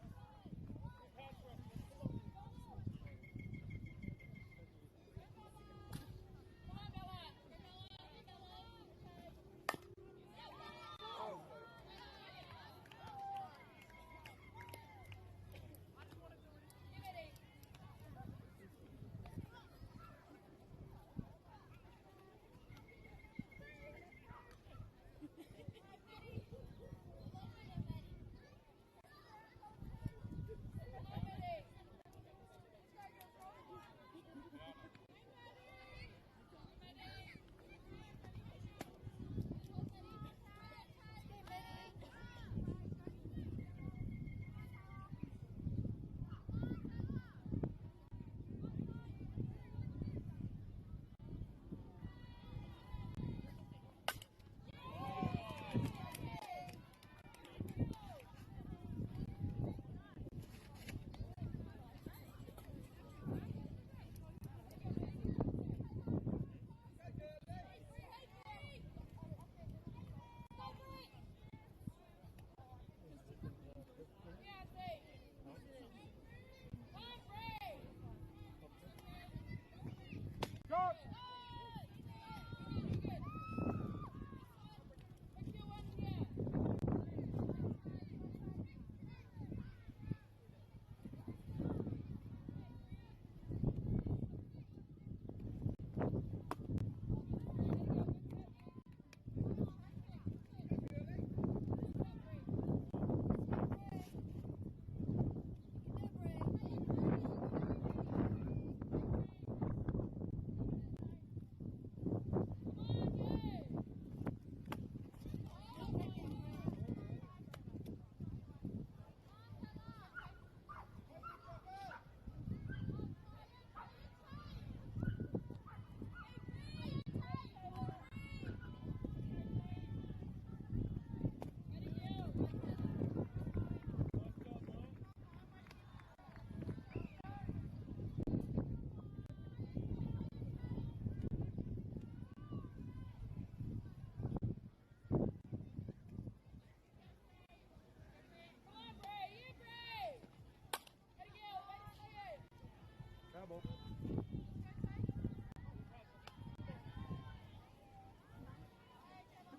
Cowboy.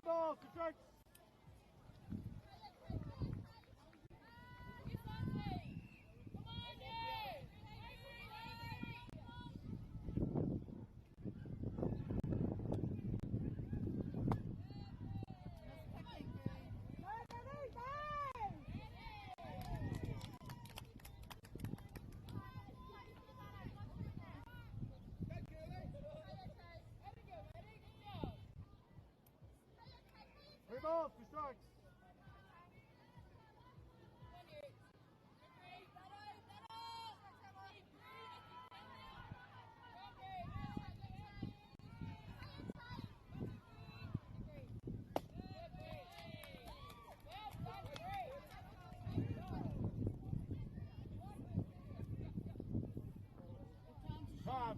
Ball for strikes. Three balls for strikes. Five.